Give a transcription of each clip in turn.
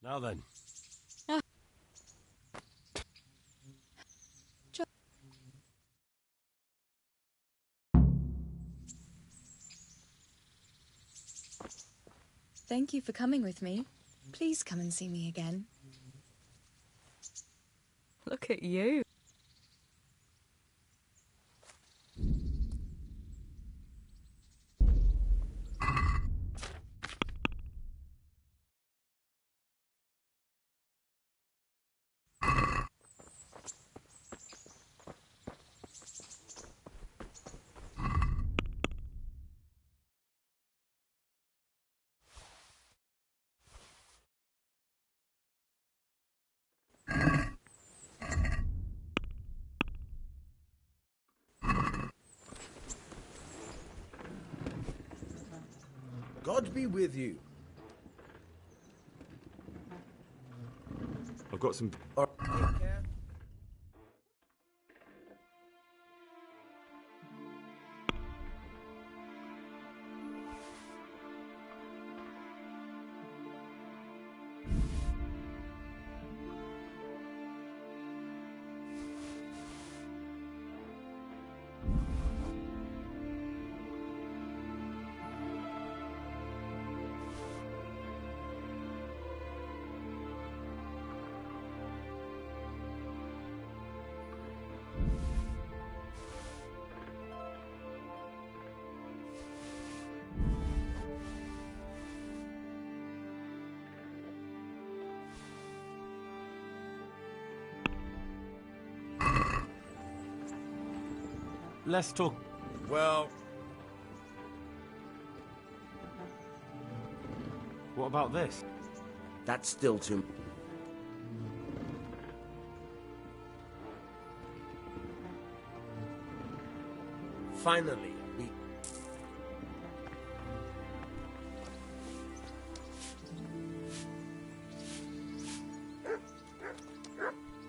Now then. Ah. Thank you for coming with me. Please come and see me again. Look at you. God be with you. I've got some... Take care. Let's talk... Well, What about this? that's still too... Finally, we...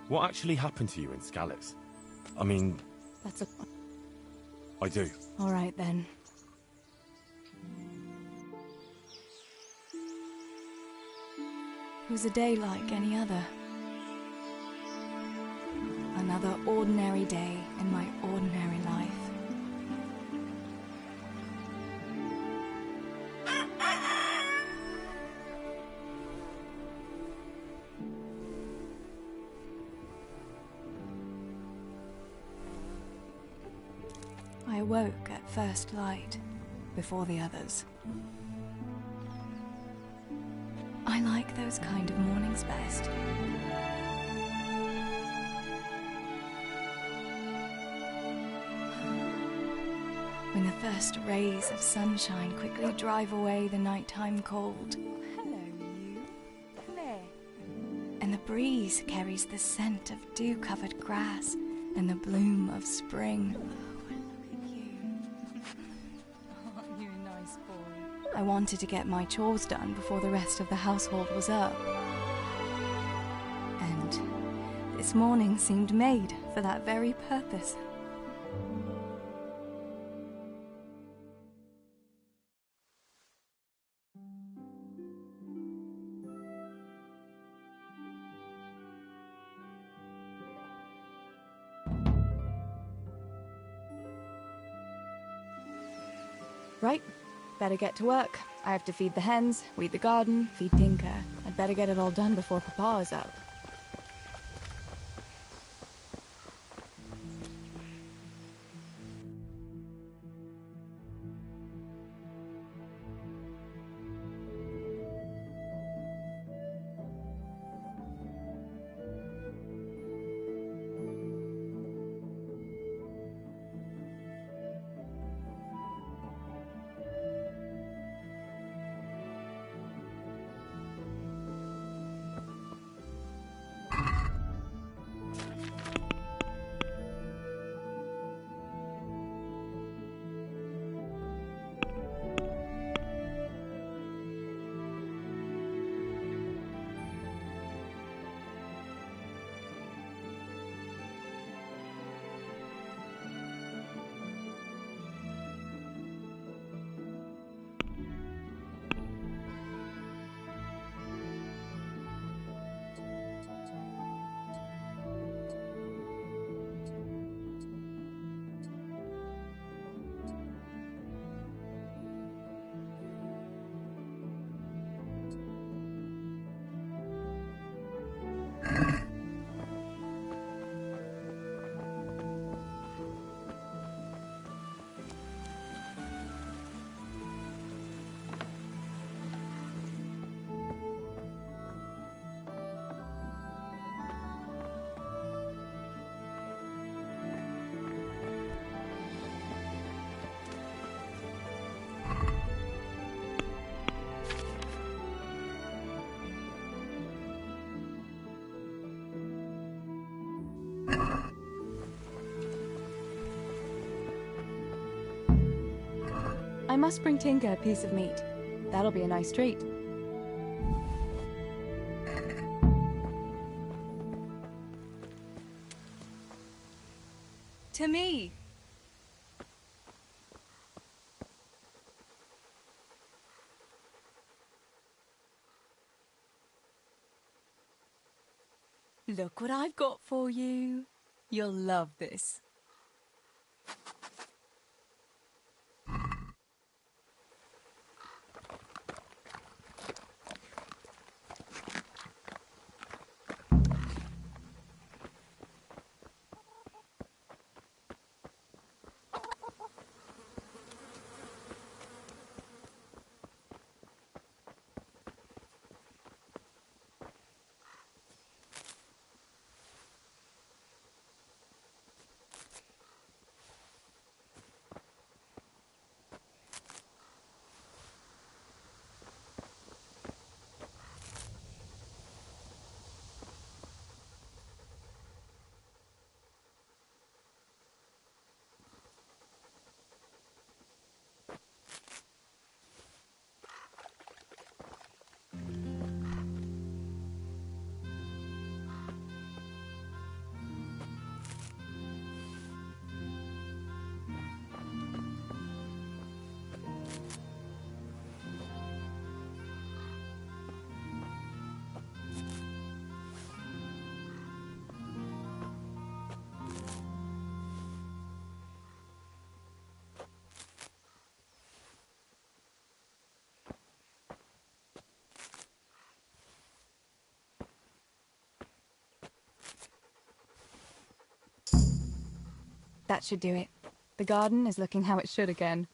What actually happened to you in Skalitz? I mean, That's a... I do. All right, then. It was a day like any other. Another ordinary day in my ordinary life. I awoke at first light, before the others. I like those kind of mornings best. When the first rays of sunshine quickly drive away the nighttime cold. Hello, you. Come here. And the breeze carries the scent of dew-covered grass and the bloom of spring. I wanted to get my chores done before the rest of the household was up. And this morning seemed made for that very purpose. Right. Better get to work. I have to feed the hens, weed the garden, feed Tinker. I'd better get it all done before Papa is up. I must bring Tinker a piece of meat. That'll be a nice treat. To me. Look what I've got for you. You'll love this. That should do it. The garden is looking how it should again.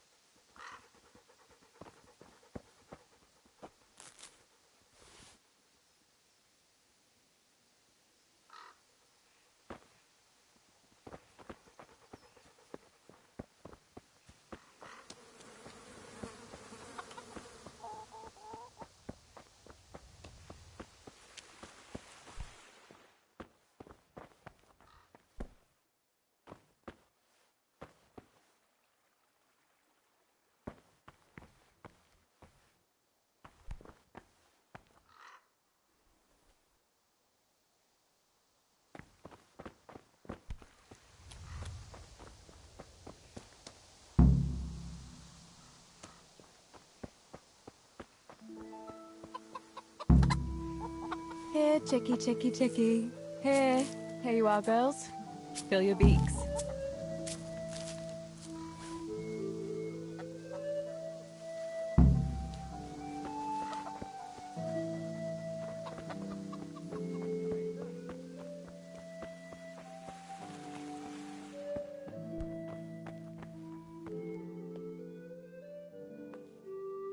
Here, chickie, chickie, chickie. Here. Here you are, girls. Fill your beaks.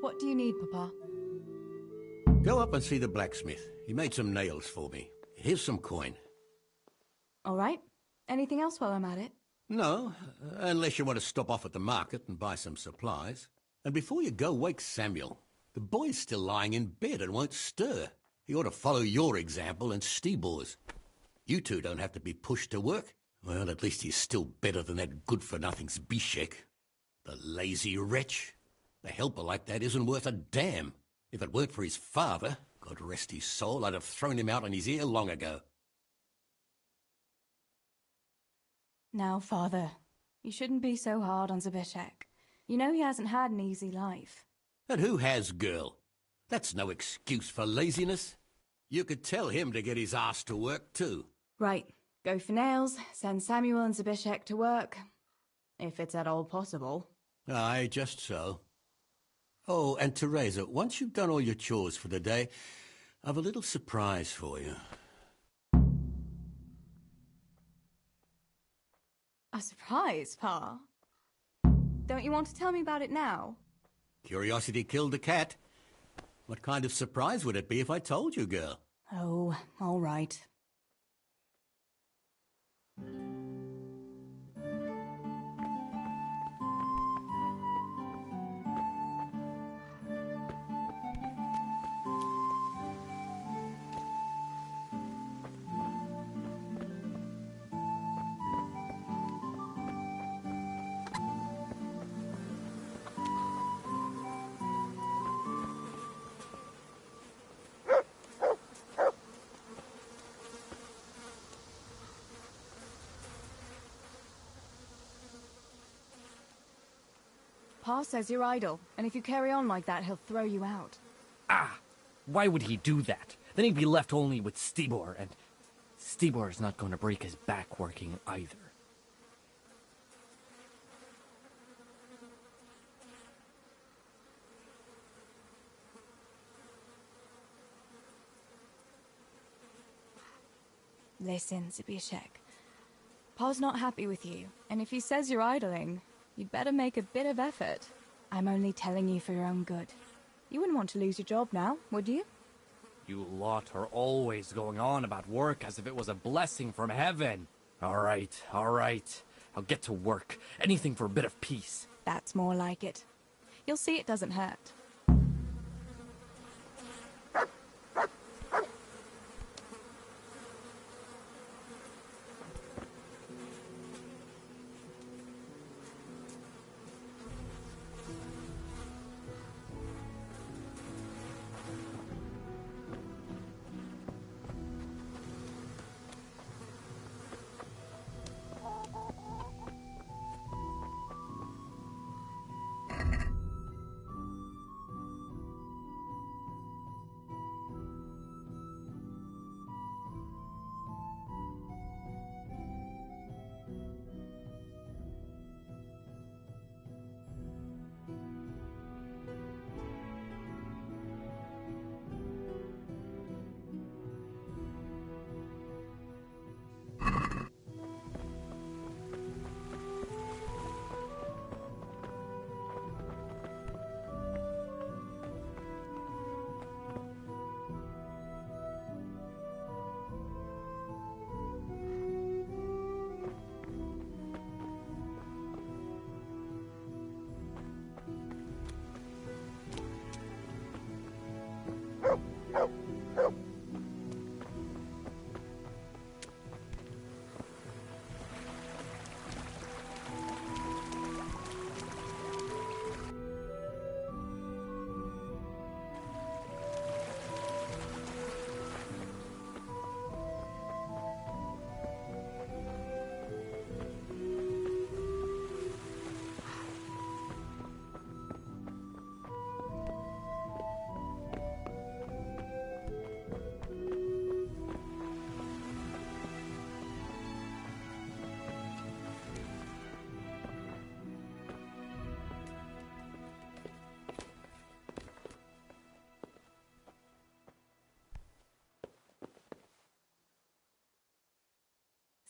What do you need, Papa? Go up and see the blacksmith. He made some nails for me. Here's some coin. All right. Anything else while I'm at it? No, unless you want to stop off at the market and buy some supplies. And before you go, wake Samuel. The boy's still lying in bed and won't stir. He ought to follow your example and Stibor's. You two don't have to be pushed to work. Well, at least he's still better than that good-for-nothing Zbyszek. The lazy wretch. A helper like that isn't worth a damn. If it weren't for his father, God rest his soul, I'd have thrown him out on his ear long ago. Now, Father, you shouldn't be so hard on Zbyszek. You know he hasn't had an easy life. And who has, girl? That's no excuse for laziness. You could tell him to get his ass to work, too. Right. Go for nails, send Samuel and Zbyszek to work. If it's at all possible. Aye, just so. Oh, and Teresa, once you've done all your chores for the day, I've a little surprise for you. A surprise, Pa? Don't you want to tell me about it now? Curiosity killed the cat. What kind of surprise would it be if I told you, girl? Oh, all right. Pa says you're idle, and if you carry on like that, he'll throw you out. Ah! Why would he do that? Then he'd be left only with Stibor, and Stibor is not going to break his back working either. Listen, Zbyszek. Pa's not happy with you, and if he says you're idling, you'd better make a bit of effort. I'm only telling you for your own good. You wouldn't want to lose your job now, would you? You lot are always going on about work as if it was a blessing from heaven. All right. I'll get to work. Anything for a bit of peace. That's more like it. You'll see it doesn't hurt.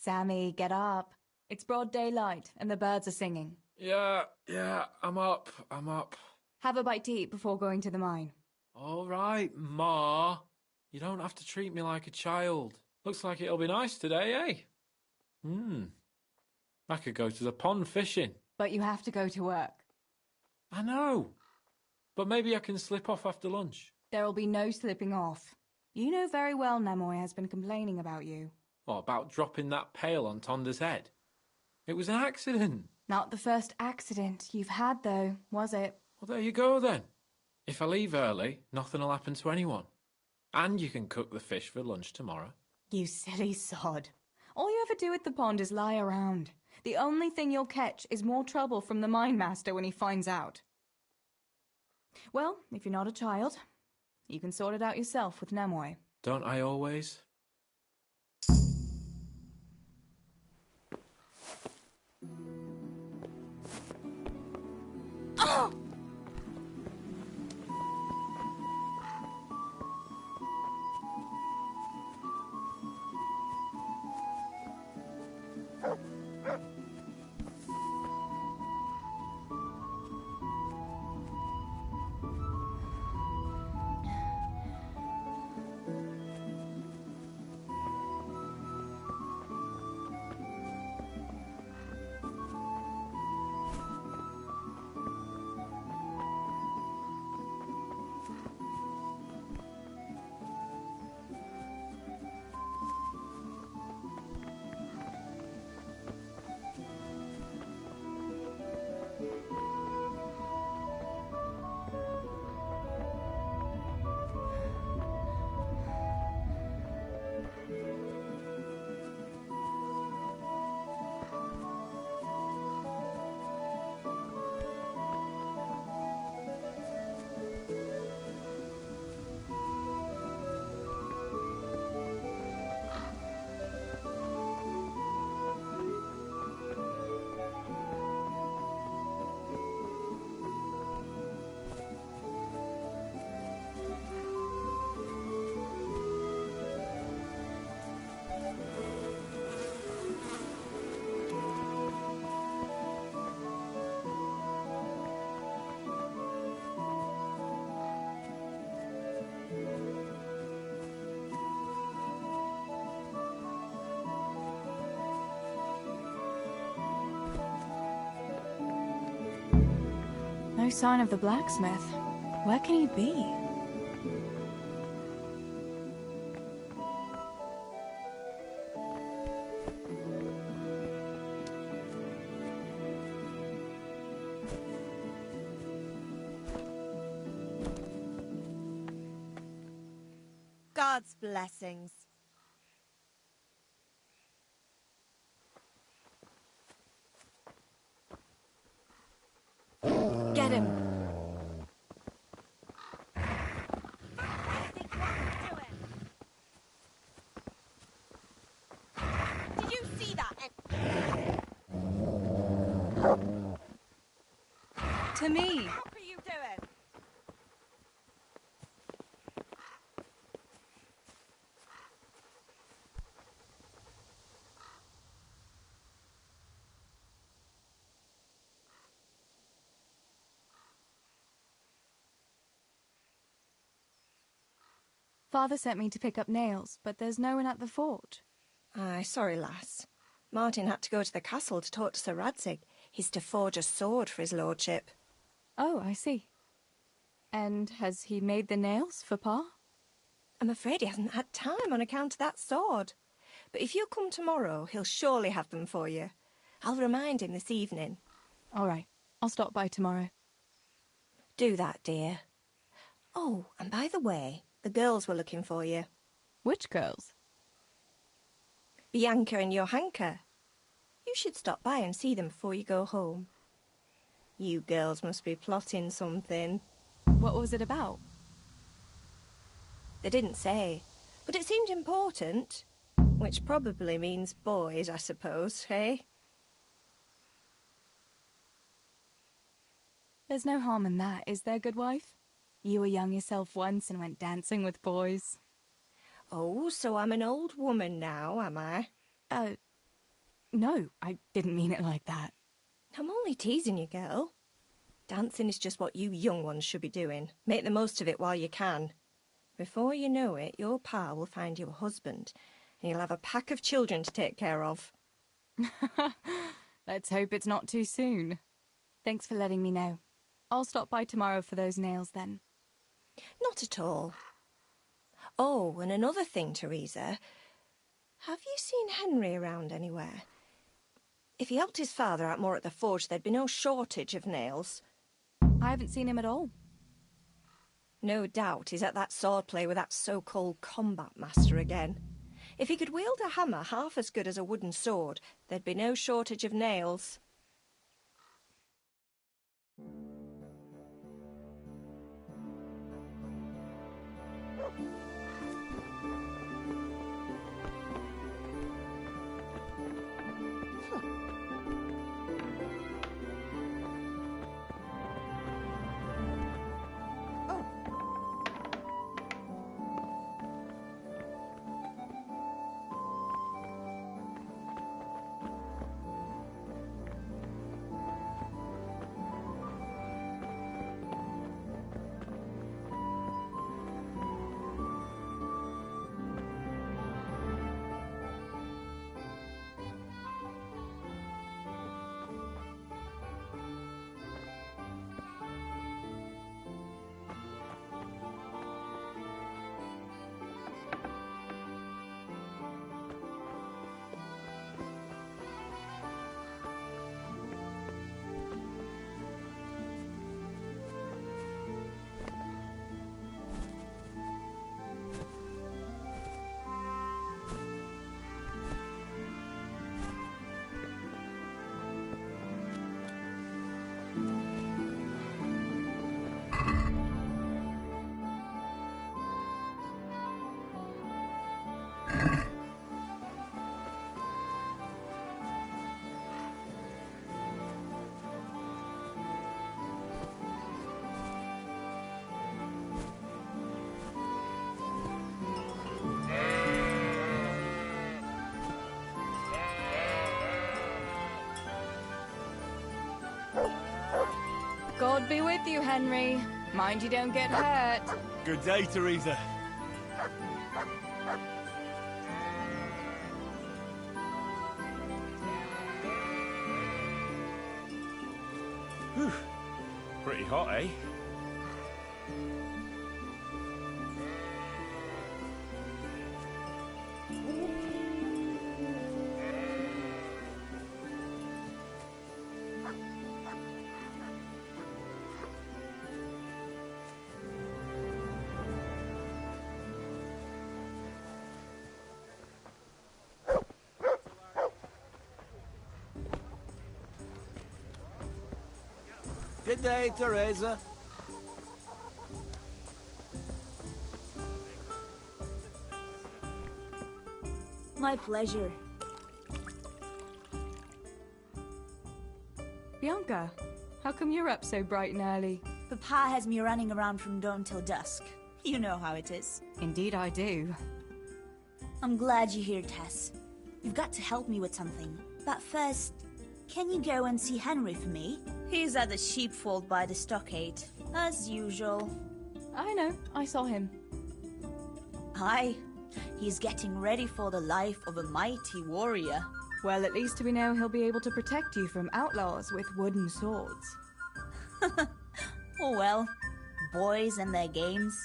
Sammy, get up. It's broad daylight, and the birds are singing. Yeah, I'm up. Have a bite to eat before going to the mine. All right, Ma. You don't have to treat me like a child. Looks like it'll be nice today, eh? I could go to the pond fishing. But you have to go to work. I know. But maybe I can slip off after lunch. There'll be no slipping off. You know very well Nemoy has been complaining about you. What about dropping that pail on Tonda's head? It was an accident. Not the first accident you've had, though, was it? Well, there you go, then. If I leave early, nothing'll happen to anyone. And you can cook the fish for lunch tomorrow. You silly sod. All you ever do at the pond is lie around. The only thing you'll catch is more trouble from the mine master when he finds out. Well, if you're not a child, you can sort it out yourself with Nemoy. Don't I always? Oh! No sign of the blacksmith. Where can he be? God's blessings. Get him! Did you see that? To me! What are you doing? Father sent me to pick up nails, but there's no one at the fort. Aye, sorry, lass. Martin had to go to the castle to talk to Sir Radzig. He's to forge a sword for his lordship. Oh, I see. And has he made the nails for Pa? I'm afraid he hasn't had time on account of that sword. But if you come tomorrow, he'll surely have them for you. I'll remind him this evening. All right, I'll stop by tomorrow. Do that, dear. Oh, and by the way, the girls were looking for you. Which girls? Bianca and Johanka. You should stop by and see them before you go home. You girls must be plotting something. What was it about? They didn't say, but it seemed important. Which probably means boys, I suppose, hey? There's no harm in that, is there, good wife? You were young yourself once and went dancing with boys. Oh, so I'm an old woman now, am I? No, I didn't mean it like that. I'm only teasing you, girl. Dancing is just what you young ones should be doing. Make the most of it while you can. Before you know it, your pa will find you a husband, and you'll have a pack of children to take care of. Let's hope it's not too soon. Thanks for letting me know. I'll stop by tomorrow for those nails then. Not at all. Oh, and another thing, Teresa. Have you seen Henry around anywhere? If he helped his father out more at the forge, there'd be no shortage of nails. I haven't seen him at all. No doubt he's at that swordplay with that so-called combat master again. If he could wield a hammer half as good as a wooden sword, there'd be no shortage of nails. God be with you, Henry. Mind you don't get hurt. Good day, Teresa. Whew. Pretty hot, eh? Good day, Teresa. My pleasure. Bianca, how come you're up so bright and early? Papa has me running around from dawn till dusk. You know how it is. Indeed I do. I'm glad you're here, Tess. You've got to help me with something. But first, can you go and see Henry for me? He's at the sheepfold by the stockade, as usual. I know, I saw him. Aye, he's getting ready for the life of a mighty warrior. Well, at least we know he'll be able to protect you from outlaws with wooden swords. Oh well, boys and their games.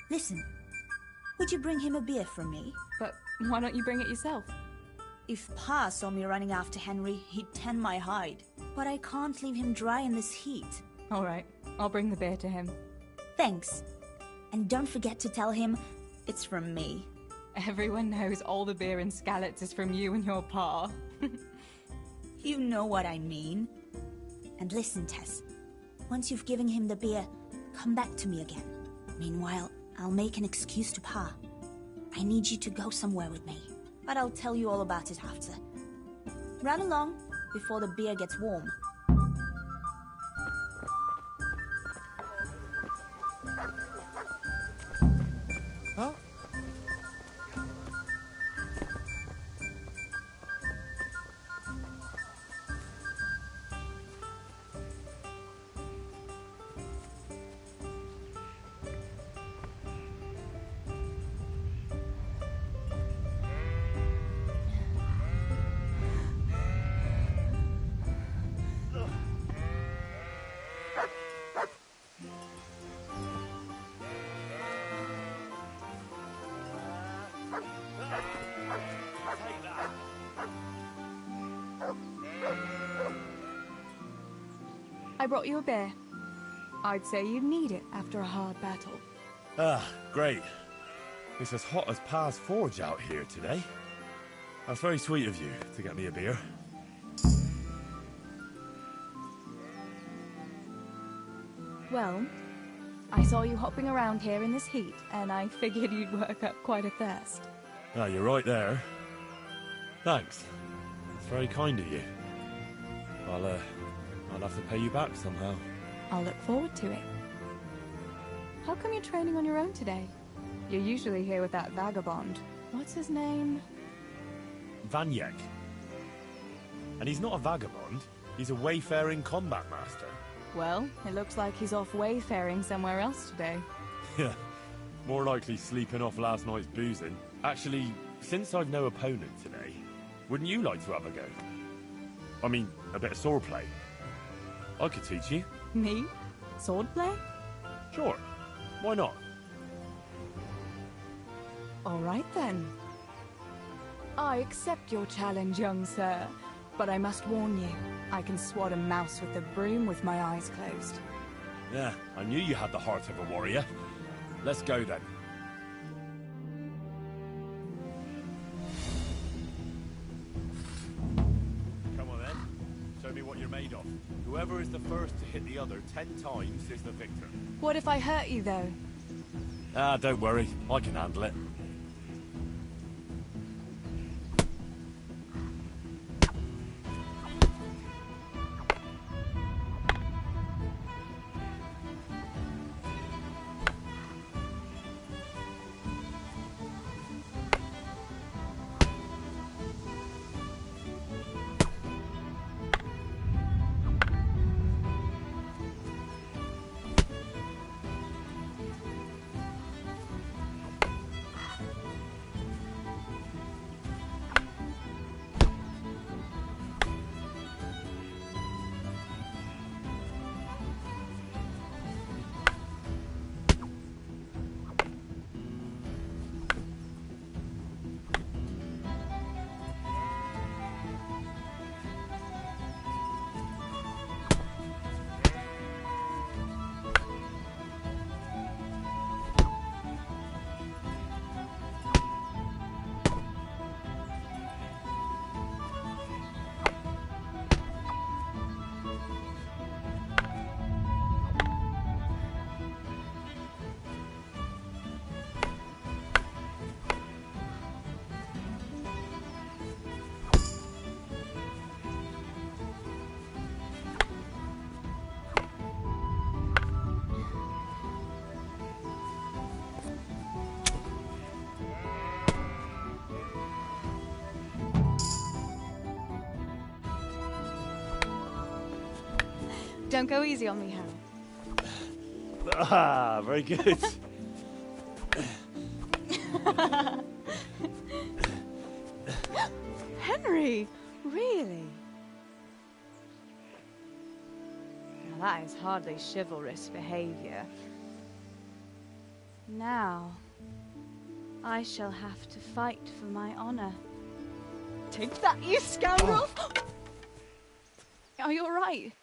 Listen, would you bring him a beer from me? But why don't you bring it yourself? If Pa saw me running after Henry, he'd tan my hide. But I can't leave him dry in this heat. All right, I'll bring the beer to him. Thanks. And don't forget to tell him it's from me. Everyone knows all the beer in Skalitz is from you and your pa. You know what I mean. And listen, Tess. Once you've given him the beer, come back to me again. Meanwhile, I'll make an excuse to Pa. I need you to go somewhere with me. But I'll tell you all about it after. Run along before the beer gets warm. Huh? I brought you a beer. I'd say you need it after a hard battle. Ah, great. It's as hot as Pa's Forge out here today. That's very sweet of you to get me a beer. Well, I saw you hopping around here in this heat, and I figured you'd work up quite a thirst. Ah, you're right there. Thanks. It's very kind of you. I'll have to pay you back somehow. I'll look forward to it. How come you're training on your own today? You're usually here with that vagabond. What's his name? Vanyek. And he's not a vagabond. He's a wayfaring combat master. Well, it looks like he's off wayfaring somewhere else today. Yeah, more likely sleeping off last night's boozing. Actually, since I've no opponent today, wouldn't you like to have a go? I mean, a bit of swordplay. I could teach you. Me? Swordplay? Sure. Why not? All right then. I accept your challenge, young sir. But I must warn you, I can swat a mouse with a broom with my eyes closed. Yeah, I knew you had the heart of a warrior. Let's go then. Come on then. Show me what you're made of. Whoever is the first to hit the other 10 times is the victor. What if I hurt you, though? Ah, don't worry. I can handle it. Don't go easy on me, Hal. Ah, very good. Henry! Really? Now that is hardly chivalrous behavior. Now, I shall have to fight for my honor. Take that, you scoundrel! Are you alright?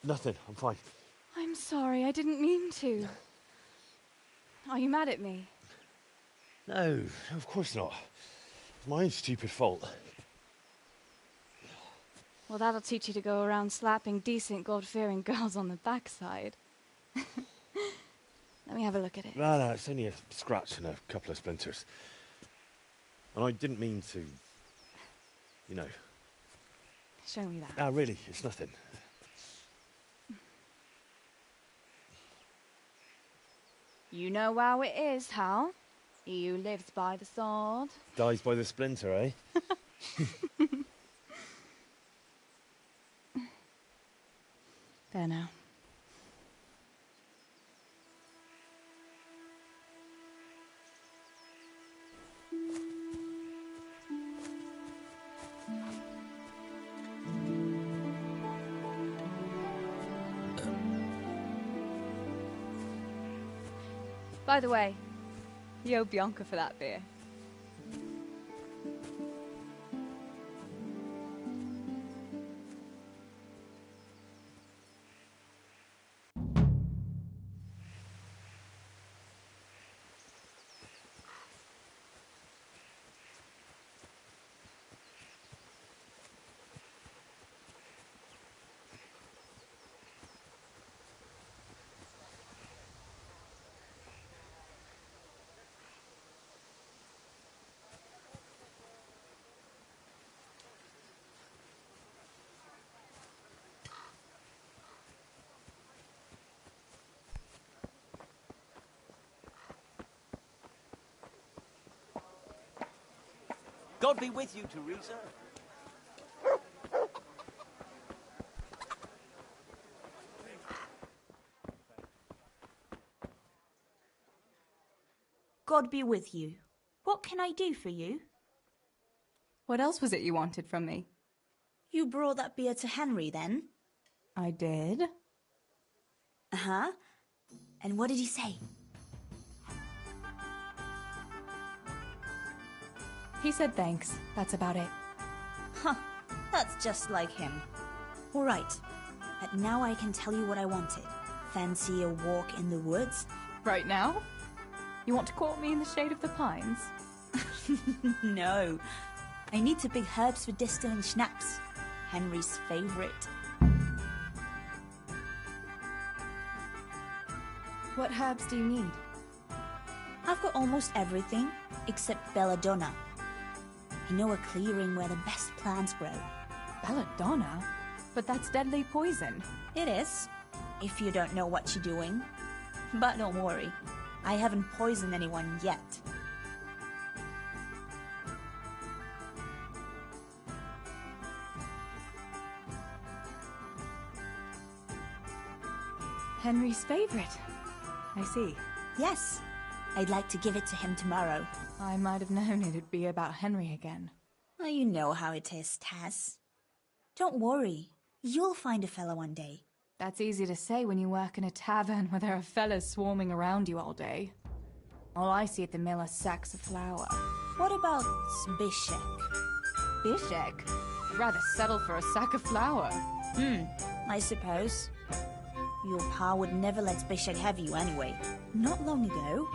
Nothing, I'm fine. I'm sorry, I didn't mean to. Are you mad at me? No, of course not. It's my own stupid fault. Well, that'll teach you to go around slapping decent, God-fearing girls on the backside. Let me have a look at it. No, it's only a scratch and a couple of splinters. And I didn't mean to, you know. Show me that. Ah, really, it's nothing. You know how it is, Hal. He who lives by the sword Dies by the splinter, eh? There now. By the way, you owe Bianca for that beer. God be with you, Teresa. God be with you. What can I do for you? What else was it you wanted from me? You brought that beer to Henry, then? I did. Uh-huh. And what did he say? He said thanks. That's about it. Huh. That's just like him. All right. But now I can tell you what I wanted. Fancy a walk in the woods? Right now? You want to court me in the shade of the pines? No. I need to pick herbs for distilling schnapps. Henry's favorite. What herbs do you need? I've got almost everything except belladonna. I know a clearing where the best plants grow. Belladonna? But that's deadly poison. It is, if you don't know what you're doing. But don't worry, I haven't poisoned anyone yet. Henry's favorite. I see. Yes, I'd like to give it to him tomorrow. I might have known it'd be about Henry again. Well, you know how it is, Taz. Don't worry, you'll find a fella one day. That's easy to say when you work in a tavern where there are fellas swarming around you all day. All I see at the mill are sacks of flour. What about Zbyszek? Bishek? I'd rather settle for a sack of flour. I suppose. Your pa would never let Zbyszek have you anyway. Not long ago,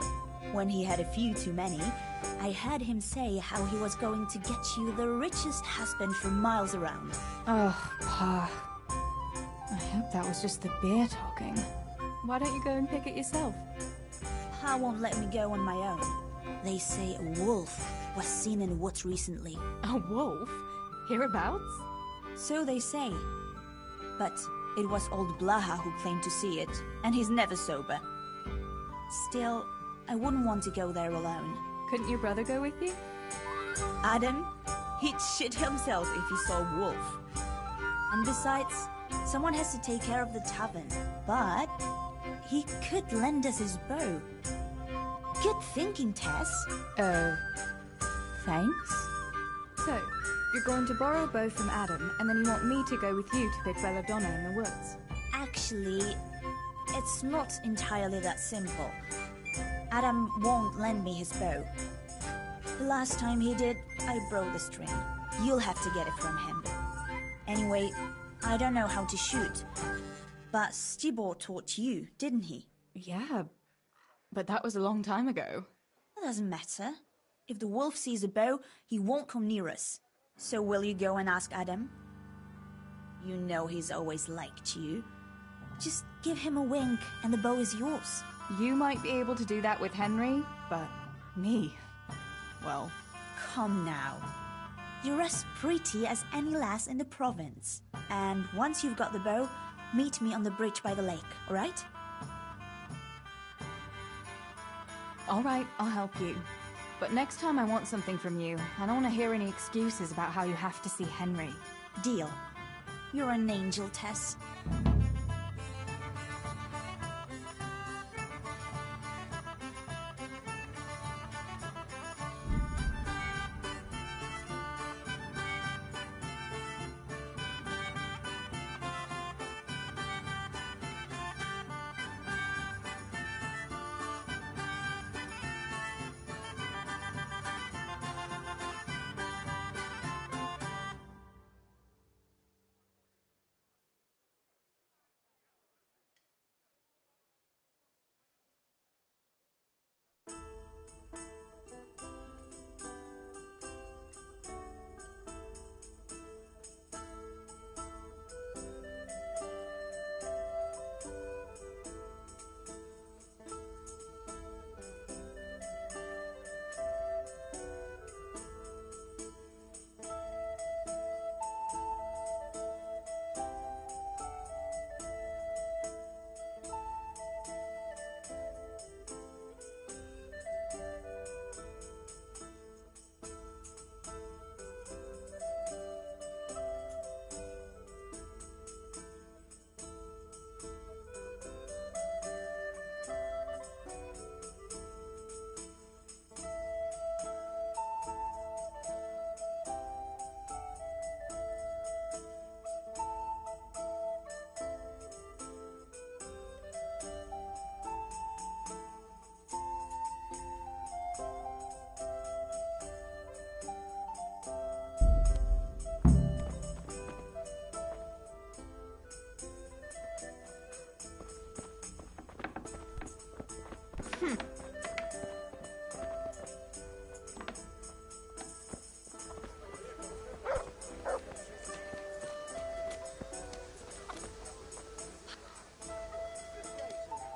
when he had a few too many, I heard him say how he was going to get you the richest husband for miles around. Oh, Pa. I hope that was just the beer talking. Why don't you go and pick it yourself? Pa won't let me go on my own. They say a wolf was seen in the woods recently. A wolf? Hereabouts? So they say. But it was old Blaha who claimed to see it, and he's never sober. Still, I wouldn't want to go there alone. Couldn't your brother go with you? Adam, he'd shit himself if he saw a wolf. And besides, Someone has to take care of the tavern, but he could lend us his bow. Good thinking, Tess. Thanks? So, you're going to borrow a bow from Adam, and then you want me to go with you to pick Belladonna in the woods? Actually, it's not entirely that simple. Adam won't lend me his bow. The last time he did, I broke the string. You'll have to get it from him. Anyway, I don't know how to shoot. But Stibor taught you, didn't he? Yeah, but that was a long time ago. It doesn't matter. If the wolf sees a bow, he won't come near us. So will you go and ask Adam? You know he's always liked you. Just give him a wink and the bow is yours. You might be able to do that with Henry, but me, well... Come now. You're as pretty as any lass in the province. And once you've got the bow, meet me on the bridge by the lake, alright? Alright, I'll help you. But next time I want something from you. I don't want to hear any excuses about how you have to see Henry. Deal. You're an angel, Tess.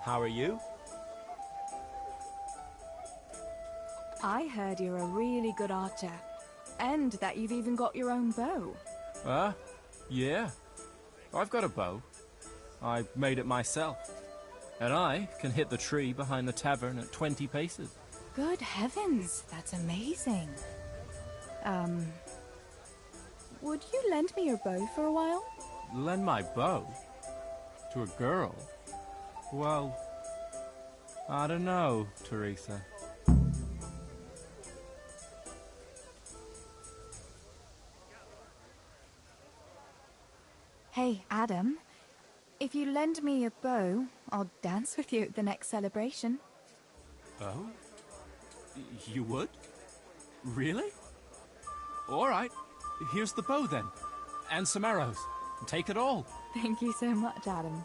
How are you? I heard you're a really good archer. And that you've even got your own bow. Yeah. I've got a bow. I made it myself. And I can hit the tree behind the tavern at 20 paces. Good heavens, that's amazing. Would you lend me your bow for a while? Lend my bow? To a girl? Well, I don't know, Teresa. Hey, Adam. If you lend me a bow, I'll dance with you at the next celebration. Oh? You would? Really? All right. Here's the bow, then. And some arrows. Take it all. Thank you so much, Adam.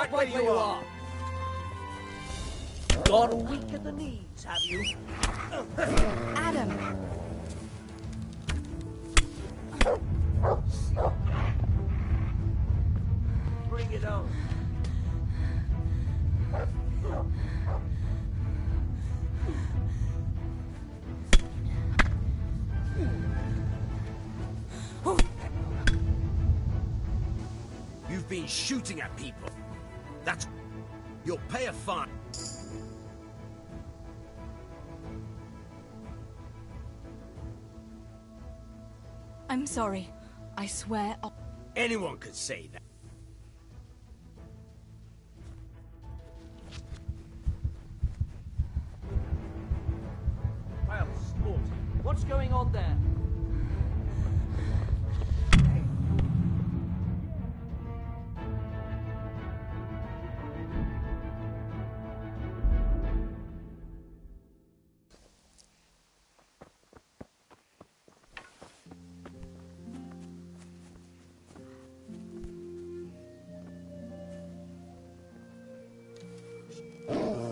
right where you are. Gone weak at the knees, have you? Adam! Bring it on. You've been shooting at people. That's... You'll pay a fine. I'm sorry. I swear I'll... Anyone could say that. Well, sport. What's going on there?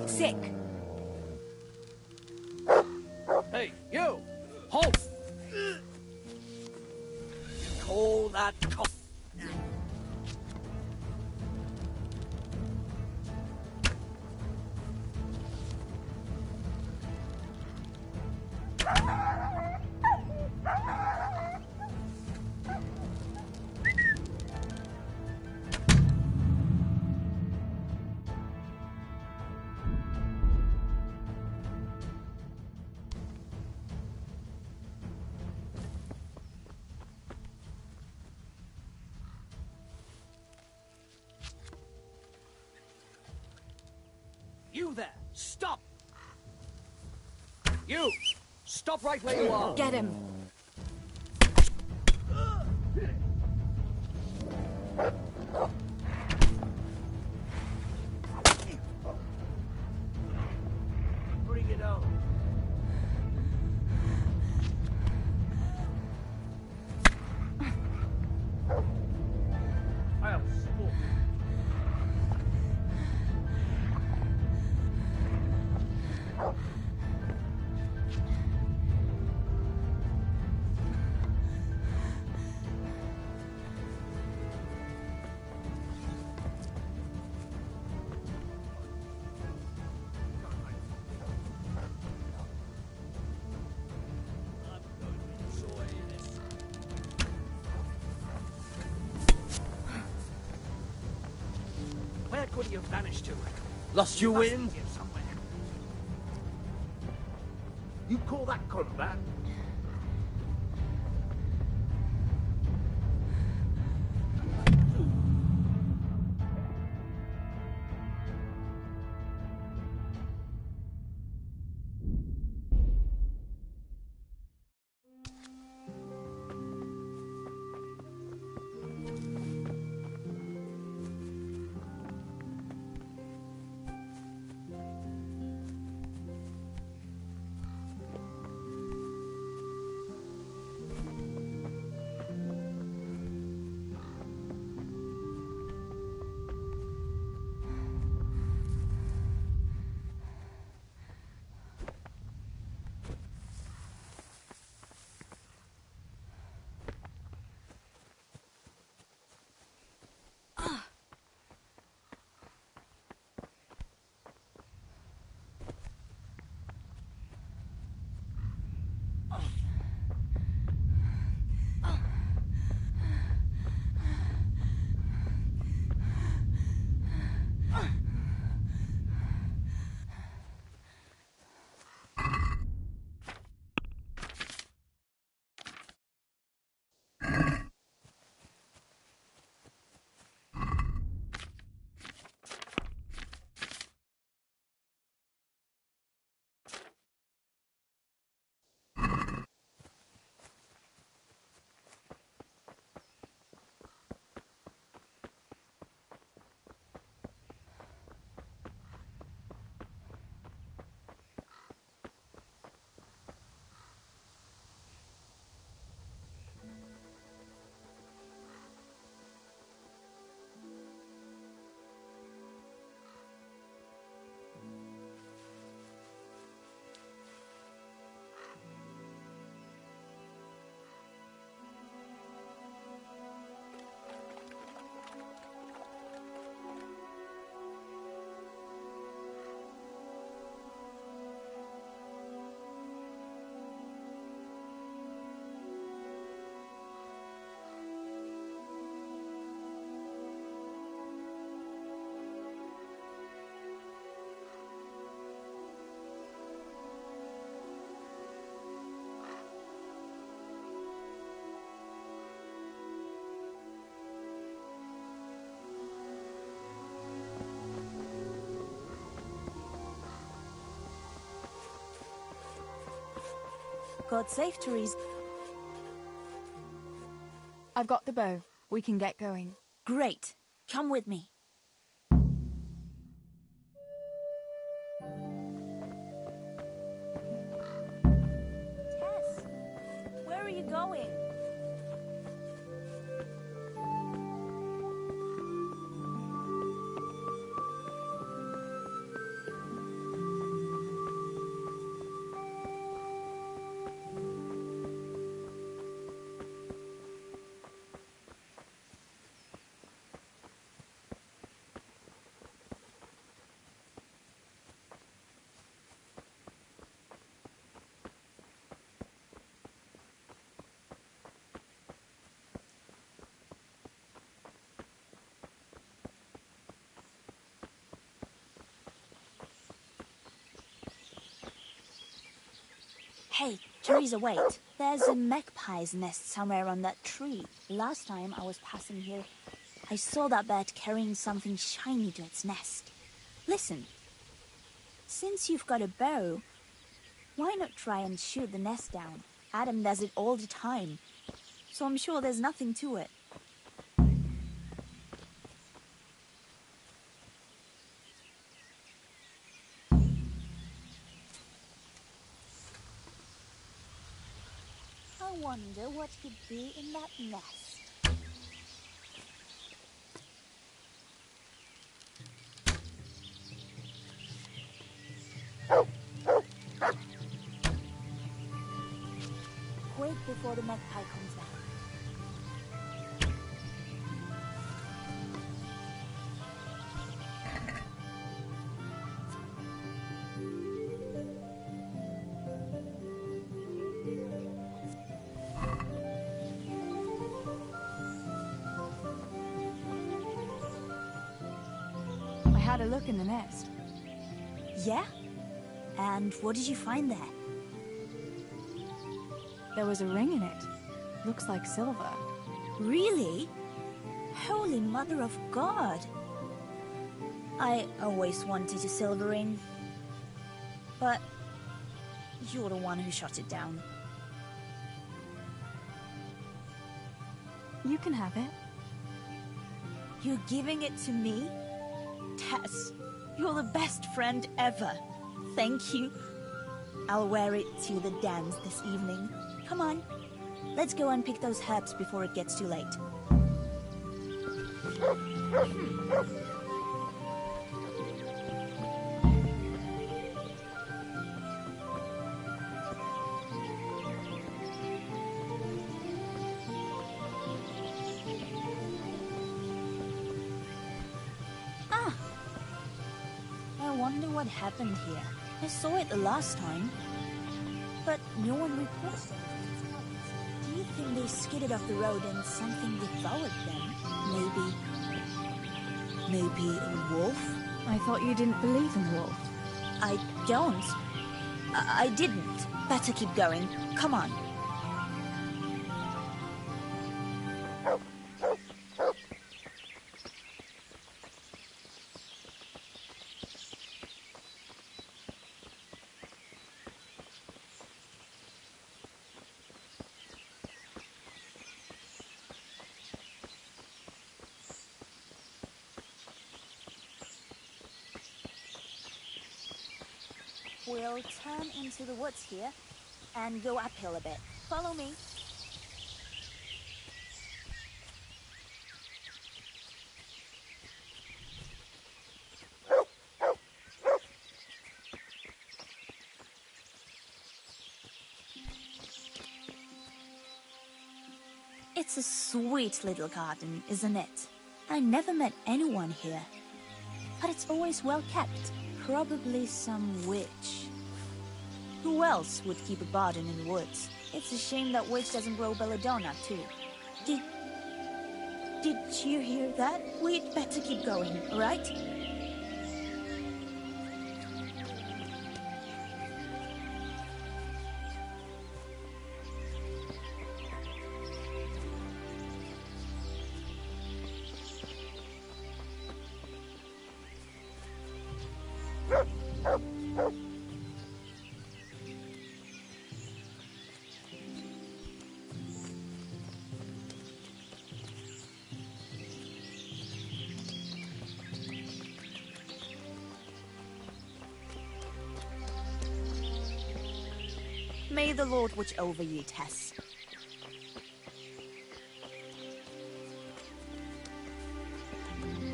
Sick. Hey, you! Halt! Call that cop. You there! Stop! You! Stop right where you are! Get him! Bring it on. I'll sport. Where could he have vanished to? Lost your Must be wind? here somewhere. You call that combat? God save Therese. I've got the bow. We can get going. Great. Come with me. Tess, where are you going? Hey, Teresa, wait. There's a magpie's nest somewhere on that tree. Last time I was passing here, I saw that bird carrying something shiny to its nest. Listen. Since you've got a bow, why not try and shoot the nest down? Adam does it all the time, so I'm sure there's nothing to it. I wonder what could be in that nest. Quick before the magpie comes back. I had a look in the nest. Yeah? And what did you find there? There was a ring in it. Looks like silver. Really? Holy Mother of God! I always wanted a silver ring. But you're the one who shot it down. You can have it. You're giving it to me? Tess, you're the best friend ever. Thank you. I'll wear it to the dance this evening. Come on. Let's go and pick those herbs before it gets too late. Ah! I wonder what happened here. I saw it the last time, but no one reported it. Do you think they skidded off the road and something devoured them? Maybe a wolf? I thought you didn't believe in wolves. I don't. I didn't. Better keep going. Come on. We'll turn into the woods here and go uphill a bit. Follow me. It's a sweet little garden, isn't it? I never met anyone here, but it's always well kept. Probably some witch. Who else would keep a garden in the woods? It's a shame that witch doesn't grow belladonna, too. Did you hear that? We'd better keep going, right? May the Lord watch over you, Tess.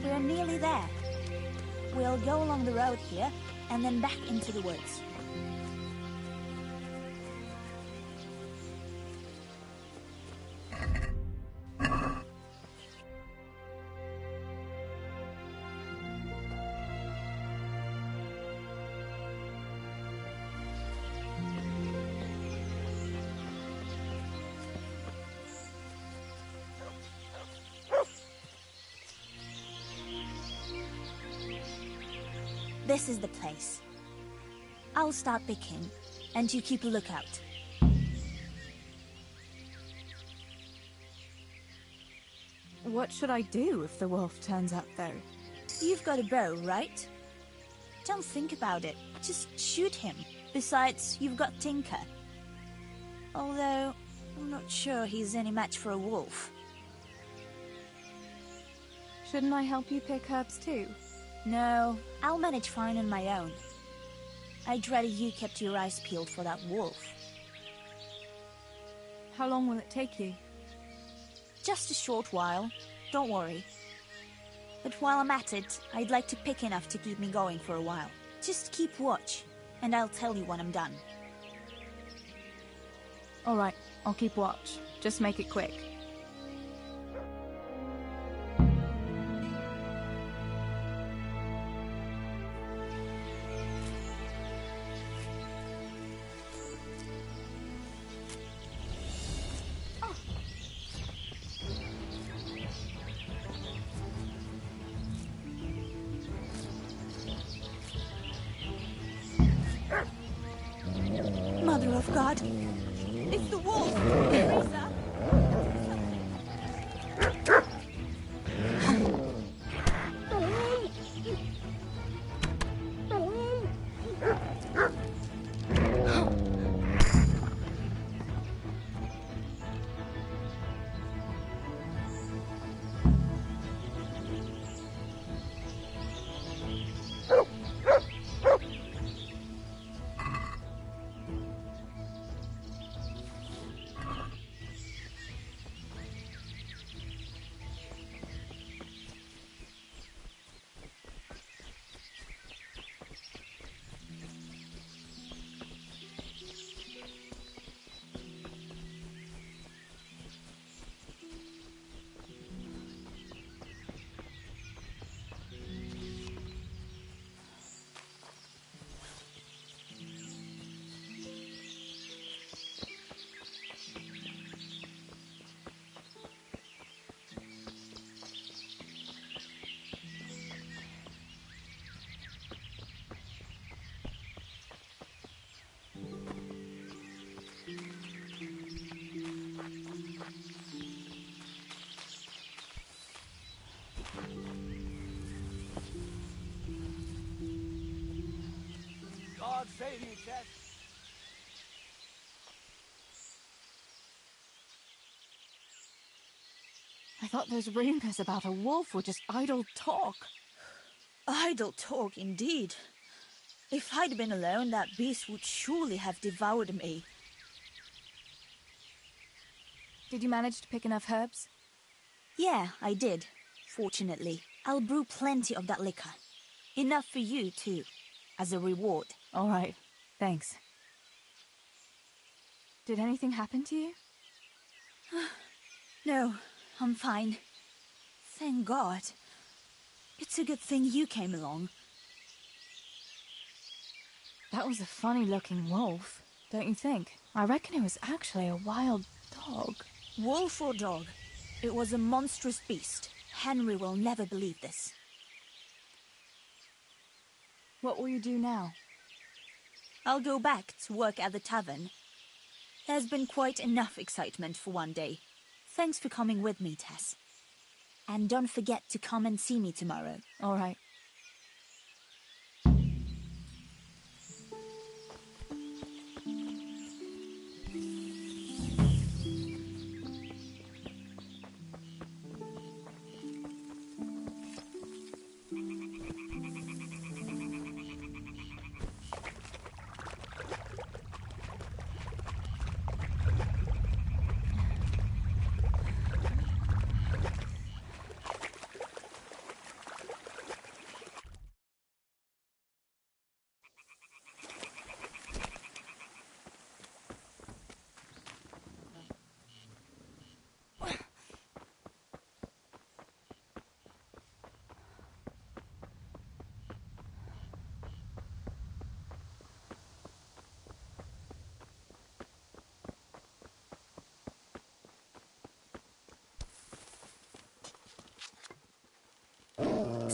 We're nearly there. We'll go along the road here, and then back into the woods. This is the place. I'll start picking, and you keep a lookout. What should I do if the wolf turns up, though? You've got a bow, right? Don't think about it. Just shoot him. Besides, you've got Tinker. Although, I'm not sure he's any match for a wolf. Shouldn't I help you pick herbs too? No, I'll manage fine on my own. I'd rather you kept your eyes peeled for that wolf. How long will it take you? Just a short while. Don't worry. But while I'm at it, I'd like to pick enough to keep me going for a while. Just keep watch, and I'll tell you when I'm done. Alright, I'll keep watch. Just make it quick. Mother of God! It's the wolf! Teresa! God save you, Tess. I thought those rumors about a wolf were just idle talk. Idle talk, indeed. If I'd been alone, that beast would surely have devoured me. Did you manage to pick enough herbs? Yeah, I did. Fortunately, I'll brew plenty of that liquor. Enough for you, too, as a reward. All right, thanks. Did anything happen to you? No, I'm fine. Thank God. It's a good thing you came along. That was a funny-looking wolf, don't you think? I reckon it was actually a wild dog. Wolf or dog, it was a monstrous beast. Henry will never believe this. What will you do now? I'll go back to work at the tavern. There's been quite enough excitement for one day. Thanks for coming with me, Tess. And don't forget to come and see me tomorrow. All right.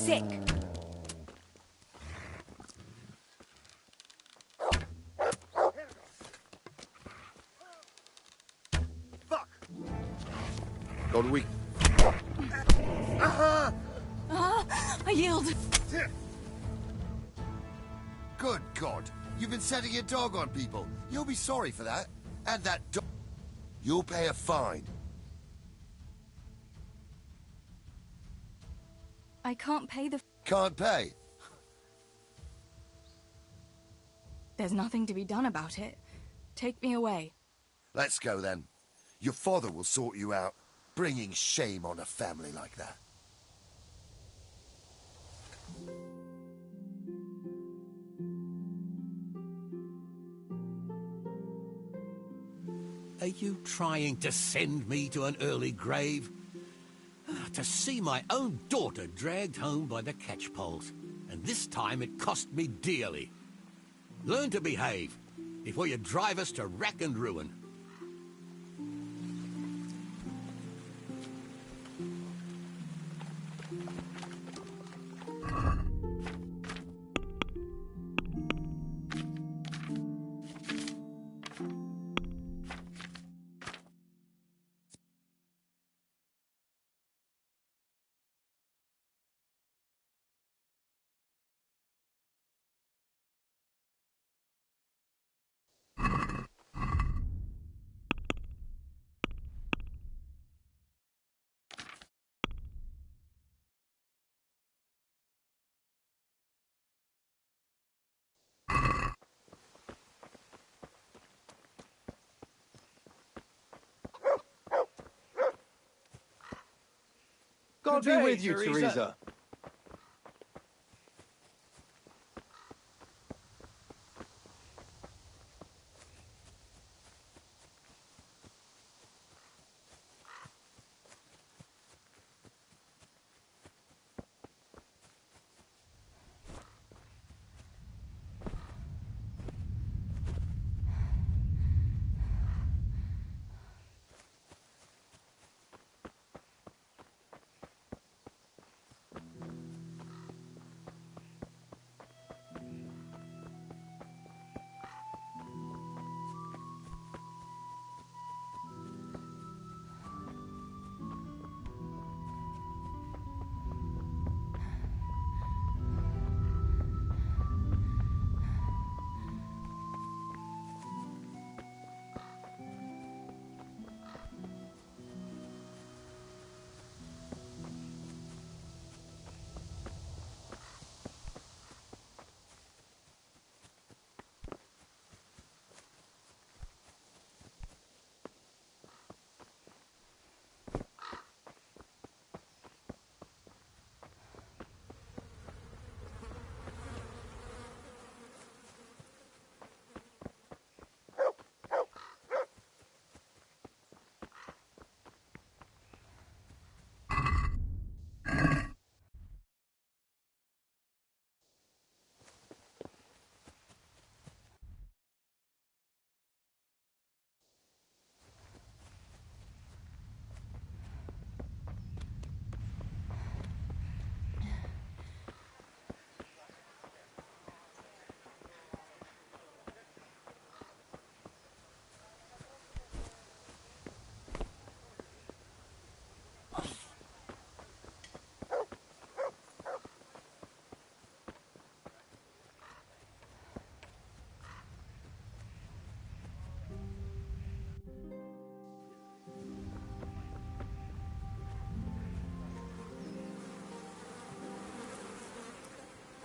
sick. God, we... I yield. Good God. You've been setting your dog on people. You'll be sorry for that. And that dog... You'll pay a fine. I can't pay the... Can't pay? There's nothing to be done about it. Take me away. Let's go then. Your father will sort you out. Bringing shame on a family like that. Are you trying to send me to an early grave? To see my own daughter dragged home by the catchpoles. And this time it cost me dearly. Learn to behave before you drive us to rack and ruin. God be with you, Teresa.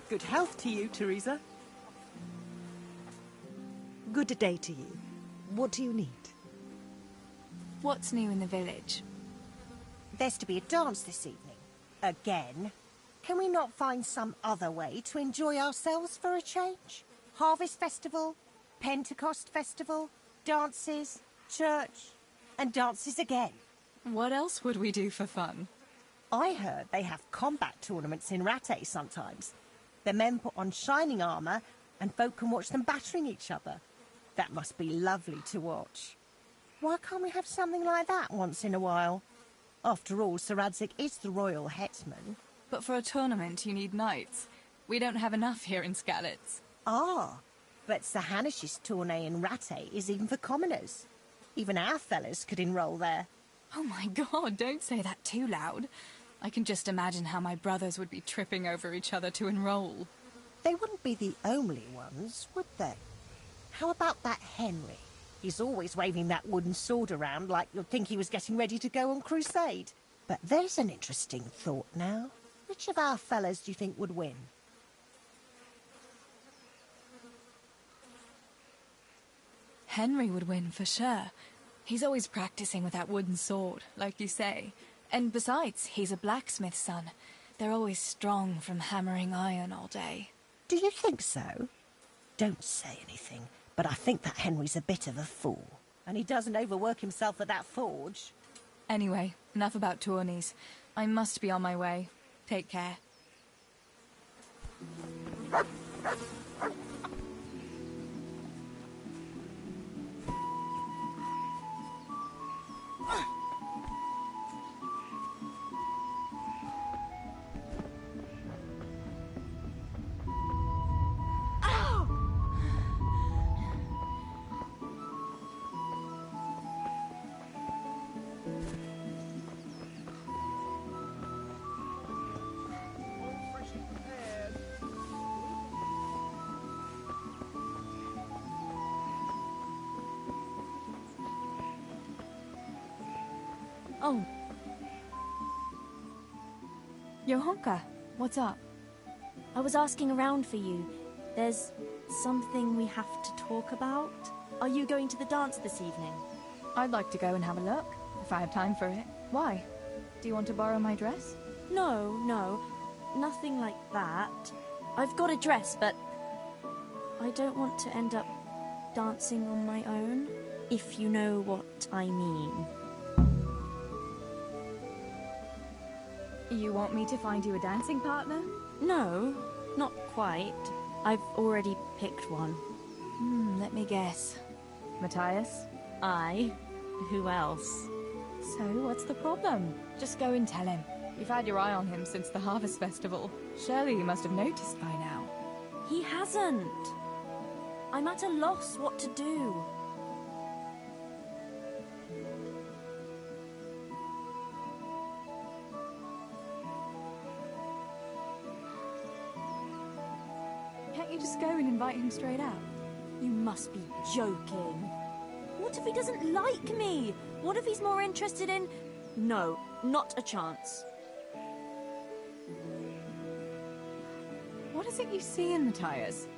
Good health to you, Teresa. Good day to you. What do you need? What's new in the village? There's to be a dance this evening. Again. Can we not find some other way to enjoy ourselves for a change? Harvest Festival, Pentecost Festival, dances, church, and dances again. What else would we do for fun? I heard they have combat tournaments in Rattay sometimes. The men put on shining armour, and folk can watch them battering each other. That must be lovely to watch. Why can't we have something like that once in a while? After all, Sir Radzig is the royal headsman. But for a tournament, you need knights. We don't have enough here in Skalitz. Ah, but Sir Hanish's tourney in Rattay is even for commoners. Even our fellas could enroll there. Oh my god, don't say that too loud. I can just imagine how my brothers would be tripping over each other to enroll. They wouldn't be the only ones, would they? How about that Henry? He's always waving that wooden sword around like you'd think he was getting ready to go on crusade. But there's an interesting thought now. Which of our fellas do you think would win? Henry would win for sure. He's always practicing with that wooden sword, like you say. And besides, he's a blacksmith's son. They're always strong from hammering iron all day. Do you think so? Don't say anything, but I think that Henry's a bit of a fool. And he doesn't overwork himself at that forge. Anyway, enough about tourneys. I must be on my way. Take care. Oh. Johanka, what's up? I was asking around for you. There's something we have to talk about. Are you going to the dance this evening? I'd like to go and have a look, if I have time for it. Why? Do you want to borrow my dress? No, nothing like that. I've got a dress, but I don't want to end up dancing on my own, if you know what I mean. You want me to find you a dancing partner? No, not quite. I've already picked one. Let me guess. Matthias? Aye. Who else? So, what's the problem? Just go and tell him. You've had your eye on him since the Harvest Festival. Surely you must have noticed by now. He hasn't. I'm at a loss what to do. Can't you just go and invite him straight out? You must be joking. What if he doesn't like me? What if he's more interested in... No, not a chance. What is it you see in Matthias?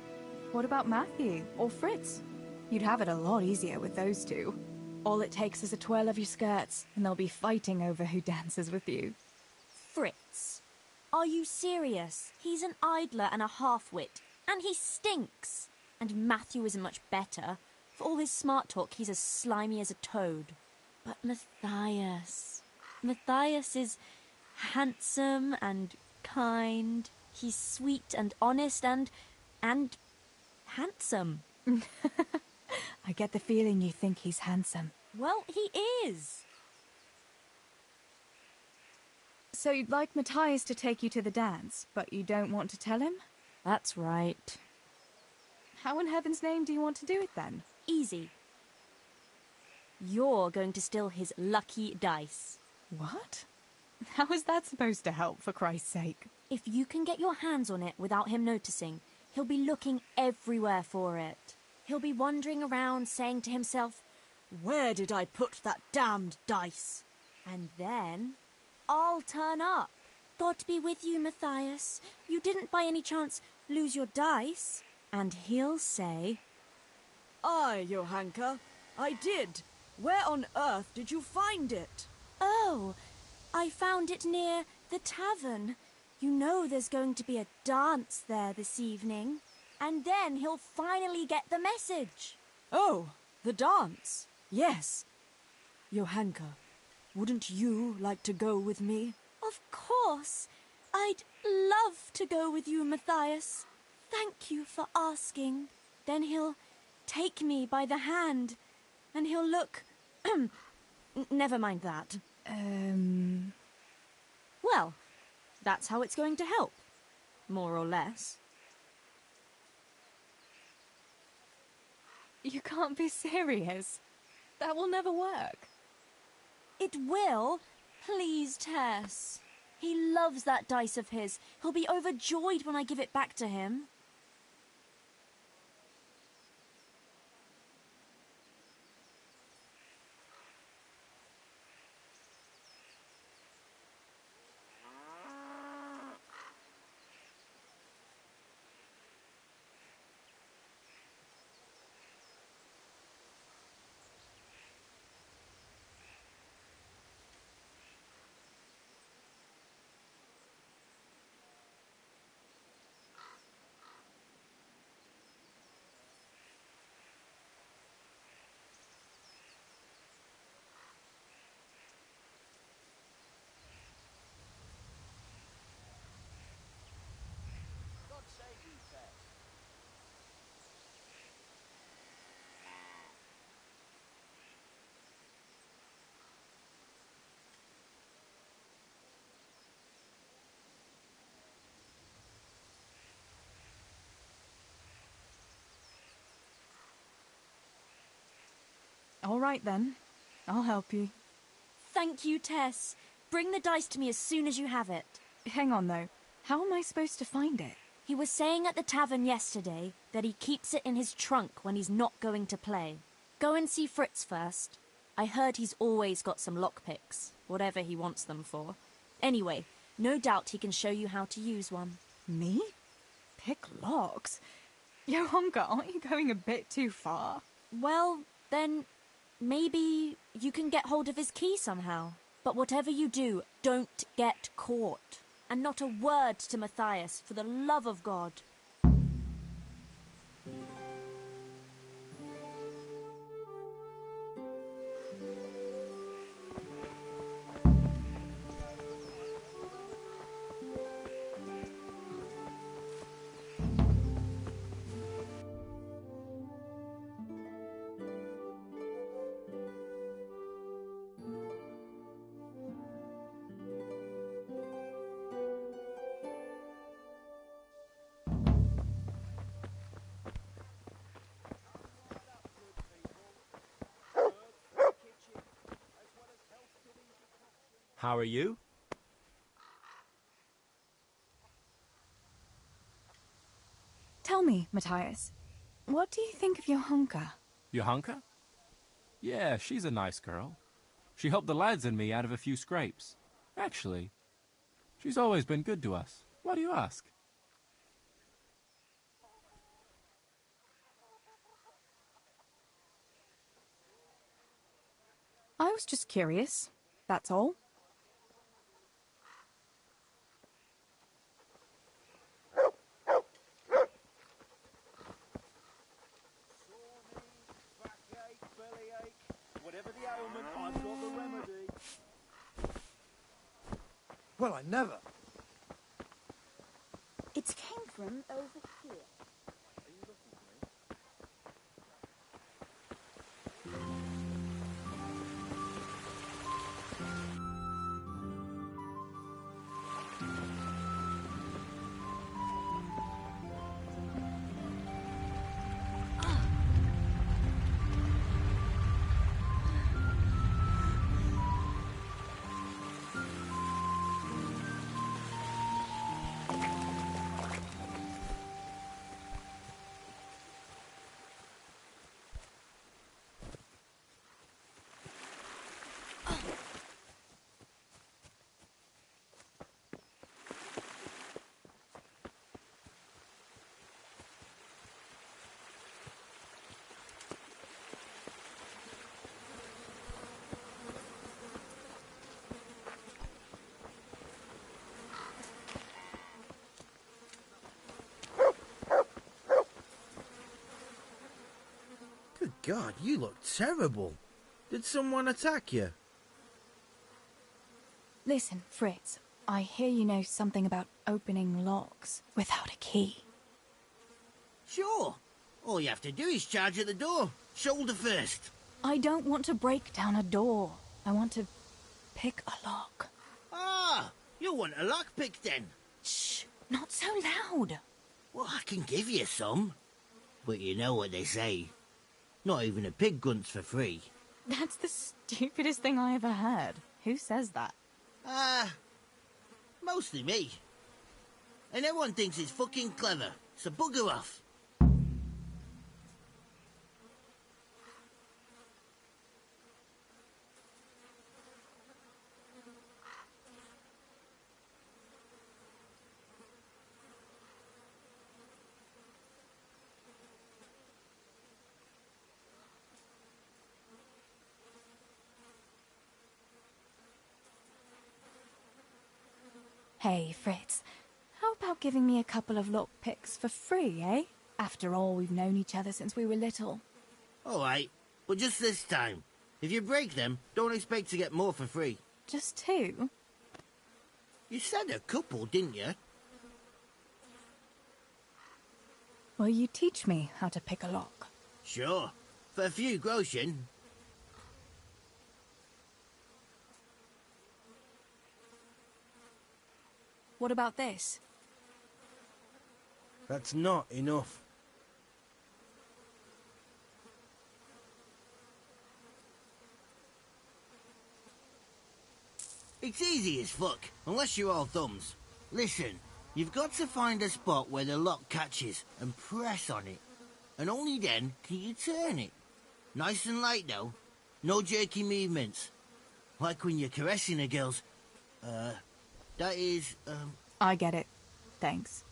What about Matthew or Fritz? You'd have it a lot easier with those two. All it takes is a twirl of your skirts, and they'll be fighting over who dances with you. Fritz? Are you serious? He's an idler and a half-wit, and he stinks. And Matthew isn't much better. For all his smart talk, he's as slimy as a toad. But Matthias... Matthias is handsome and kind. He's sweet and honest and handsome. I get the feeling you think he's handsome. Well, he is. So you'd like Matthias to take you to the dance, but you don't want to tell him? That's right. How in heaven's name do you want to do it then? Easy. You're going to steal his lucky dice. What? How is that supposed to help, for Christ's sake? If you can get your hands on it without him noticing, he'll be looking everywhere for it. He'll be wandering around saying to himself, "Where did I put that damned dice?" And then I'll turn up. God be with you, Matthias. You didn't by any chance lose your dice? And he'll say, "Aye, Johanka, I did. Where on earth did you find it?" "Oh, I found it near the tavern. You know there's going to be a dance there this evening." And then he'll finally get the message. "Oh, the dance. Yes. Johanka, wouldn't you like to go with me?" Of course. I'd love to go with you, Matthias. Thank you for asking. Then he'll take me by the hand, and he'll look... Never mind that. Well, That's how it's going to help. More or less. You can't be serious. That will never work. It will. Please, Tess. He loves that dice of his. He'll be overjoyed when I give it back to him. All right, then. I'll help you. Thank you, Tess. Bring the dice to me as soon as you have it. Hang on, though. How am I supposed to find it? He was saying at the tavern yesterday that he keeps it in his trunk when he's not going to play. Go and see Fritz first. I heard he's always got some lockpicks, whatever he wants them for. Anyway, no doubt he can show you how to use one. Me? Pick locks? Johanka, aren't you going a bit too far? Well, then maybe you can get hold of his key somehow. But whatever you do, don't get caught. And not a word to Matthias, for the love of God. How are you? Tell me, Matthias, what do you think of Johanka? Johanka? Yeah, she's a nice girl. She helped the lads and me out of a few scrapes. Actually, she's always been good to us. Why do you ask? I was just curious, that's all. Well, I never. It came from over here. Good God, you look terrible. Did someone attack you? Listen, Fritz, I hear you know something about opening locks without a key. Sure. All you have to do is charge at the door. Shoulder first. I don't want to break down a door. I want to pick a lock. Ah, You'll want a lockpick then. Shh, not so loud. Well, I can give you some. But you know what they say. Not even a pig grunts for free. That's the stupidest thing I ever heard. Who says that? Mostly me. And everyone thinks it's fucking clever, so bugger off. Hey, Fritz. How about giving me a couple of lockpicks for free, eh? After all, we've known each other since we were little. All right, but just this time. If you break them, don't expect to get more for free. Just 2? You said a couple, didn't you? Will you teach me how to pick a lock? Sure. For a few groschen. What about this? That's not enough. It's easy as fuck, unless you're all thumbs. Listen, you've got to find a spot where the lock catches and press on it. And only then can you turn it. Nice and light, though. No jerky movements. Like when you're caressing a girl's... that is, I get it. Thanks.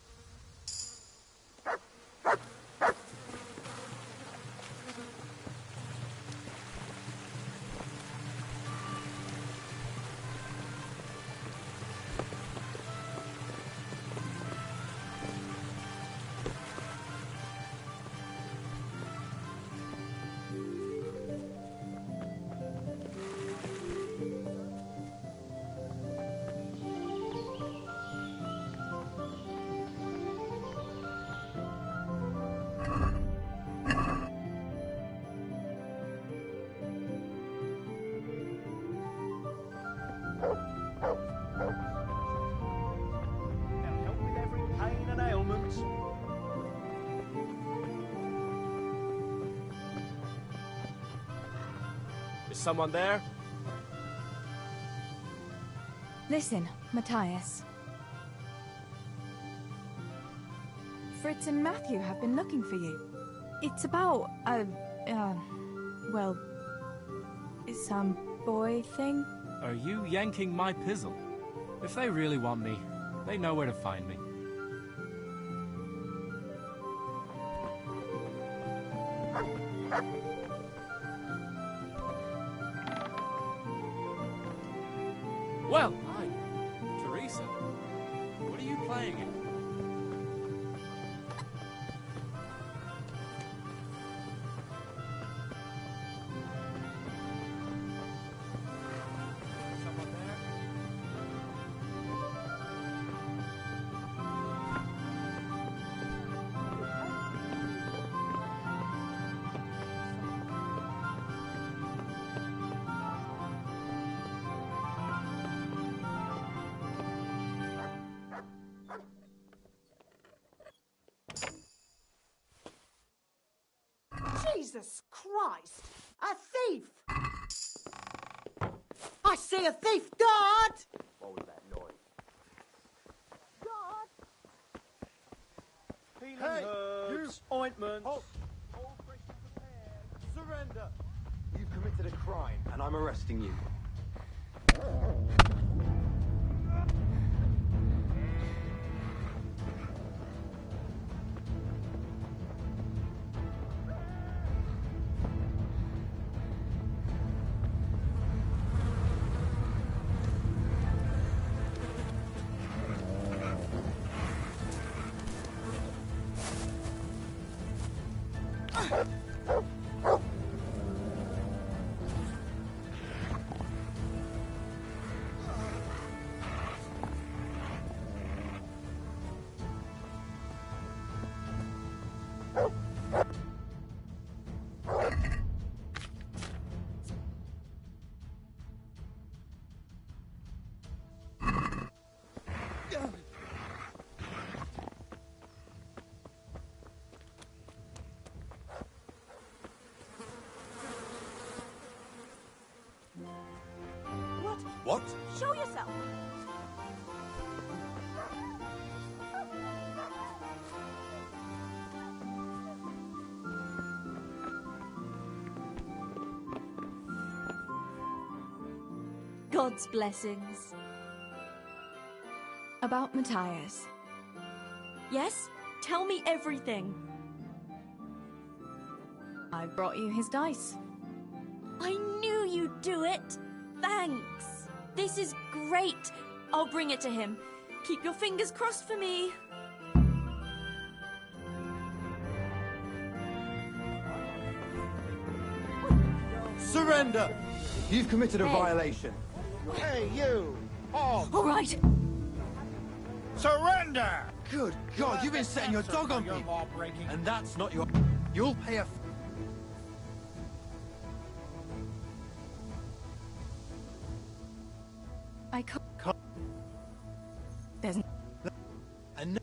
Is someone there? Listen, Matthias. Fritz and Matthew have been looking for you. It's about, well, some boy thing. Are you yanking my pizzle? If they really want me, they know where to find me. Well, hi, Teresa. What are you playing in? Someone there? Jesus Christ! A thief! I see a thief, Guard! What was that noise? Guard! Healing Hey, herbs. you ointments. Halt. All fresh and prepared. Surrender. You've committed a crime, and I'm arresting you. What? Show yourself! God's blessings. About Matthias. Yes? Tell me everything. I brought you his dice. I knew you'd do it. Thanks. This is great. I'll bring it to him. Keep your fingers crossed for me. Surrender! You've committed a Hey. violation. Hey, you! Oh! All right. Surrender! Good God, you've been setting your dog on people. And that's not your... You'll pay a... I can't... There's... And...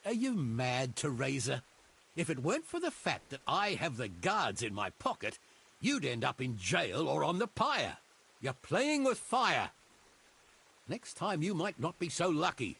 Are you mad, Teresa? If it weren't for the fact that I have the guards in my pocket, you'd end up in jail or on the pyre. You're playing with fire. Next time you might not be so lucky.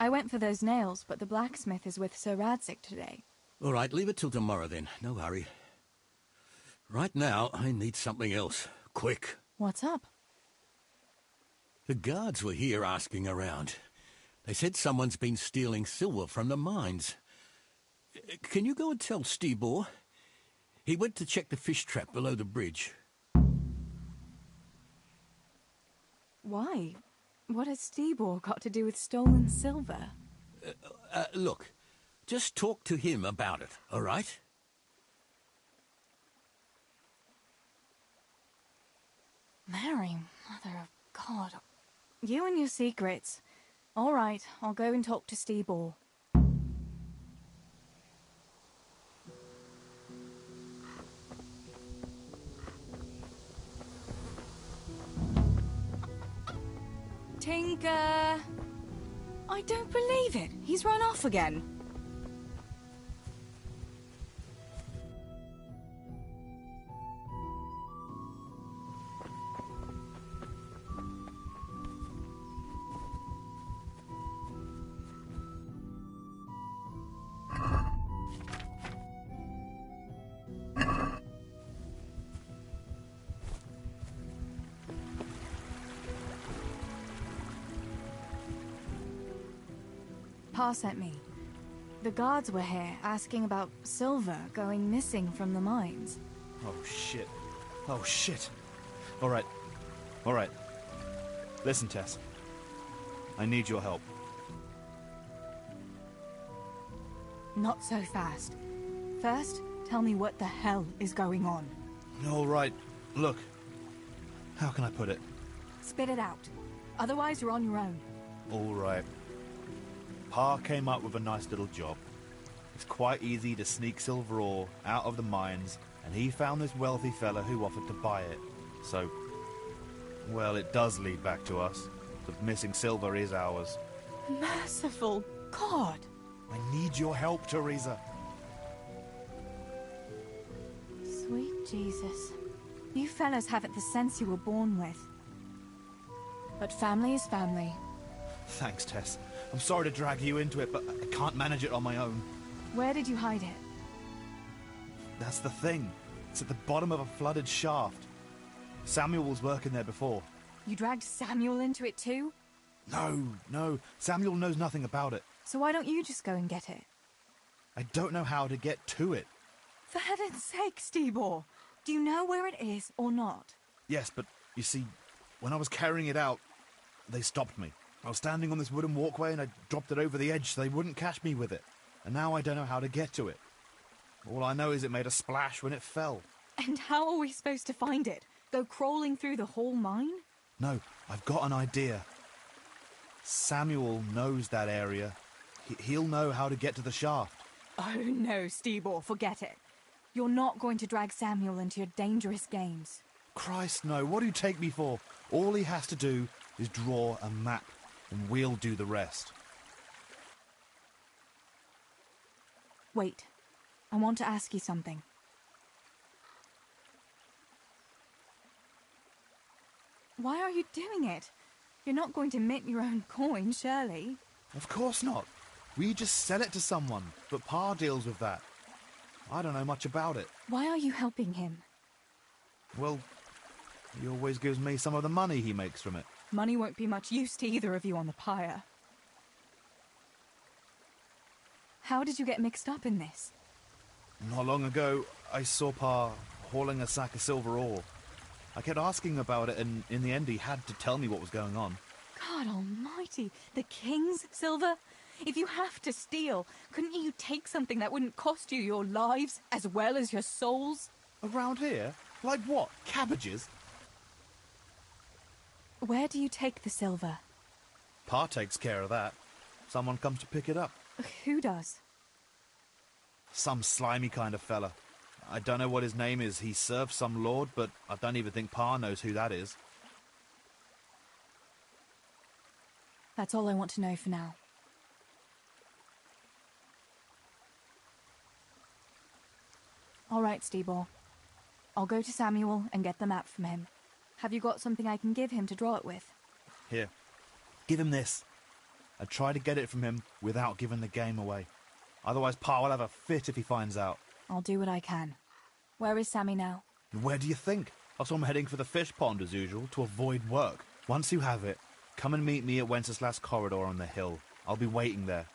I went for those nails, but the blacksmith is with Sir Radzig today. All right, leave it till tomorrow then. No hurry. Right now, I need something else. Quick. What's up? The guards were here asking around. They said someone's been stealing silver from the mines. Can you go and tell Stibor? He went to check the fish trap below the bridge. Why? What has Stibor got to do with stolen silver? Look, just talk to him about it, all right? Mary, Mother of God. You and your secrets. All right, I'll go and talk to Stibor. Tinker! I don't believe it. He's run off again. Pa sent me. The guards were here asking about silver going missing from the mines. Oh, shit. Oh, shit. All right. All right. Listen, Tess. I need your help. Not so fast. First, tell me what the hell is going on. All right. Look. How can I put it? Spit it out. Otherwise, you're on your own. All right. Pa came up with a nice little job. It's quite easy to sneak silver ore out of the mines, and he found this wealthy fella who offered to buy it. So, well, it does lead back to us. The missing silver is ours. Merciful God! I need your help, Teresa. Sweet Jesus. You fellas haven't the sense you were born with. But family is family. Thanks, Tess. I'm sorry to drag you into it, but I can't manage it on my own. Where did you hide it? That's the thing. It's at the bottom of a flooded shaft. Samuel was working there before. You dragged Samuel into it too? No. Samuel knows nothing about it. So why don't you just go and get it? I don't know how to get to it. For heaven's sake, Stibor! Do you know where it is or not? Yes, but you see, when I was carrying it out, they stopped me. I was standing on this wooden walkway and I dropped it over the edge so they wouldn't catch me with it. And now I don't know how to get to it. All I know is it made a splash when it fell. And how are we supposed to find it? Go crawling through the whole mine? No, I've got an idea. Samuel knows that area. He'll know how to get to the shaft. Oh no, Stibor, forget it. You're not going to drag Samuel into your dangerous games. Christ, no. What do you take me for? All he has to do is draw a map, and we'll do the rest. Wait, I want to ask you something. Why are you doing it? You're not going to mint your own coin, surely? Of course not. We just sell it to someone, but Pa deals with that. I don't know much about it. Why are you helping him? Well, he always gives me some of the money he makes from it. Money won't be much use to either of you on the pyre. How did you get mixed up in this? Not long ago, I saw Pa hauling a sack of silver ore. I kept asking about it, and in the end he had to tell me what was going on. God almighty, the king's silver? If you have to steal, couldn't you take something that wouldn't cost you your lives as well as your souls? Around here? Like what? Cabbages? Where do you take the silver? Pa takes care of that. Someone comes to pick it up. Who does? Some slimy kind of fella. I don't know what his name is. He serves some lord, but I don't even think Pa knows who that is. That's all I want to know for now. All right, Stibor. I'll go to Samuel and get the map from him. Have you got something I can give him to draw it with? Here. Give him this. And try to get it from him without giving the game away. Otherwise Pa will have a fit if he finds out. I'll do what I can. Where is Sammy now? Where do you think? I saw him heading for the fish pond as usual, to avoid work. Once you have it, come and meet me at Wenceslas Corridor on the hill. I'll be waiting there.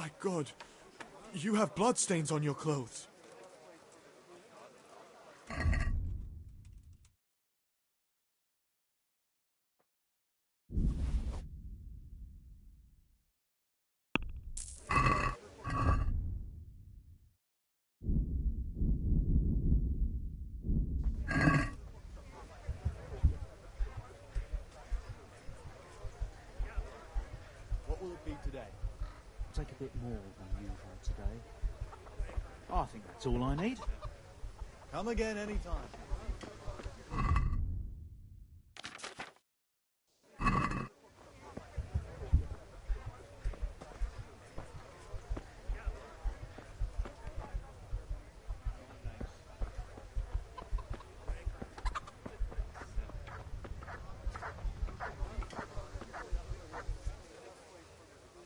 My God, you have bloodstains on your clothes. What will it be today? Take a bit more than usual today. I think that's all I need. Come again anytime.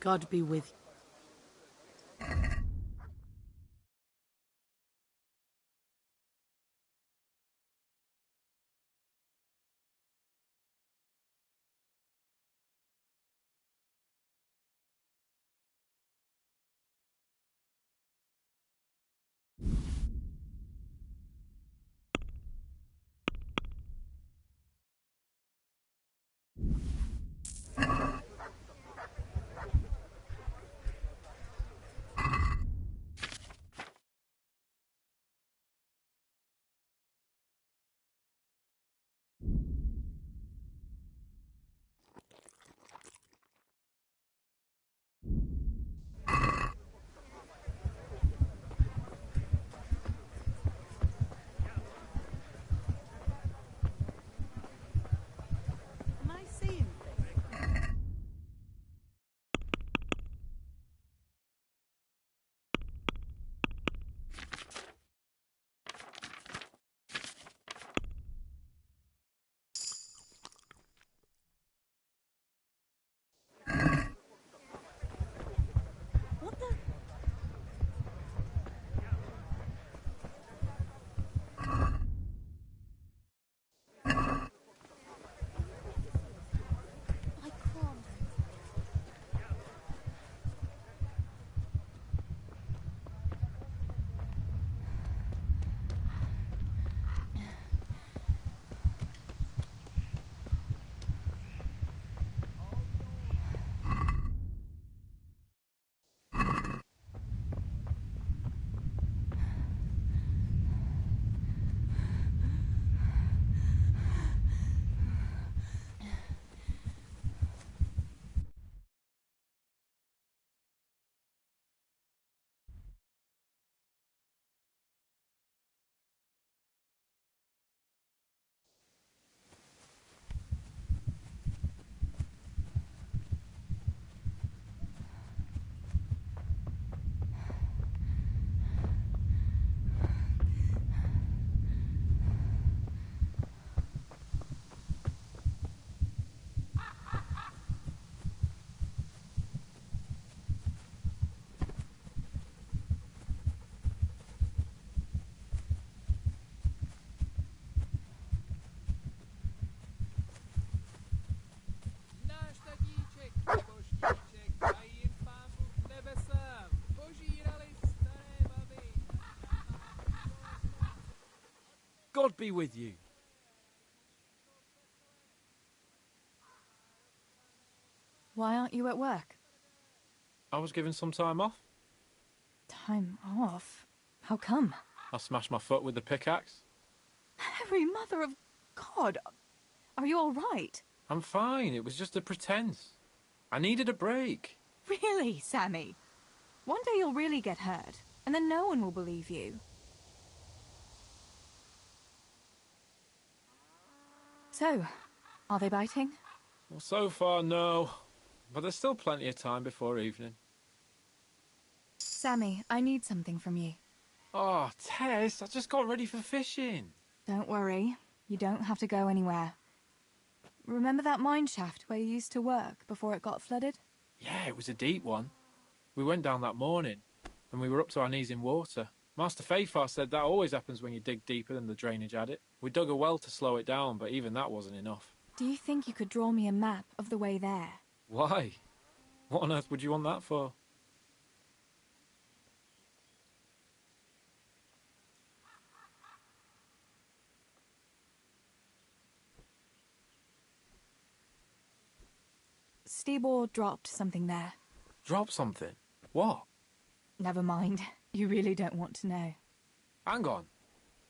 God be with you. Am I seeing things? What the? I can't. God be with you. Why aren't you at work? I was given some time off. Time off? How come? I smashed my foot with the pickaxe. Harry, mother of God! Are you all right? I'm fine. It was just a pretense. I needed a break. Really, Sammy? One day you'll really get hurt, and then no one will believe you. So, are they biting? Well, so far, no. But there's still plenty of time before evening. Sammy, I need something from you. Oh, Tess, I just got ready for fishing. Don't worry. You don't have to go anywhere. Remember that mine shaft where you used to work before it got flooded? Yeah, it was a deep one. We went down that morning, and we were up to our knees in water. Master Fafar said that always happens when you dig deeper than the drainage had it. We dug a well to slow it down, but even that wasn't enough. Do you think you could draw me a map of the way there? Why? What on earth would you want that for? Stibor dropped something there. Drop something? What? Never mind. You really don't want to know. Hang on.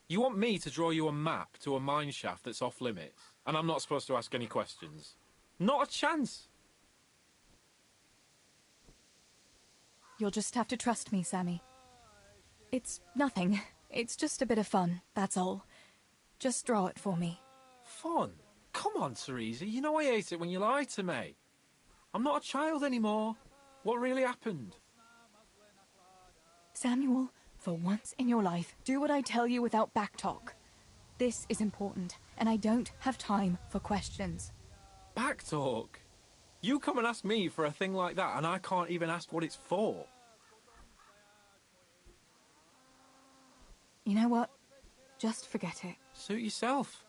You want me to draw you a map to a mine shaft that's off limits, and I'm not supposed to ask any questions? Not a chance. You'll just have to trust me, Sammy. It's nothing. It's just a bit of fun, that's all. Just draw it for me. Fun? Come on, Teresa. You know I hate it when you lie to me. I'm not a child anymore. What really happened? Samuel, for once in your life, do what I tell you without backtalk. This is important, and I don't have time for questions. Backtalk? You come and ask me for a thing like that, and I can't even ask what it's for. You know what? Just forget it. Suit yourself.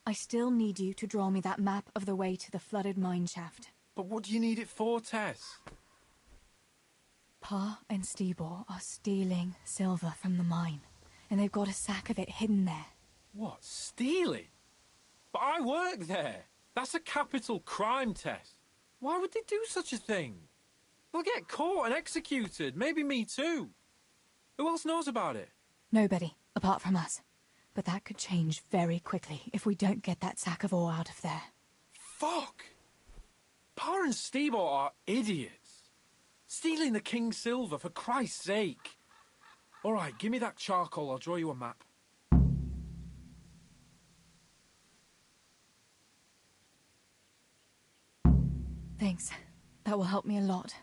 I still need you to draw me that map of the way to the flooded mine shaft. But what do you need it for, Tess? Pa and Stibor are stealing silver from the mine, and they've got a sack of it hidden there. What, stealing? But I work there. That's a capital crime, Tess. Why would they do such a thing? They'll get caught and executed. Maybe me too. Who else knows about it? Nobody, apart from us. But that could change very quickly if we don't get that sack of ore out of there. Fuck! Pa and Stibor are idiots. Stealing the king's silver, for Christ's sake. All right, give me that charcoal. I'll draw you a map. Thanks. That will help me a lot.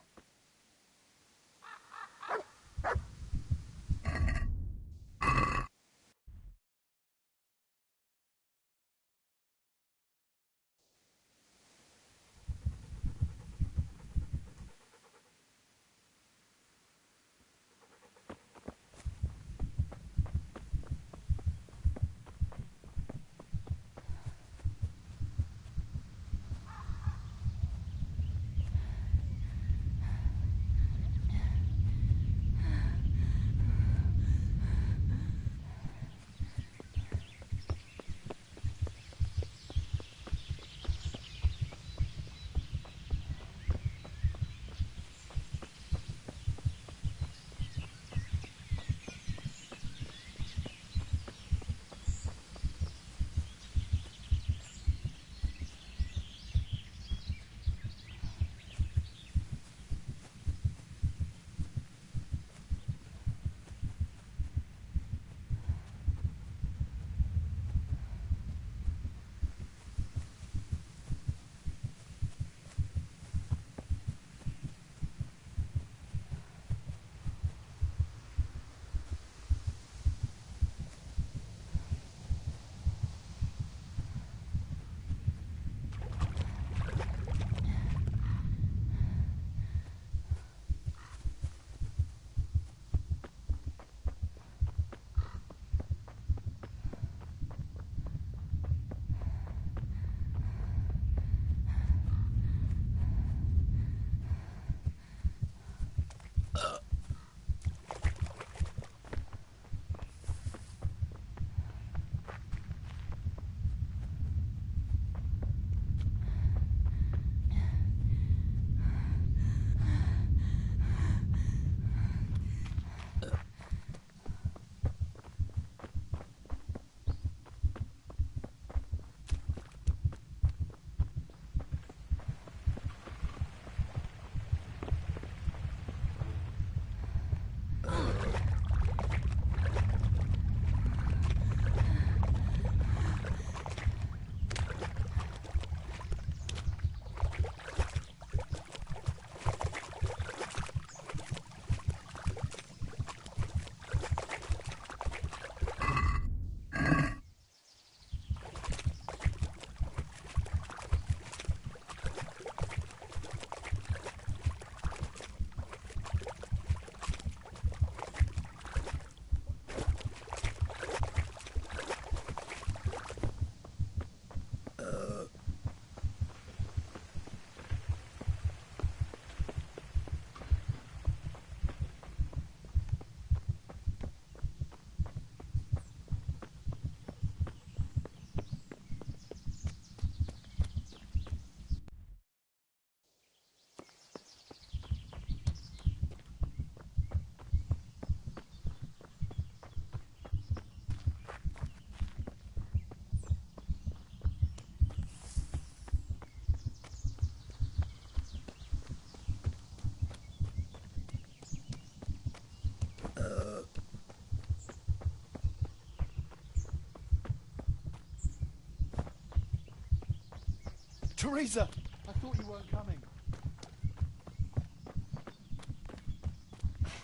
Teresa! I thought you weren't coming.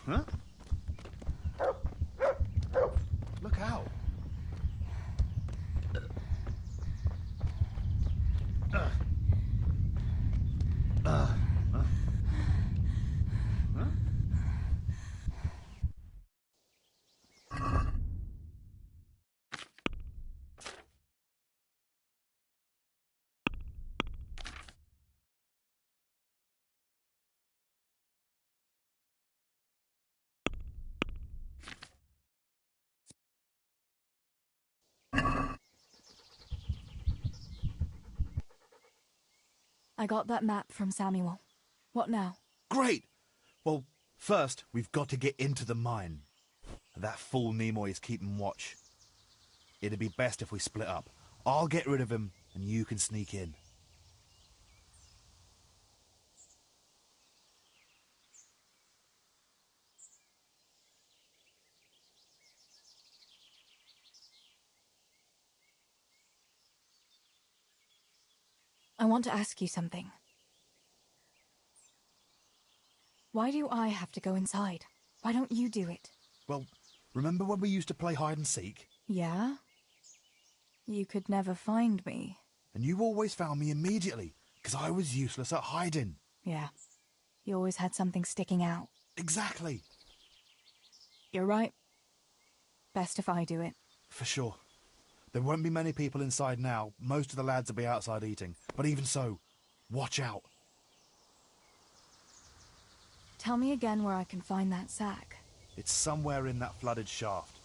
Huh? Look out! I got that map from Samuel. What now? Great! Well, first, we've got to get into the mine. That fool Nimoy is keeping watch. It'd be best if we split up. I'll get rid of him, and you can sneak in. I want to ask you something. Why do I have to go inside? Why don't you do it? Well, remember when we used to play hide and seek? Yeah? You could never find me. And you always found me immediately, because I was useless at hiding. Yeah. You always had something sticking out. Exactly. You're right. Best if I do it. For sure. There won't be many people inside now. Most of the lads will be outside eating. But even so, watch out. Tell me again where I can find that sack. It's somewhere in that flooded shaft.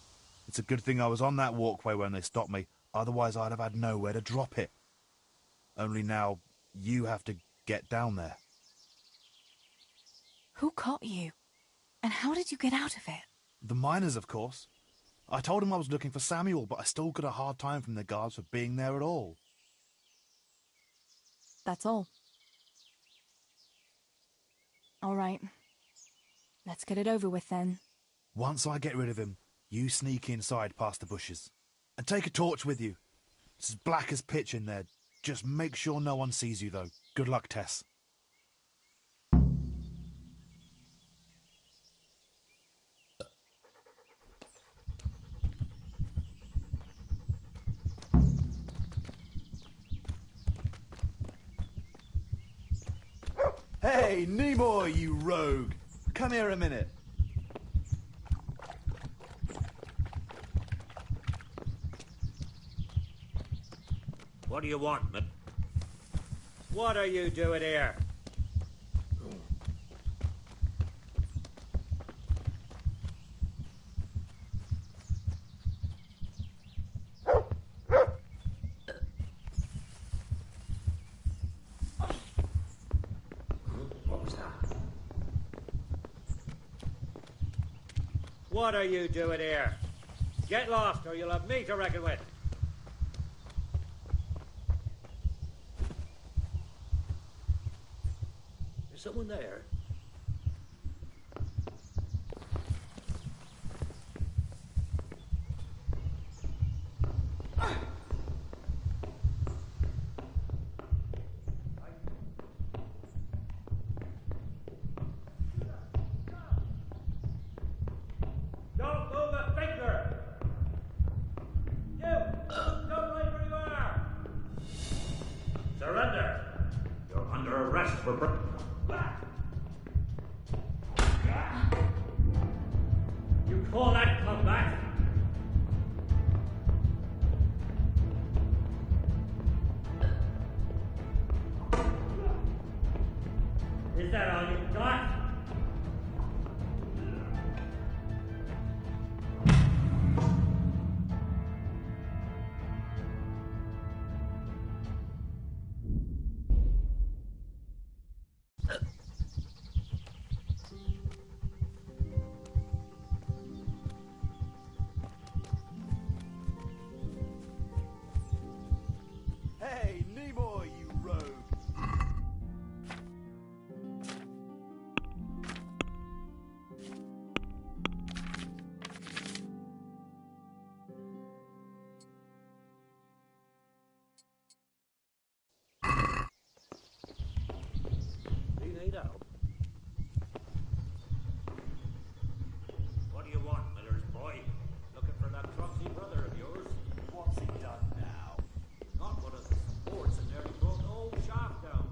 It's a good thing I was on that walkway when they stopped me. Otherwise, I'd have had nowhere to drop it. Only now, you have to get down there. Who caught you? And how did you get out of it? The miners, of course. I told him I was looking for Samuel, but I still got a hard time from the guards for being there at all. That's all. All right. Let's get it over with then. Once I get rid of him, you sneak inside past the bushes. And take a torch with you. It's as black as pitch in there. Just make sure no one sees you, though. Good luck, Tess. Hey, Nimoy, you rogue! Come here a minute. What do you want, man? What are you doing here? What was that? What are you doing here? Get lost or you'll have me to reckon with. Is someone there? Don't move a finger! You! Don't leave where you are! Surrender! You're under arrest for... You call that comeback? Is that all you've got? Hey, Nimoy, you rogue! Hello. What do you want, Miller's boy? Looking for that clumsy brother of yours? What's he done now? Got one of the supports and nearly brought the whole shaft down.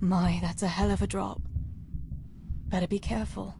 My, that's a hell of a drop. Better be careful.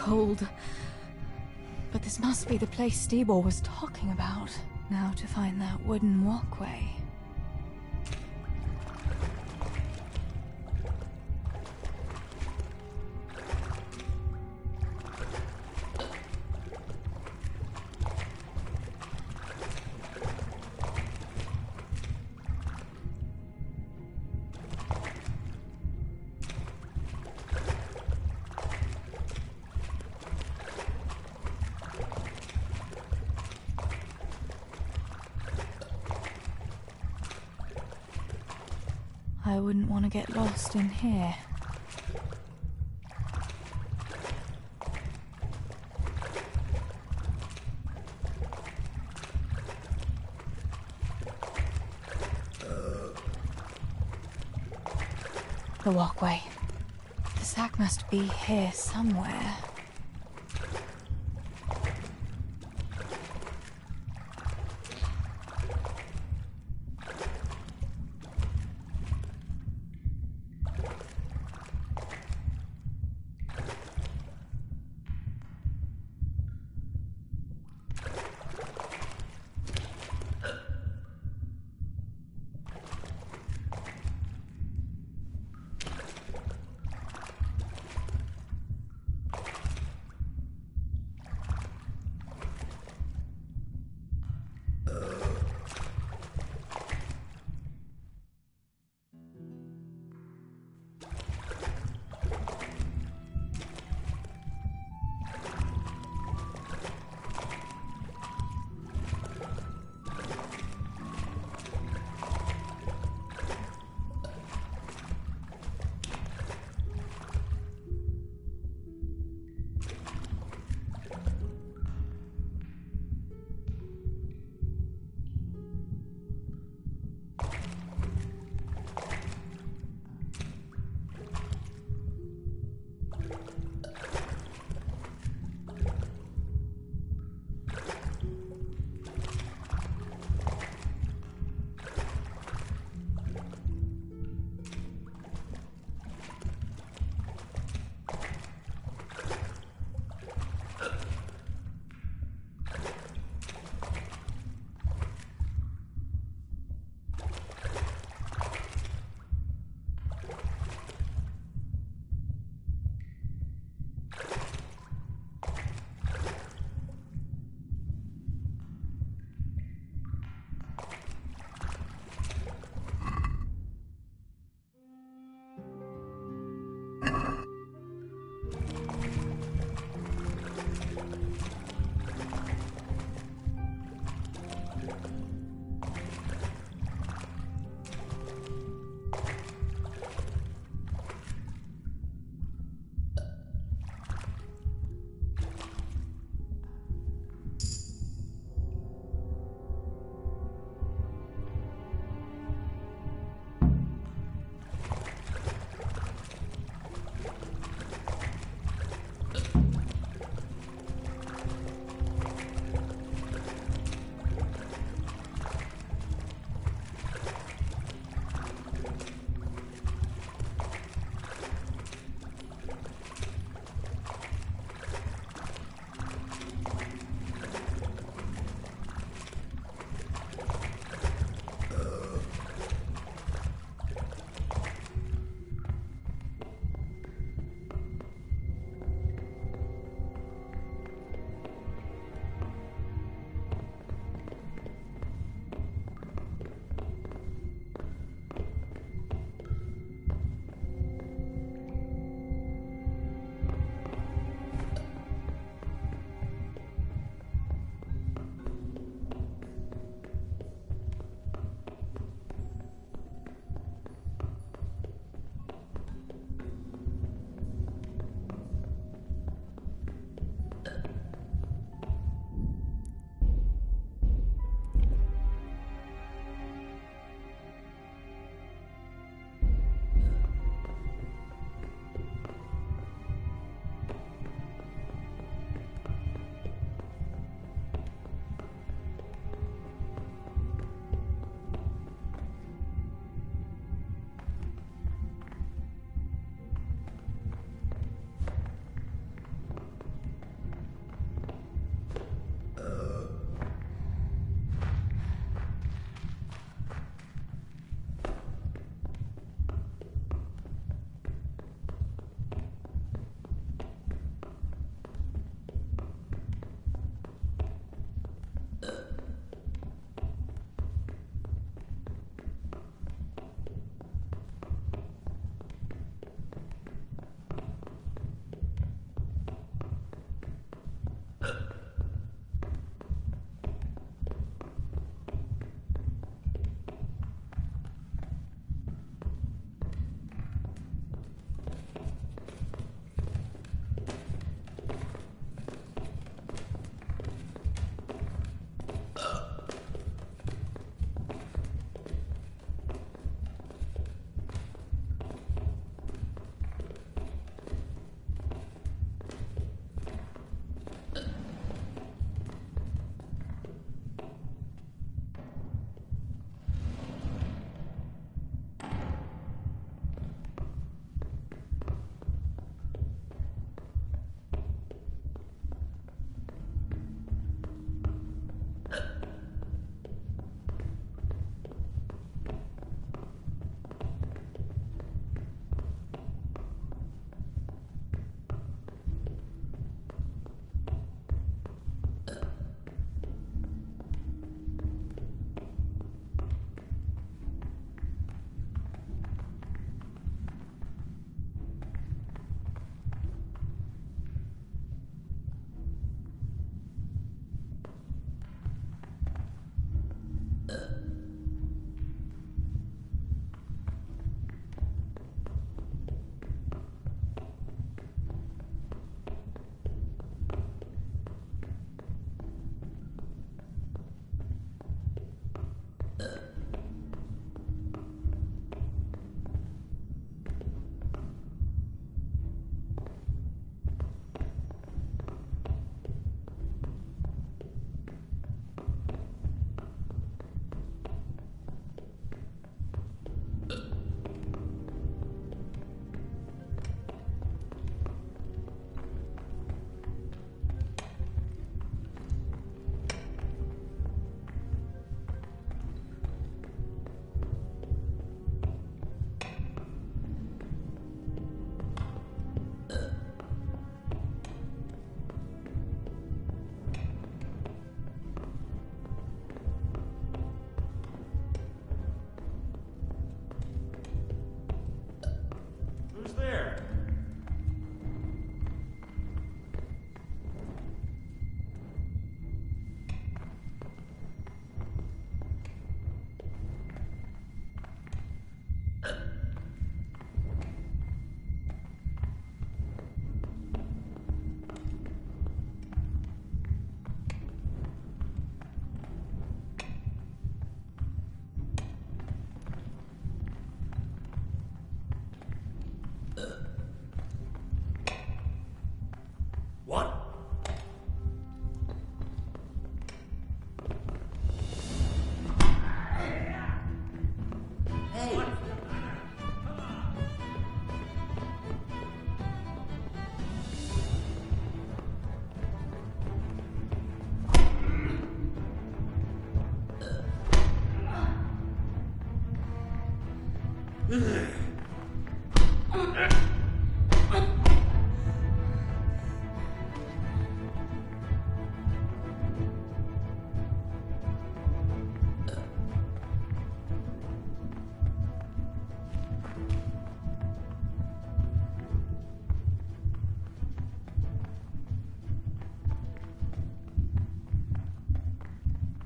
cold. But this must be the place Stibor was talking about. Now to find that wooden walkway. I wouldn't want to get lost in here. The walkway. The sack must be here somewhere.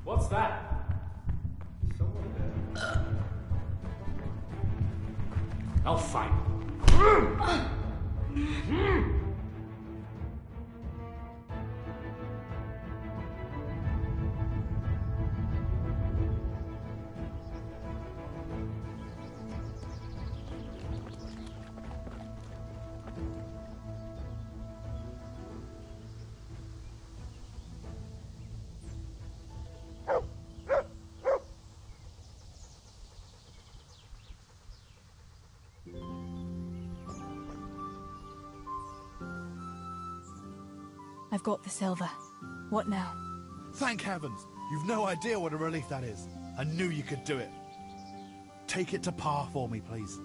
What's that? Someone there. I'll fight. I've got the silver. What now? Thank heavens! You've no idea what a relief that is. I knew you could do it. Take it to Pa for me, please.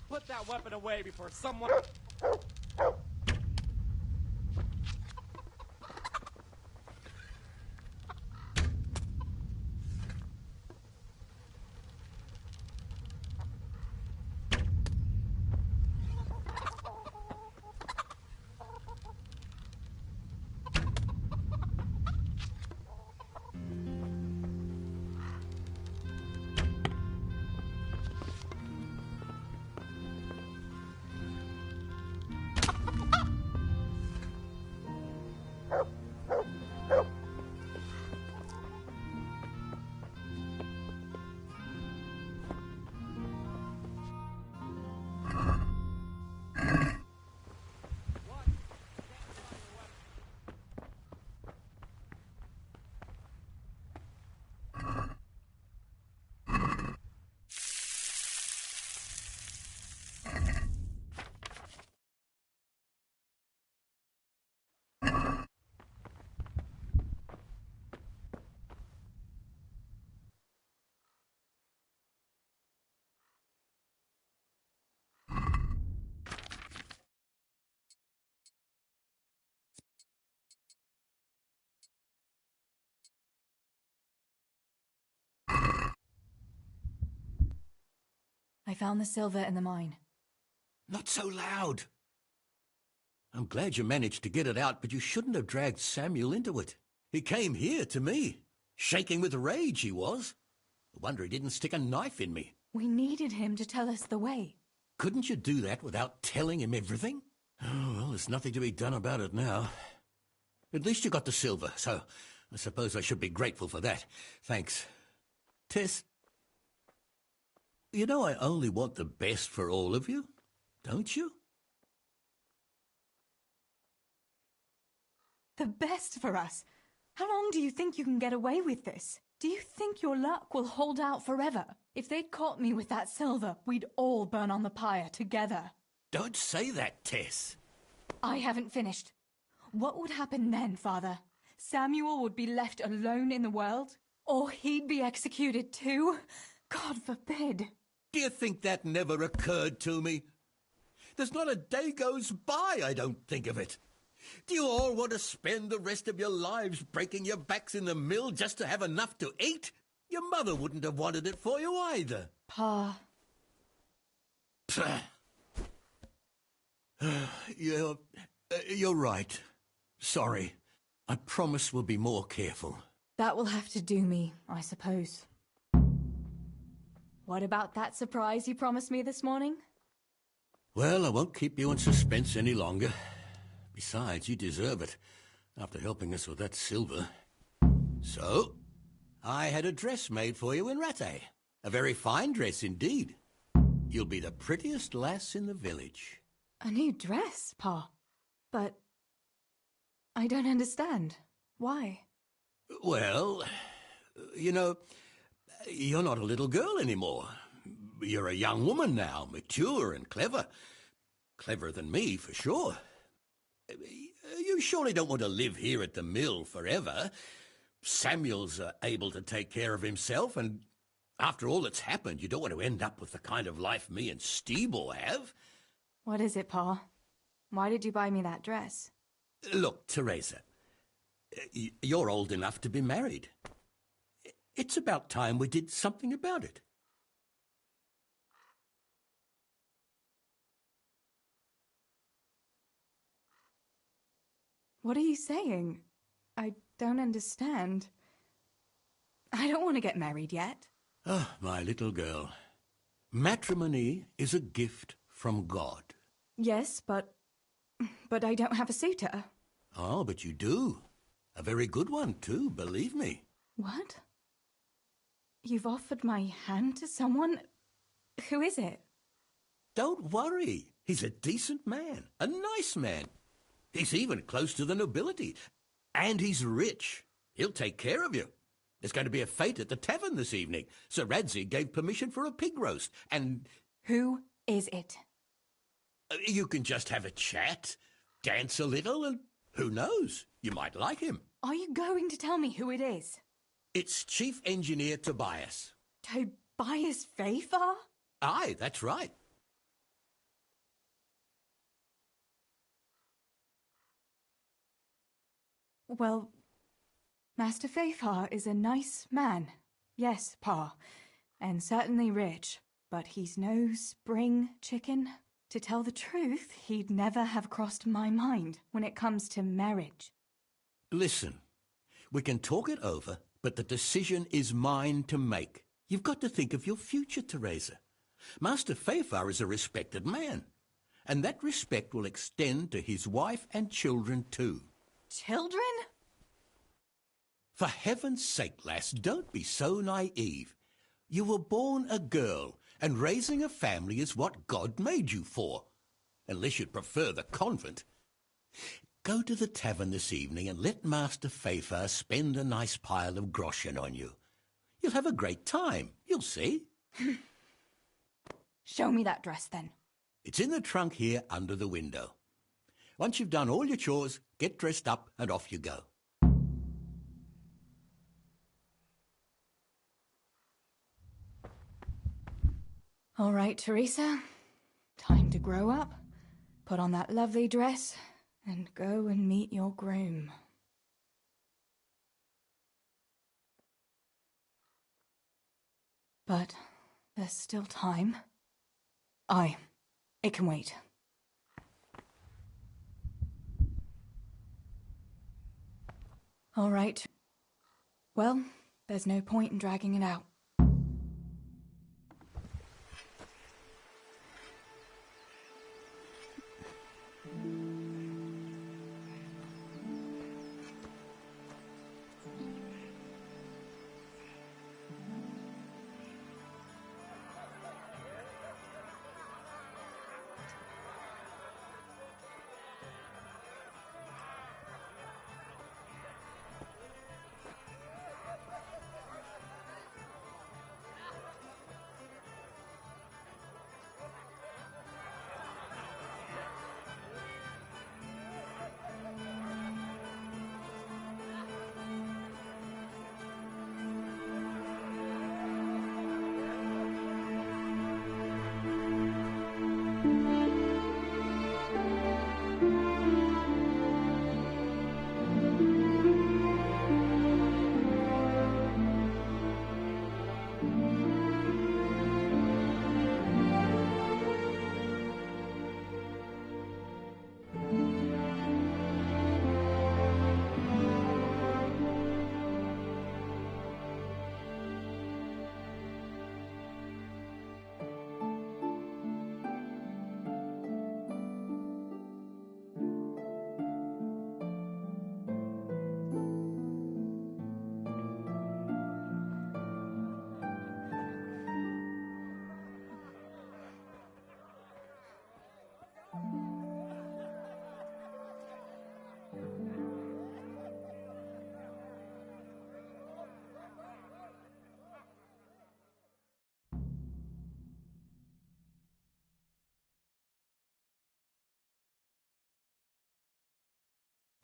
Put that weapon away before someone... I found the silver in the mine. Not so loud. I'm glad you managed to get it out, but you shouldn't have dragged Samuel into it. He came here to me. Shaking with rage, he was. Wonder he didn't stick a knife in me. We needed him to tell us the way. Couldn't you do that without telling him everything? Oh, well, there's nothing to be done about it now. At least you got the silver, so I suppose I should be grateful for that. Thanks. Tess, you know I only want the best for all of you, don't you? The best for us? How long do you think you can get away with this? Do you think your luck will hold out forever? If they'd caught me with that silver, we'd all burn on the pyre together. Don't say that, Tess. I haven't finished. What would happen then, Father? Samuel would be left alone in the world? Or he'd be executed too? God forbid. Do you think that never occurred to me? There's not a day goes by I don't think of it. Do you all want to spend the rest of your lives breaking your backs in the mill just to have enough to eat? Your mother wouldn't have wanted it for you either. Pa. You're right. Sorry. I promise we'll be more careful. That will have to do me, I suppose. What about that surprise you promised me this morning? Well, I won't keep you in suspense any longer. Besides, you deserve it, after helping us with that silver. So, I had a dress made for you in Rattay. A very fine dress indeed. You'll be the prettiest lass in the village. A new dress, Pa. But I don't understand. Why? Well, you know, you're not a little girl anymore. You're a young woman now, mature and clever. Cleverer than me, for sure. You surely don't want to live here at the mill forever. Samuel's able to take care of himself, and after all that's happened, you don't want to end up with the kind of life me and Steeble have. What is it, Pa? Why did you buy me that dress? Look, Teresa, you're old enough to be married. It's about time we did something about it. What are you saying? I don't understand. I don't want to get married yet. Oh, my little girl. Matrimony is a gift from God. Yes, but I don't have a suitor. Oh, but you do. A very good one, too, believe me. What? You've offered my hand to someone? Who is it? Don't worry. He's a decent man, a nice man. He's even close to the nobility. And he's rich. He'll take care of you. There's going to be a fete at the tavern this evening. Sir Radzig gave permission for a pig roast, and... Who is it? You can just have a chat, dance a little, and who knows? You might like him. Are you going to tell me who it is? It's Chief Engineer Tobias. Tobias Fafar? Aye, that's right. Well, Master Fafar is a nice man. Yes, Pa, and certainly rich, but he's no spring chicken. To tell the truth, he'd never have crossed my mind when it comes to marriage. Listen, we can talk it over, but the decision is mine to make. You've got to think of your future, Teresa. Master Fafar is a respected man, and that respect will extend to his wife and children too. Children? For heaven's sake, lass, don't be so naive. You were born a girl, and raising a family is what God made you for. Unless you'd prefer the convent. Go to the tavern this evening and let Master Fafar spend a nice pile of groschen on you. You'll have a great time, you'll see. Show me that dress, then. It's in the trunk here under the window. Once you've done all your chores, get dressed up and off you go. All right, Teresa. Time to grow up, put on that lovely dress, and go and meet your groom. But there's still time. Aye, it can wait. All right. Well, there's no point in dragging it out.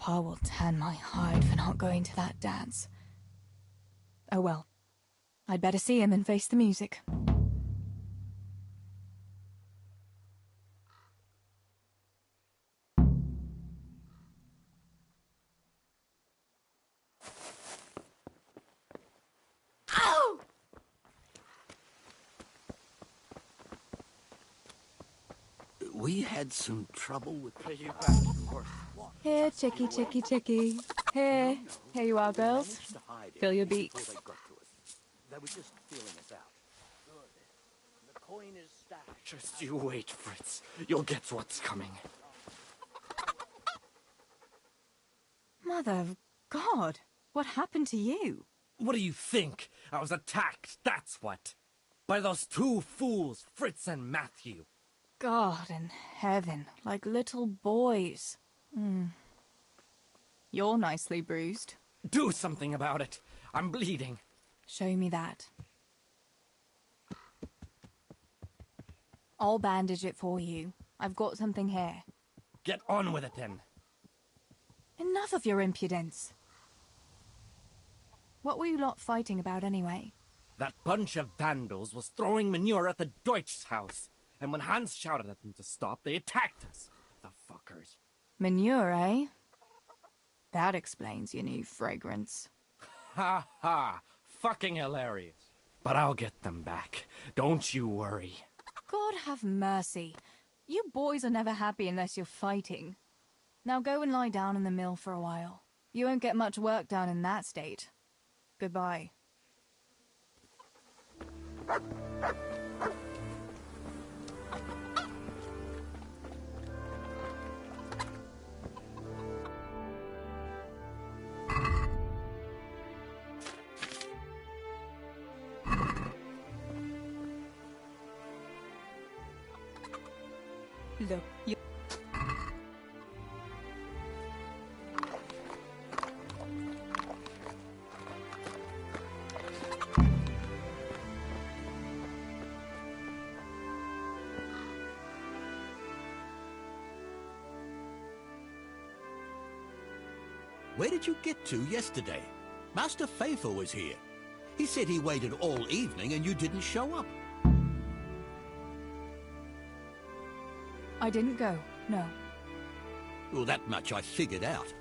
Pa will tan my hide for not going to that dance. Oh well. I'd better see him and face the music. Ow! We had some trouble with... Here, chickie, chickie, chickie. Here. Here you are, girls. Fill your beaks. They were just feeling us out. Good. The coin is stashed. Just you wait, Fritz. You'll get what's coming. Mother of God, what happened to you? What do you think? I was attacked, that's what. By those two fools, Fritz and Matthew. God in heaven, like little boys. You're nicely bruised. Do something about it. I'm bleeding. Show me that. I'll bandage it for you. I've got something here. Get on with it then. Enough of your impudence. What were you lot fighting about anyway? That bunch of vandals was throwing manure at the Deutsch's house. And when Hans shouted at them to stop, they attacked us. The fuckers. Manure, eh? That explains your new fragrance. Ha ha! Fucking hilarious. But I'll get them back. Don't you worry. God have mercy. You boys are never happy unless you're fighting. Now go and lie down in the mill for a while. You won't get much work done in that state. Goodbye. Look, you... Where did you get to yesterday? Master Pfeiffer was here. He said he waited all evening and you didn't show up. I didn't go, no. Well, that much I figured out.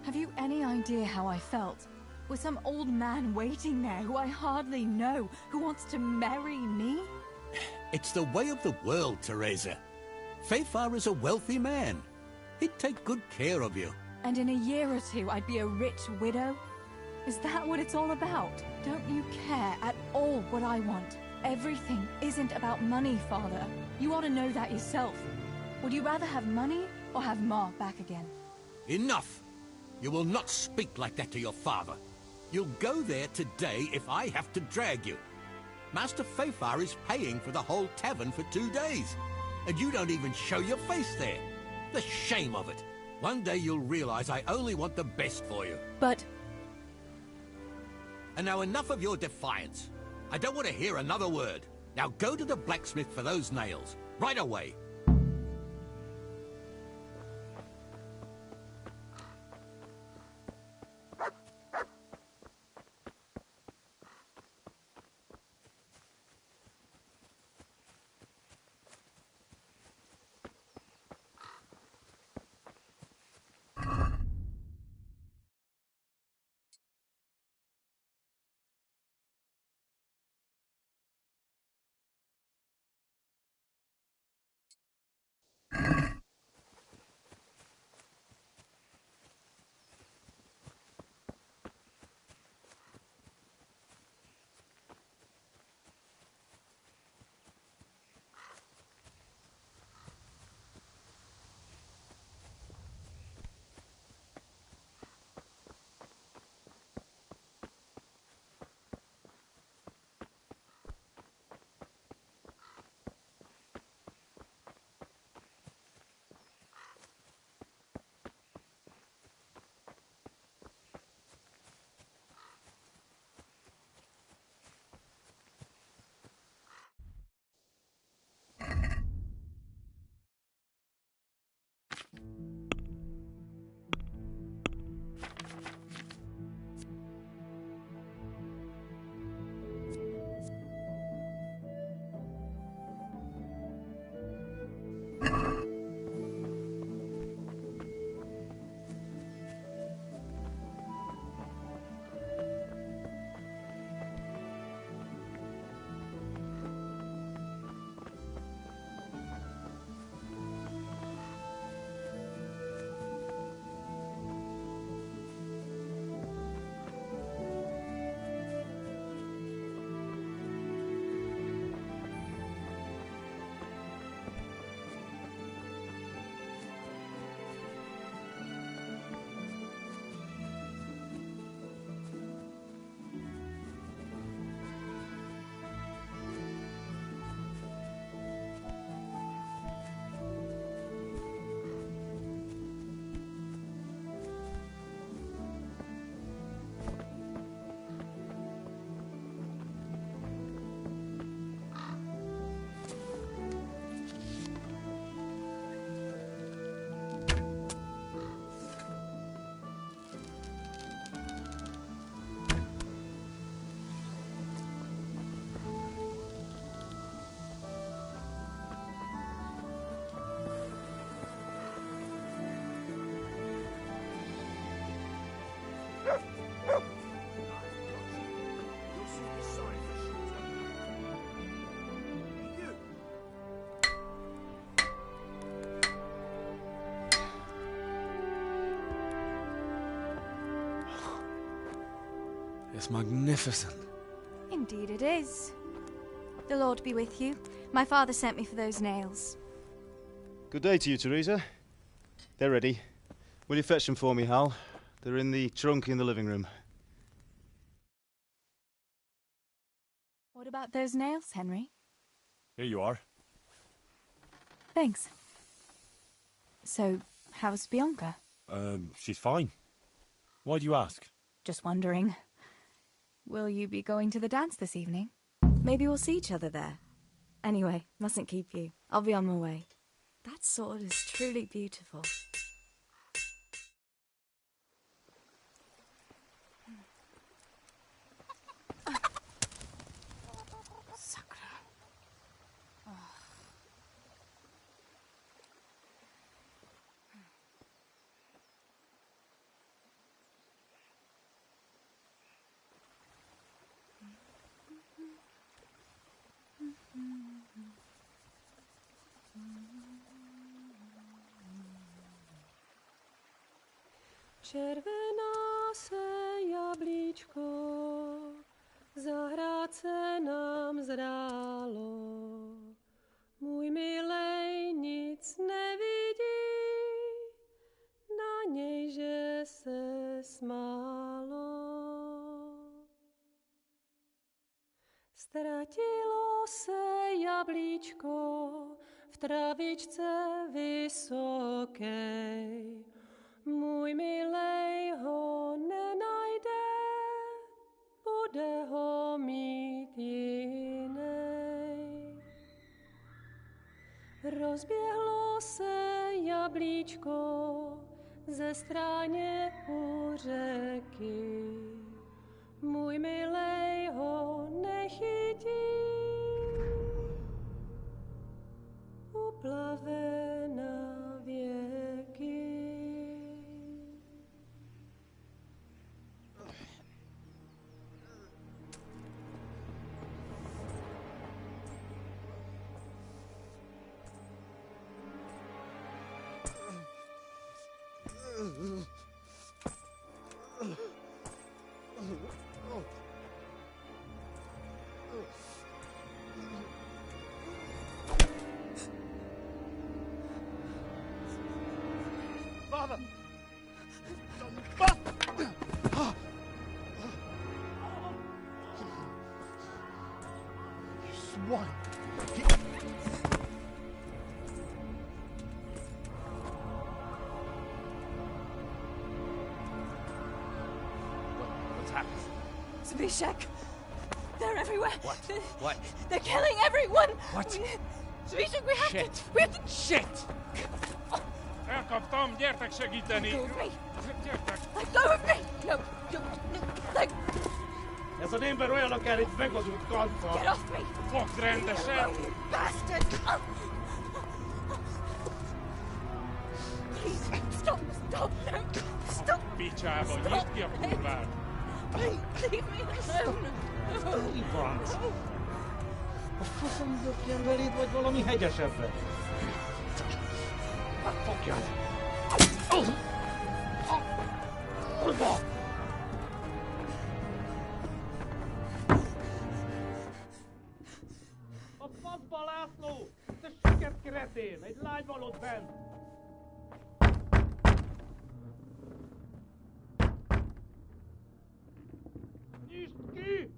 Have you any idea how I felt? With some old man waiting there who I hardly know, who wants to marry me? It's the way of the world, Teresa. Pfeiffer is a wealthy man. He'd take good care of you. And in a year or two, I'd be a rich widow? Is that what it's all about? Don't you care at all what I want? Everything isn't about money, Father. You ought to know that yourself. Would you rather have money or have Ma back again? Enough! You will not speak like that to your father. You'll go there today if I have to drag you. Master Pfeiffer is paying for the whole tavern for 2 days. And you don't even show your face there. The shame of it. One day you'll realize I only want the best for you. But... And now enough of your defiance. I don't want to hear another word. Now go to the blacksmith for those nails. Right away. It's magnificent. Indeed it is. The Lord be with you. My father sent me for those nails. Good day to you, Teresa. They're ready. Will you fetch them for me, Hal? They're in the trunk in the living room. What about those nails, Henry? Here you are. Thanks. So, how's Bianca? She's fine. Why do you ask? Just wondering. Will you be going to the dance this evening? Maybe we'll see each other there. Anyway, mustn't keep you. I'll be on my way. That sword is truly beautiful. Červená se jablíčko, zahrát se nám zdálo. Můj milej nic nevidí, na něj, že se smálo. Ztratilo se jablíčko v travičce vysokej. Můj milej ho nenajde, bude ho mít jinej. Rozběhlo se jablíčko ze stráně u řeky. Můj milej ho nechytí, uplave na věky. Father! You swine! What's happened? Zbyszek! They're everywhere! What? What? They're killing everyone! What? Zbyszek, we have Shit. to... We have to... Shit! Elkaptam, gyertek segíteni! Let go of me! Gyertek! Let go of me! No, no, let... Ez az ember olyan akár itt meg az út kantva! Get off me! Fogd rendesen! You bastard! Please, stop, stop, no, stop! Picsába, nyisd ki a kurvát! Please, leave me alone! Franc! A faszom dökjen beléd, vagy valami hegyesebbre? Fogjad! Kurva! A faszba, László! Te süket kretén! Egy lány van ott bent! Nyisd ki!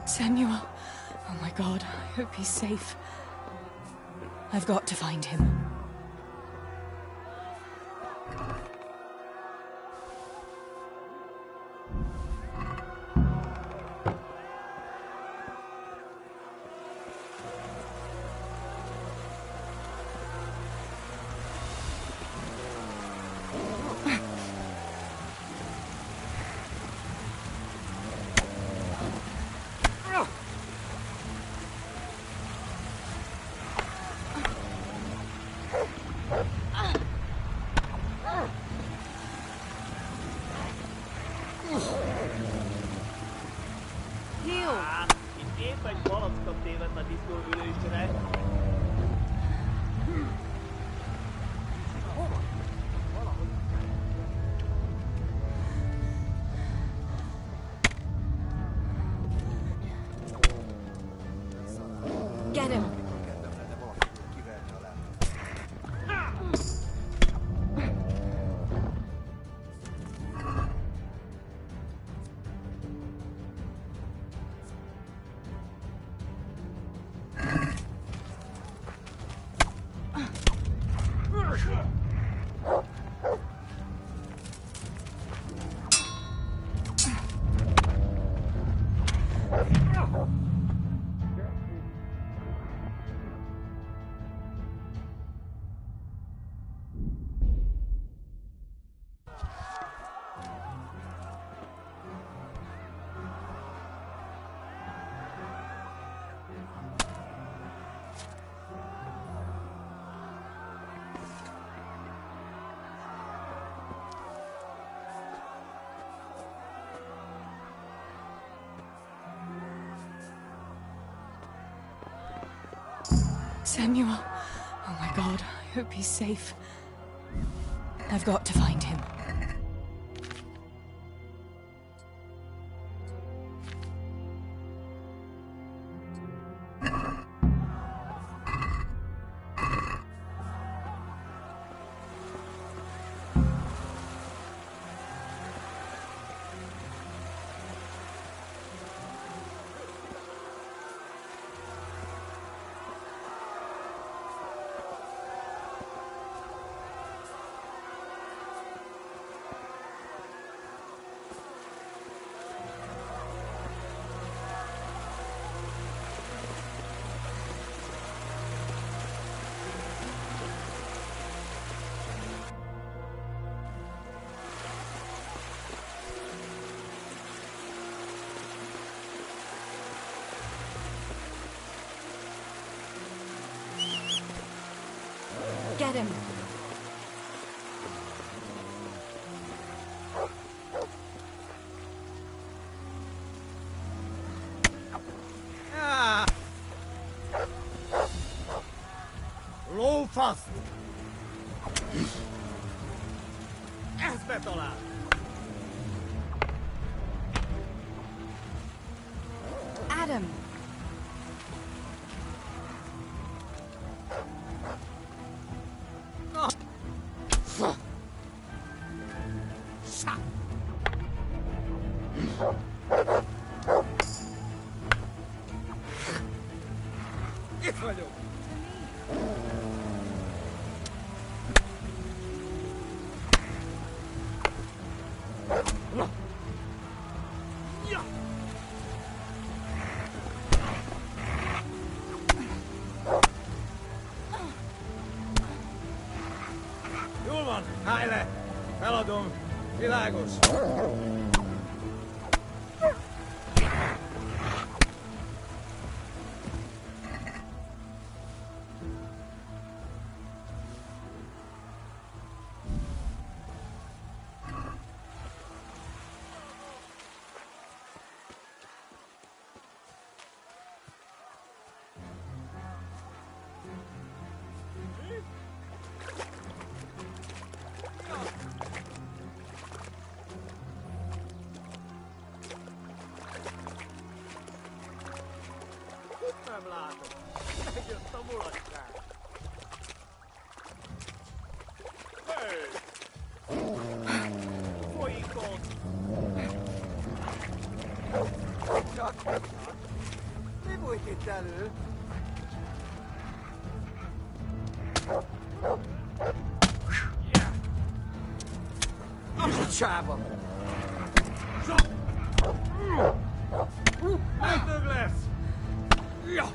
Samuel. Oh my God, I hope he's safe. I've got to find him. Itt épp egy palackot tévedt a diszkó ülésre. Get him! Samuel. Oh my God, I hope he's safe. I've got to find him. Get him! Lófasz! Ezt betalál! Adam! Itt vagyok! Ja! Jól van, állj le! Feladom, világos! Nem látom. Megjött a mulatság. Hey! Folyik ott! Csak itt elő? Csába! Megdög lesz! Ja!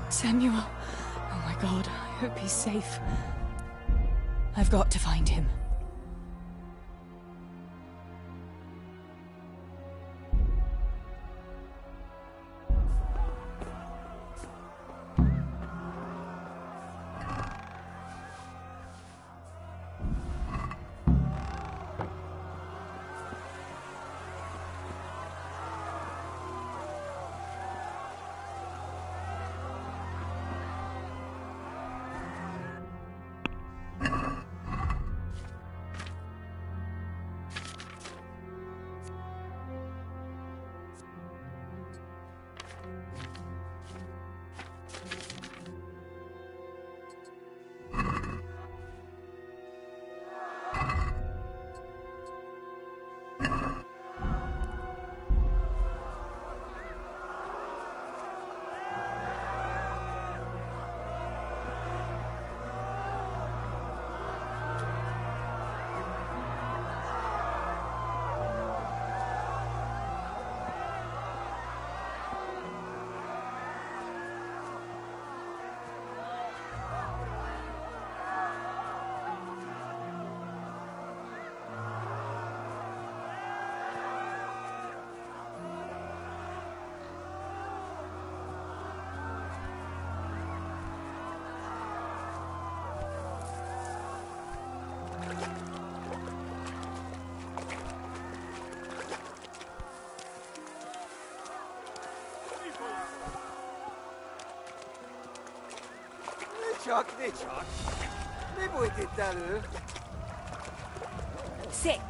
Samuel. Oh my God, I hope he's safe. I've got to find him. Ne csak! Mi bújt itt elő? Sick!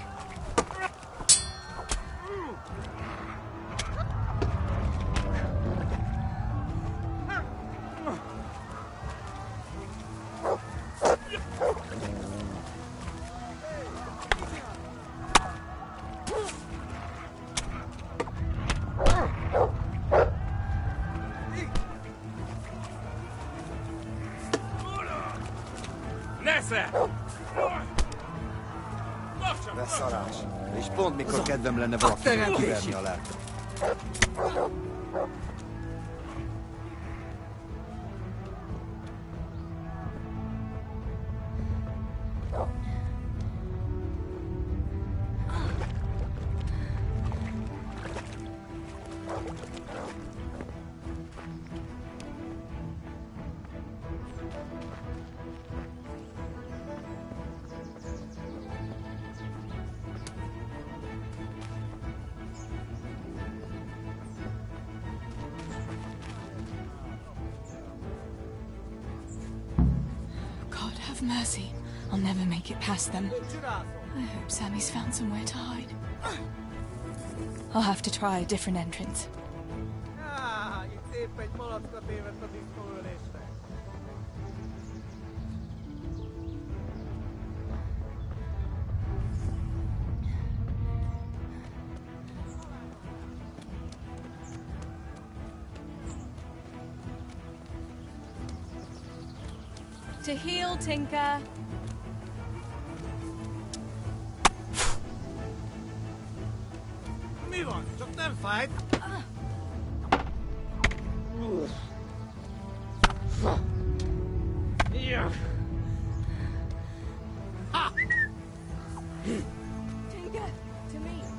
Beszarás. És pont mikor kedvem lenne valakinek kiverni a lelket. Mercy. I'll never make it past them. I hope Sammy's found somewhere to hide. I'll have to try a different entrance. Itt épp egy malackot évett a diszkóülésre. To heal, Tinker. Mi van? Csak nem fájt? Ja. Ha! Tinker, to me.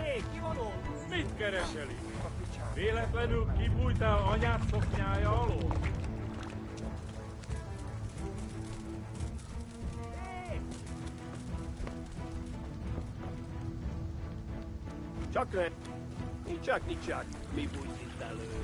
Hé, ki van ott? Mit keresel itt? Véletlenül kibújtál anyád szoknyája alól? Csak ne! Nicsák, mi bújt itt elő?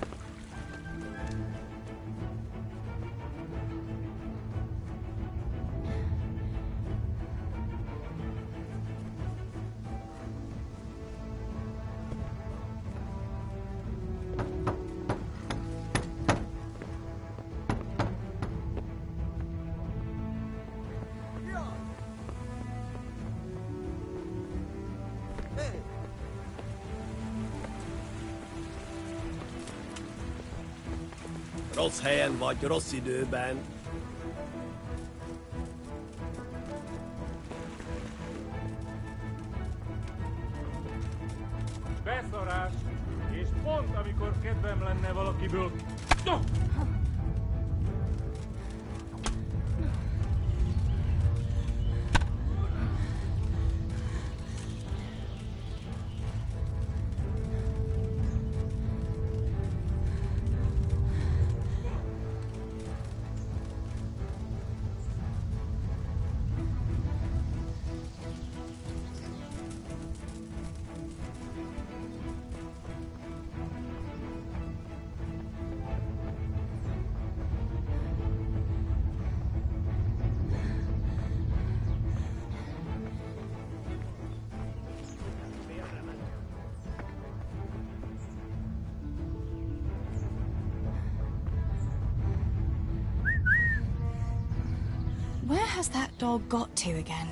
Rossz helyen vagy, rossz időben. Beszarás! És pont amikor kedvem lenne valakiből... No! Where has that dog got to again?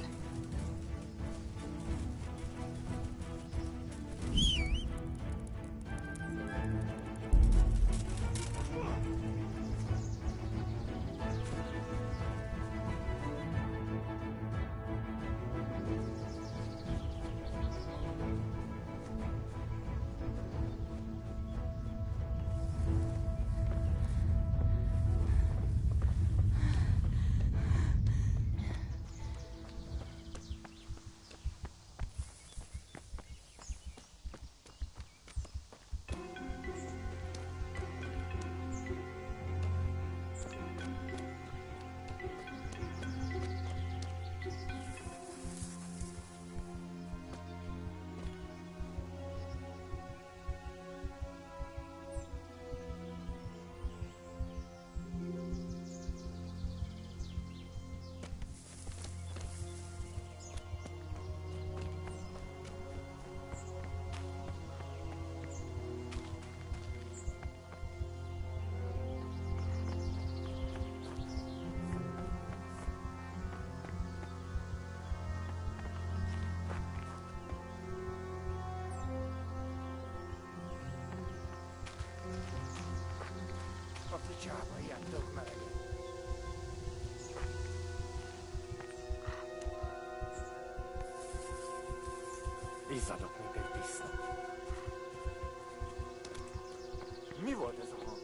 Csába, ilyen tök meleg. Izzadok, mint egy disznó. Mi volt ez a hang?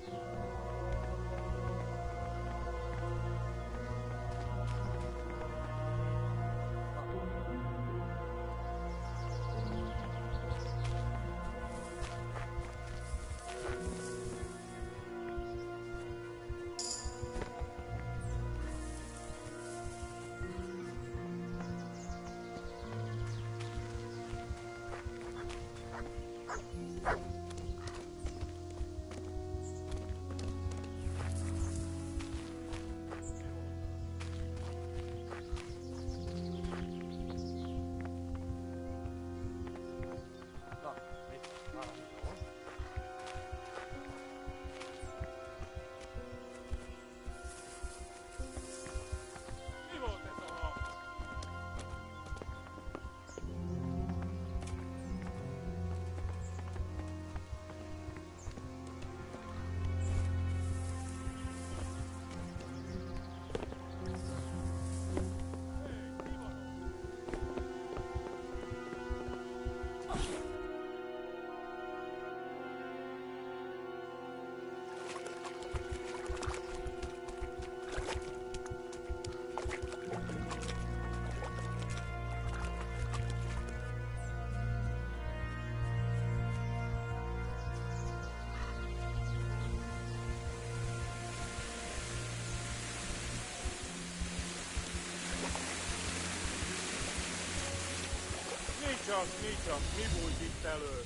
Csak, mi volt itt elő?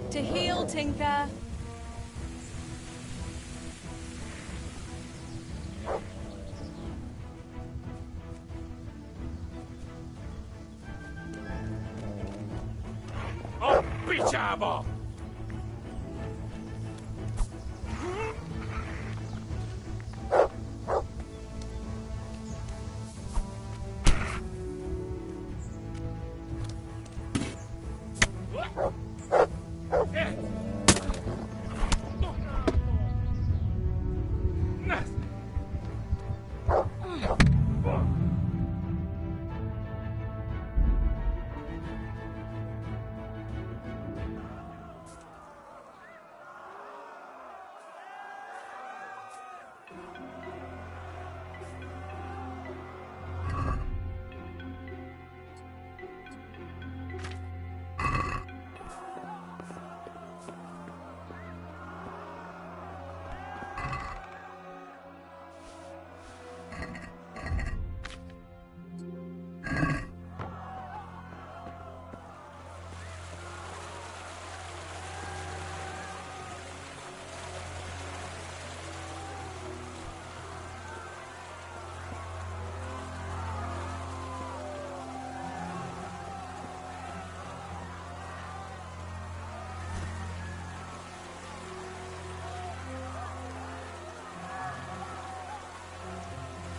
To heal, Tinker. A picsába!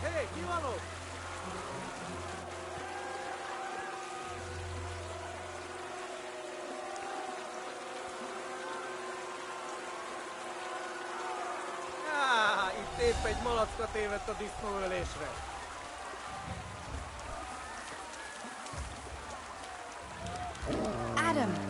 Hé, ki van ott? Itt épp egy malacka tévedt a disznóölésre. Adam!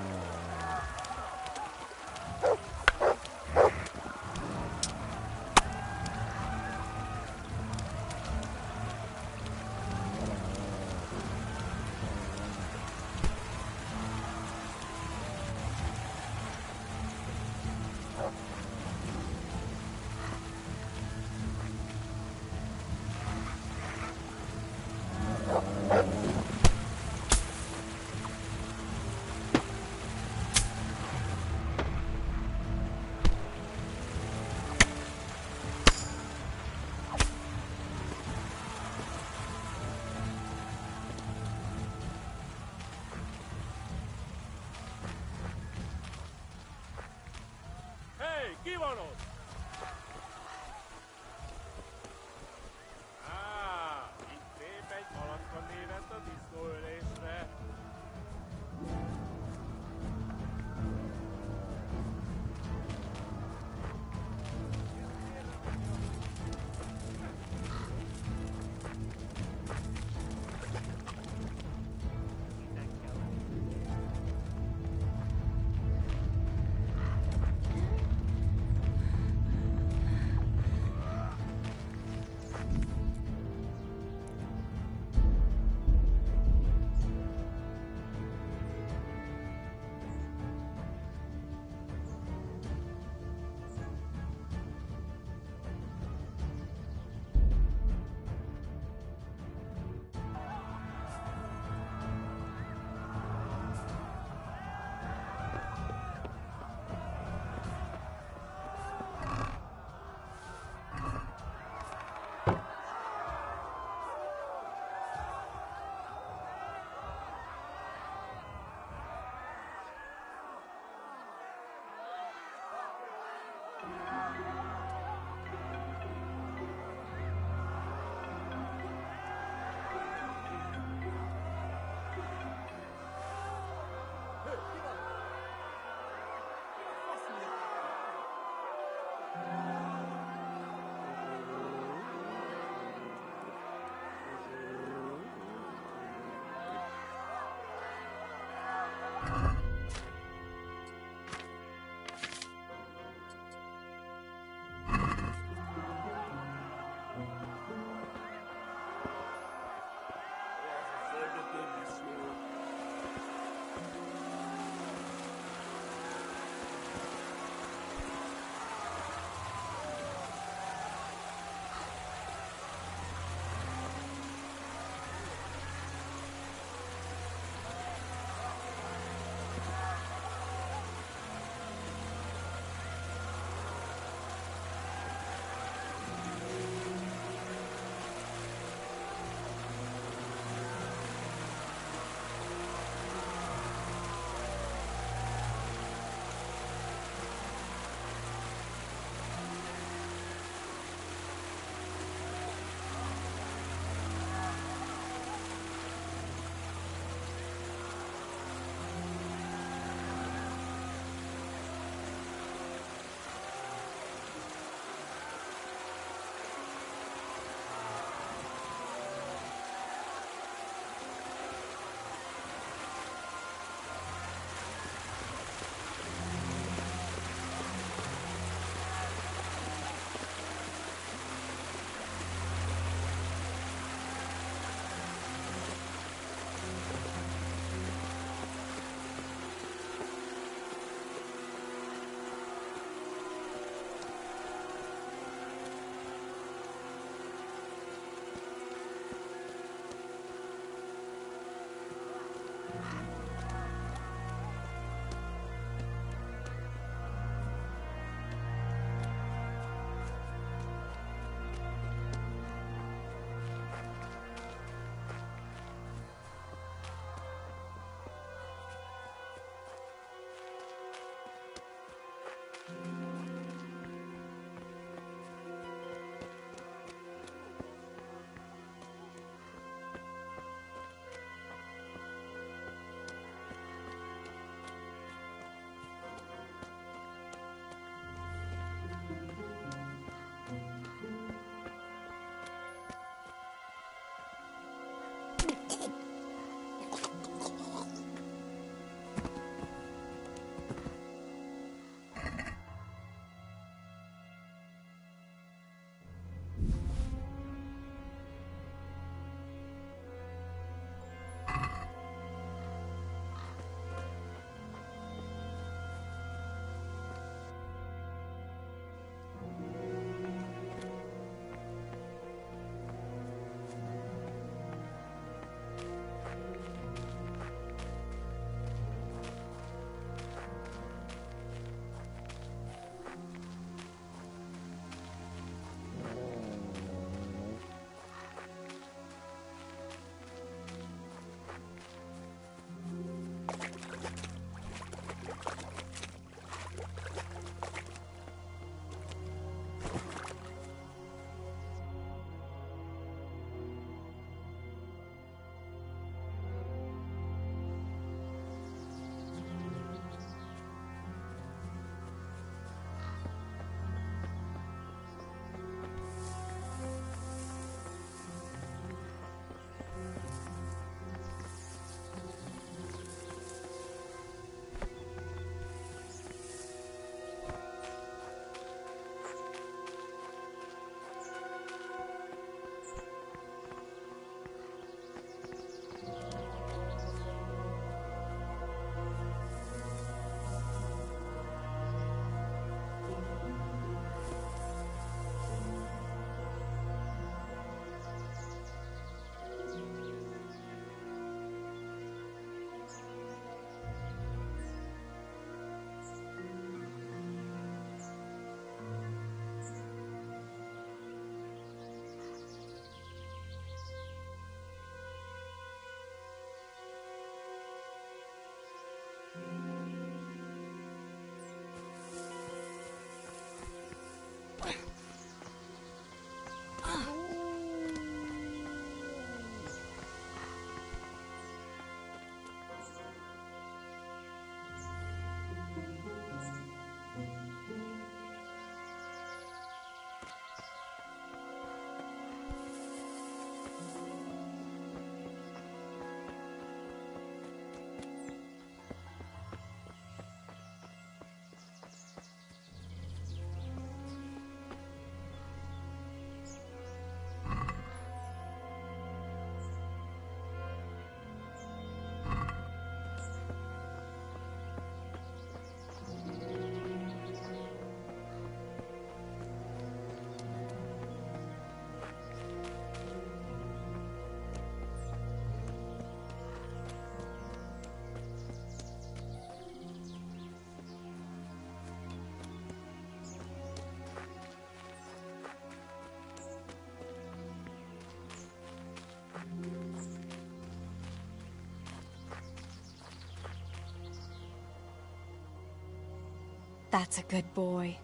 That's a good boy.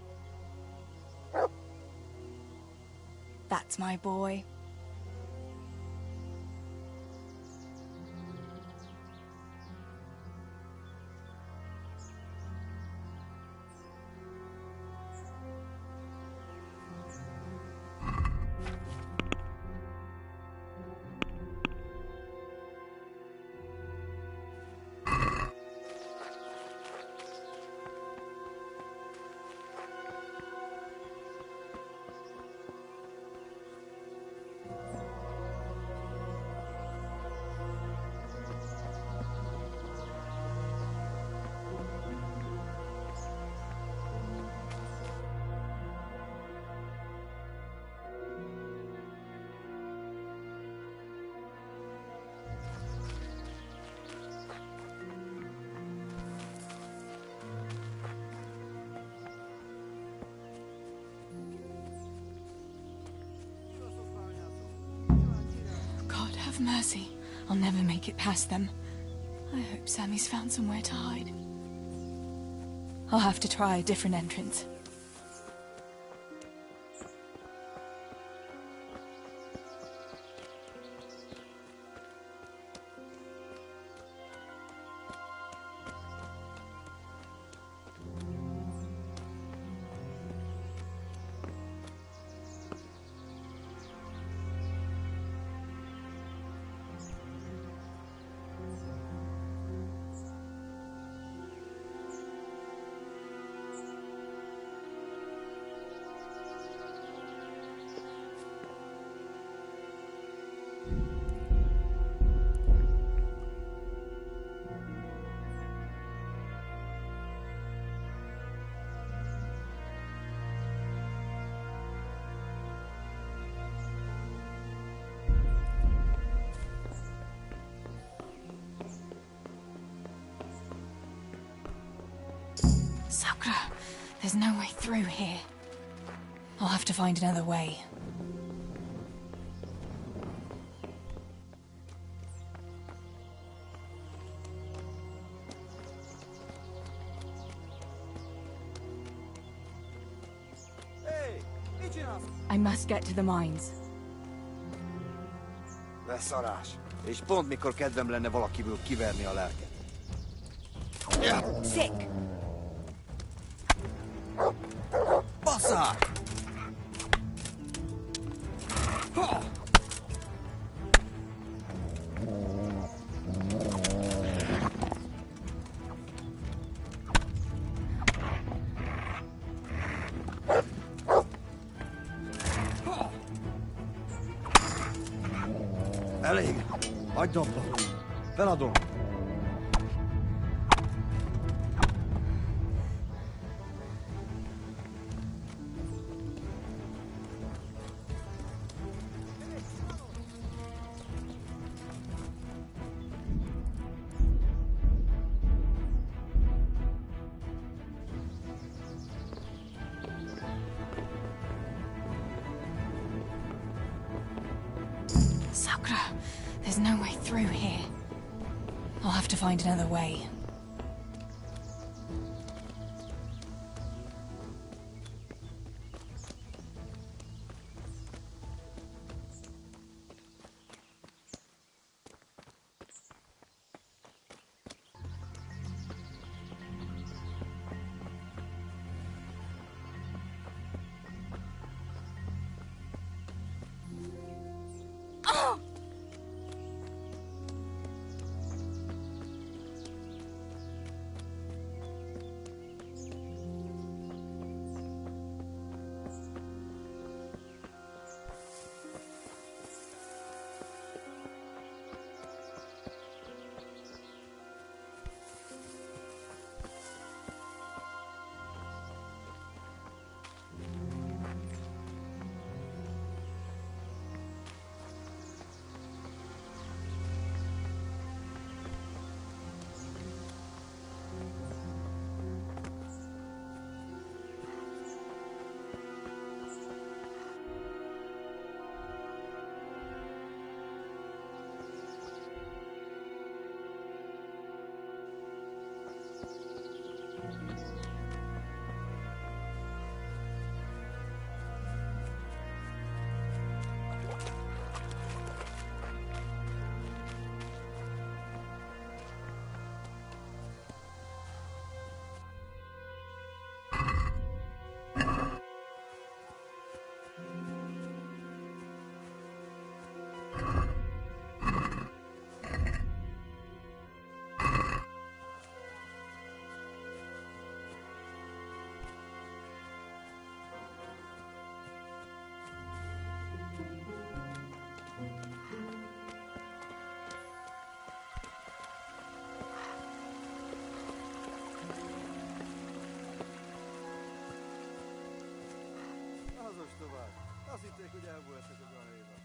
That's my boy. God have mercy. I'll never make it past them. I hope Sammy's found somewhere to hide. I'll have to try a different entrance. Sakura, there's no way through here. I'll have to find another way. I must get to the mines. Beszarás. És pont mikor kedvem lenne valakiből kiverni a lelket. Sick! Basszák! Elég! Hagyd abba! Feladom! Sakura, there's no way through here. I'll have to find another way. Hozos tovább. Azt hitték, hogy elbújtak a galéba.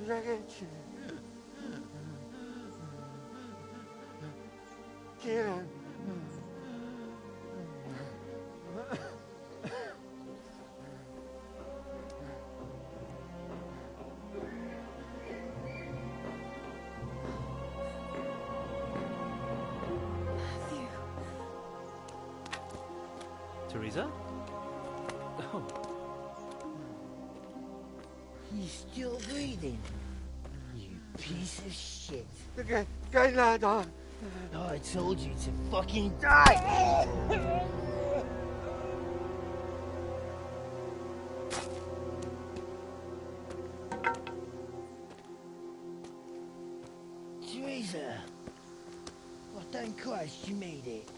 Ragazzi, Kieran. Teresa? Oh. He's still breathing. You piece of shit. Kijk naar daar. Oh, I told you to fucking die! Teresa! Well, thank Christ you made it.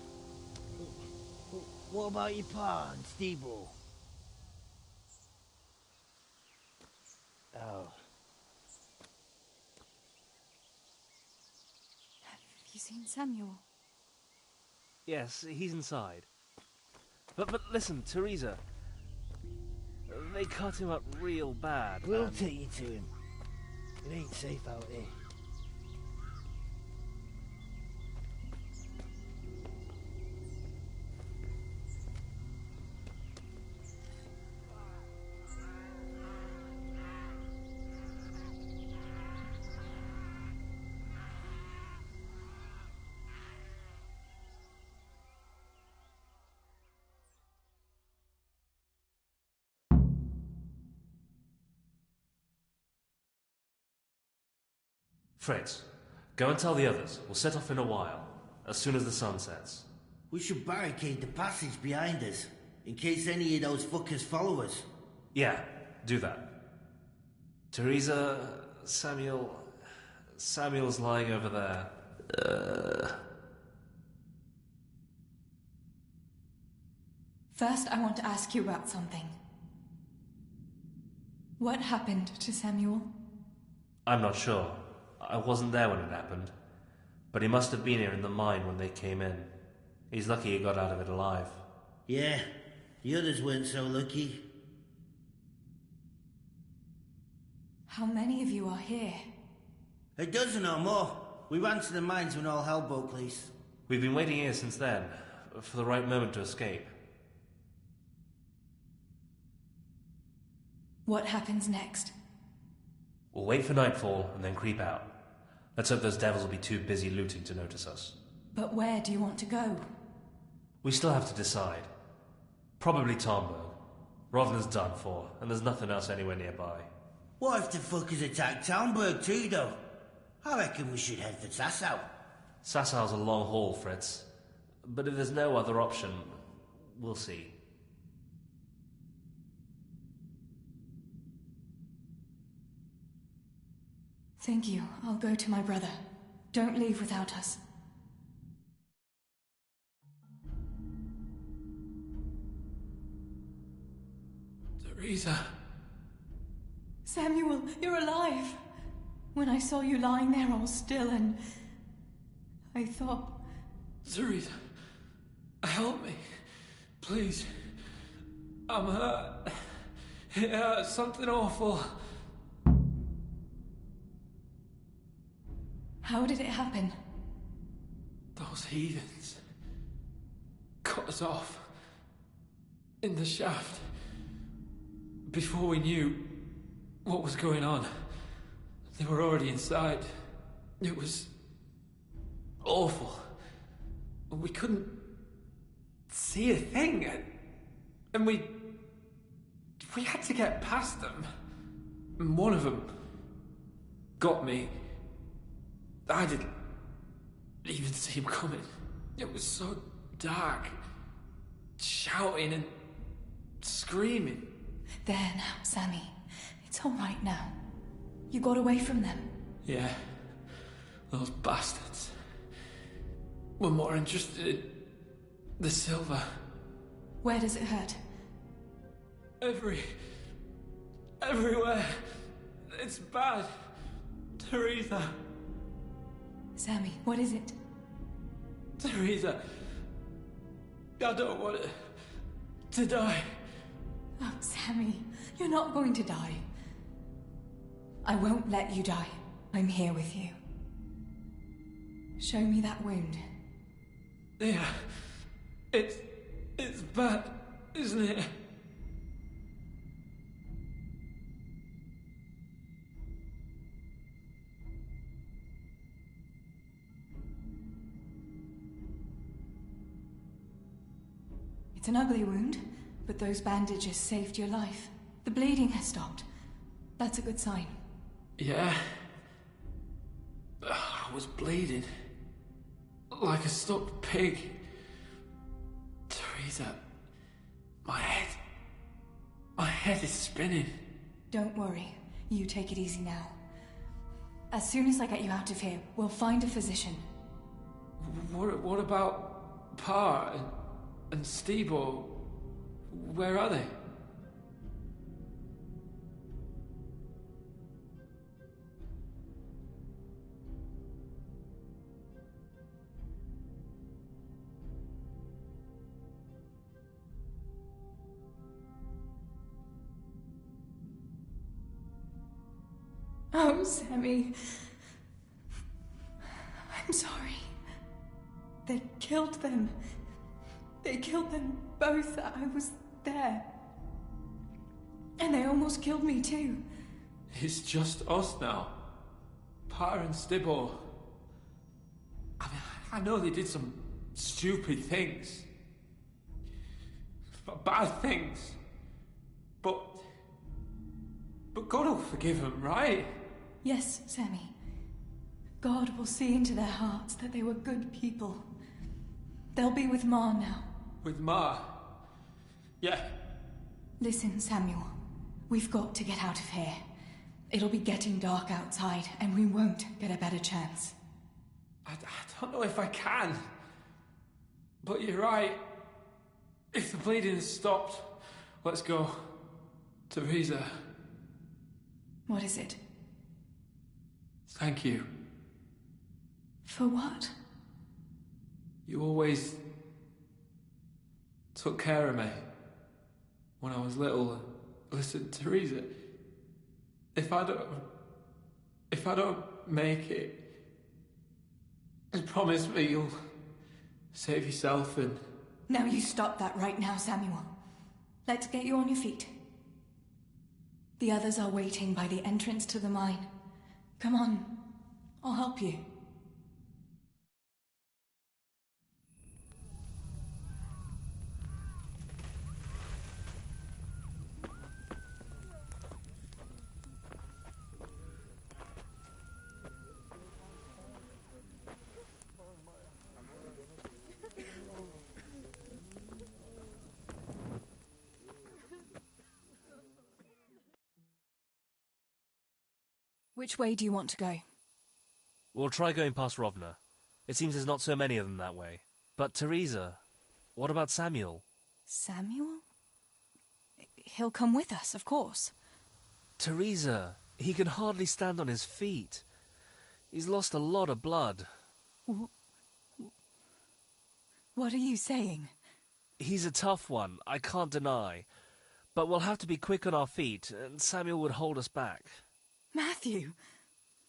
What about your pa and Steve-O? Oh. Have you seen Samuel? Yes, he's inside. But listen, Teresa. They cut him up real bad. We'll take you to him. It ain't safe out here. Fritz, go and tell the others. We'll set off in a while, as soon as the sun sets. We should barricade the passage behind us, in case any of those fuckers follow us. Yeah, do that. Teresa, Samuel's lying over there. First, I want to ask you about something. What happened to Samuel? I'm not sure. I wasn't there when it happened. But he must have been here in the mine when they came in. He's lucky he got out of it alive. Yeah, the others weren't so lucky. How many of you are here? A dozen or more. We ran to the mines when all hell broke loose. We've been waiting here since then, for the right moment to escape. What happens next? We'll wait for nightfall and then creep out. Let's hope those devils will be too busy looting to notice us. But where do you want to go? We still have to decide. Probably Tomberg. Rovna's done for, and there's nothing else anywhere nearby. What if the fuckers attack Townburg too, though? I reckon we should head for Sasau. Sassau's a long haul, Fritz. But if there's no other option, we'll see. Thank you. I'll go to my brother. Don't leave without us. Teresa. Samuel, you're alive. When I saw you lying there all still and... I thought... Teresa, help me. Please. I'm hurt. It hurts. Something awful. How did it happen? Those heathens cut us off in the shaft before we knew what was going on. They were already inside. It was awful. We couldn't see a thing, and we had to get past them. And one of them got me. I didn't even see him coming. It was so dark. Shouting and screaming. There now, Sammy. It's all right now. You got away from them. Yeah. Those bastards were more interested in the silver. Where does it hurt? Everywhere. It's bad. Teresa. Sammy, what is it? Teresa. I don't want to die. Oh, Sammy, you're not going to die. I won't let you die. I'm here with you. Show me that wound. Yeah. It's bad, isn't it? It's an ugly wound, but those bandages saved your life. The bleeding has stopped. That's a good sign. Yeah. I was bleeding. Like a stuck pig. Teresa, my head is spinning. Don't worry. You take it easy now. As soon as I get you out of here, we'll find a physician. What about Pa and Stibor? Where are they? Oh, Sammy. I'm sorry. They killed them. They killed them both. I was there. And they almost killed me too. It's just us now. Pa and Stibor. I mean, I know they did some stupid things. Bad things. But God will forgive them, right? Yes, Sammy. God will see into their hearts that they were good people. They'll be with Ma now. With Ma? Yeah. Listen, Samuel. We've got to get out of here. It'll be getting dark outside, and we won't get a better chance. I don't know if I can. But you're right. If the bleeding has stopped, let's go. Teresa. What is it? Thank you. For what? You always took care of me when I was little. Listen, Teresa, if I don't make it, just promise me you'll save yourself and... Now you stop that right now, Samuel. Let's get you on your feet. The others are waiting by the entrance to the mine. Come on, I'll help you. Which way do you want to go? We'll try going past Rovna. It seems there's not so many of them that way. But Teresa, what about Samuel? Samuel? He'll come with us, of course. Teresa, he can hardly stand on his feet. He's lost a lot of blood. What are you saying? He's a tough one, I can't deny. But we'll have to be quick on our feet, and Samuel would hold us back. Matthew,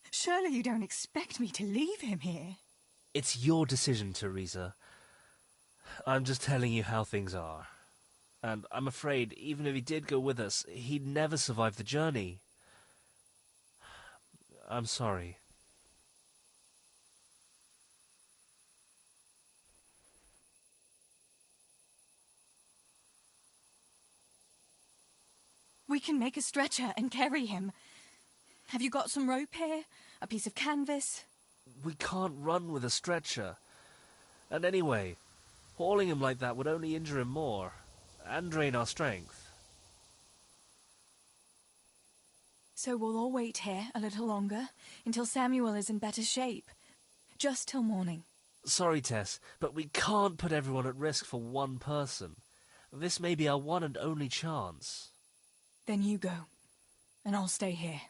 surely you don't expect me to leave him here? It's your decision, Teresa. I'm just telling you how things are. And I'm afraid, even if he did go with us, he'd never survive the journey. I'm sorry. We can make a stretcher and carry him. Have you got some rope here? A piece of canvas? We can't run with a stretcher. And anyway, hauling him like that would only injure him more, and drain our strength. So we'll all wait here a little longer, until Samuel is in better shape. Just till morning. Sorry, Tess, but we can't put everyone at risk for one person. This may be our one and only chance. Then you go, and I'll stay here.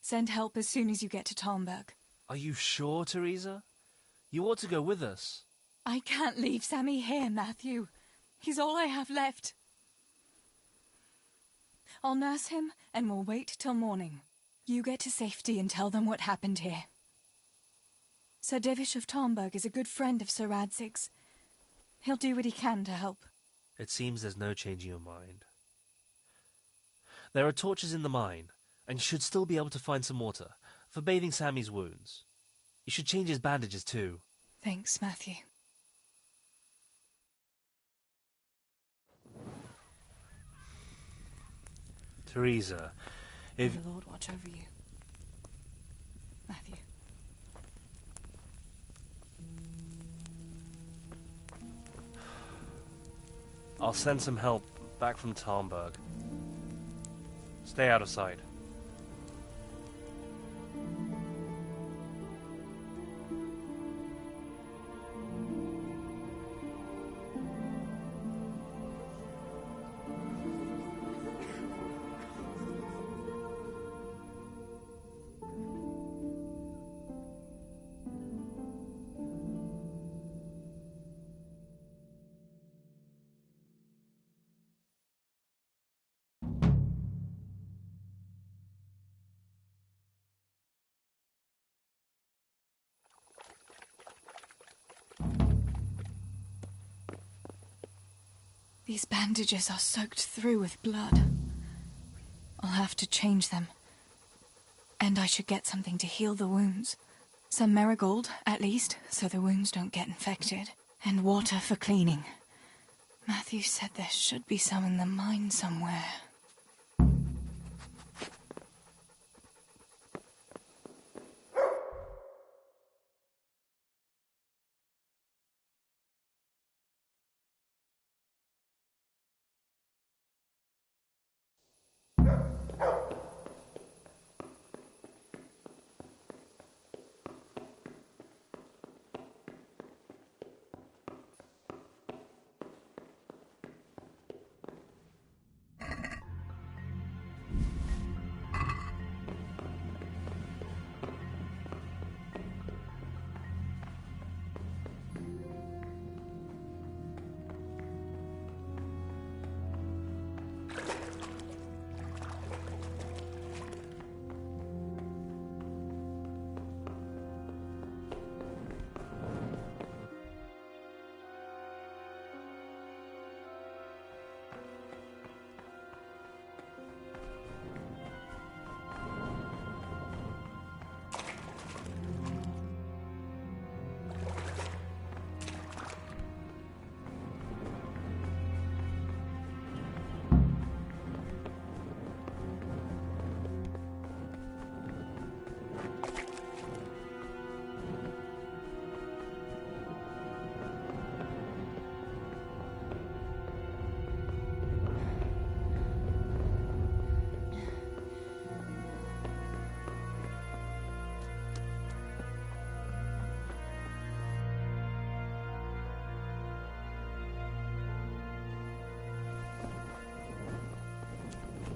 Send help as soon as you get to Talmberg. Are you sure, Teresa? You ought to go with us. I can't leave Sammy here, Matthew. He's all I have left. I'll nurse him, and we'll wait till morning. You get to safety and tell them what happened here. Sir Divish of Talmberg is a good friend of Sir Radzig's. He'll do what he can to help. It seems there's no changing your mind. There are torches in the mine, and you should still be able to find some water for bathing Sammy's wounds. You should change his bandages too. Thanks, Matthew. Teresa, May the Lord watch over you. Matthew. I'll send some help back from Talmberg. Stay out of sight. These bandages are soaked through with blood. I'll have to change them. And I should get something to heal the wounds. Some marigold, at least, so the wounds don't get infected. And water for cleaning. Matthew said there should be some in the mine somewhere.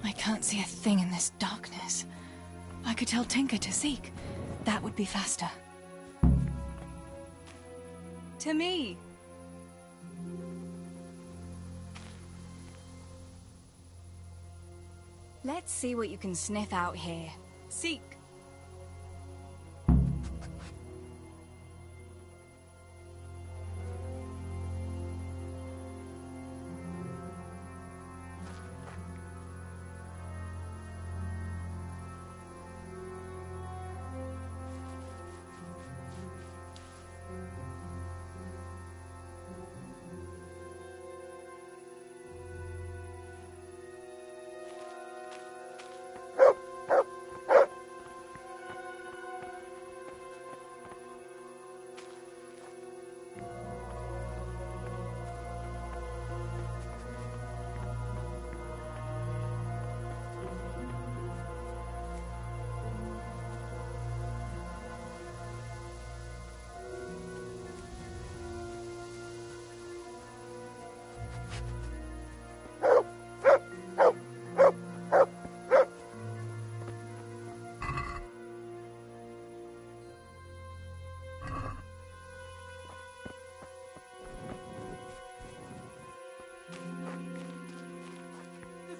I can't see a thing in this darkness. I could tell Tinker to seek. That would be faster. To me! Let's see what you can sniff out here. Seek!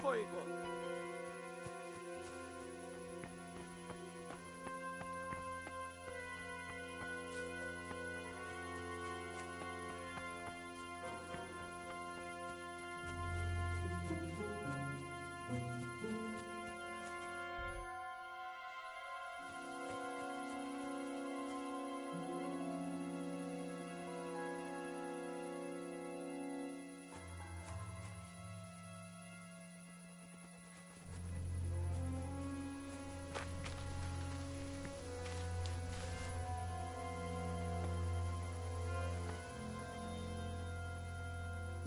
folyik ott?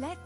Let...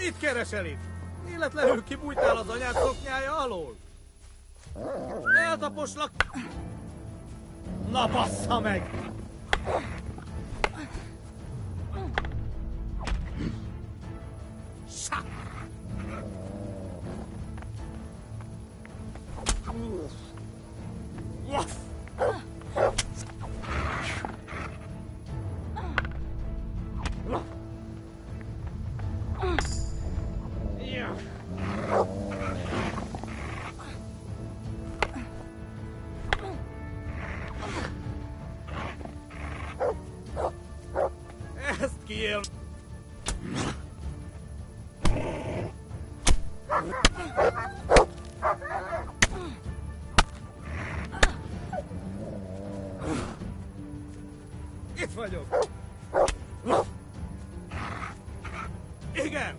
Mit keresel itt? Életlenül kibújtál az anyád szoknyája alól? Eltaposlak! Na bassza meg! Ezt kiél... Itt vagyok! Igen!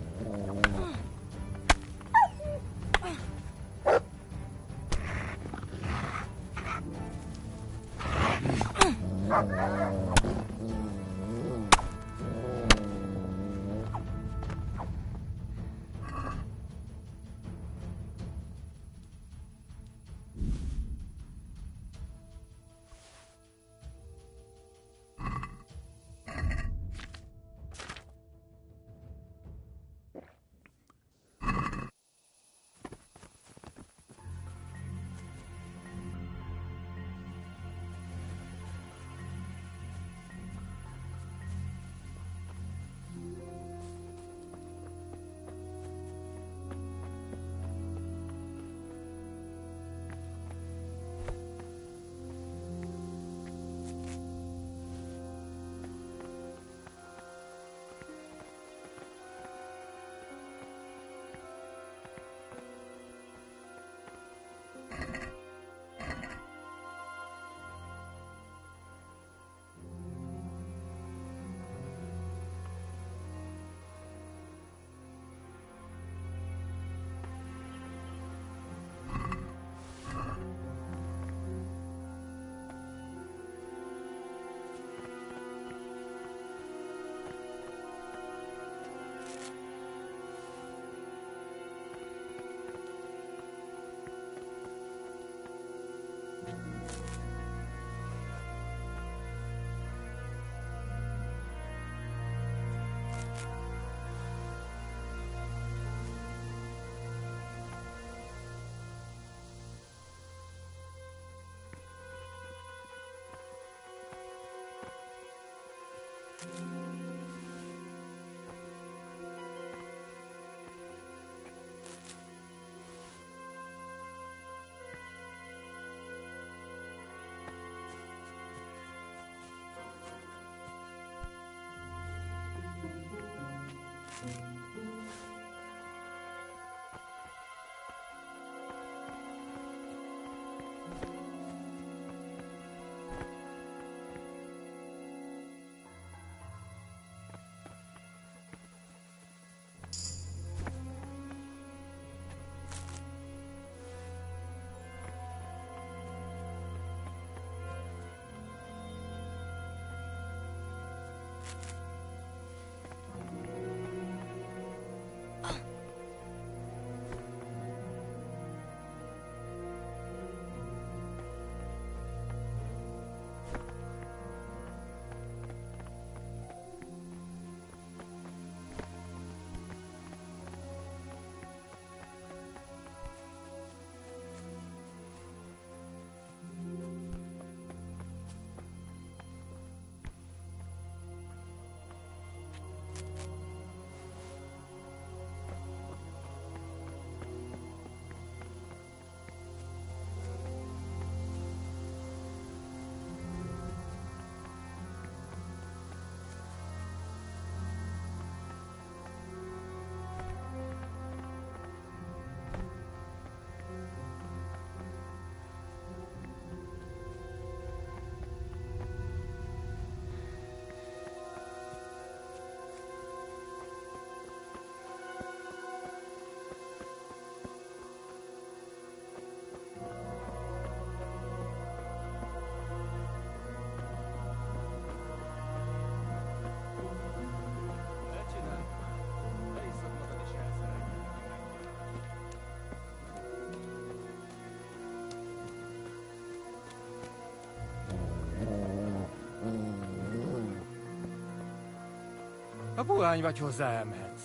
Ha puhány vagy, hozzá elmehetsz.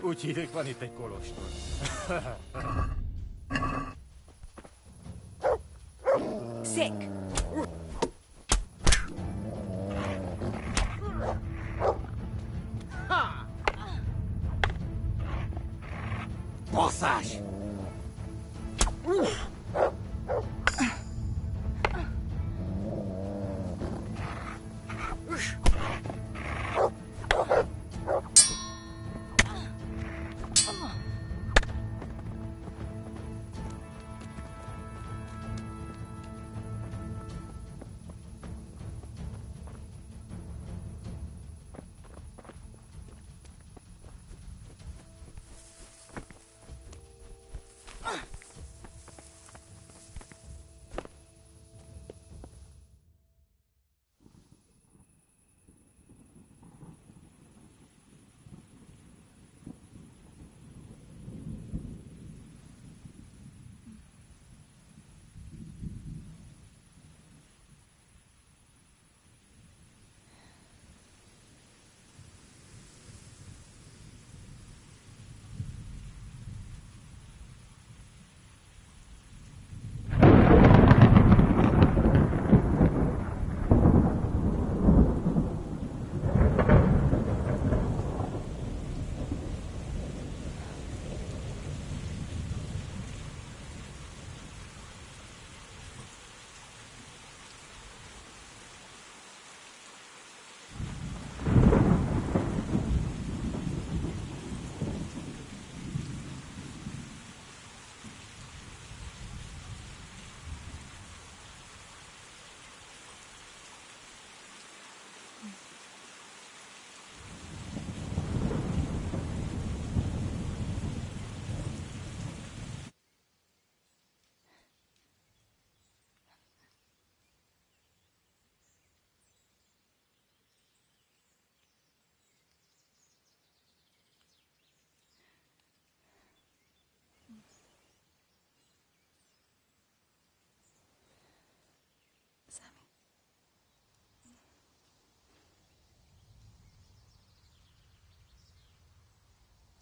Úgy hívjuk, van itt egy kolostor. Sick. Basszás!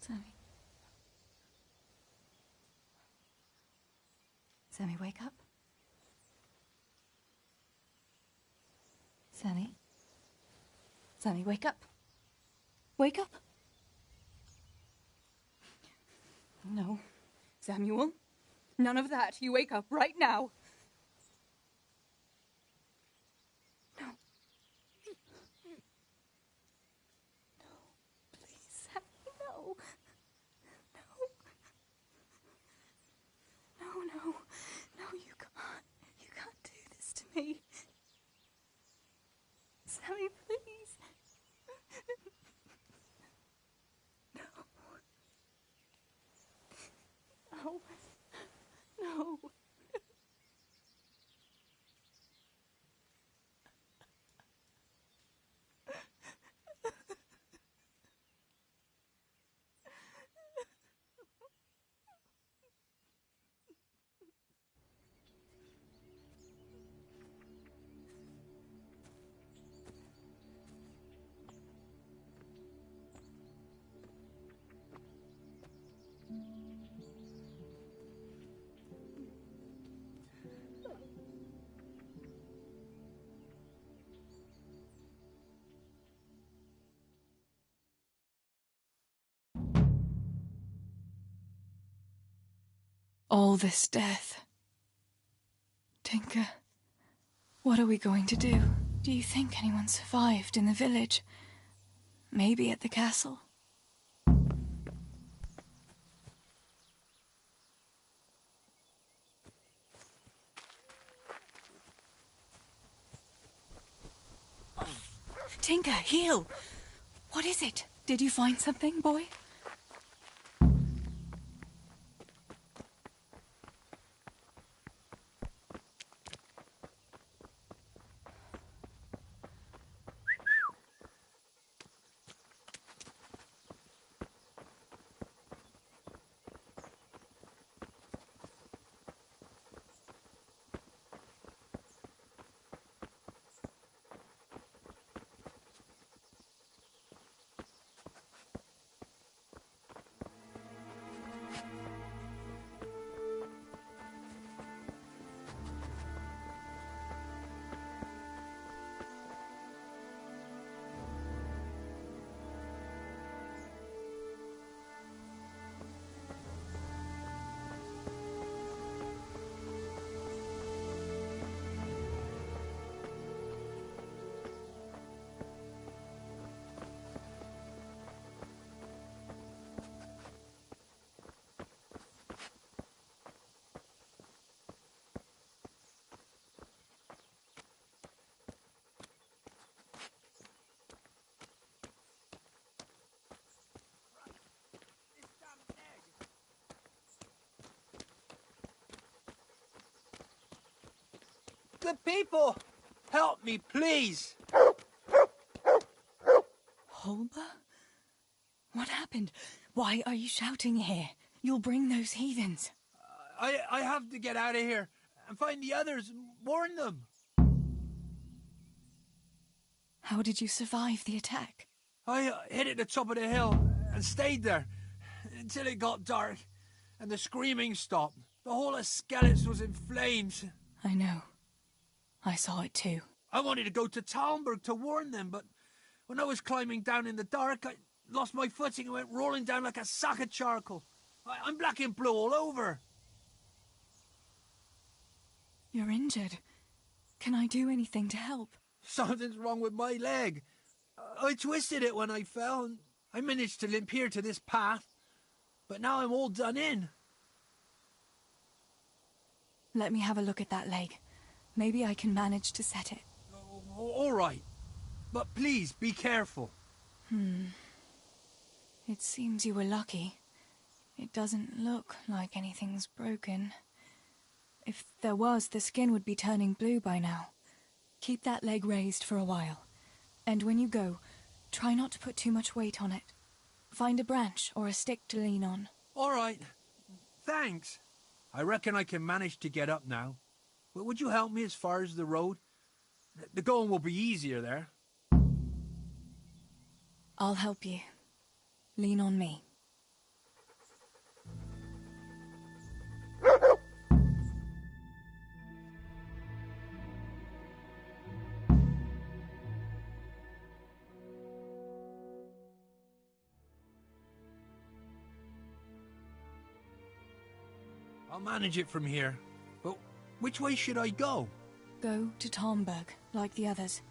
Sammy. Sammy, wake up. Sammy. Sammy, wake up. Wake up. No. Samuel. None of that. You wake up right now. No. No. Please, Sammy, no. No. No, no. No, you can't. You can't do this to me. Sammy, please. No. No. All this death. Tinker, what are we going to do? Do you think anyone survived in the village? Maybe at the castle? Tinker, heal! What is it? Did you find something, boy? Good people, help me, please. Holber? What happened? Why are you shouting here? You'll bring those heathens. I have to get out of here and find the others and warn them. How did you survive the attack? I hid at the top of the hill and stayed there until it got dark and the screaming stopped. The whole of Skalitz was in flames. I know. I saw it too. I wanted to go to Talmberg to warn them, but when I was climbing down in the dark, I lost my footing and went rolling down like a sack of charcoal. I'm black and blue all over. You're injured. Can I do anything to help? Something's wrong with my leg. I twisted it when I fell, and I managed to limp here to this path. But now I'm all done in. Let me have a look at that leg. Maybe I can manage to set it. All right. But please, be careful. It seems you were lucky. It doesn't look like anything's broken. If there was, the skin would be turning blue by now. Keep that leg raised for a while. And when you go, try not to put too much weight on it. Find a branch or a stick to lean on. All right. Thanks. I reckon I can manage to get up now. But would you help me as far as the road? The going will be easier there. I'll help you. Lean on me. I'll manage it from here. But which way should I go? Go to Talmberg, like the others,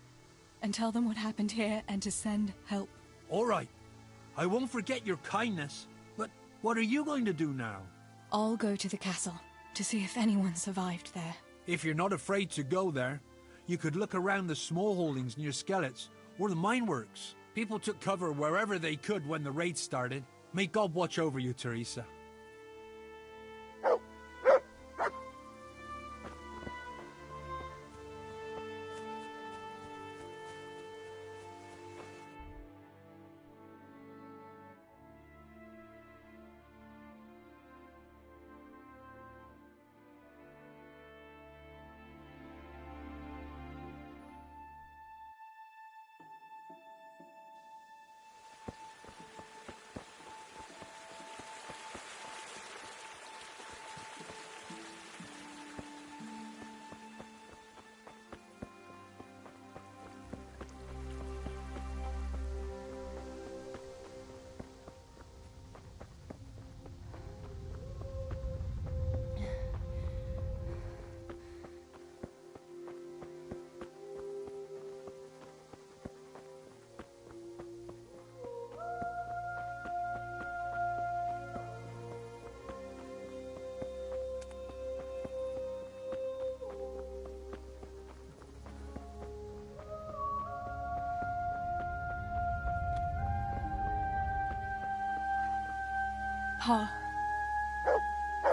and tell them what happened here and to send help. All right. I won't forget your kindness. But what are you going to do now? I'll go to the castle to see if anyone survived there. If you're not afraid to go there, you could look around the small holdings near Skellets or the mine works. People took cover wherever they could when the raid started. May God watch over you, Teresa. Pa,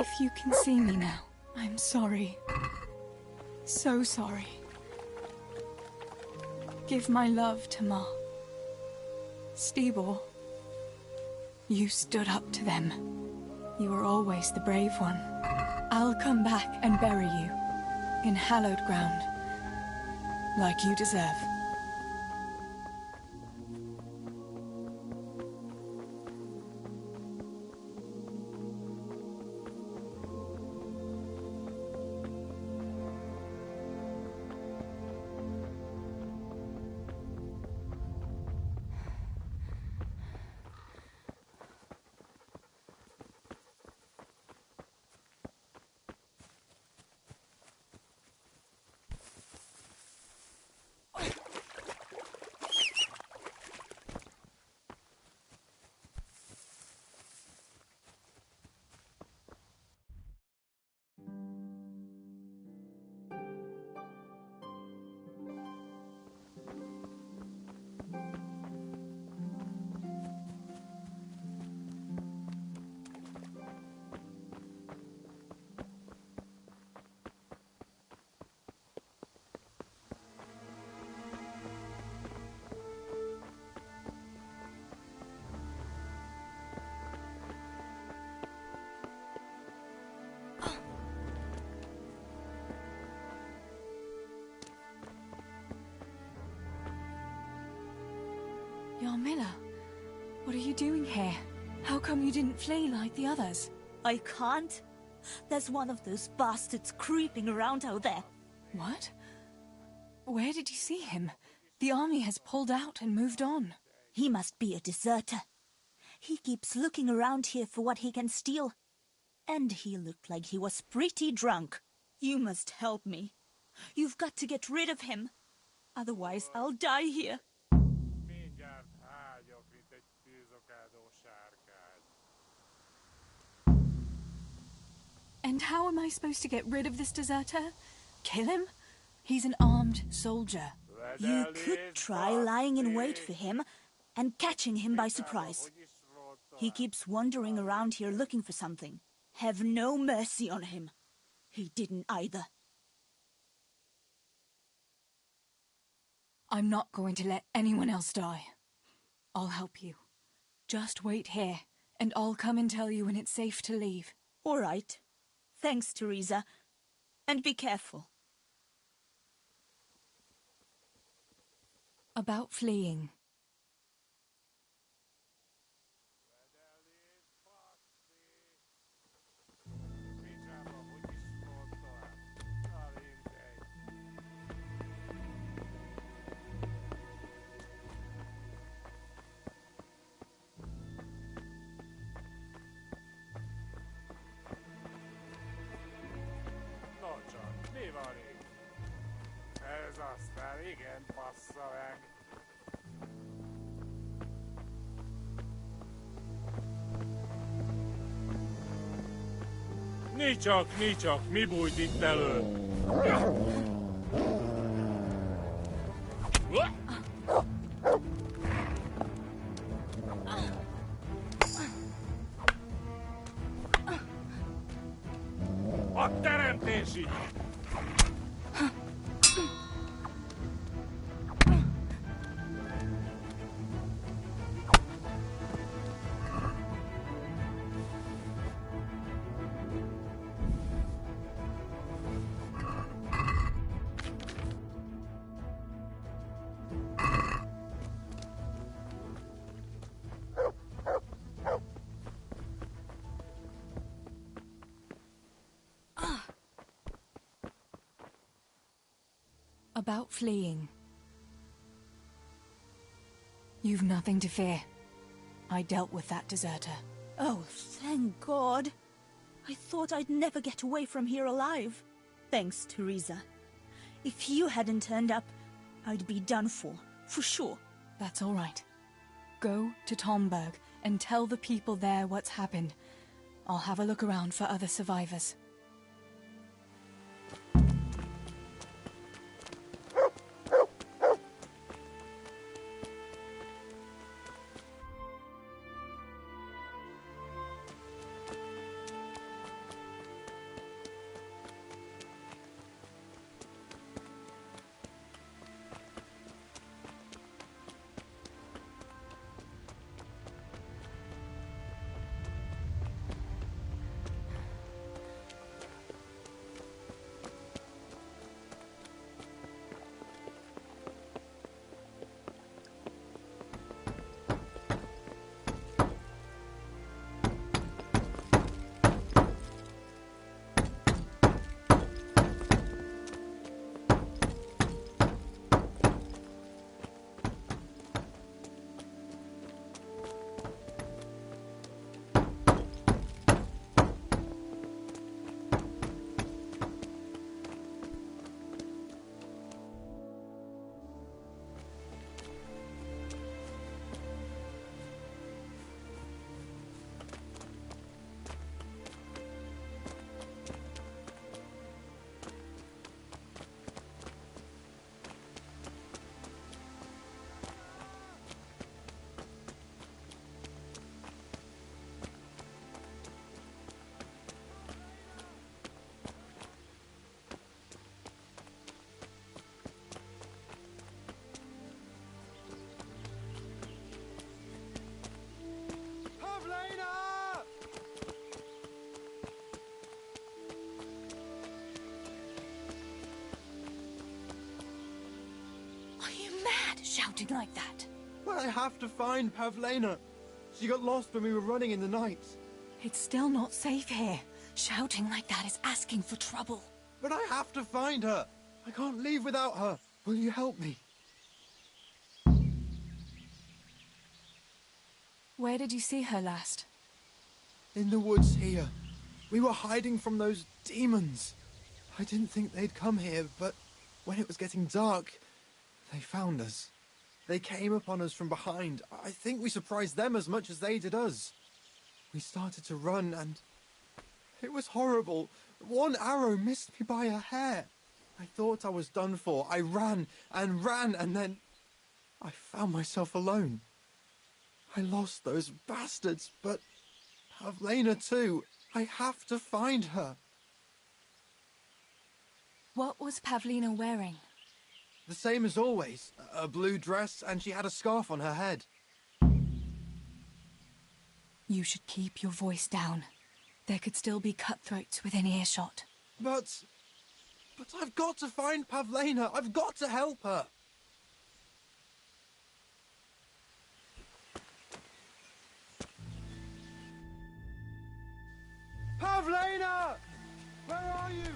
if you can see me now, I'm sorry. So sorry. Give my love to Ma. Stibor, you stood up to them. You were always the brave one. I'll come back and bury you in hallowed ground, like you deserve. Yarmila, what are you doing here? How come you didn't flee like the others? I can't. There's one of those bastards creeping around out there. What? Where did you see him? The army has pulled out and moved on. He must be a deserter. He keeps looking around here for what he can steal. And he looked like he was pretty drunk. You must help me. You've got to get rid of him. Otherwise, I'll die here. And how am I supposed to get rid of this deserter? Kill him? He's an armed soldier. You could try lying in wait for him and catching him by surprise. He keeps wandering around here looking for something. Have no mercy on him. He didn't either. I'm not going to let anyone else die. I'll help you. Just wait here, and I'll come and tell you when it's safe to leave. All right. Thanks, Teresa. And be careful. About fleeing. Udvari. Ez aztán igen passza meg. Nicsak, mi bújt itt elő? A teremtési! About fleeing. You've nothing to fear. I dealt with that deserter. Oh, thank God. I thought I'd never get away from here alive. Thanks, Teresa. If you hadn't turned up, I'd be done for sure. That's all right. Go to Tomberg and tell the people there what's happened. I'll have a look around for other survivors. Shouting like that. But I have to find Pavlena. She got lost when we were running in the night. It's still not safe here. Shouting like that is asking for trouble. But I have to find her. I can't leave without her. Will you help me? Where did you see her last? In the woods here. We were hiding from those demons. I didn't think they'd come here, but when it was getting dark, they found us. They came upon us from behind. I think we surprised them as much as they did us. We started to run and it was horrible. One arrow missed me by a hair. I thought I was done for. I ran and then I found myself alone. I lost those bastards, but Pavlena too. I have to find her. What was Pavlena wearing? The same as always. A blue dress, and she had a scarf on her head. You should keep your voice down. There could still be cutthroats within earshot. But I've got to find Pavlena. I've got to help her. Pavlena! Where are you?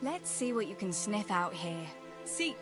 Let's see what you can sniff out here. Seek.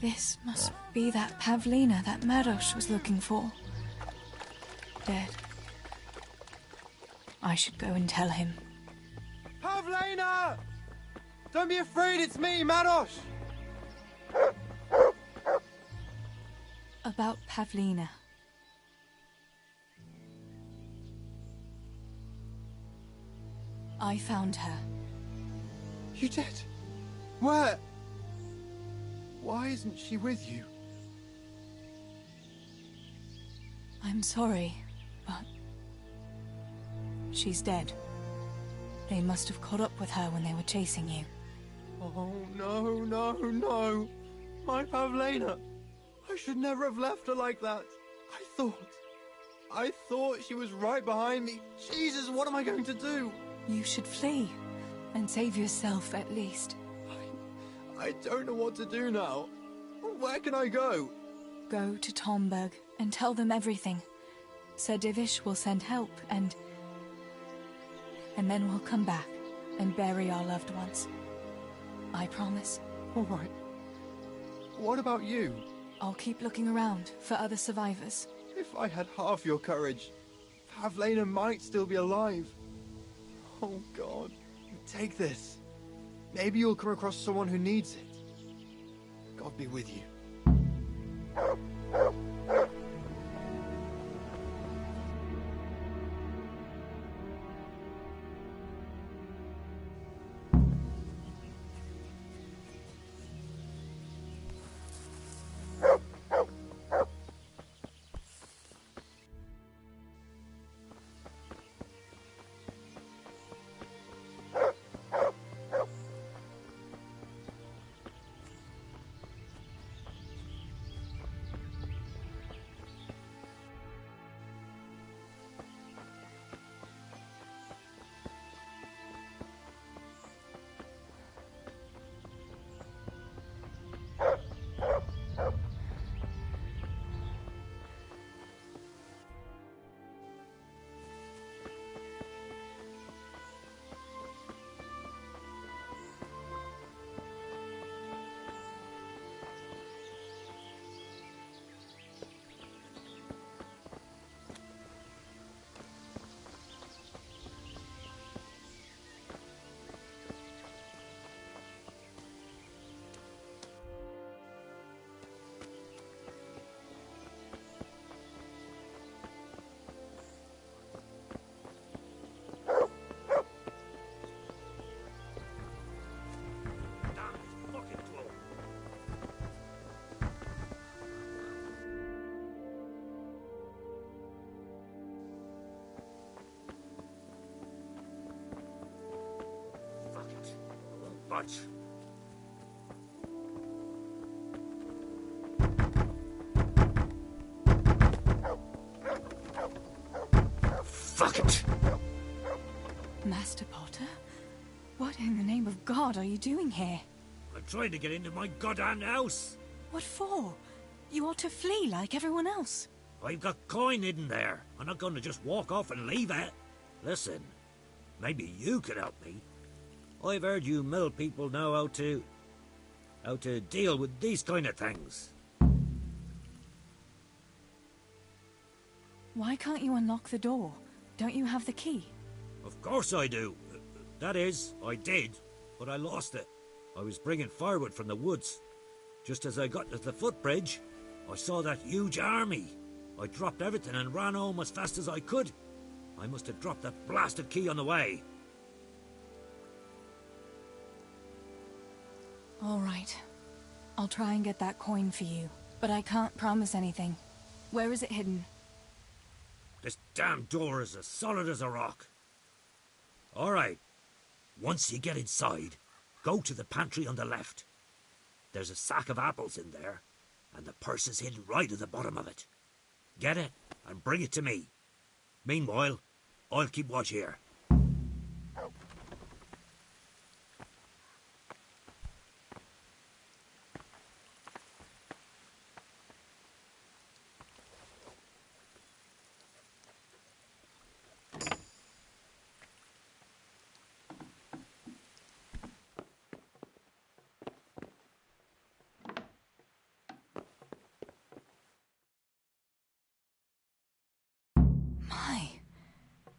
This must be that Pavlina that Maros was looking for. Dead. I should go and tell him. Pavlina! Don't be afraid, it's me, Maros! About Pavlina. I found her. You did? Where? Why isn't she with you? I'm sorry, but she's dead. They must have caught up with her when they were chasing you. Oh, no, no, no. My Pavlina. I should never have left her like that. I thought she was right behind me. Jesus, what am I going to do? You should flee and save yourself at least. I don't know what to do now. Where can I go? Go to Tomberg and tell them everything. Sir Divish will send help and then we'll come back and bury our loved ones. I promise. All right. What about you? I'll keep looking around for other survivors. If I had half your courage, Pavlina might still be alive. Oh, God. Take this. Maybe you'll come across someone who needs it. God be with you. Budge. Fuck it! Master Potter? What in the name of God are you doing here? I'm trying to get into my goddamn house. What for? You ought to flee like everyone else. I've got coin hidden there. I'm not going to just walk off and leave it. Listen, maybe you could help me. I've heard you mill people know how to deal with these kind of things. Why can't you unlock the door? Don't you have the key? Of course I do. That is, I did, but I lost it. I was bringing firewood from the woods. Just as I got to the footbridge, I saw that huge army. I dropped everything and ran home as fast as I could. I must have dropped that blasted key on the way. All right. I'll try and get that coin for you, but I can't promise anything. Where is it hidden? This damn door is as solid as a rock. All right. Once you get inside, go to the pantry on the left. There's a sack of apples in there, and the purse is hidden right at the bottom of it. Get it and bring it to me. Meanwhile, I'll keep watch here.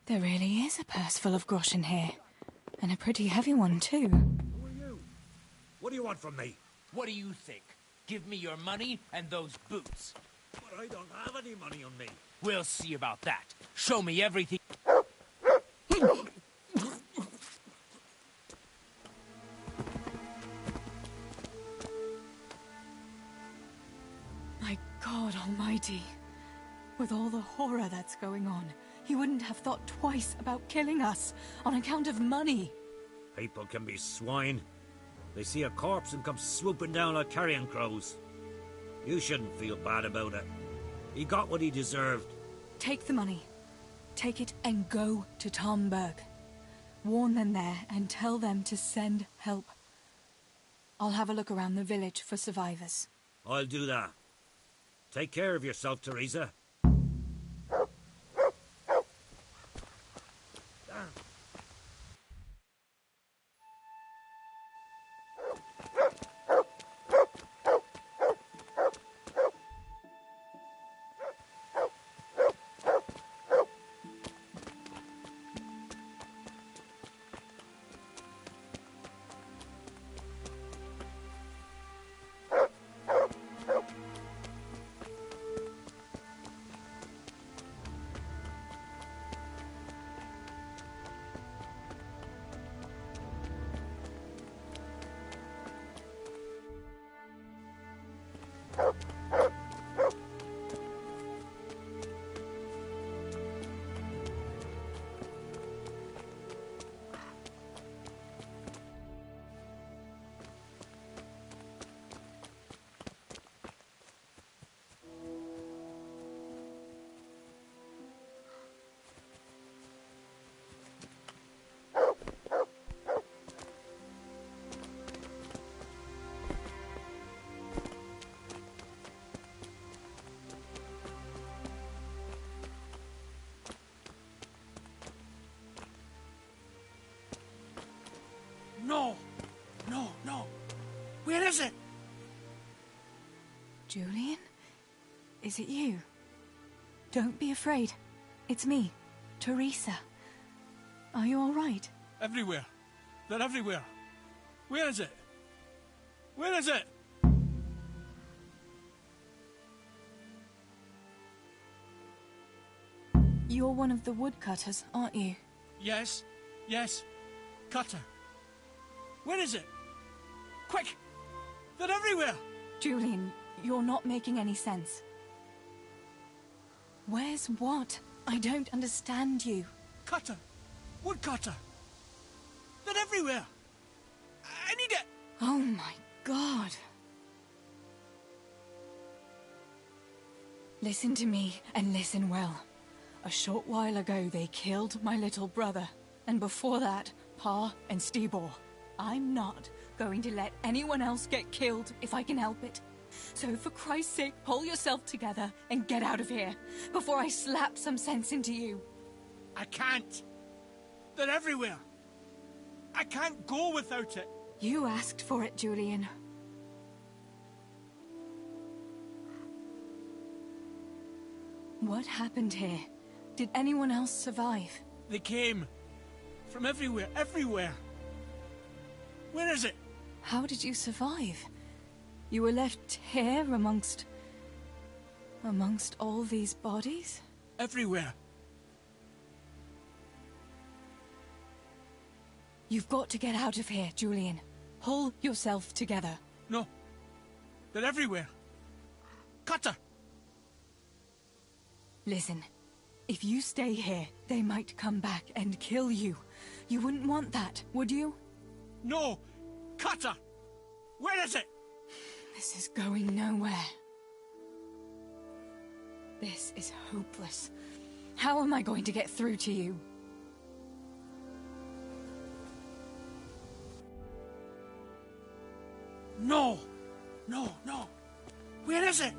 There really is a purse full of groschen here. And a pretty heavy one, too. Who are you? What do you want from me? What do you think? Give me your money and those boots. But I don't have any money on me. We'll see about that. Show me everything. My God Almighty. With all the horror that's going on, he wouldn't have thought twice about killing us on account of money. People can be swine. They see a corpse and come swooping down like carrion crows. You shouldn't feel bad about it. He got what he deserved. Take the money. Take it and go to Tomberg. Warn them there and tell them to send help. I'll have a look around the village for survivors. I'll do that. Take care of yourself, Teresa. No! No, no! Where is it? Julian? Is it you? Don't be afraid. It's me, Teresa. Are you all right? Everywhere. They're everywhere. Where is it? Where is it? You're one of the woodcutters, aren't you? Yes. Yes. Cutter. Where is it? Quick! They're everywhere! Julian, you're not making any sense. Where's what? I don't understand you. Cutter! Woodcutter! They're everywhere! I need it! Oh my God. Listen to me, and listen well. A short while ago they killed my little brother, and before that, Pa and Stibor. I'm not going to let anyone else get killed if I can help it. So for Christ's sake, pull yourself together and get out of here before I slap some sense into you. I can't. They're everywhere. I can't go without it. You asked for it, Julian. What happened here? Did anyone else survive? They came. From everywhere, everywhere. Where is it? How did you survive? You were left here amongst all these bodies? Everywhere. You've got to get out of here, Julian. Pull yourself together. No. They're everywhere. Cutter! Listen. If you stay here, they might come back and kill you. You wouldn't want that, would you? No! Cutter! Where is it? This is going nowhere. This is hopeless. How am I going to get through to you? No! No, no! Where is it?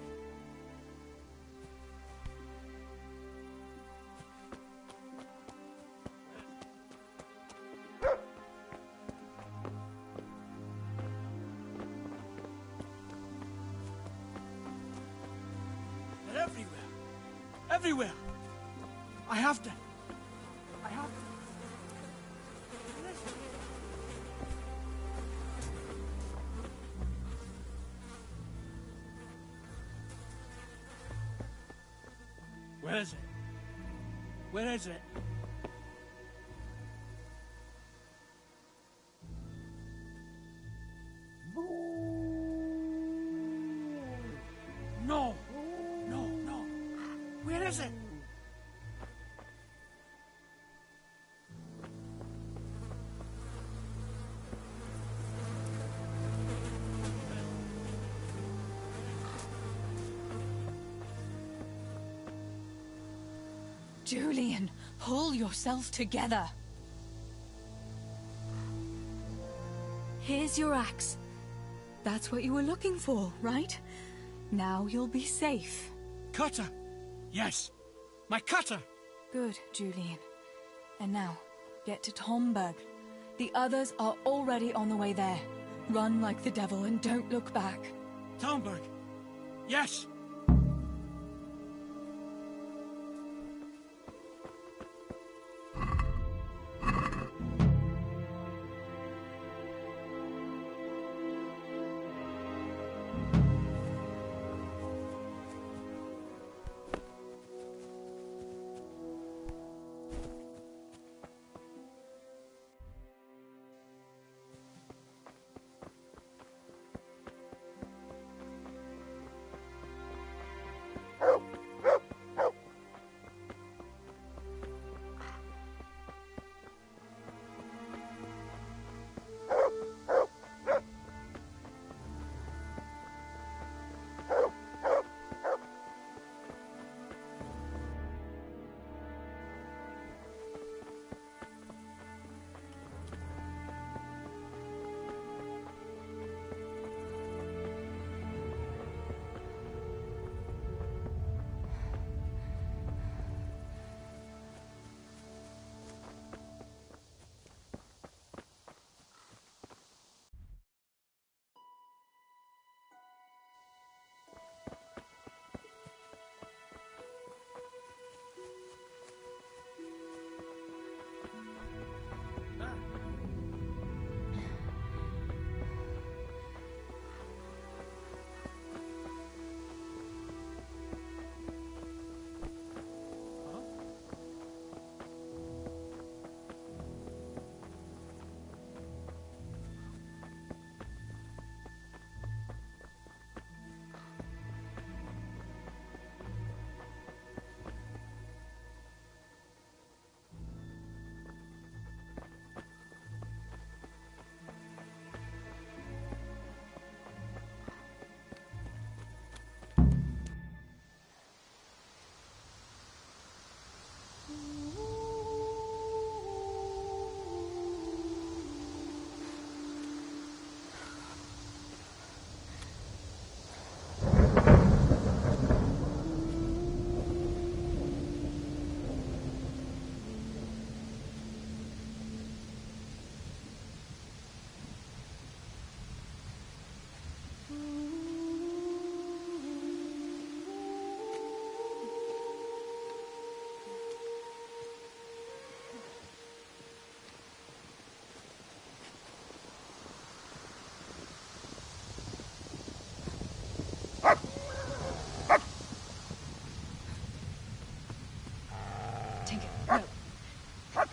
They're everywhere. Everywhere. I have to I have... Listen. Where is it? Where is it? No! No, no. Where is it? Julian, pull yourself together. Here's your axe. That's what you were looking for, right? Now you'll be safe. Cutter! Yes! My cutter! Good, Julian. And now, get to Tomberg. The others are already on the way there. Run like the devil and don't look back. Tomberg! Yes!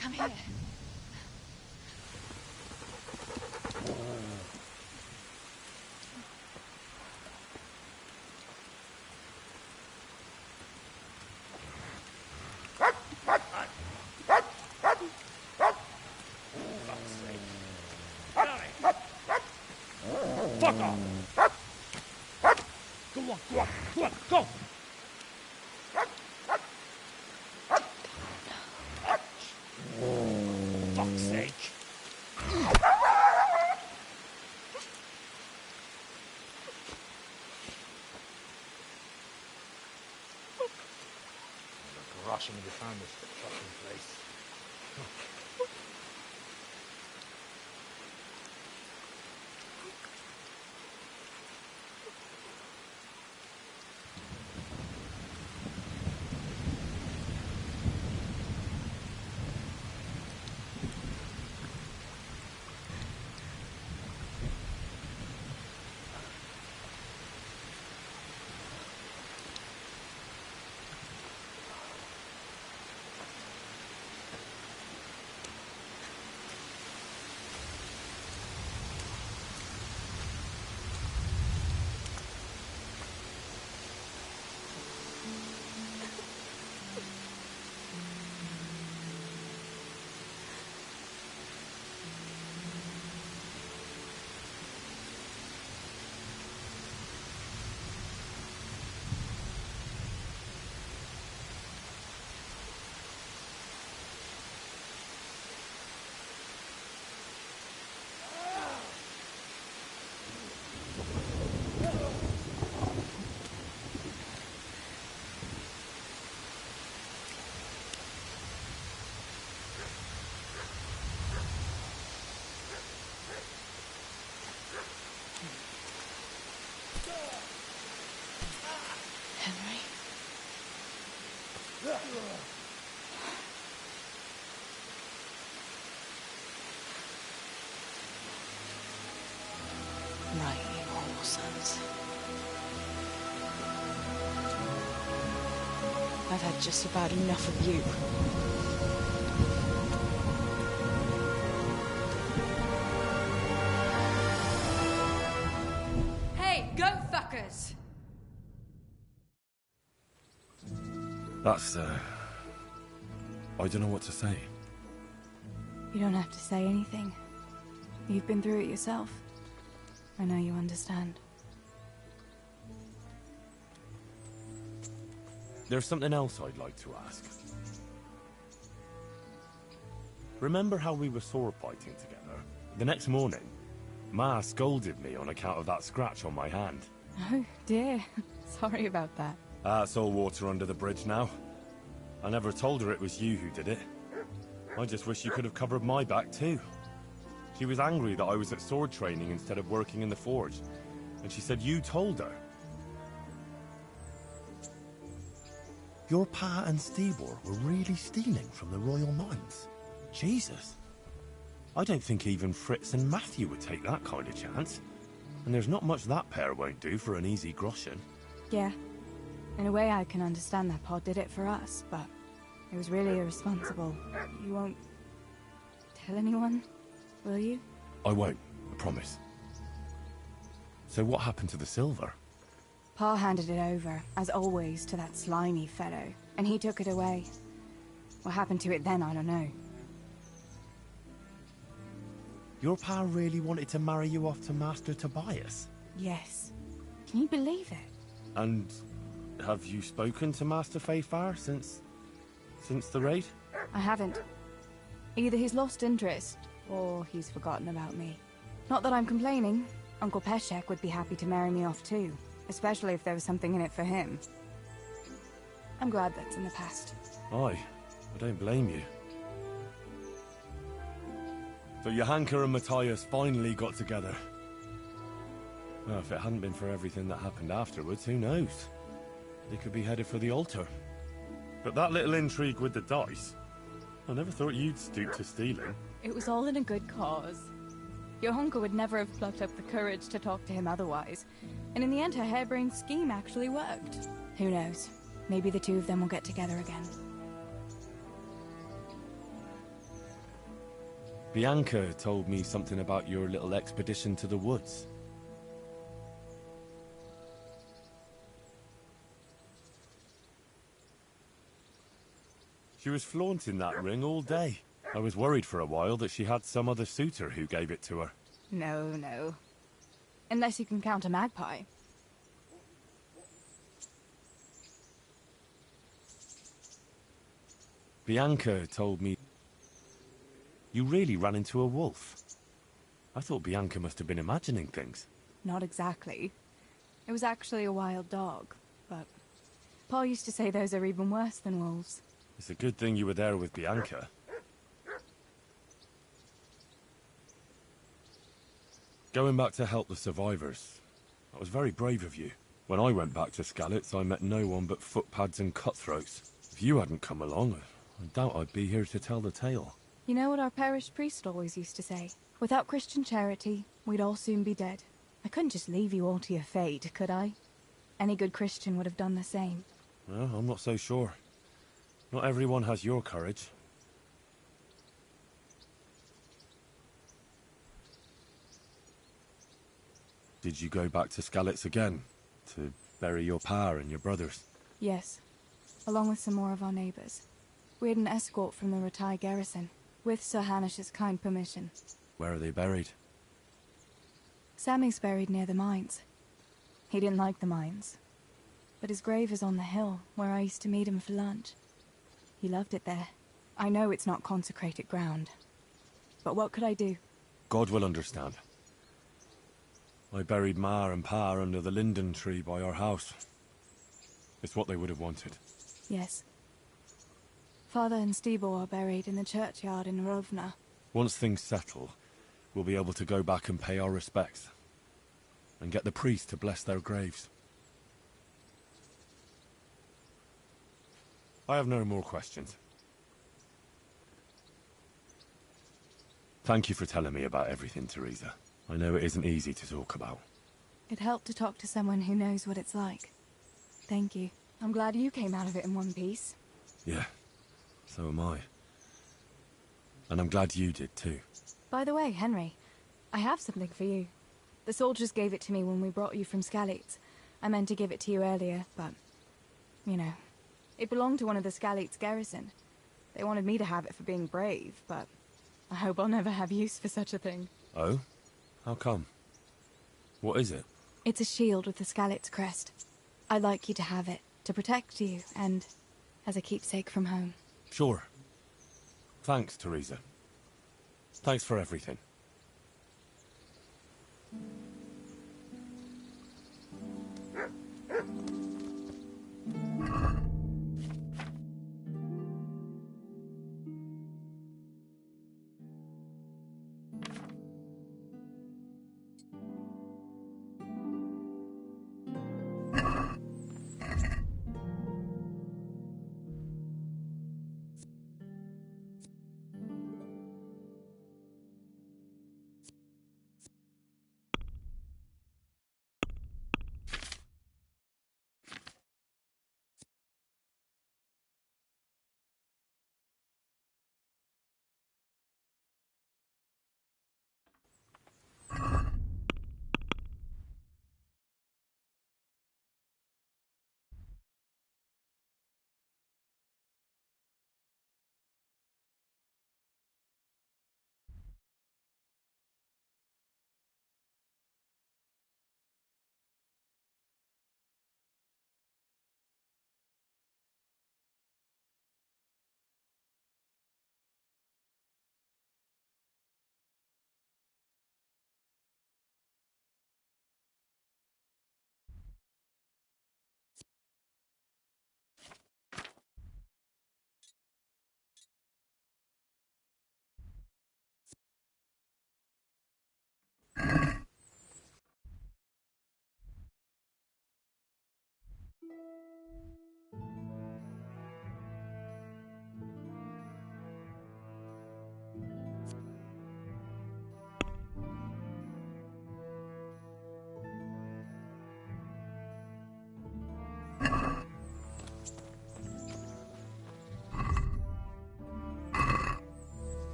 Come here. Fuck off! Go on, go on, go on, go! Fuck's sake! Rushing to find this fucking place. Right, you whore sons. I've had just about enough of you. Hey, go fuckers! That's, I don't know what to say. You don't have to say anything. You've been through it yourself. I know you understand. There's something else I'd like to ask. Remember how we were sword fighting together? The next morning, Ma scolded me on account of that scratch on my hand. Oh, dear. Sorry about that. It's all water under the bridge now. I never told her it was you who did it. I just wish you could have covered my back too. She was angry that I was at sword training instead of working in the forge, and she said you told her. Your pa and Stibor were really stealing from the royal mines? Jesus. I don't think even Fritz and Matthew would take that kind of chance. And there's not much that pair won't do for an easy groschen. Yeah. In a way, I can understand that Pa did it for us, but it was really irresponsible. You won't tell anyone, will you? I won't, I promise. So what happened to the silver? Pa handed it over, as always, to that slimy fellow, and he took it away. What happened to it then, I don't know. Your pa really wanted to marry you off to Master Tobias? Yes. Can you believe it? And have you spoken to Master Fayfar since the raid? I haven't. Either he's lost interest, or he's forgotten about me. Not that I'm complaining. Uncle Peshek would be happy to marry me off too, especially if there was something in it for him. I'm glad that's in the past. Aye, I don't blame you. So Johanka and Matthias finally got together. Well, if it hadn't been for everything that happened afterwards, who knows? They could be headed for the altar. But that little intrigue with the dice, I never thought you'd stoop to stealing. It was all in a good cause. Johanka would never have plucked up the courage to talk to him otherwise. And in the end, her harebrained scheme actually worked. Who knows? Maybe the two of them will get together again. Bianca told me something about your little expedition to the woods. She was flaunting that ring all day. I was worried for a while that she had some other suitor who gave it to her. No. Unless you can count a magpie. Bianca told me you really ran into a wolf. I thought Bianca must have been imagining things. Not exactly. It was actually a wild dog, but Pa used to say those are even worse than wolves. It's a good thing you were there with Bianca. Going back to help the survivors, that was very brave of you. When I went back to Skalitz, I met no one but footpads and cutthroats. If you hadn't come along, I doubt I'd be here to tell the tale. You know what our parish priest always used to say? Without Christian charity, we'd all soon be dead. I couldn't just leave you all to your fate, could I? Any good Christian would have done the same. Well, I'm not so sure. Not everyone has your courage. Did you go back to Skalitz again? To bury your pa and your brothers? Yes. Along with some more of our neighbors. We had an escort from the Rattay garrison, with Sir Hanish's kind permission. Where are they buried? Sammy's buried near the mines. He didn't like the mines. But his grave is on the hill, where I used to meet him for lunch. He loved it there. I know it's not consecrated ground. But what could I do? God will understand. I buried Ma and Pa under the linden tree by our house. It's what they would have wanted. Yes. Father and Stibor are buried in the churchyard in Rovna. Once things settle, we'll be able to go back and pay our respects. And get the priest to bless their graves. I have no more questions. Thank you for telling me about everything, Teresa. I know it isn't easy to talk about. It helped to talk to someone who knows what it's like. Thank you. I'm glad you came out of it in one piece. Yeah, so am I. And I'm glad you did too. By the way, Henry, I have something for you. The soldiers gave it to me when we brought you from Skalitz. I meant to give it to you earlier, but, you know, it belonged to one of the Skalitz garrison. They wanted me to have it for being brave, but I hope I'll never have use for such a thing. Oh? How come? What is it? It's a shield with the Skalitz crest. I'd like you to have it, to protect you, and as a keepsake from home. Sure. Thanks, Teresa. Thanks for everything.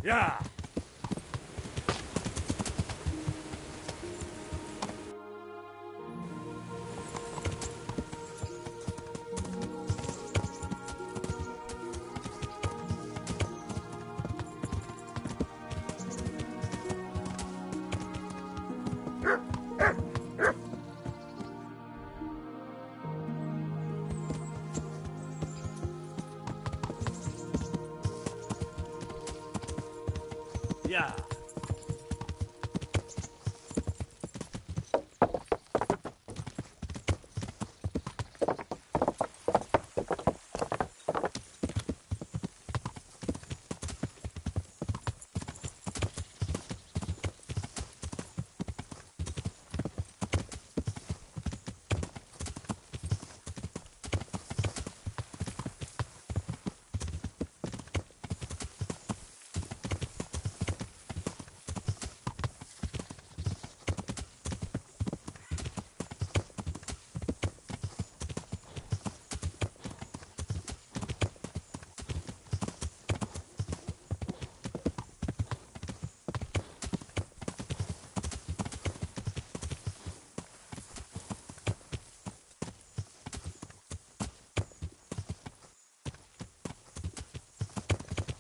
Yeah! Yeah!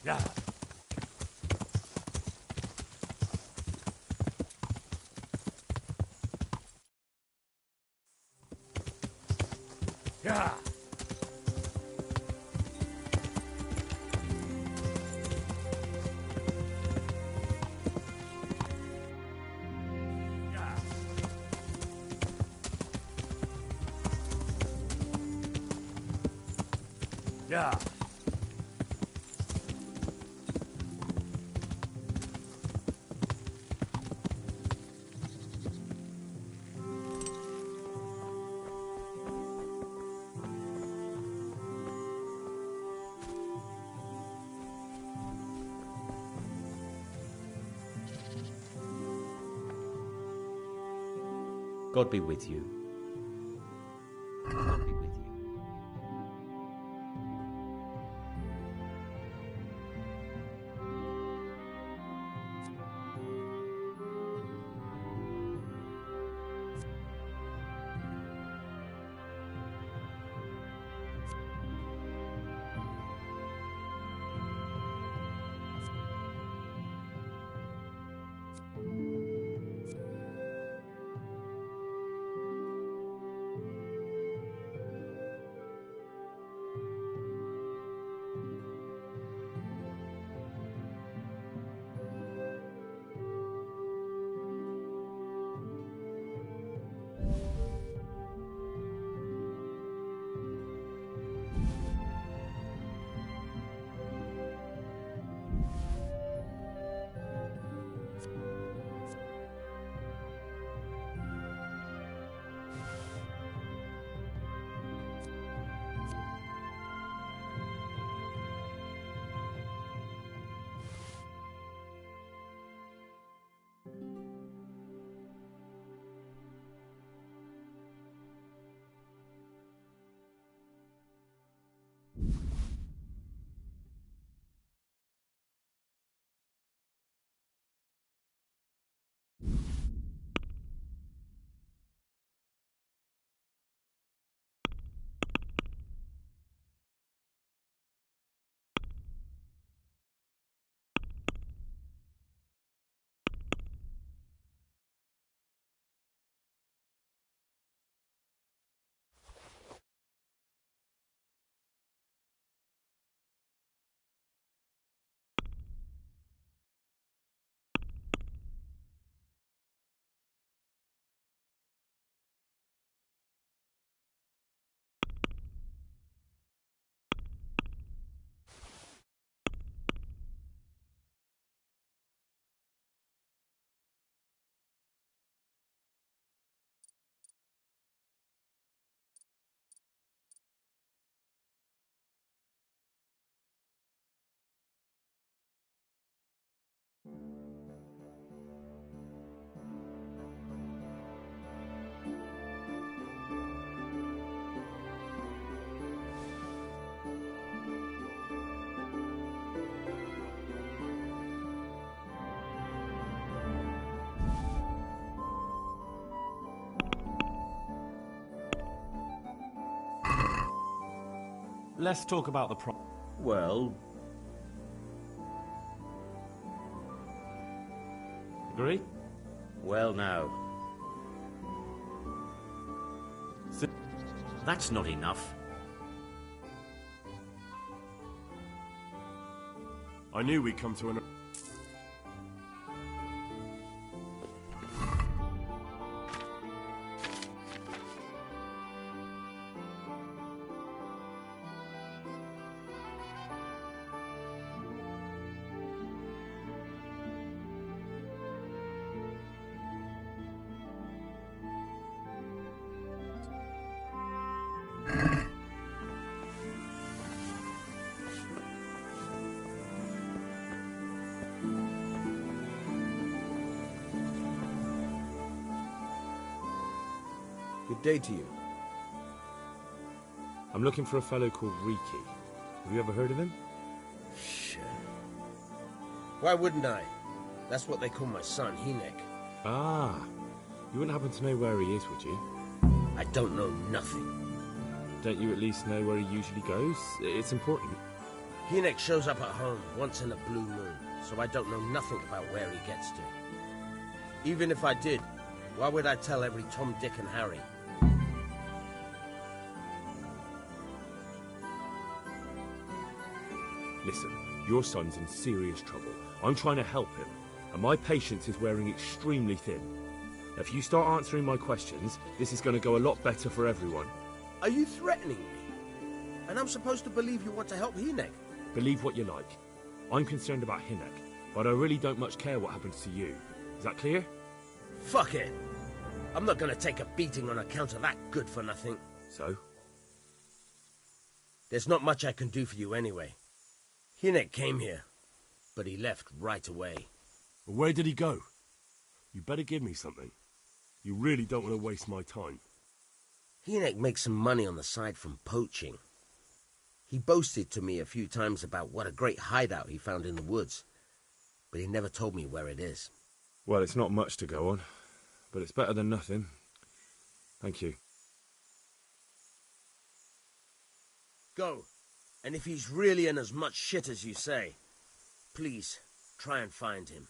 Yeah. Yeah. Yeah. God be with you. God be with you. Let's talk about the Well... Agree? Well, now. That's not enough. I knew we'd come to an... Good day to you. I'm looking for a fellow called Riki. Have you ever heard of him? Sure. Why wouldn't I? That's what they call my son, Hinek. Ah. You wouldn't happen to know where he is, would you? I don't know nothing. Don't you at least know where he usually goes? It's important. Hynek shows up at home once in a blue moon, so I don't know nothing about where he gets to. Even if I did, why would I tell every Tom, Dick and Harry? Listen, your son's in serious trouble. I'm trying to help him, and my patience is wearing extremely thin. If you start answering my questions, this is going to go a lot better for everyone. Are you threatening me? And I'm supposed to believe you want to help Hynek? Believe what you like. I'm concerned about Hynek, but I really don't much care what happens to you. Is that clear? Fuck it. I'm not going to take a beating on account of that good-for-nothing. So? There's not much I can do for you anyway. Hynek came here, but he left right away. Well, where did he go? You better give me something. You really don't want to waste my time. Hynek makes some money on the side from poaching. He boasted to me a few times about what a great hideout he found in the woods, but he never told me where it is. Well, it's not much to go on, but it's better than nothing. Thank you. Go, and if he's really in as much shit as you say, please try and find him.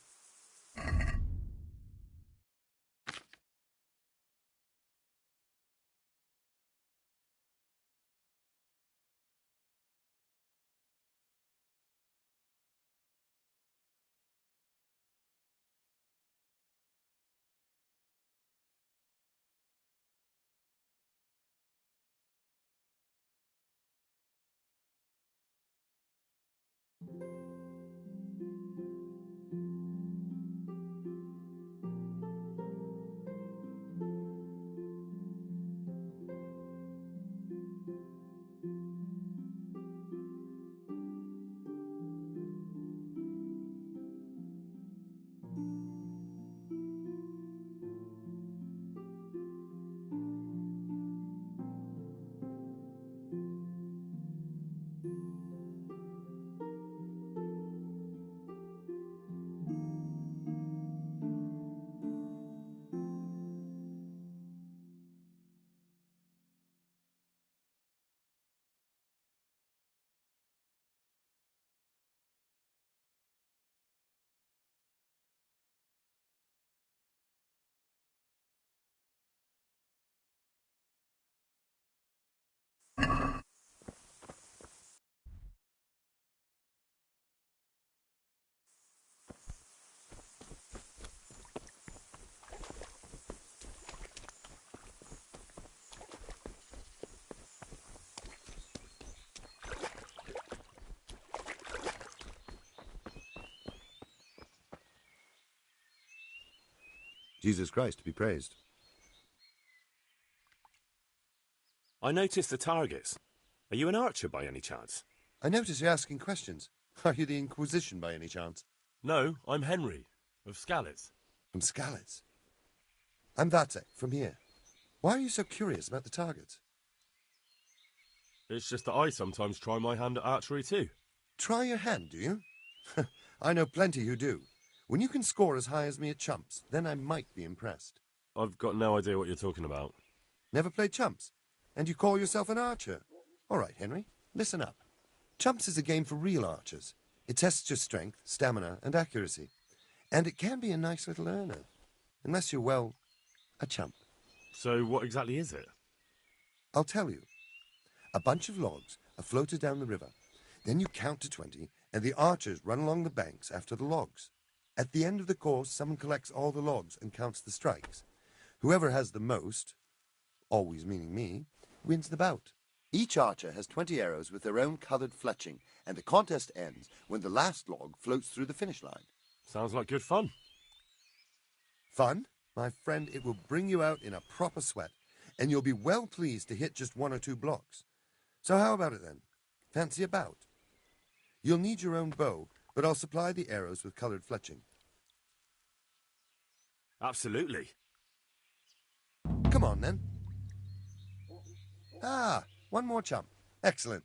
Jesus Christ be praised. I noticed the targets. Are you an archer by any chance? I notice you're asking questions. Are you the Inquisition by any chance? No, I'm Henry, of Skalitz. From Skalitz? I'm Vatsek, from here. Why are you so curious about the targets? It's just that I sometimes try my hand at archery too. Try your hand, do you? I know plenty who do. When you can score as high as me at chumps, then I might be impressed. I've got no idea what you're talking about. Never played chumps? And you call yourself an archer? All right, Henry, listen up. Chumps is a game for real archers. It tests your strength, stamina, and accuracy. And it can be a nice little earner. Unless you're, well, a chump. So what exactly is it? I'll tell you. A bunch of logs are floated down the river. Then you count to 20, and the archers run along the banks after the logs. At the end of the course, someone collects all the logs and counts the strikes. Whoever has the most, always meaning me, wins the bout. Each archer has 20 arrows with their own coloured fletching, and the contest ends when the last log floats through the finish line. Sounds like good fun. Fun? My friend, it will bring you out in a proper sweat, and you'll be well pleased to hit just 1 or 2 blocks. So how about it then? Fancy a bout? You'll need your own bow, but I'll supply the arrows with coloured fletching. Absolutely. Come on, then. Ah, 1 more chump. Excellent.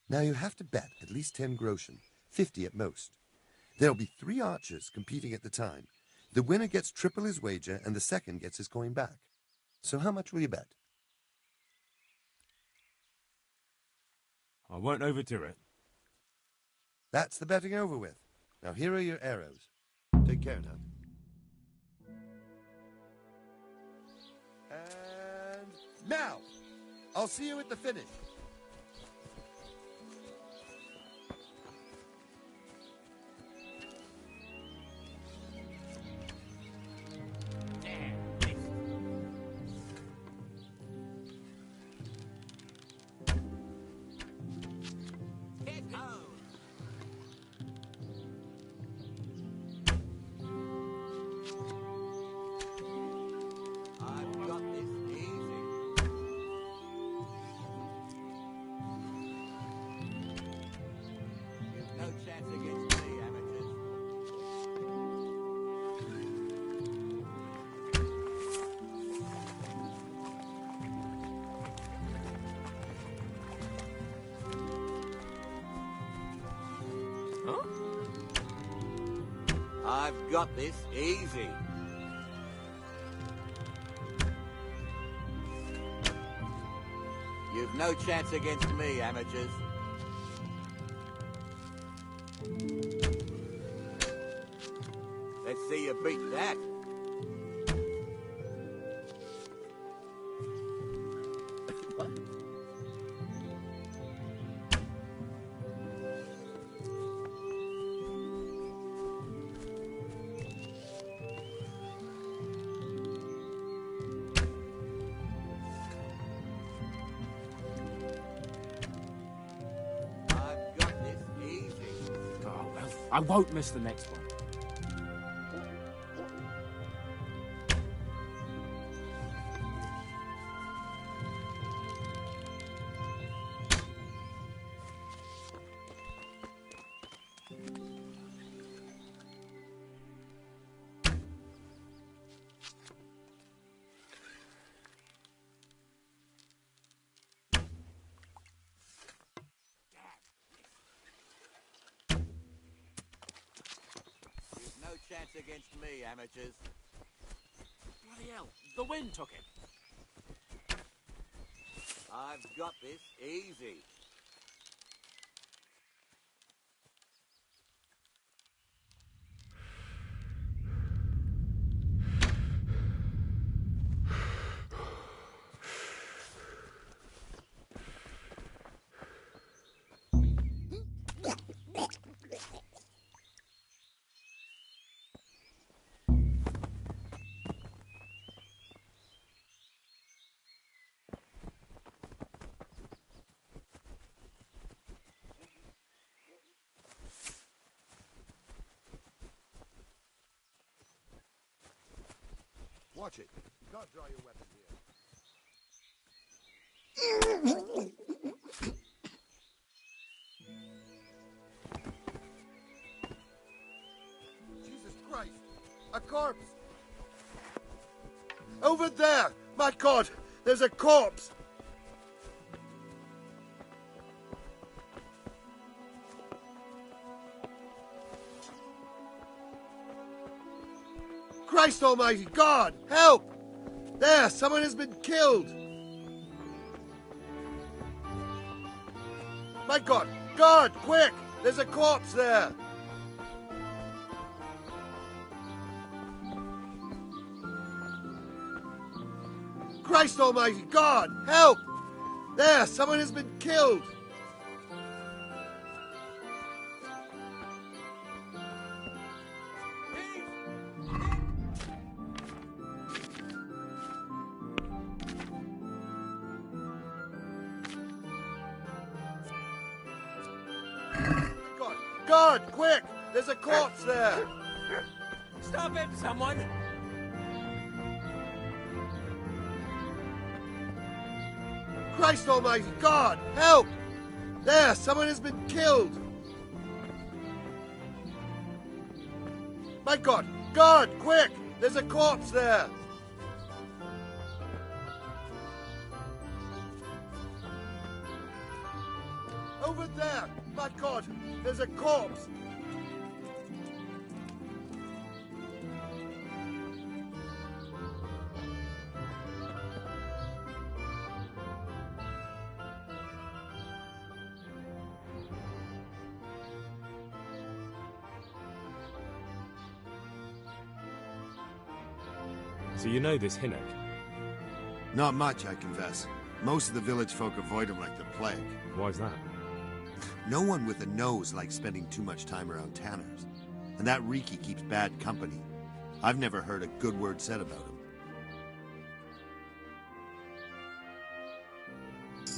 Now you have to bet at least 10 groschen, 50 at most. There'll be 3 archers competing at the time. The winner gets triple his wager, and the second gets his coin back. So how much will you bet? I won't overdo it. That's the betting over with. Now here are your arrows. Take care now. And now! I'll see you at the finish. I've got this easy. You've no chance against me, amateurs. Huh? I've got this easy. You've no chance against me, amateurs. Let's see you beat that. I've got this easy. Oh, well, I won't miss the next one. You've no chance against me, amateurs. Bloody hell, the wind took it. I've got this easy. Watch it. You can't draw your weapon here. Jesus Christ! A corpse! Over there! My God! There's a corpse! Christ almighty! God! Help! There! Someone has been killed! My God! God! Quick! There's a corpse there! Christ almighty! God! Help! There! Someone has been killed! God! God! Quick! There's a corpse there! Stop him, someone! Christ almighty! God! Help! There! Someone has been killed! My God! God! Quick! There's a corpse there! Over there! My God! There's a corpse! So you know this Hinnock? Not much, I confess. Most of the village folk avoid him like the plague. Why's that? No one with a nose likes spending too much time around tanners. And that Riki keeps bad company. I've never heard a good word said about him.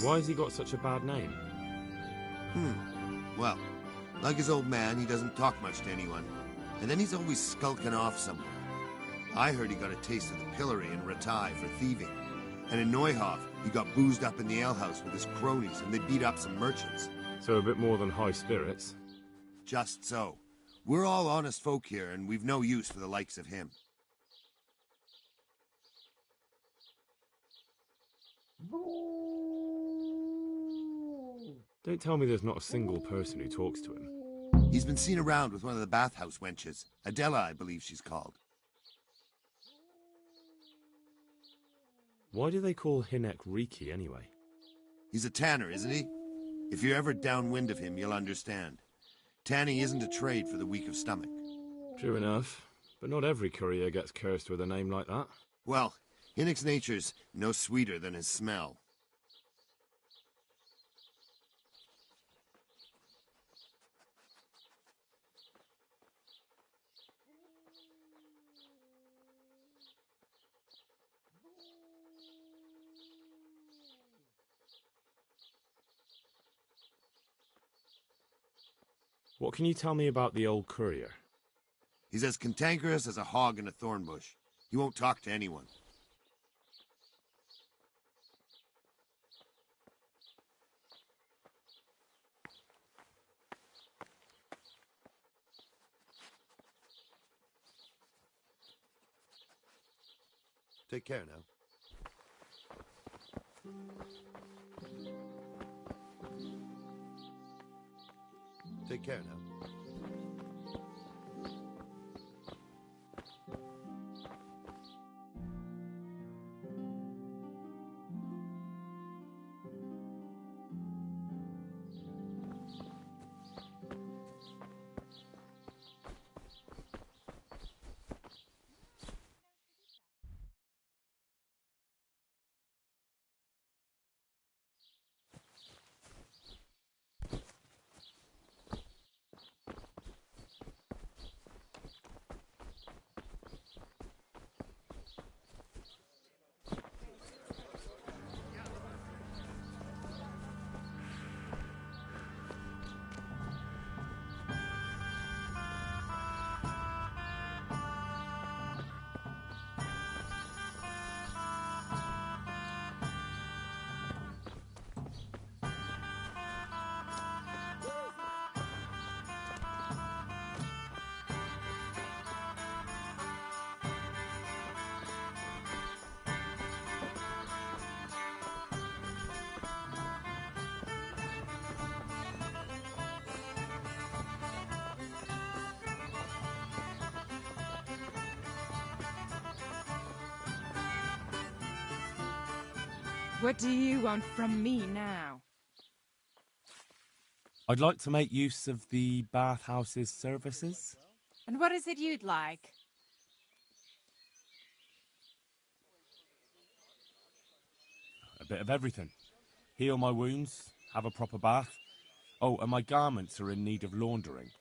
Why has he got such a bad name? Well, like his old man, he doesn't talk much to anyone. And then he's always skulking off somewhere. I heard he got a taste of the pillory in Ratai for thieving. And in Neuhof, he got boozed up in the alehouse with his cronies, and they beat up some merchants. So a bit more than high spirits. Just so. We're all honest folk here, and we've no use for the likes of him. Don't tell me there's not a single person who talks to him. He's been seen around with one of the bathhouse wenches. Adela, I believe she's called. Why do they call Hinnock Riki anyway? He's a tanner, isn't he? If you're ever downwind of him, you'll understand. Tanning isn't a trade for the weak of stomach. True enough, but not every courier gets cursed with a name like that. Well, Hinnock's nature's no sweeter than his smell. What can you tell me about the old courier? He's as cantankerous as a hog in a thorn bush. He won't talk to anyone. Take care now. Take care now. What do you want from me now? I'd like to make use of the bathhouse's services. And what is it you'd like? A bit of everything. Heal my wounds, have a proper bath. Oh, and my garments are in need of laundering.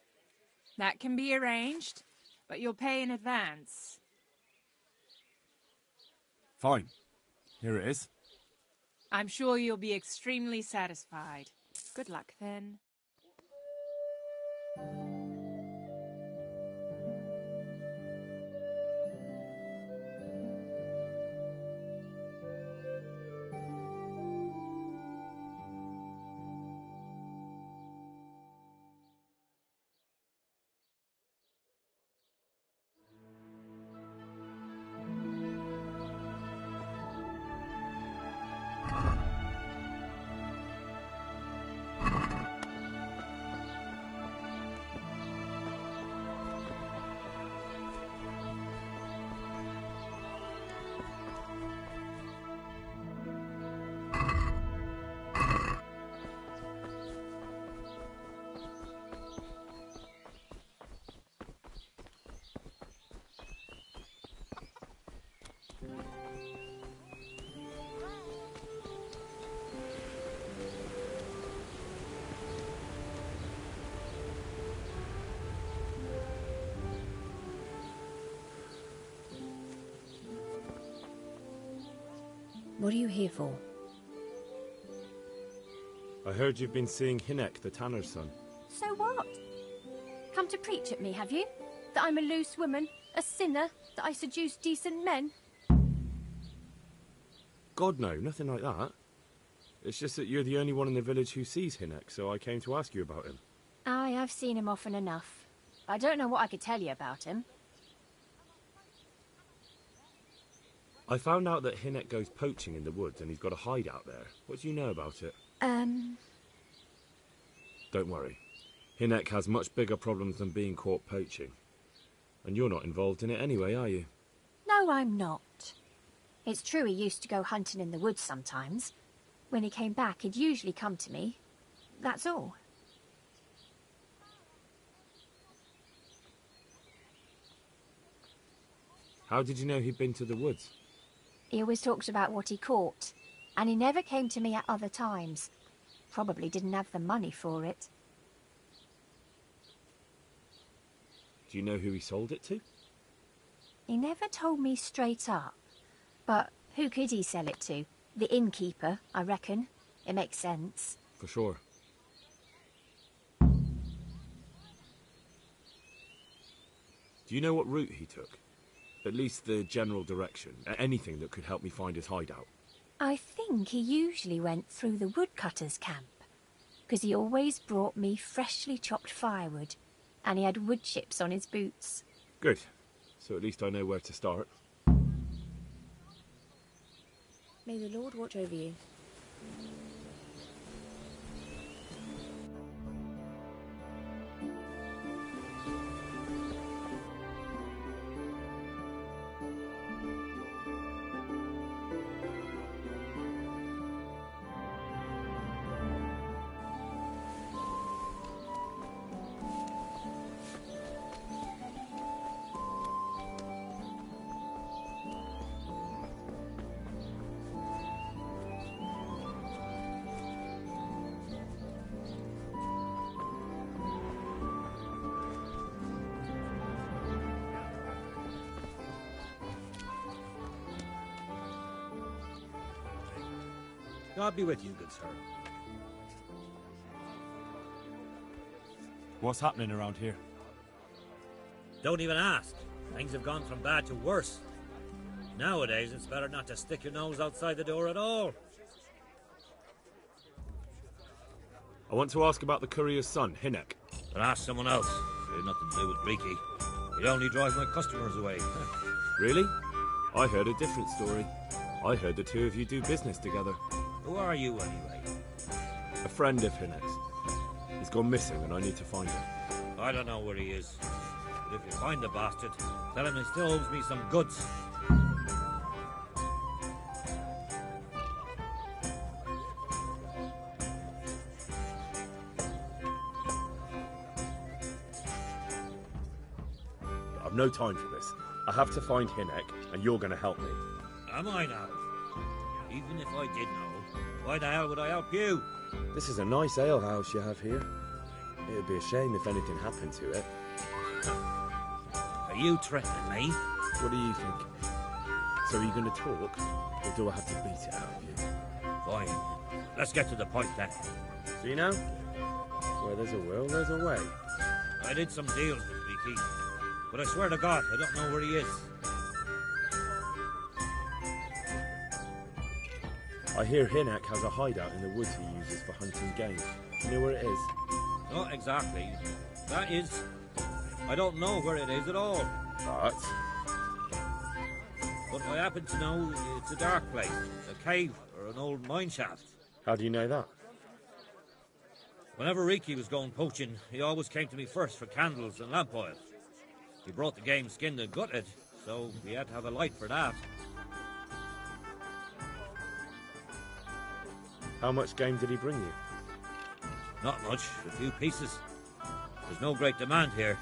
That can be arranged, but you'll pay in advance. Fine. Here it is. I'm sure you'll be extremely satisfied. Good luck, then. What are you here for? I heard you've been seeing Hinek, the tanner's son. So what? Come to preach at me, have you? That I'm a loose woman, a sinner, that I seduce decent men? God, no, nothing like that. It's just that you're the only one in the village who sees Hinek, so I came to ask you about him. Aye, I've seen him often enough. I don't know what I could tell you about him. I found out that Hinek goes poaching in the woods and he's got a hideout there. What do you know about it? Don't worry. Hinek has much bigger problems than being caught poaching. And you're not involved in it anyway, are you? No, I'm not. It's true he used to go hunting in the woods sometimes. When he came back, he'd usually come to me. That's all. How did you know he'd been to the woods? He always talked about what he caught, and he never came to me at other times. Probably didn't have the money for it. Do you know who he sold it to? He never told me straight up. But who could he sell it to? The innkeeper, I reckon. It makes sense. For sure. Do you know what route he took? At least the general direction. Anything that could help me find his hideout. I think he usually went through the woodcutter's camp, because he always brought me freshly chopped firewood, and he had wood chips on his boots. Good. So at least I know where to start. May the Lord watch over you. God be with you, good sir. What's happening around here? Don't even ask. Things have gone from bad to worse. Nowadays, it's better not to stick your nose outside the door at all. I want to ask about the courier's son, Hinek. But ask someone else. It had nothing to do with Riki. He'd only drive my customers away. Really? I heard a different story. I heard the two of you do business together. Who are you, anyway? A friend of Hinek's. He's gone missing and I need to find him. I don't know where he is. But if you find the bastard, tell him he still owes me some goods. I've no time for this. I have to find Hinek and you're going to help me. Am I now? Even if I did know, why the hell would I help you? This is a nice alehouse you have here. It would be a shame if anything happened to it. Are you threatening me? What do you think? So are you going to talk, or do I have to beat it out of you? Fine. Let's get to the point then. See now? Where there's a will, there's a way. I did some deals with Riki, but I swear to God, I don't know where he is. I hear Hinek has a hideout in the woods he uses for hunting game. Do you know where it is? Not exactly. That is... I don't know where it is at all. But I happen to know it's a dark place, a cave or an old mine shaft. How do you know that? Whenever Riki was going poaching, he always came to me first for candles and lamp oil. He brought the game skinned and gutted, so we had to have a light for that. How much game did he bring you? Not much, a few pieces. There's no great demand here.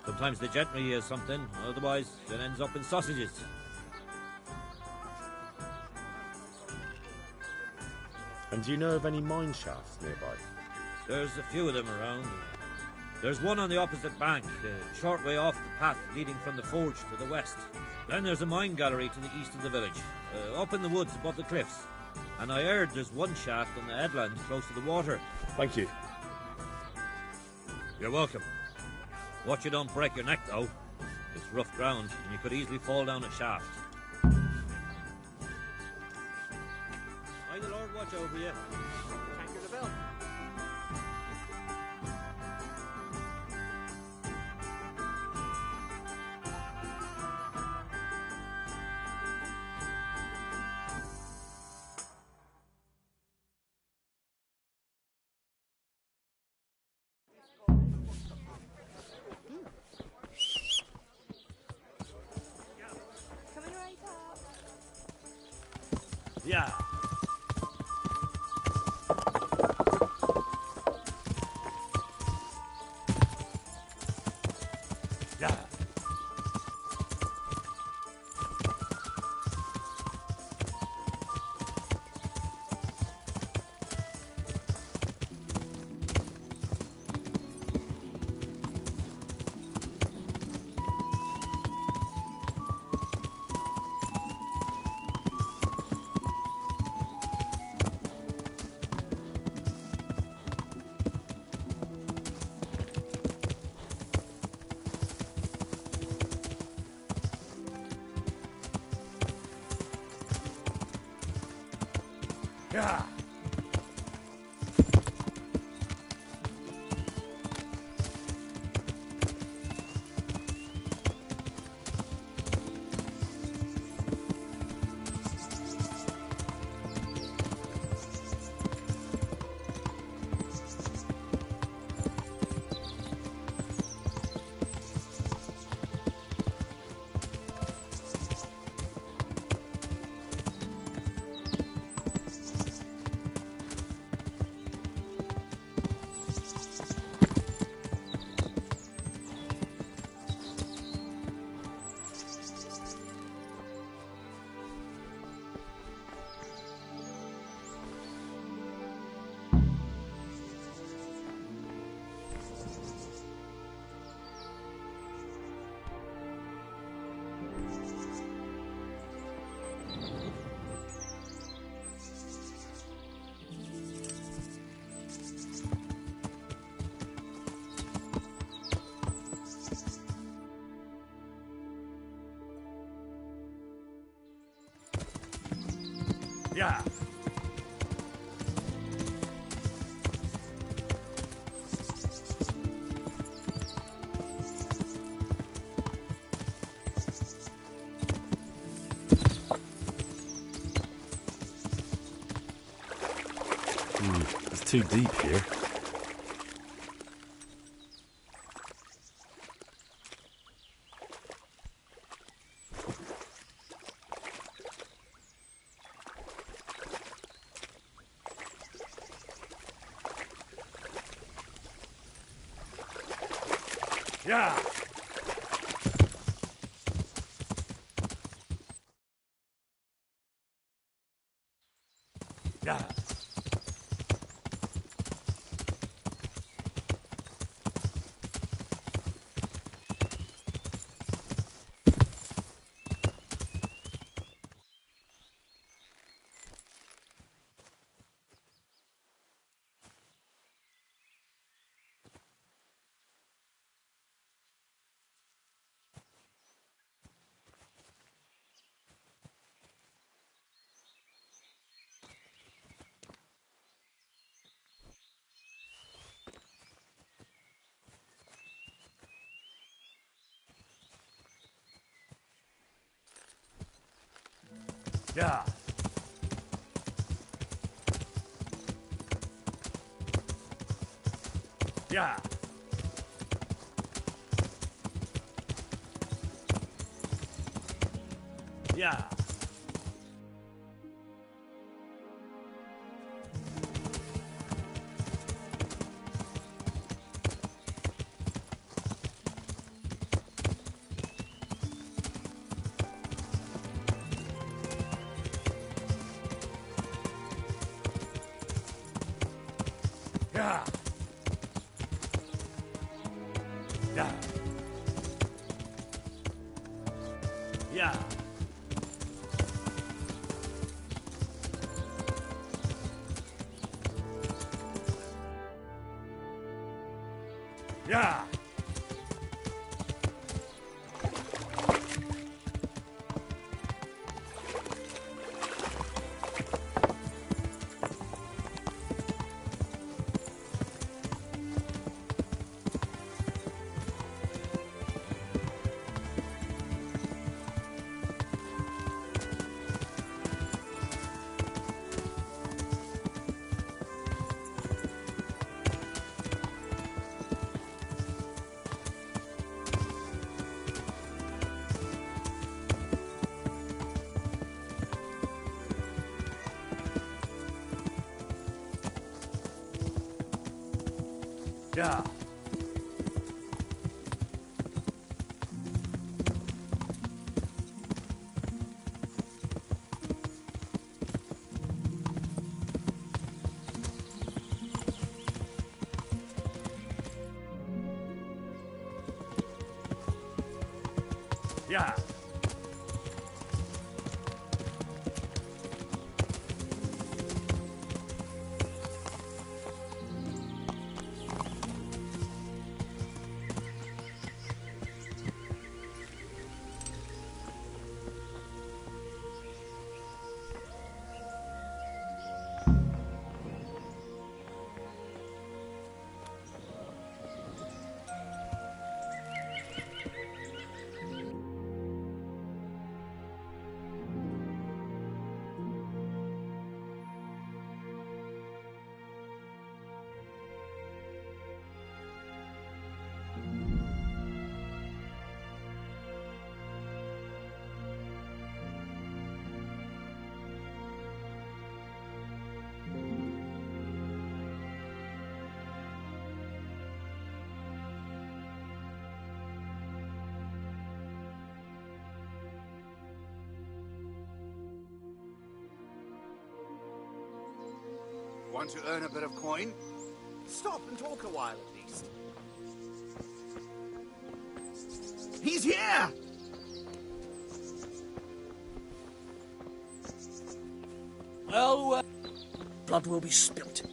Sometimes the gentry has something, otherwise it ends up in sausages. And do you know of any mine shafts nearby? There's a few of them around. There's one on the opposite bank, a short way off the path leading from the forge to the west. Then there's a mine gallery to the east of the village, up in the woods above the cliffs. And I heard there's one shaft on the headland close to the water. Thank you. You're welcome. Watch you don't break your neck, though. It's rough ground, and you could easily fall down a shaft. May the Lord watch over you. Thank you, the bell. Yeah. Yeah. Yeah. Yeah. It's too deep here. Yeah. Yeah. Yeah. Yeah. Yeah. Yeah. Yeah. Yeah. Yeah. Yeah. Yeah. Want to earn a bit of coin? Stop and talk a while at least. He's here! Well, blood will be spilt.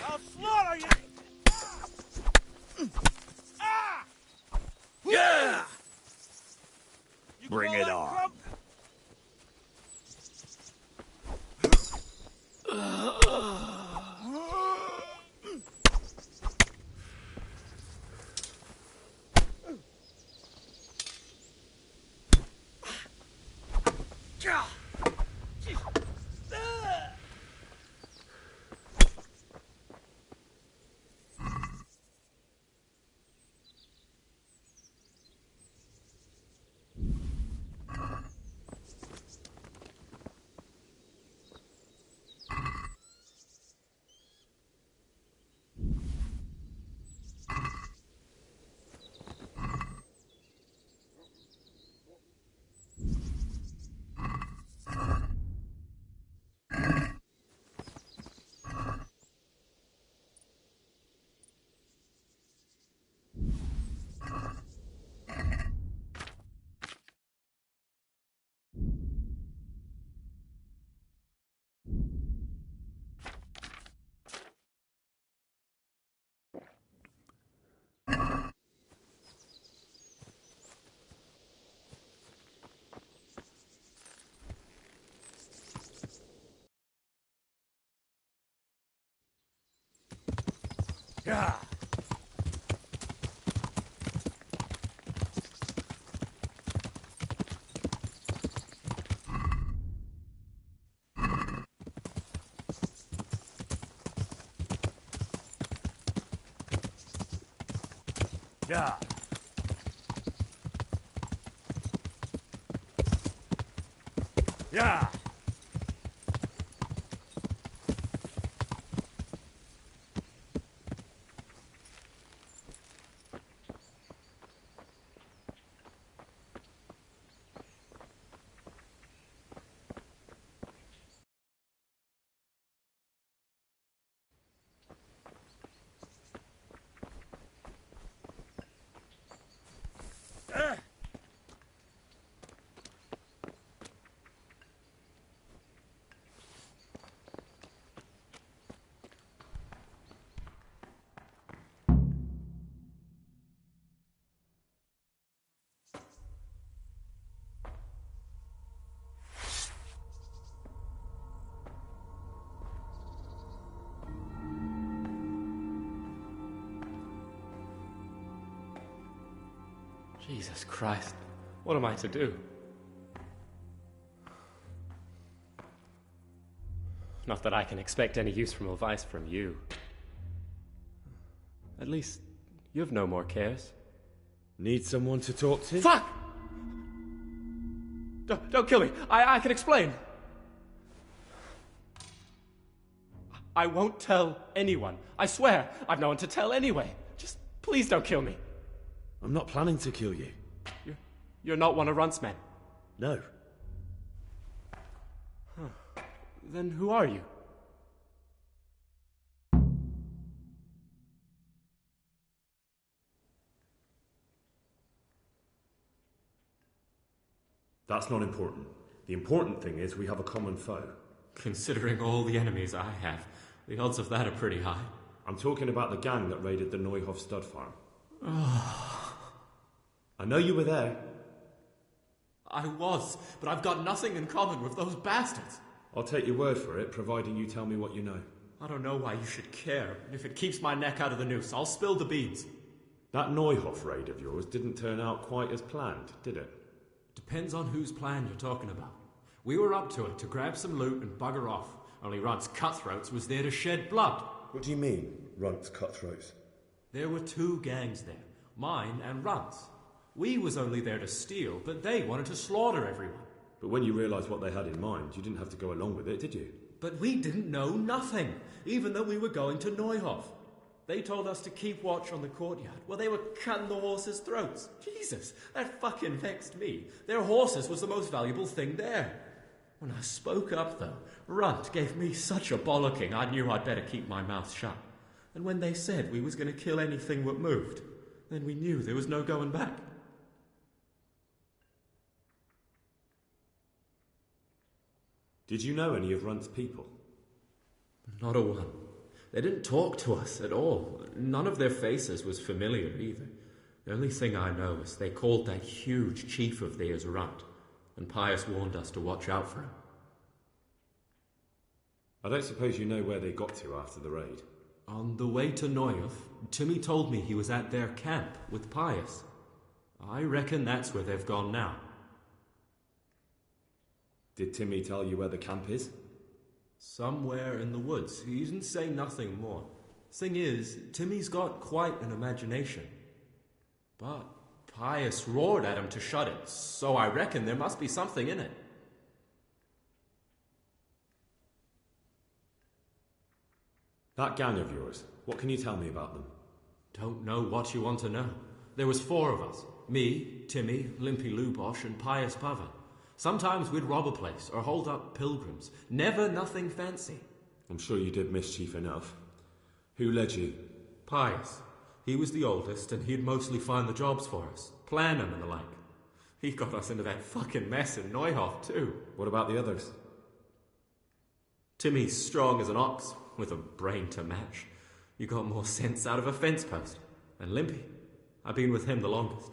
I'll slaughter you! Ah! Yeah! Bring it on. Yeah. Yeah. Yeah. Jesus Christ. What am I to do? Not that I can expect any useful advice from you. At least, you've no more cares. Need someone to talk to? Fuck! Don't kill me. I can explain. I won't tell anyone. I swear, I've no one to tell anyway. Just please don't kill me. I'm not planning to kill you. You're not one of Runt's men? No. Huh. Then who are you? That's not important. The important thing is we have a common foe. Considering all the enemies I have, the odds of that are pretty high. I'm talking about the gang that raided the Neuhoff stud farm. Oh. I know you were there. I was, but I've got nothing in common with those bastards. I'll take your word for it, providing you tell me what you know. I don't know why you should care. If it keeps my neck out of the noose, I'll spill the beans. That Neuhoff raid of yours didn't turn out quite as planned, did it? Depends on whose plan you're talking about. We were up to it to grab some loot and bugger off. Only Runt's cutthroats was there to shed blood. What do you mean, Runt's cutthroats? There were two gangs there, mine and Runt's. We was only there to steal, but they wanted to slaughter everyone. But when you realised what they had in mind, you didn't have to go along with it, did you? But we didn't know nothing, even though we were going to Neuhoff. They told us to keep watch on the courtyard while they were cutting the horses' throats. Jesus, that fucking vexed me. Their horses was the most valuable thing there. When I spoke up, though, Runt gave me such a bollocking I knew I'd better keep my mouth shut. And when they said we was going to kill anything that moved, then we knew there was no going back. Did you know any of Runt's people? Not a one. They didn't talk to us at all. None of their faces was familiar either. The only thing I know is they called that huge chief of theirs Runt, and Pius warned us to watch out for him. I don't suppose you know where they got to after the raid? On the way to Neuhoff, Timmy told me he was at their camp with Pius. I reckon that's where they've gone now. Did Timmy tell you where the camp is? Somewhere in the woods. He didn't say nothing more. Thing is, Timmy's got quite an imagination. But Pius roared at him to shut it, so I reckon there must be something in it. That gang of yours, what can you tell me about them? Don't know what you want to know. There was 4 of us. Me, Timmy, Limpy Lubosh, and Pius Pava. Sometimes we'd rob a place or hold up pilgrims. Never nothing fancy. I'm sure you did mischief enough. Who led you? Pius. He was the oldest, and he'd mostly find the jobs for us. Plan them and the like. He got us into that fucking mess in Neuhoff, too. What about the others? Timmy's strong as an ox, with a brain to match. You got more sense out of a fence post. And Limpy. I've been with him the longest.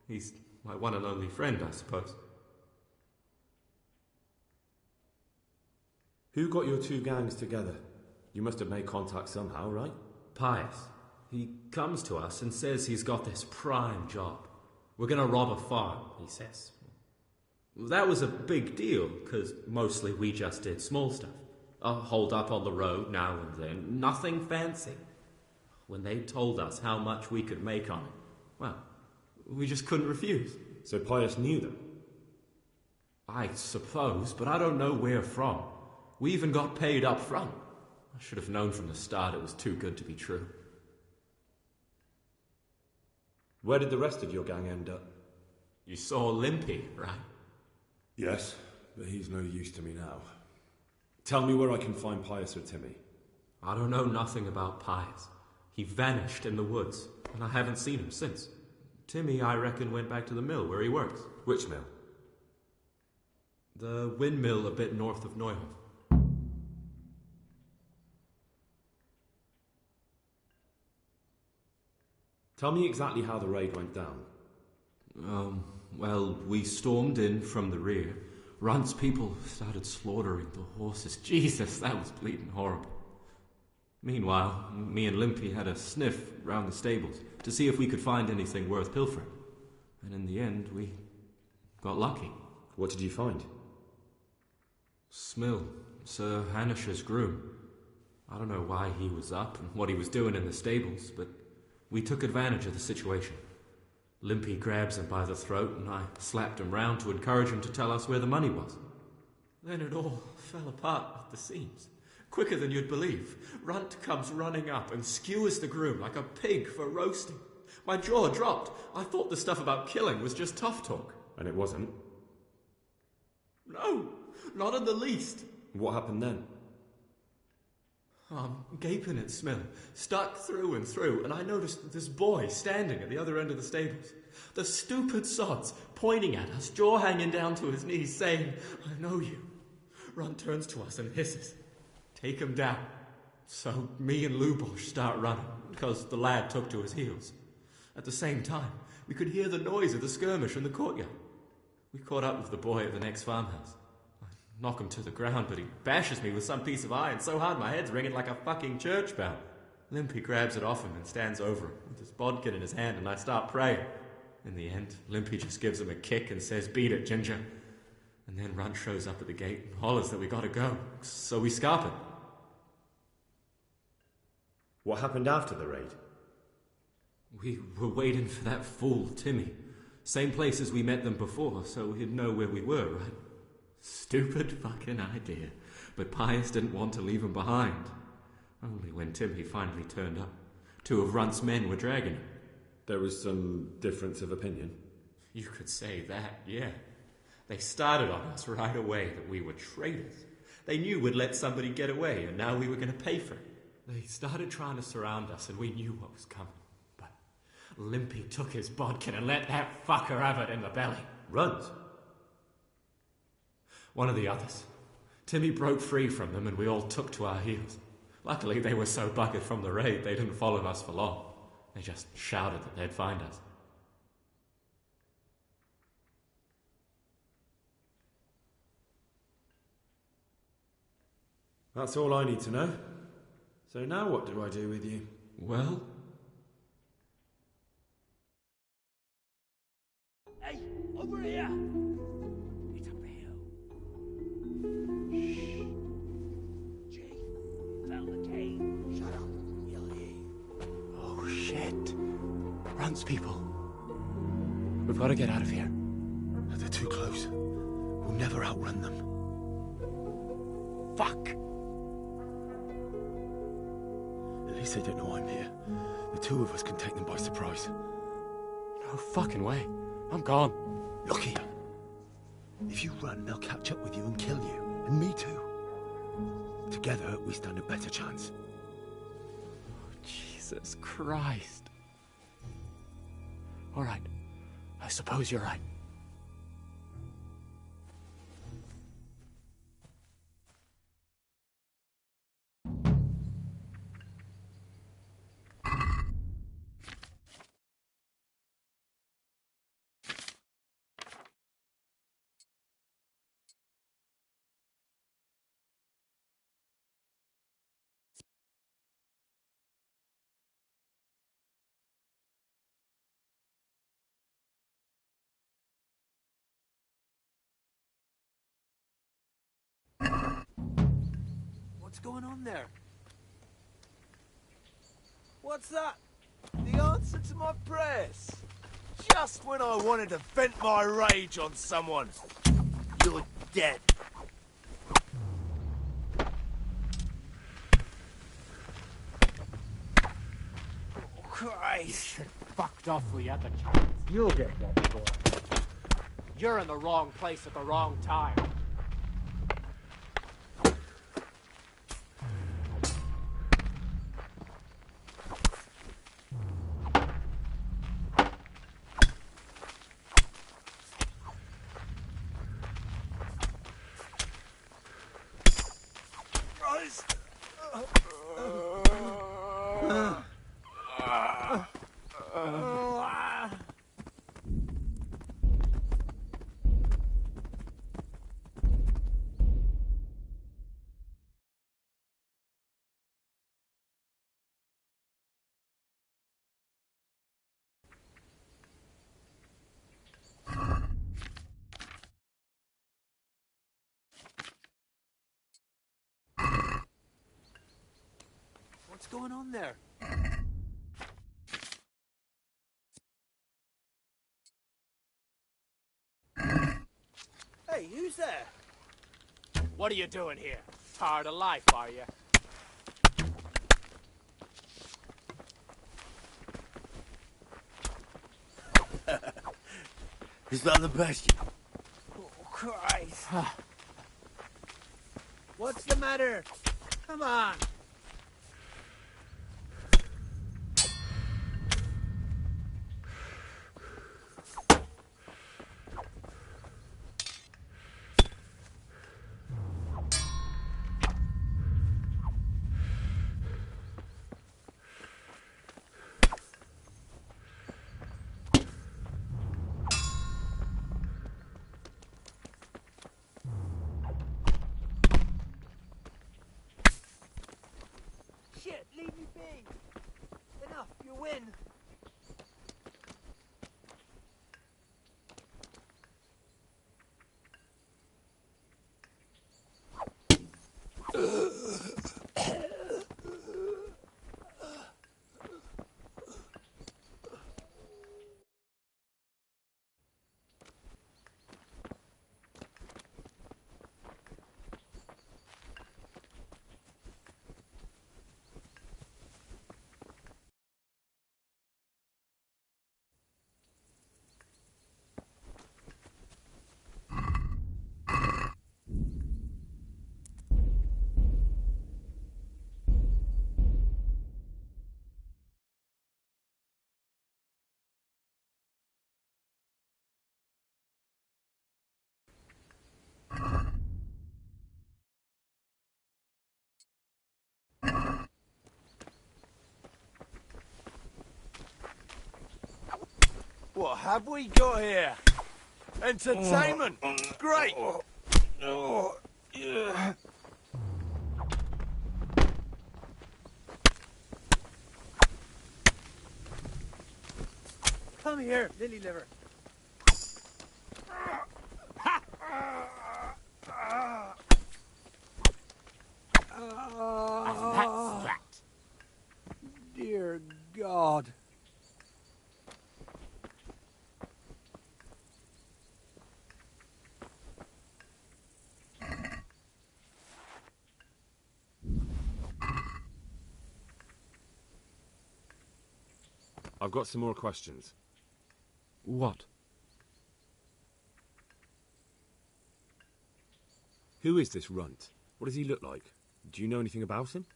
He's my one and only friend, I suppose. Who got your 2 gangs together? You must have made contact somehow, right? Pius. He comes to us and says he's got this prime job. We're going to rob a farm, he says. That was a big deal, because mostly we just did small stuff. Hold up on the road now and then. Nothing fancy. When they told us how much we could make on it, well, we just couldn't refuse. So Pius knew them? I suppose, but I don't know where from. We even got paid up front. I should have known from the start it was too good to be true. Where did the rest of your gang end up? You saw Limpy, right? Yes, but he's no use to me now. Tell me where I can find Pius or Timmy. I don't know nothing about Pius. He vanished in the woods, and I haven't seen him since. Timmy, I reckon, went back to the mill where he works. Which mill? The windmill a bit north of Neuhoff. Tell me exactly how the raid went down. Well, we stormed in from the rear. Runt's people started slaughtering the horses. Jesus, that was bleeding horrible. Meanwhile, me and Limpy had a sniff round the stables to see if we could find anything worth pilfering. And in the end, we got lucky. What did you find? Smill, Sir Hanisher's groom. I don't know why he was up and what he was doing in the stables, but we took advantage of the situation. Limpy grabs him by the throat, and I slapped him round to encourage him to tell us where the money was. Then it all fell apart at the seams. Quicker than you'd believe. Runt comes running up and skewers the groom like a pig for roasting. My jaw dropped. I thought the stuff about killing was just tough talk. And it wasn't? No, not in the least. What happened then? I'm gaping at Smill, stuck through and through, and I noticed this boy standing at the other end of the stables. The stupid sod's pointing at us, jaw hanging down to his knees, saying, "I know you." Runt turns to us and hisses, "Take him down." So me and Lubosh start running, because the lad took to his heels. At the same time, we could hear the noise of the skirmish in the courtyard. We caught up with the boy at the next farmhouse. I knock him to the ground, but he bashes me with some piece of iron so hard my head's ringing like a fucking church bell. Limpy grabs it off him and stands over him with his bodkin in his hand, and I start praying. In the end, Limpy just gives him a kick and says, "Beat it, Ginger." And then Runt shows up at the gate and hollers that we gotta go, so we scarp it. What happened after the raid? We were waiting for that fool, Timmy. Same place as we met them before, so he'd know where we were, right? Stupid fucking idea. But Pius didn't want to leave him behind. Only when Timmy finally turned up, 2 of Runt's men were dragging him. There was some difference of opinion? You could say that, yeah. They started on us right away that we were traitors. They knew we'd let somebody get away, and now we were going to pay for it. They started trying to surround us, and we knew what was coming. But Limpy took his bodkin and let that fucker have it in the belly. Runt? One of the others. Timmy broke free from them, and we all took to our heels. Luckily, they were so buggered from the raid, they didn't follow us for long. They just shouted that they'd find us. That's all I need to know. So now what do I do with you? Well? Hey, over here! It's up the hill. Shh. Jay, found the cave. Shut up, he'll hear you. Oh, shit. Runt's people. We've got to get out of here. They're too close. We'll never outrun them. Fuck! At least they don't know I'm here. The 2 of us can take them by surprise. No fucking way. I'm gone. Look here. If you run, they'll catch up with you and kill you. And me too. Together, we stand a better chance. Jesus Christ. All right. I suppose you're right. What's going on there? What's that? The answer to my prayers? Just when I wanted to vent my rage on someone. You're dead. Christ. Fucked off we had the chance. You'll get that boy. You're in the wrong place at the wrong time. What's going on there? Hey, who's there? What are you doing here? Tired of life, are you? Is that the best? Oh, Christ. What's the matter? Come on. Shit, leave me be. Enough, you win. What have we got here? Entertainment! Great! Come here, lily liver. And that's that. Dear God. I've got some more questions. What? Who is this runt? What does he look like? Do you know anything about him?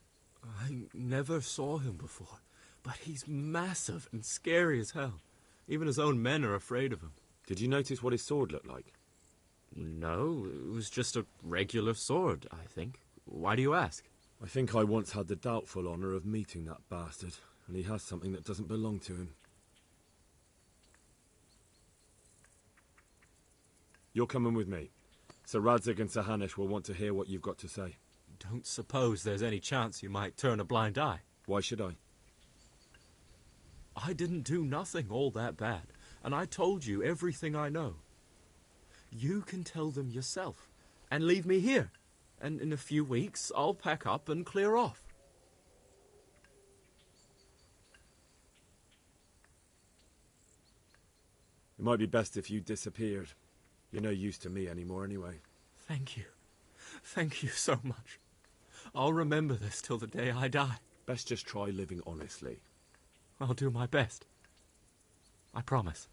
I never saw him before, but he's massive and scary as hell. Even his own men are afraid of him. Did you notice what his sword looked like? No, it was just a regular sword, I think. Why do you ask? I think I once had the doubtful honour of meeting that bastard, and he has something that doesn't belong to him. You're coming with me. Sir Radzig and Sir Hanush will want to hear what you've got to say. Don't suppose there's any chance you might turn a blind eye. Why should I? I didn't do nothing all that bad, and I told you everything I know. You can tell them yourself, and leave me here, and in a few weeks I'll pack up and clear off. It might be best if you disappeared. You're no use to me anymore anyway. Thank you. Thank you so much. I'll remember this till the day I die. Best just try living honestly. I'll do my best. I promise.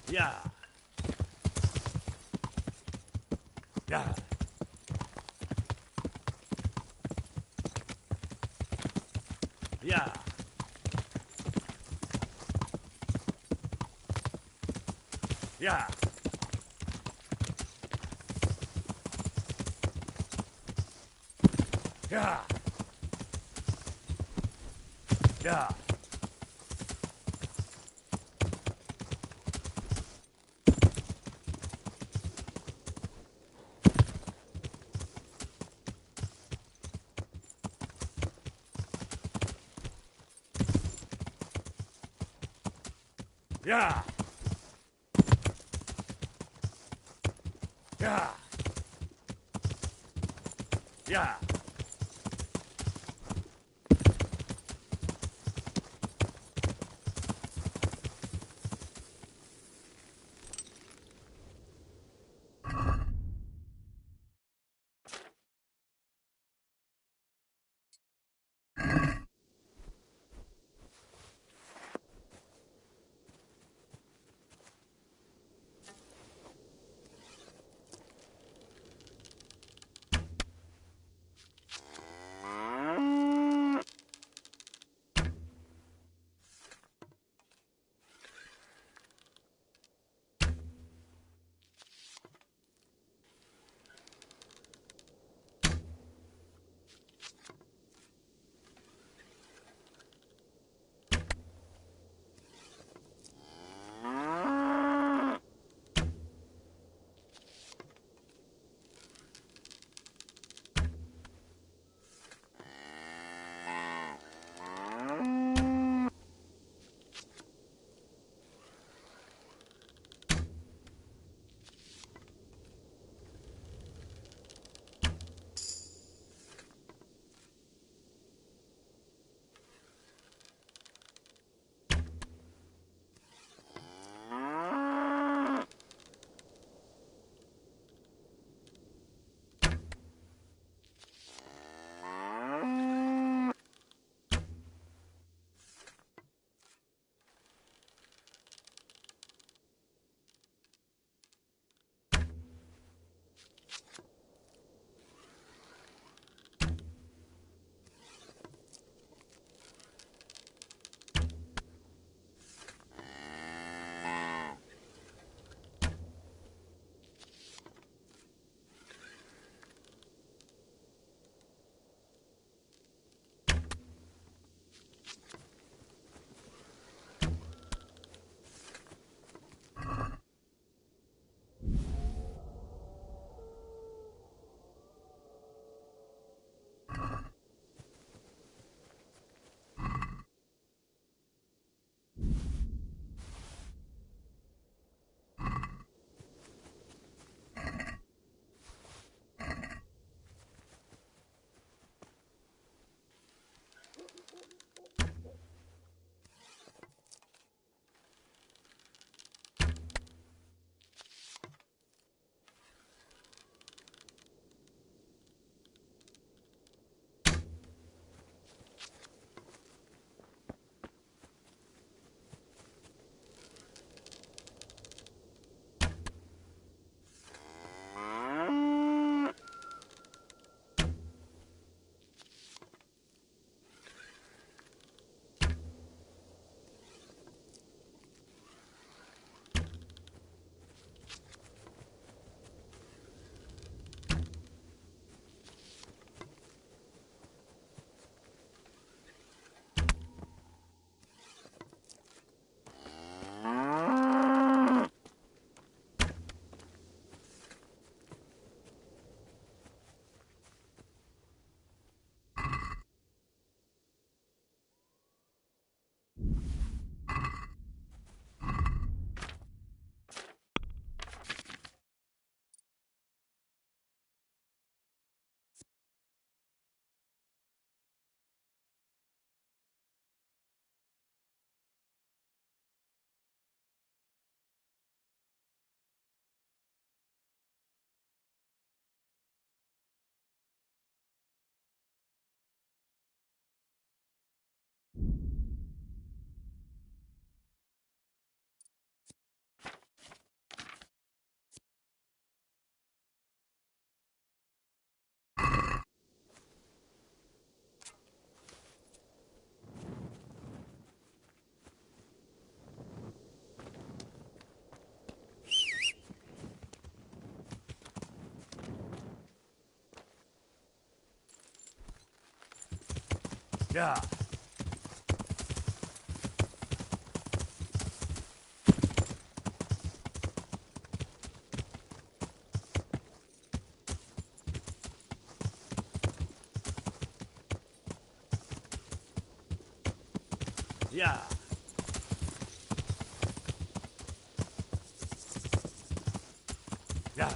Yeah. Yeah. Yeah. Yeah. Yeah. Yeah. Yeah. Yeah. Yeah. Yeah. Yeah. Yeah.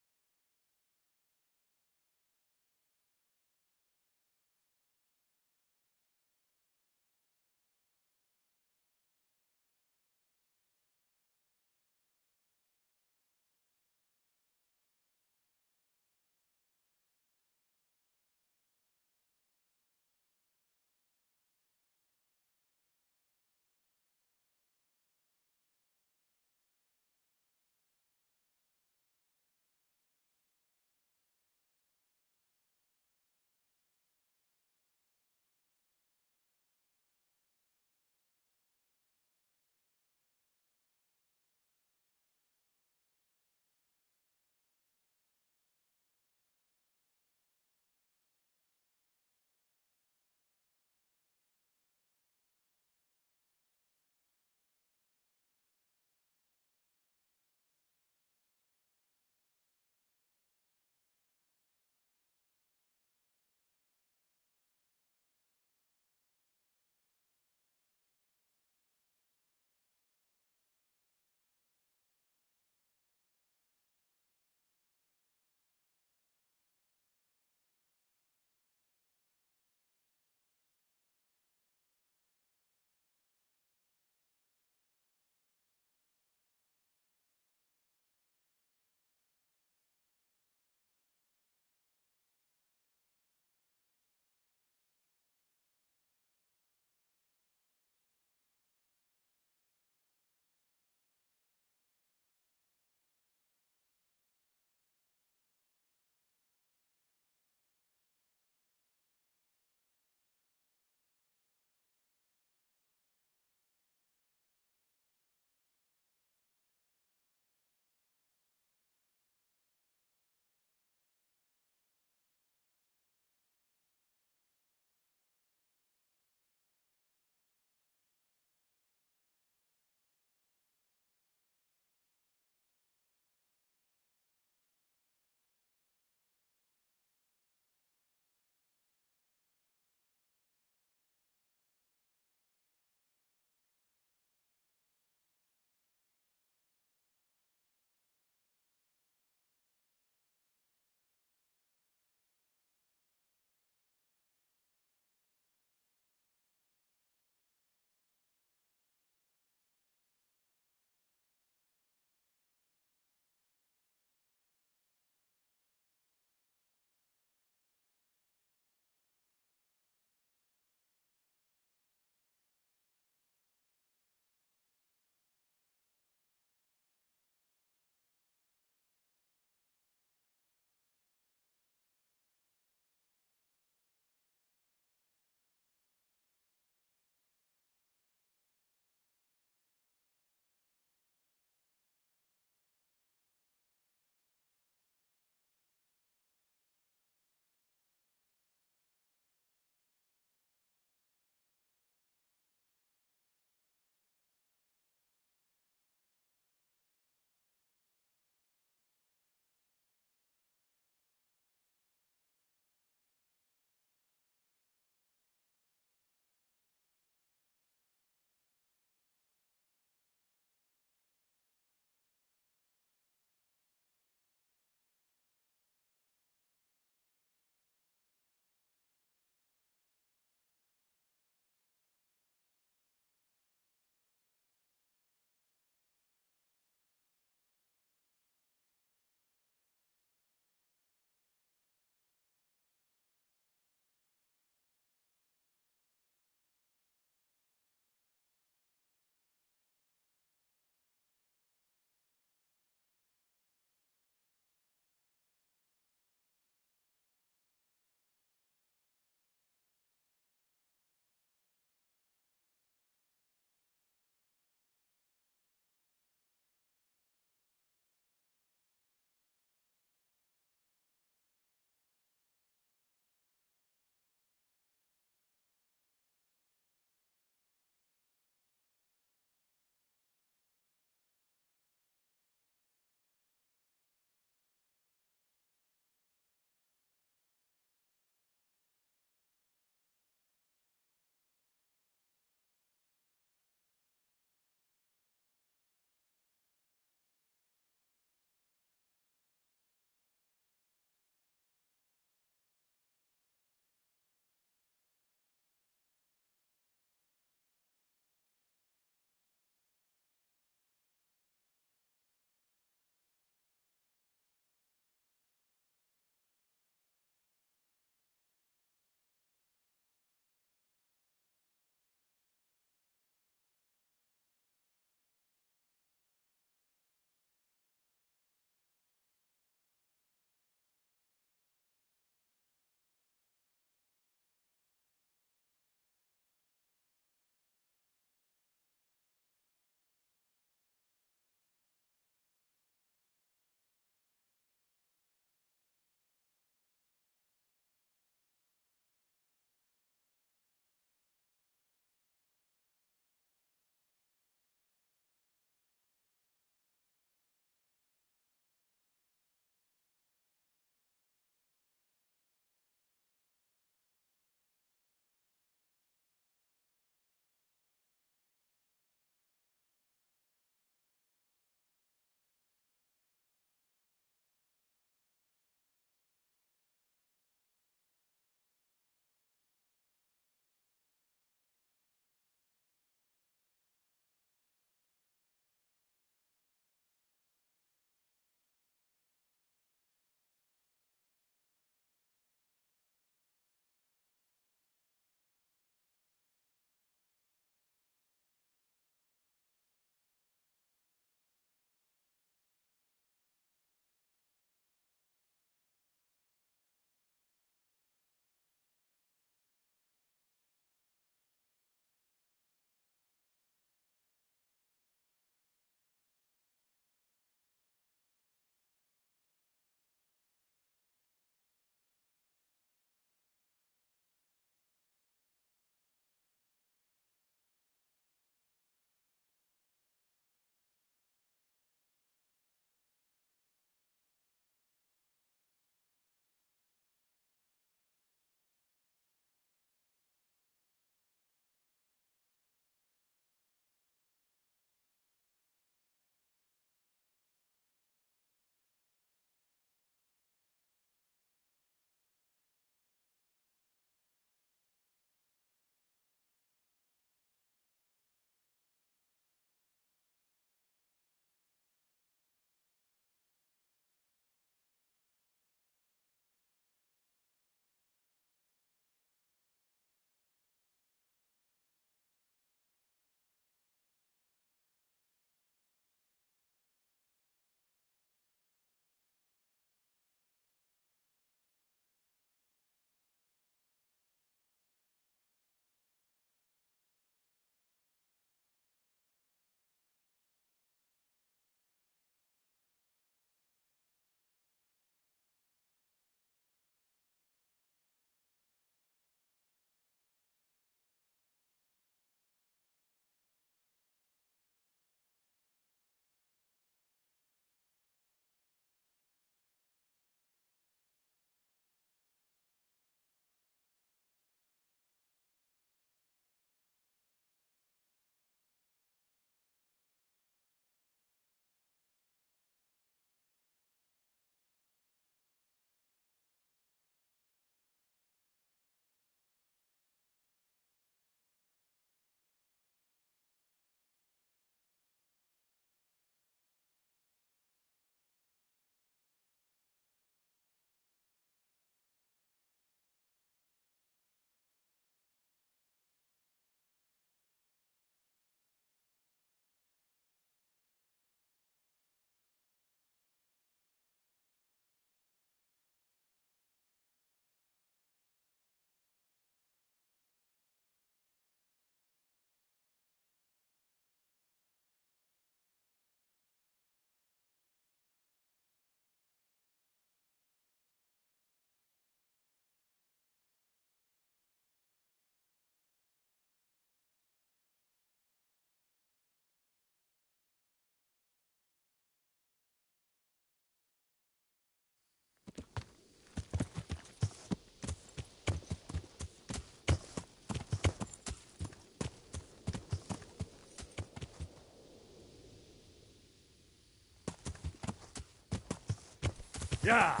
Yeah.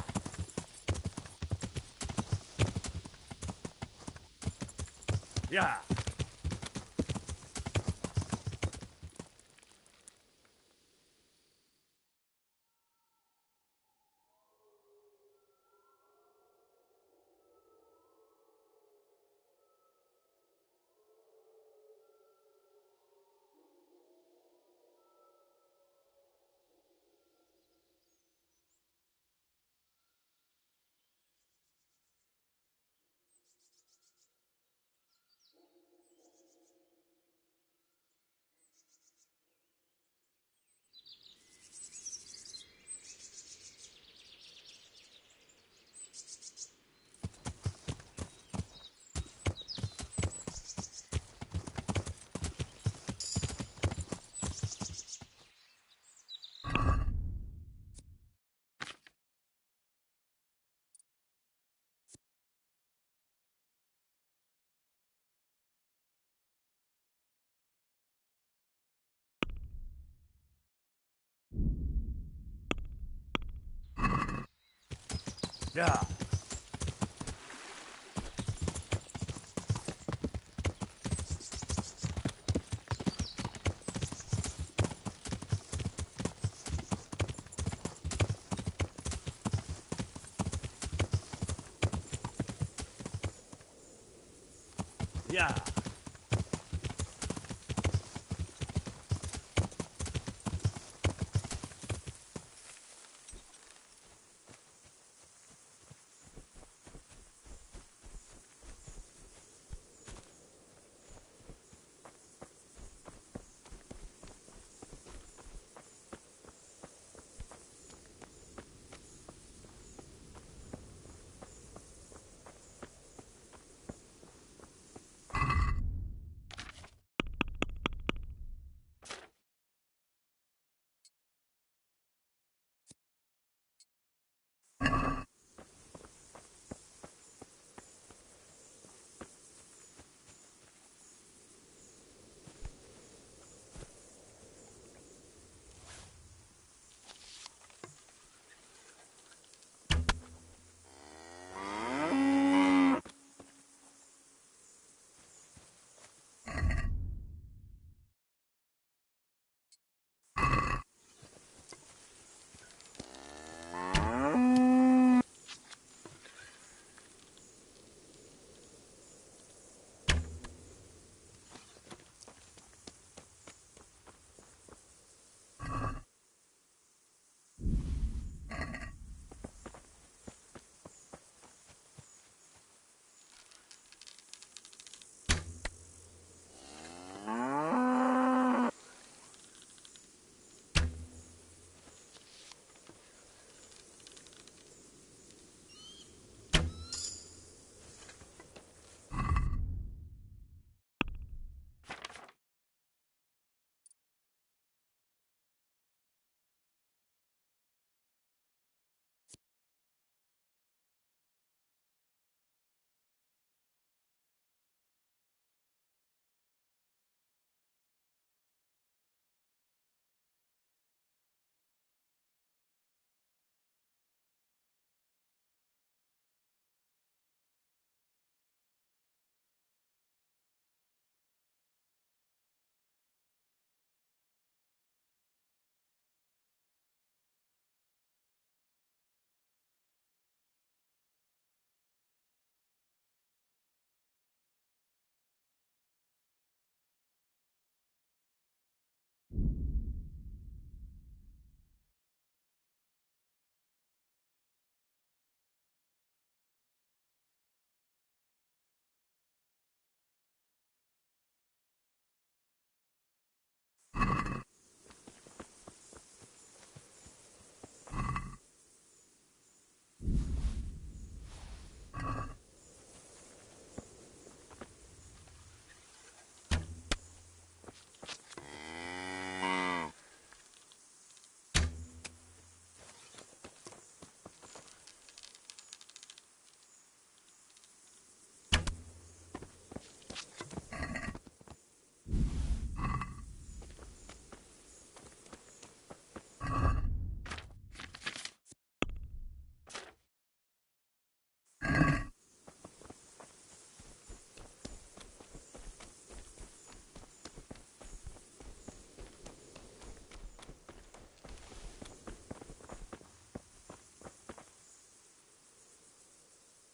Yeah. Yeah. Yeah.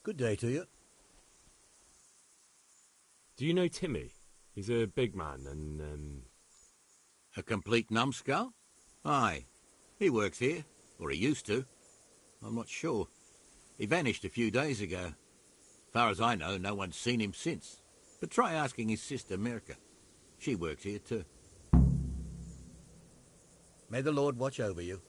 Good day to you. Do you know Timmy? He's a big man and, A complete numbskull? Aye. He works here. Or he used to. I'm not sure. He vanished a few days ago. Far as I know, no one's seen him since. But try asking his sister, Mirka. She works here too. May the Lord watch over you.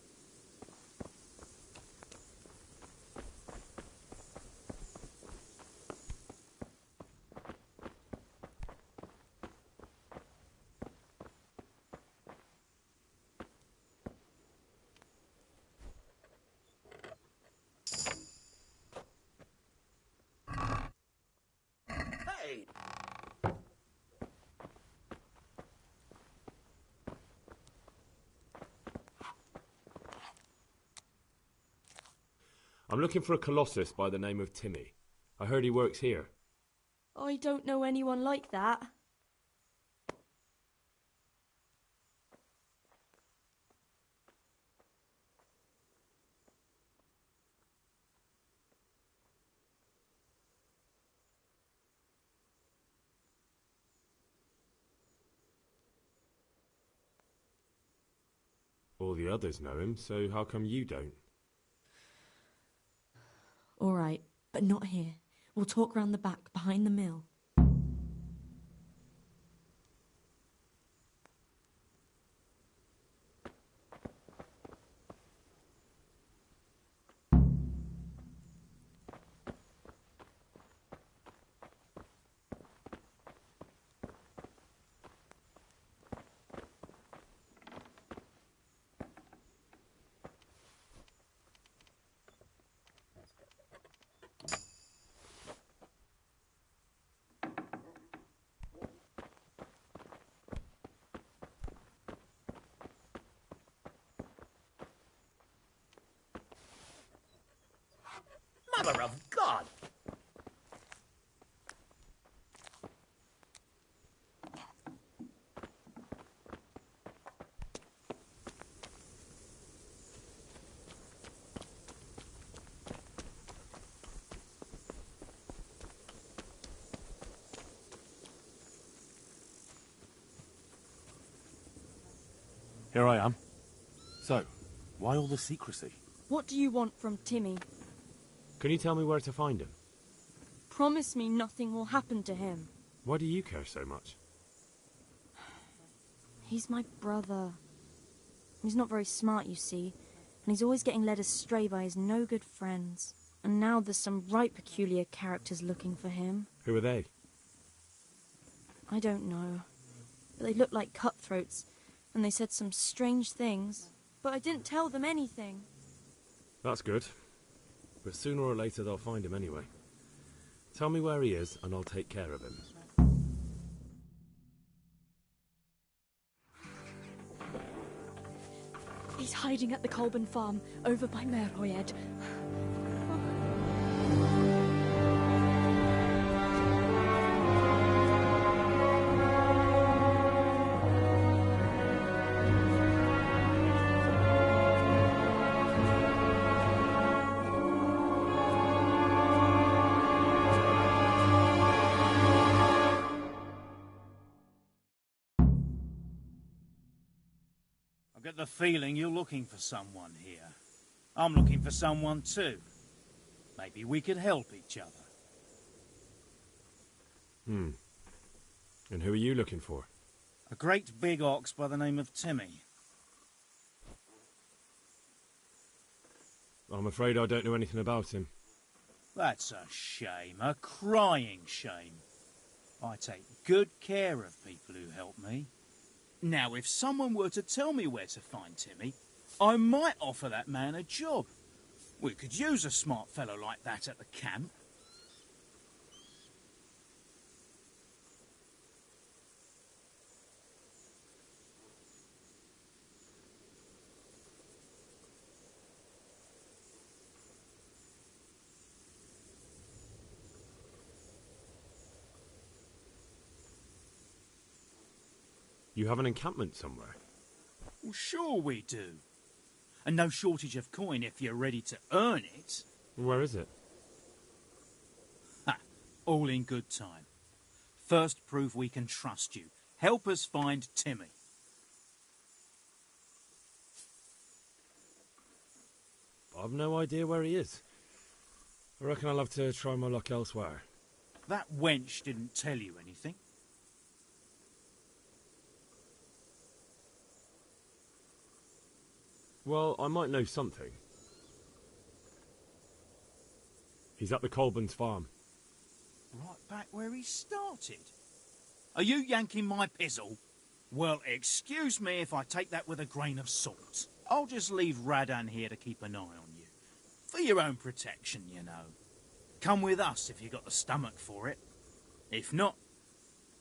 I'm looking for a colossus by the name of Timmy. I heard he works here. I don't know anyone like that. All the others know him, so how come you don't? All right, but not here. We'll talk round the back, behind the mill. Mother of God! Here I am. So, why all the secrecy? What do you want from Timmy? Can you tell me where to find him? Promise me nothing will happen to him. Why do you care so much? He's my brother. He's not very smart, you see, and he's always getting led astray by his no-good friends. And now there's some right peculiar characters looking for him. Who are they? I don't know, but they look like cutthroats, and they said some strange things, but I didn't tell them anything. That's good. But sooner or later they'll find him anyway. Tell me where he is and I'll take care of him. He's hiding at the Colburn farm, over by Merhoyed. I get the feeling you're looking for someone here. I'm looking for someone too. Maybe we could help each other. And who are you looking for? A great big ox by the name of Timmy. I'm afraid I don't know anything about him. That's a shame, a crying shame. I take good care of people who help me. Now, if someone were to tell me where to find Timmy, I might offer that man a job. We could use a smart fellow like that at the camp. You have an encampment somewhere? Well, sure we do. And no shortage of coin if you're ready to earn it. Where is it? All in good time. First prove we can trust you. Help us find Timmy. I've no idea where he is. I reckon I'll have to try my luck elsewhere. That wench didn't tell you anything. Well, I might know something. He's at the Colburn's farm. Right back where he started. Are you yanking my pizzle? Well, excuse me if I take that with a grain of salt. I'll just leave Radan here to keep an eye on you. For your own protection, you know. Come with us if you got the stomach for it. If not,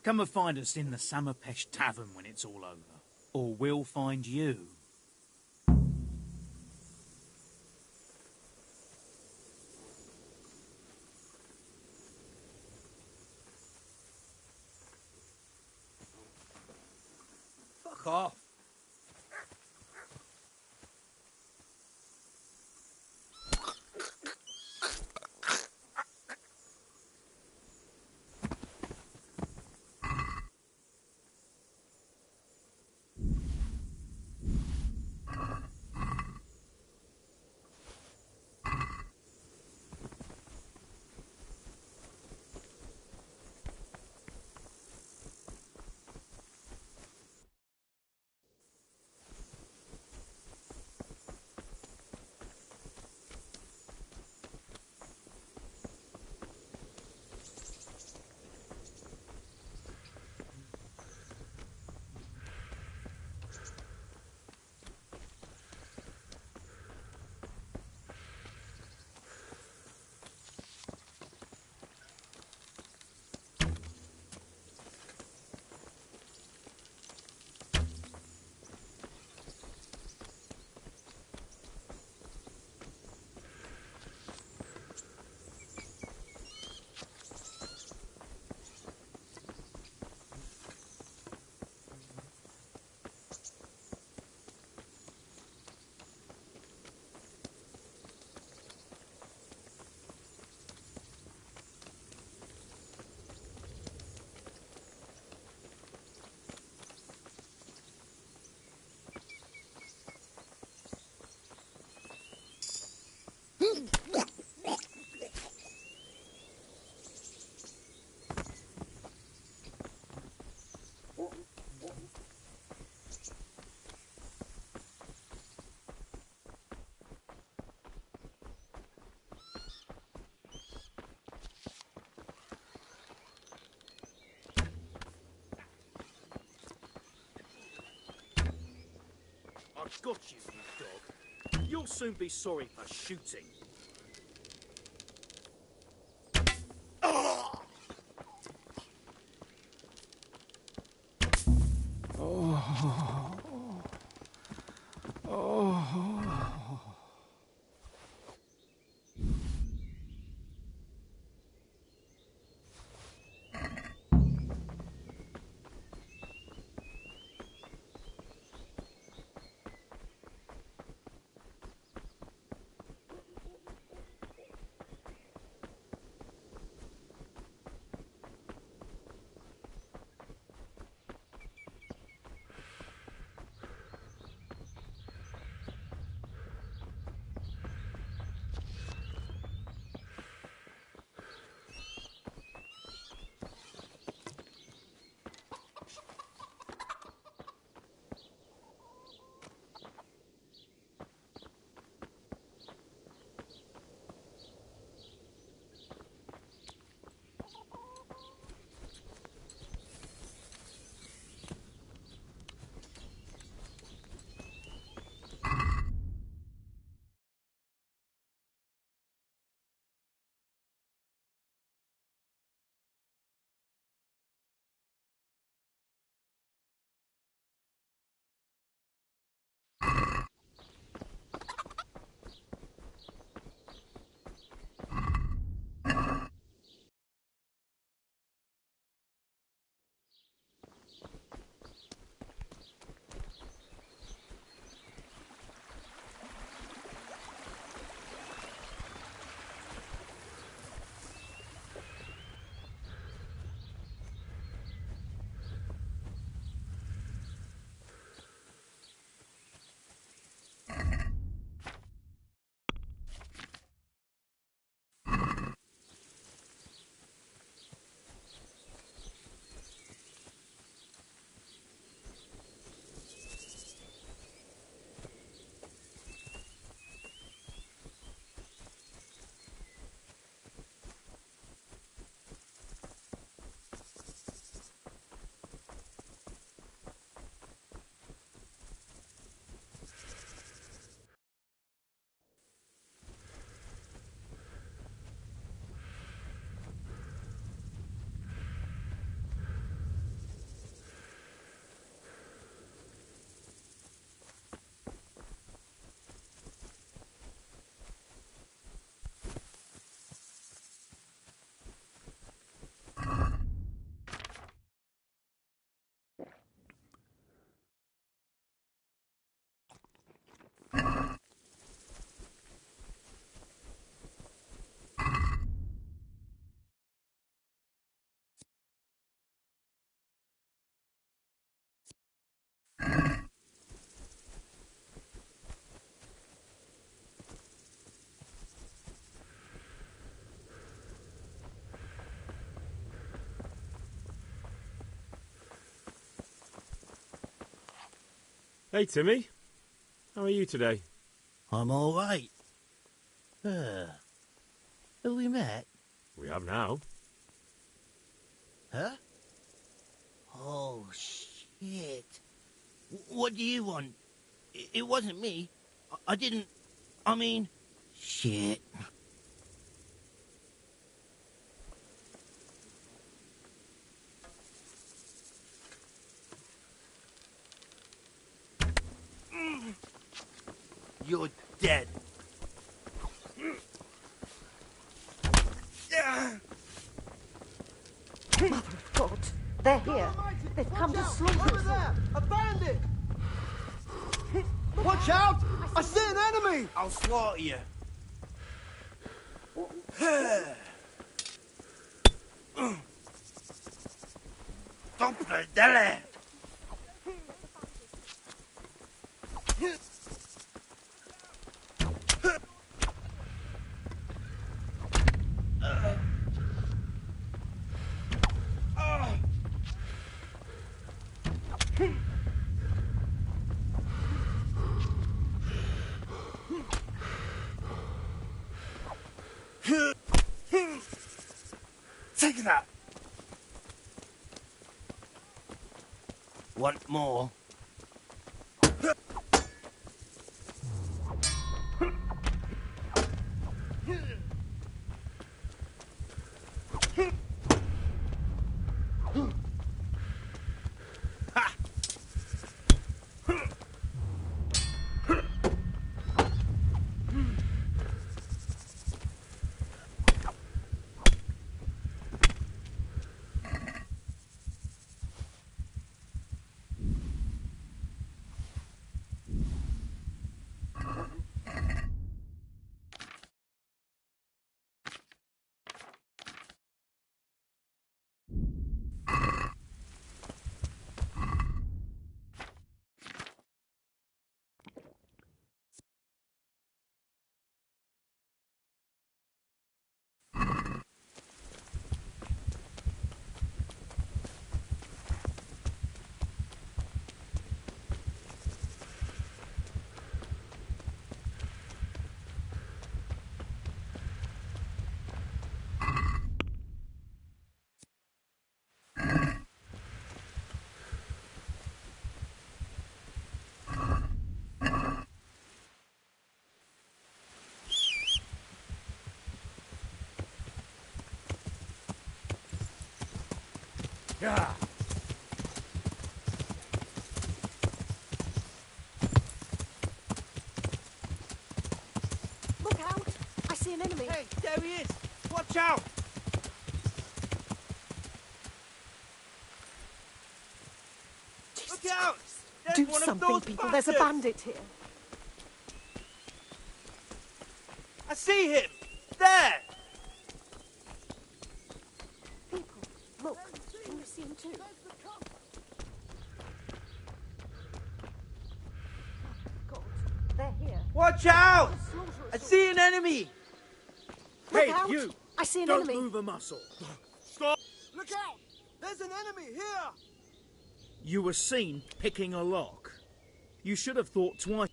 come and find us in the Samapesh Tavern when it's all over. Or we'll find you. Fuck off. I've got you, you dog. You'll soon be sorry for shooting. Hey, Timmy. How are you today? I'm all right. Have we met? We have now. Huh? Oh, shit. What do you want? It wasn't me. I didn't... I mean... Shit. You're dead. Mother of God, they're here. They've come to slaughter us all. A bandit! Watch out! I see an enemy! I'll slaughter you. Doppler-delle! Take that. Want more? Yeah. Look out! I see an enemy. Hey, there he is! Watch out! Look out! There's Do one something, of those people. There's a bastards. bandit here. I see him! There! People, look. Can you see him too? God, they're here. Watch out! I see an enemy! Look Hey, out. you! I see an Don't enemy. move a muscle. Stop! Look out! There's an enemy here! You were seen picking a lock. You should have thought twice.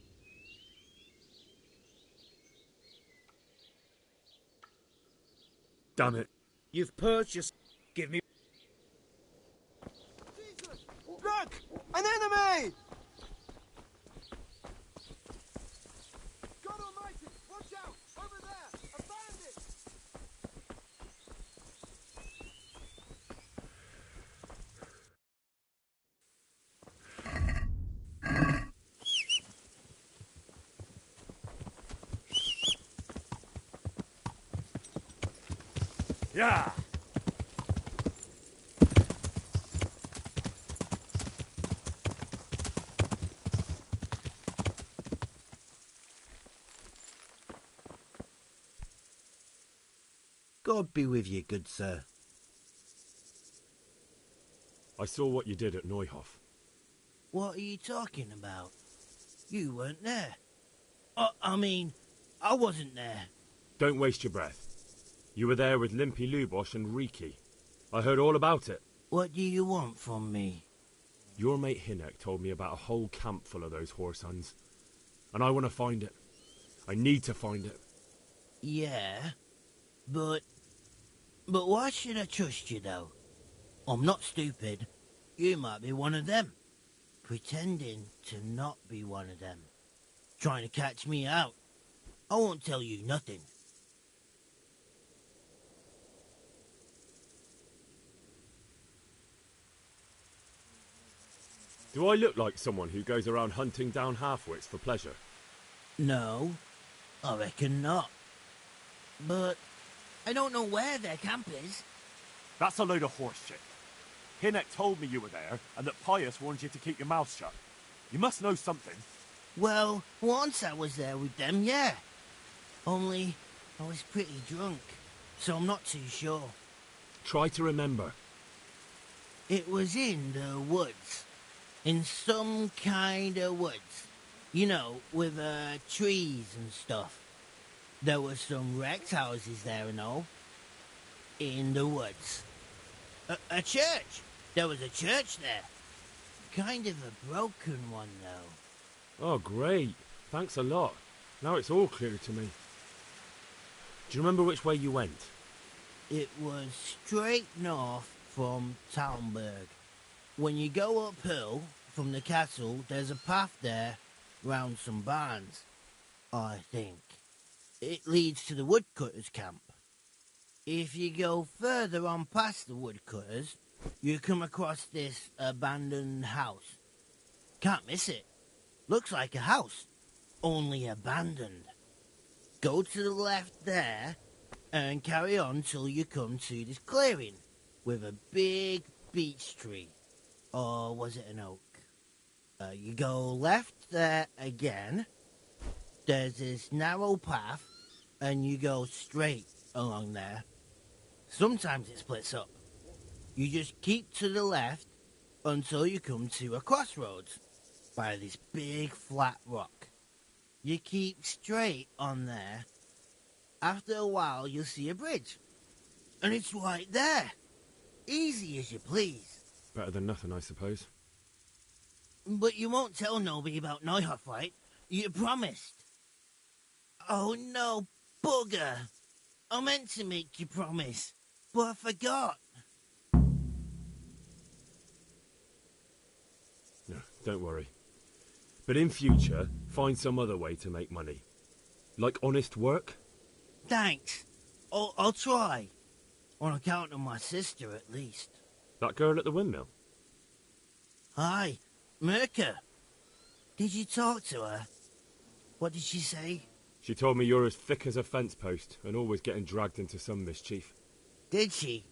Damn it. You've purged your... Give me... Look! An enemy! God almighty! Watch out! Over there! A bandit! Yeah. God be with you, good sir. I saw what you did at Neuhof. What are you talking about? You weren't there. I mean, I wasn't there. Don't waste your breath. You were there with Limpy Lubosh and Riki. I heard all about it. What do you want from me? Your mate Hinek told me about a whole camp full of those horse huns. And I want to find it. I need to find it. Yeah, but why should I trust you, though? I'm not stupid. You might be one of them. Pretending to not be one of them. Trying to catch me out. I won't tell you nothing. Do I look like someone who goes around hunting down half-wits for pleasure? No, I reckon not. But I don't know where their camp is. That's a load of horse shit. Hinek told me you were there, and that Pius warned you to keep your mouth shut. You must know something. Well, once I was there with them, yeah. Only I was pretty drunk, so I'm not too sure. Try to remember. It was in the woods. In some kind of woods. You know, with trees and stuff. There were some wrecked houses there and all. In the woods. A church! There was a church there. Kind of a broken one, though. Oh, great. Thanks a lot. Now it's all clear to me. Do you remember which way you went? It was straight north from Talmberg. When you go uphill from the castle, there's a path there round some barns, I think. It leads to the woodcutters' camp. If you go further on past the woodcutters, you come across this abandoned house. Can't miss it. Looks like a house, only abandoned. Go to the left there and carry on till you come to this clearing with a big beech tree. Or was it an oak? You go left there again. There's this narrow path and you go straight along there. Sometimes it splits up. You just keep to the left until you come to a crossroads by this big flat rock. You keep straight on there. After a while, you'll see a bridge. And it's right there. Easy as you please. Better than nothing, I suppose. But you won't tell nobody about Neuhof, right? You promised. Oh no, bugger. I meant to make you promise, but I forgot. No, don't worry. But in future, find some other way to make money. Like honest work? Thanks. I'll try. On account of my sister, at least. That girl at the windmill? Hi, Mirka. Did you talk to her? What did she say? She told me you're as thick as a fence post and always getting dragged into some mischief. Did she?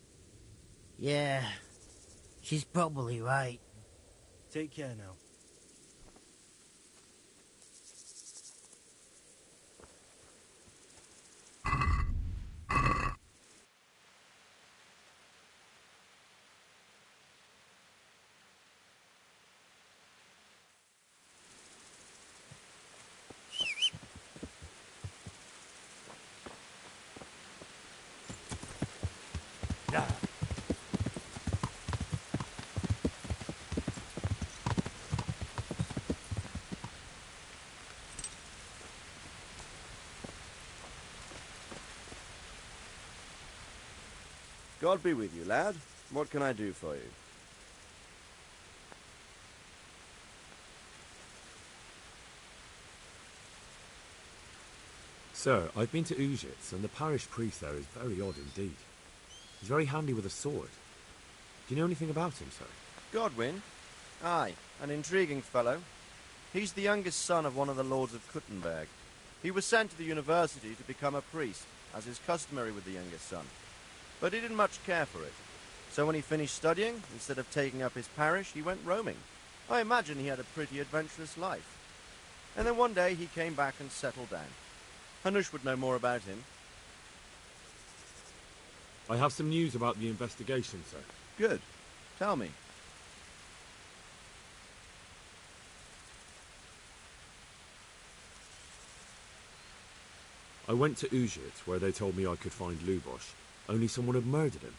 Yeah, she's probably right. Take care now. God be with you, lad. What can I do for you? Sir, I've been to Ujitz, and the parish priest there is very odd indeed. He's very handy with a sword. Do you know anything about him, sir? Godwin? Aye, an intriguing fellow. He's the youngest son of one of the lords of Kuttenberg. He was sent to the university to become a priest, as is customary with the youngest son. But he didn't much care for it. So when he finished studying, instead of taking up his parish, he went roaming. I imagine he had a pretty adventurous life. And then one day he came back and settled down. Hanush would know more about him. I have some news about the investigation, sir. Good. Tell me. I went to Ujitz, where they told me I could find Lubosh. Only someone had murdered him.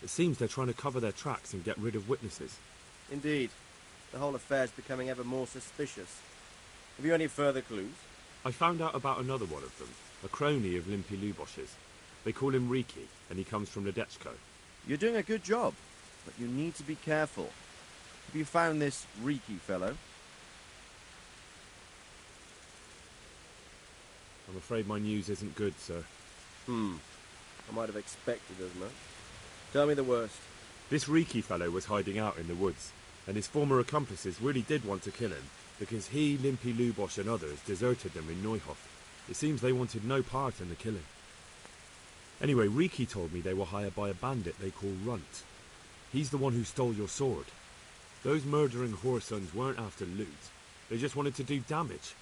It seems they're trying to cover their tracks and get rid of witnesses. Indeed. The whole affair's becoming ever more suspicious. Have you any further clues? I found out about another one of them, a crony of Limpy Lubosh's. They call him Riki, and he comes from Ledechko. You're doing a good job, but you need to be careful. Have you found this Riki fellow? I'm afraid my news isn't good, sir. I might have expected as much. Tell me the worst. This Riki fellow was hiding out in the woods, and his former accomplices really did want to kill him, because he, Limpy Lubosh and others deserted them in Neuhof. It seems they wanted no part in the killing. Anyway, Riki told me they were hired by a bandit they call Runt. He's the one who stole your sword. Those murdering whoresons weren't after loot. They just wanted to do damage.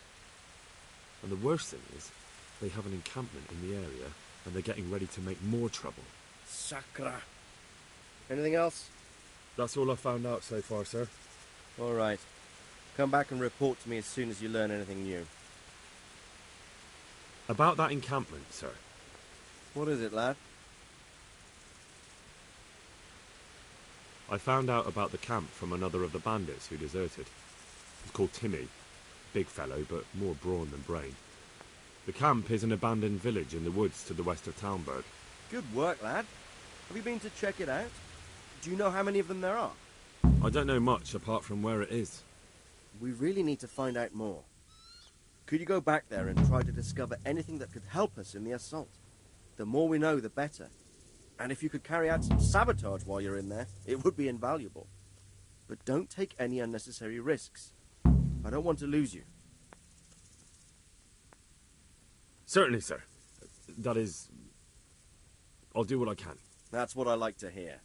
And the worst thing is, they have an encampment in the area, and they're getting ready to make more trouble. Sakra. Anything else? That's all I found out so far, sir. All right. Come back and report to me as soon as you learn anything new. About that encampment, sir. What is it, lad? I found out about the camp from another of the bandits who deserted. He's called Timmy. Big fellow, but more brawn than brain. The camp is an abandoned village in the woods to the west of Talmberg. Good work, lad. Have you been to check it out? Do you know how many of them there are? I don't know much apart from where it is. We really need to find out more. Could you go back there and try to discover anything that could help us in the assault? The more we know, the better. And if you could carry out some sabotage while you're in there, it would be invaluable. But don't take any unnecessary risks. I don't want to lose you. Certainly, sir. That is... I'll do what I can. That's what I like to hear.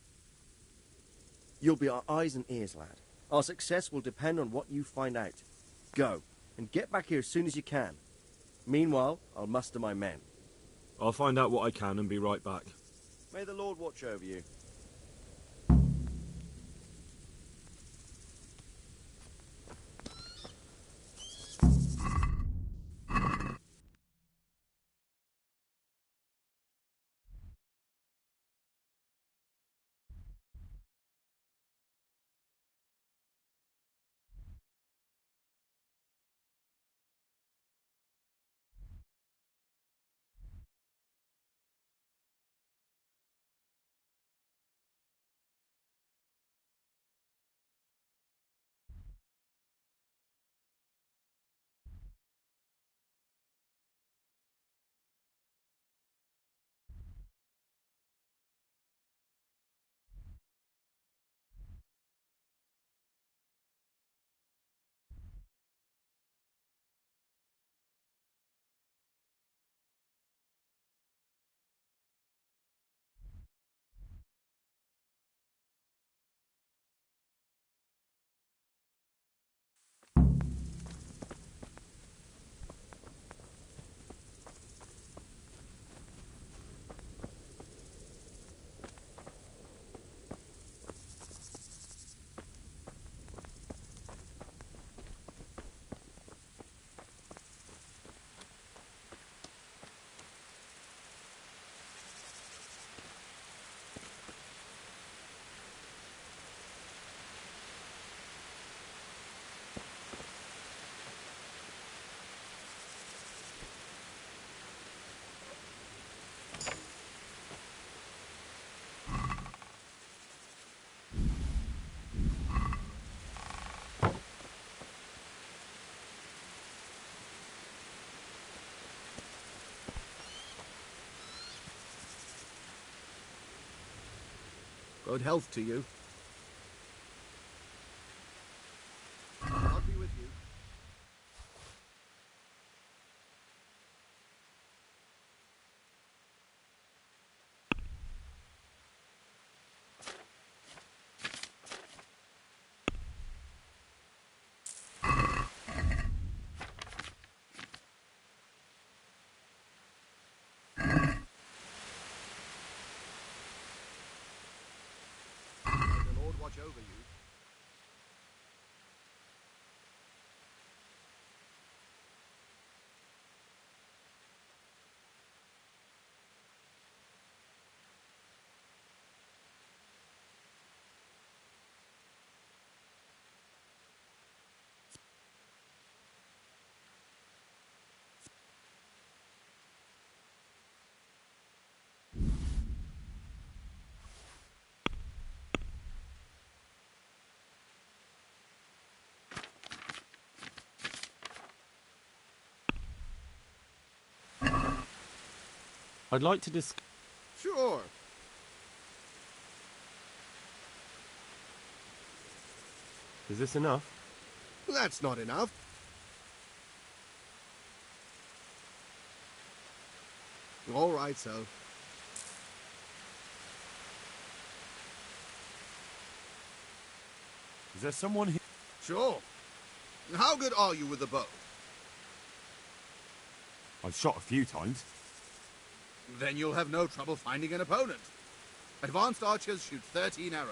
You'll be our eyes and ears, lad. Our success will depend on what you find out. Go, and get back here as soon as you can. Meanwhile, I'll muster my men. I'll find out what I can and be right back. May the Lord watch over you. Good health to you. I'll be with you. I'd like to discuss... Sure. Is this enough? That's not enough. All right, so. Is there someone here? Sure. How good are you with the bow? I've shot a few times. Then you'll have no trouble finding an opponent. Advanced archers shoot 13 arrows.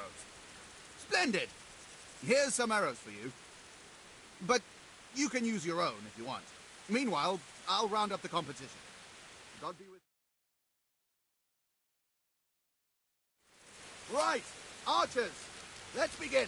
Splendid! Here's some arrows for you. But you can use your own if you want. Meanwhile, I'll round up the competition. God be with you. Right, archers, let's begin.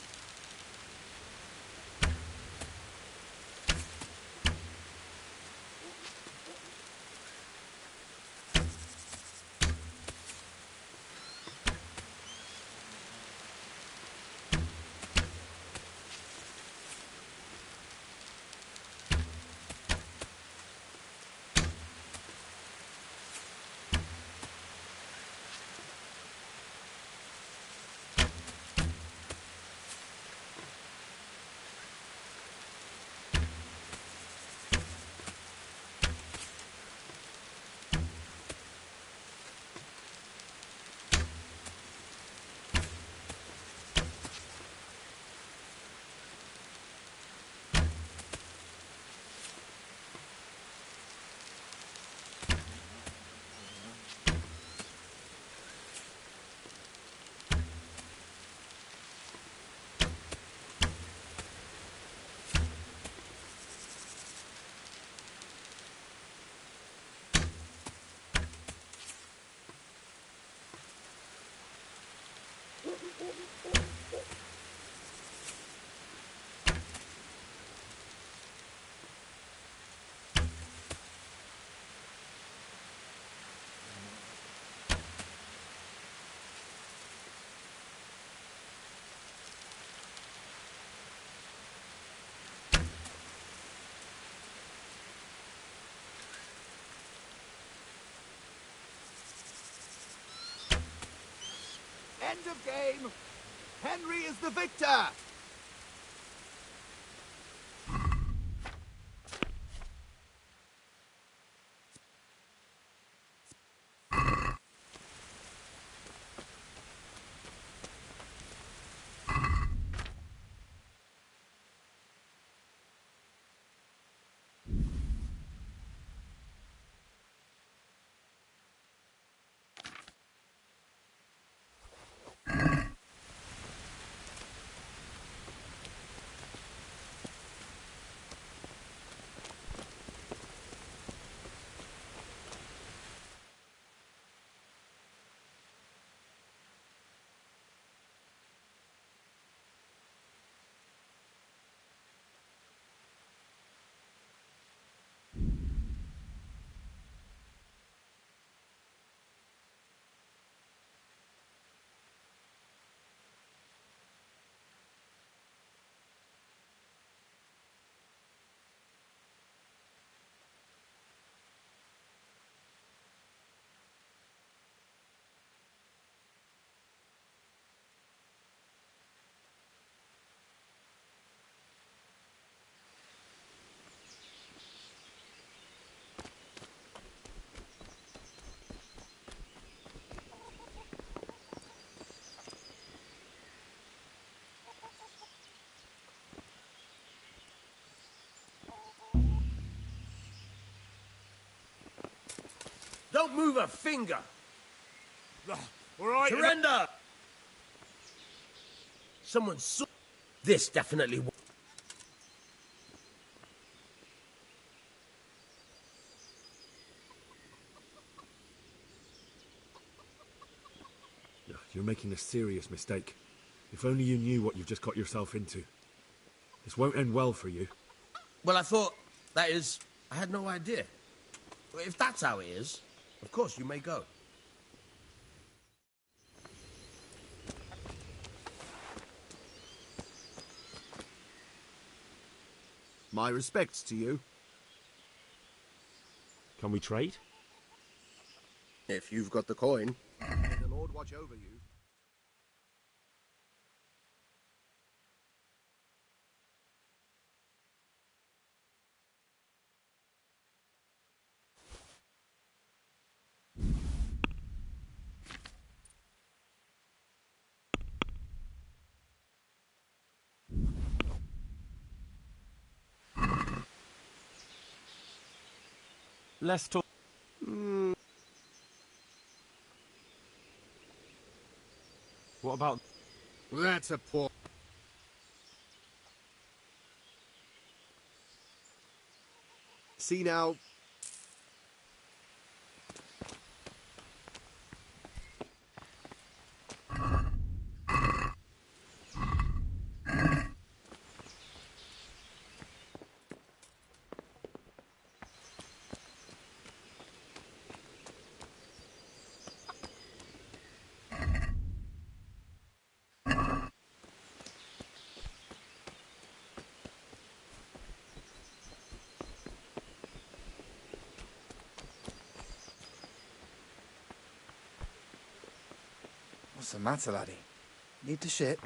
End of game. Henry is the victor. Don't move a finger! All right. Surrender! Someone saw... This definitely... You're making a serious mistake. If only you knew what you've just got yourself into. This won't end well for you. Well, I thought... That is... I had no idea. If that's how it is, of course you may go. My respects to you. Can we trade? If you've got the coin. May the Lord watch over you. Let's talk. What about... That's a poor... See now... What's the matter, laddie? Need to shit?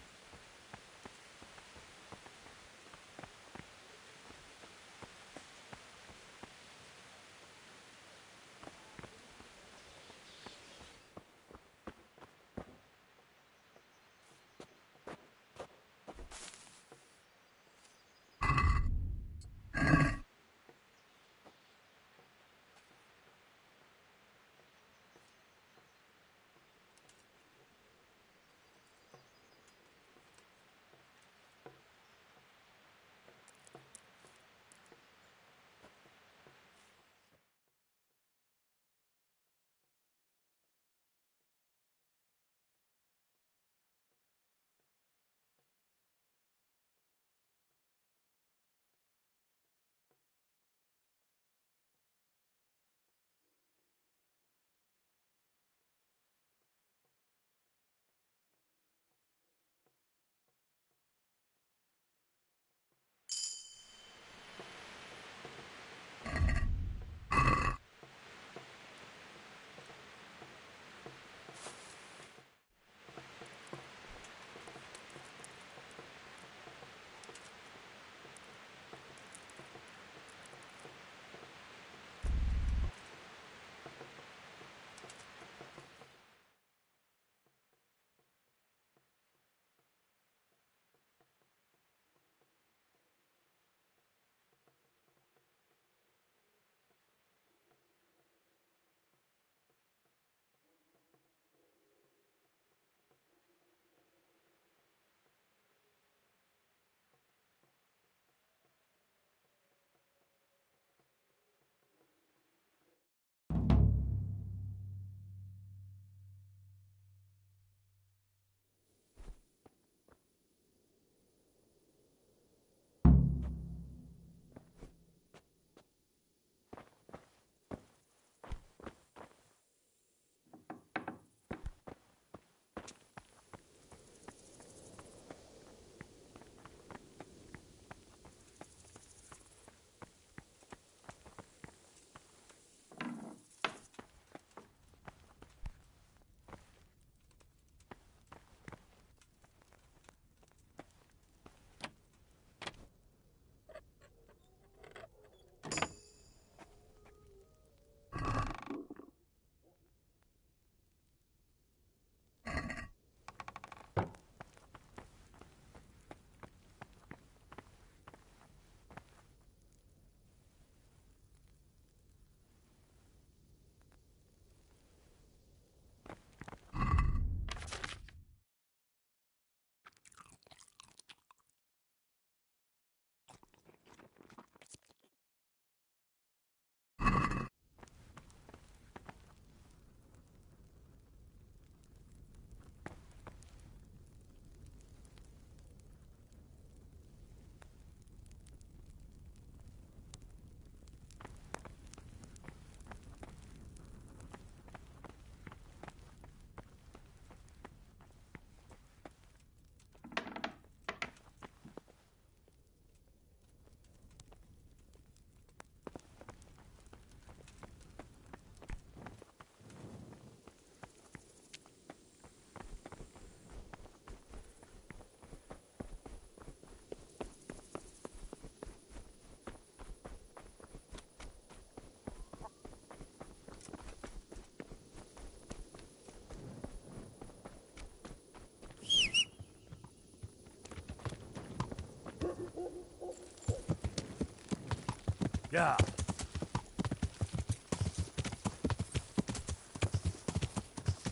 Yeah.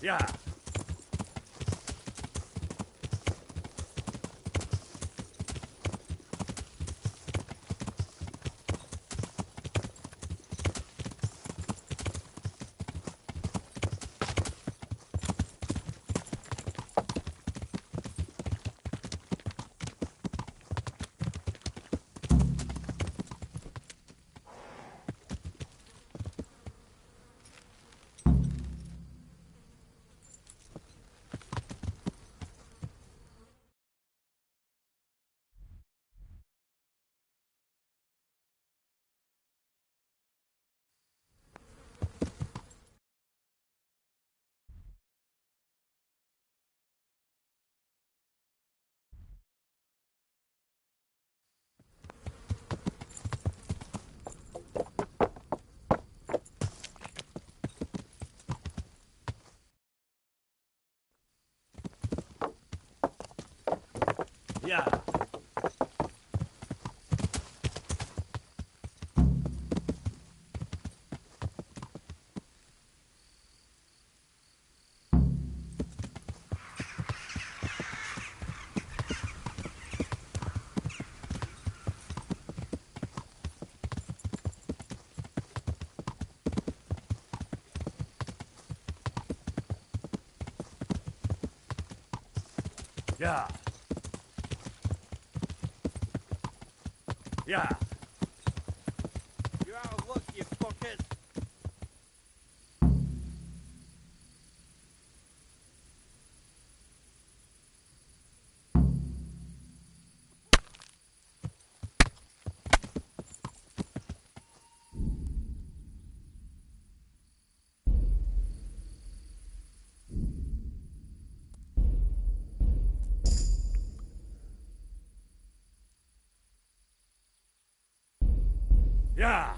Yeah. Yeah. Yeah. Yeah. You're out of luck, you fuckhead. Yeah.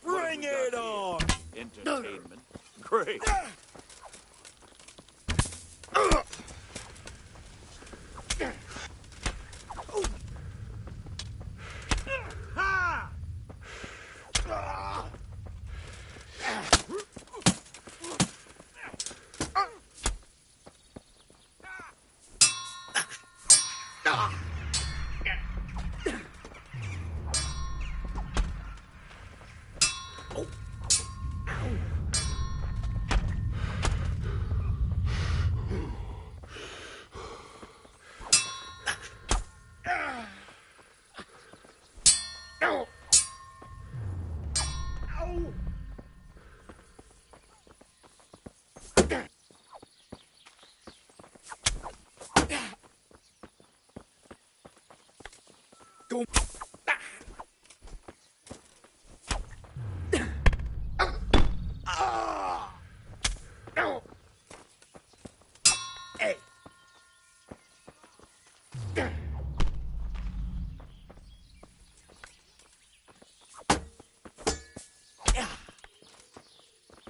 Bring it on! Entertainment. Great.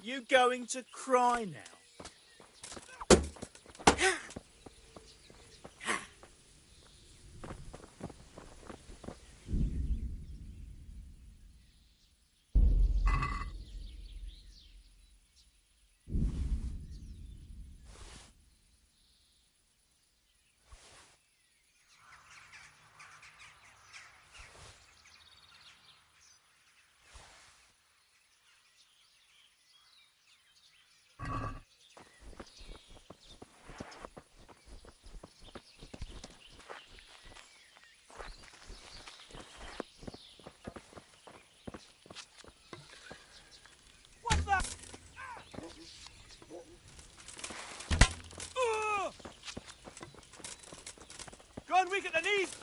You going to cry now? Gone weak at the knees!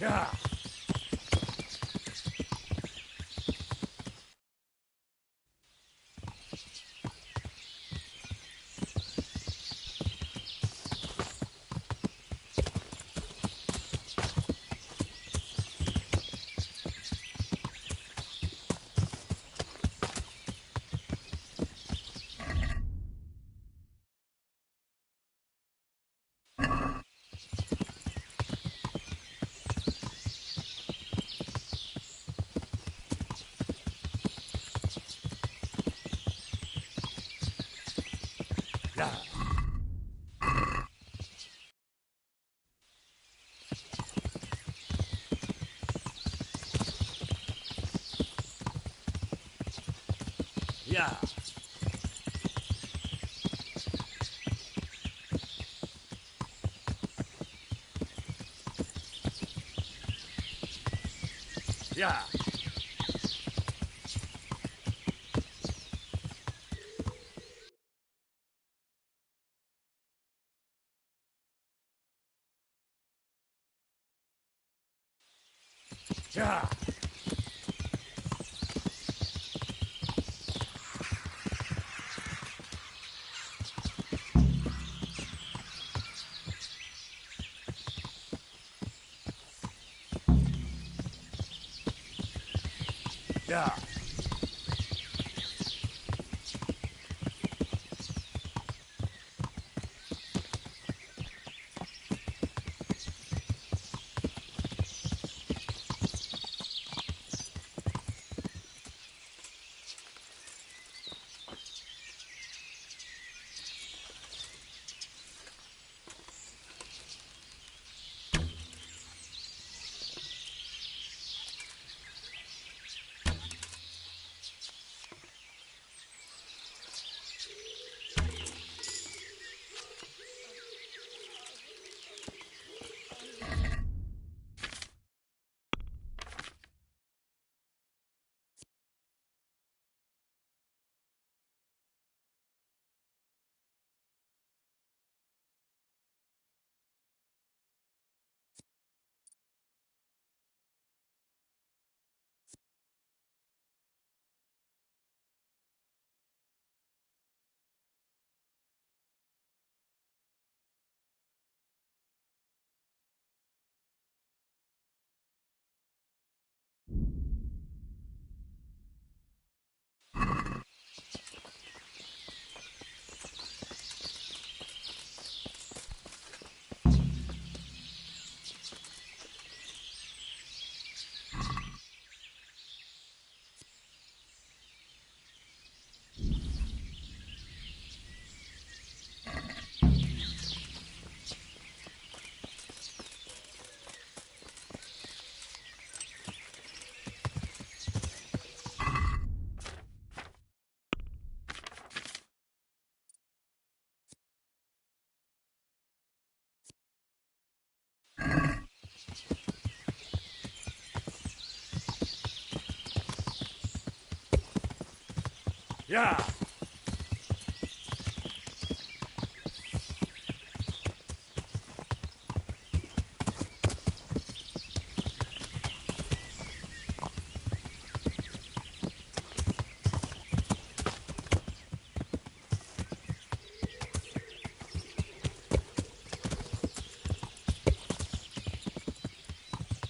Yeah. Yeah. Yeah. Yeah. Yeah. Yeah.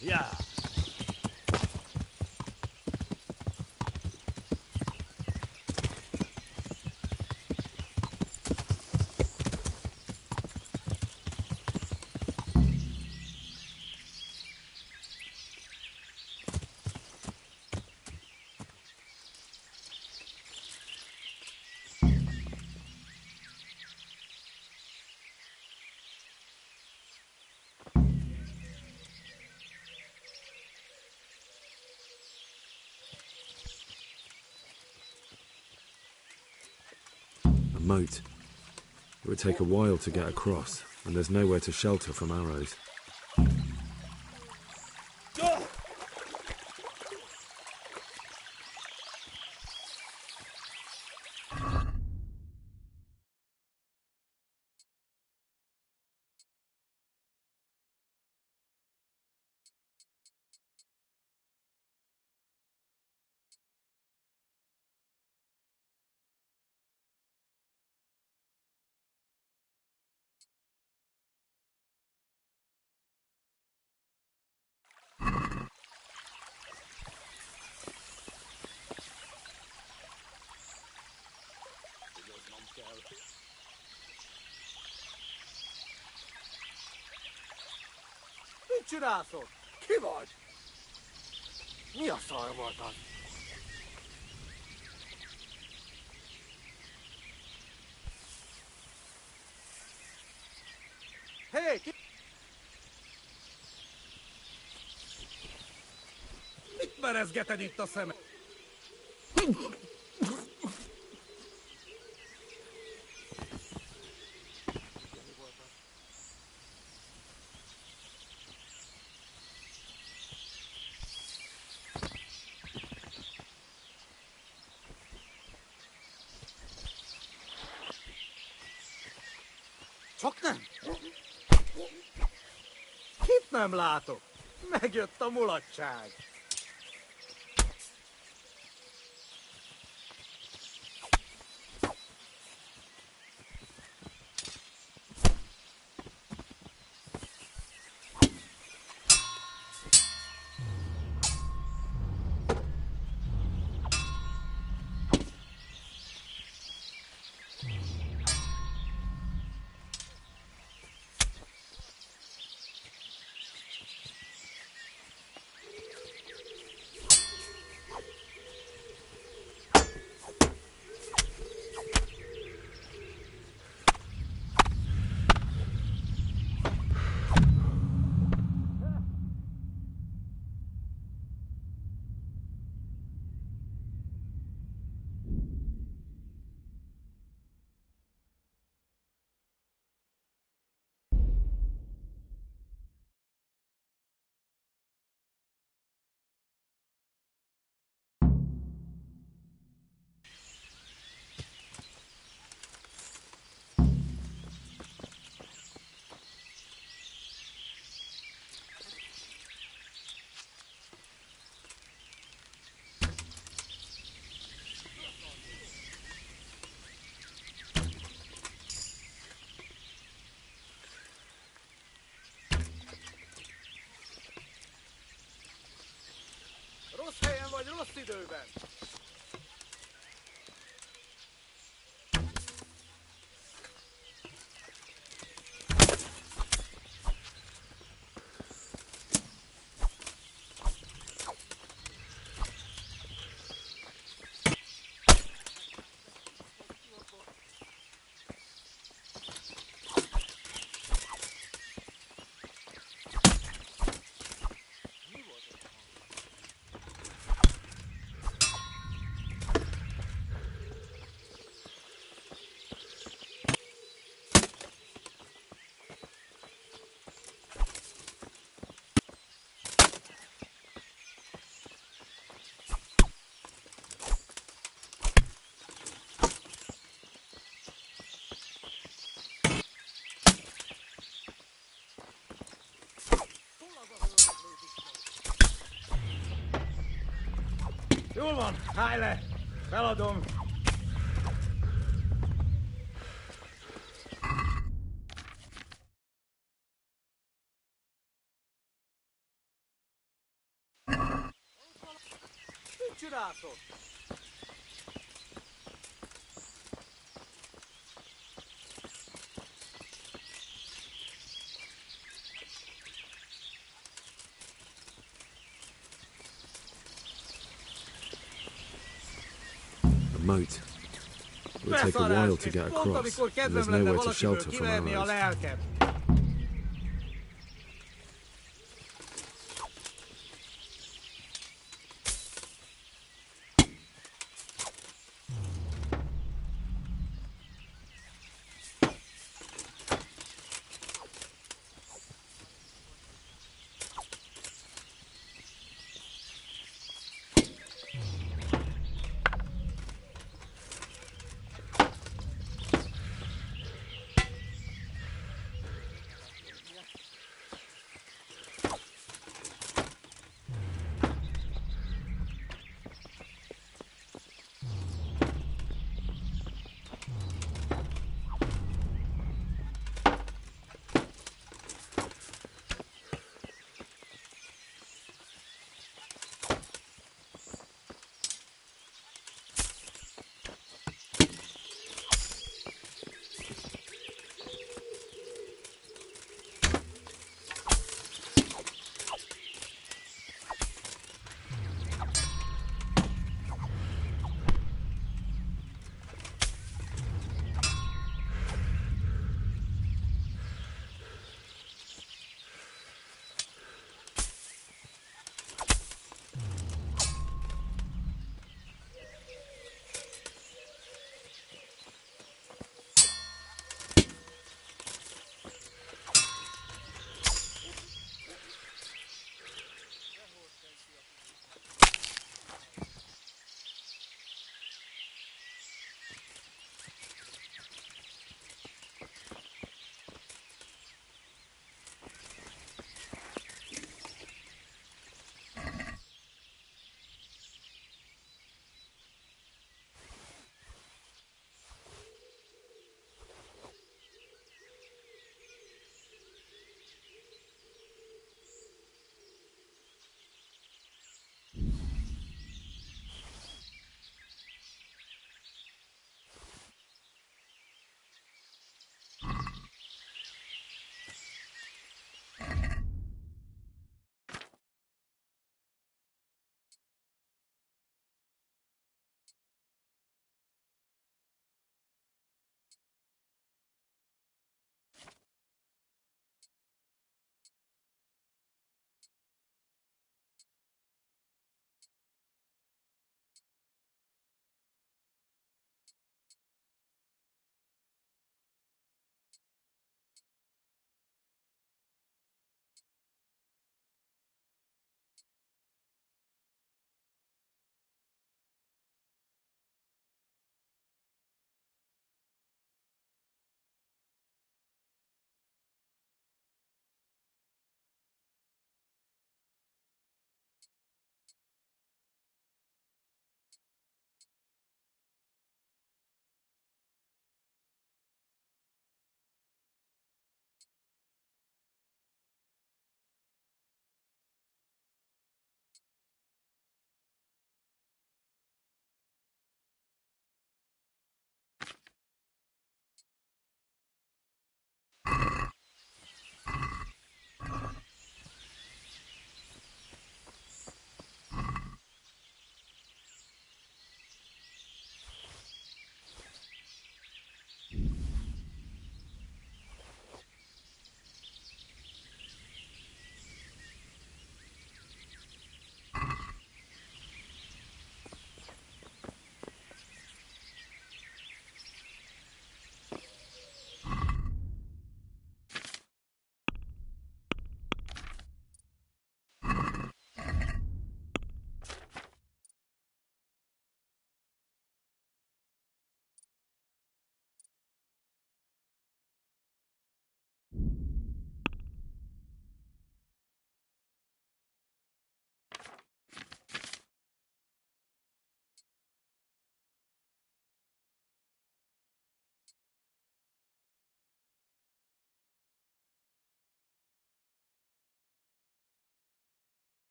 Yeah. A moat. It would take a while to get across, and there's nowhere to shelter from arrows. csinálsz ott? Ki vagy? Mi a szar volt az? Hé, ki... Mit merezgeted itt a szemed? Csak nem! Kit nem látok? Megjött a mulatság! Rossz helyen vagy, rossz időben! Jól van, állj le! Feladom! Mit csinálsz ott? Moat. It would take a while to get across, and there's nowhere to shelter from arrows.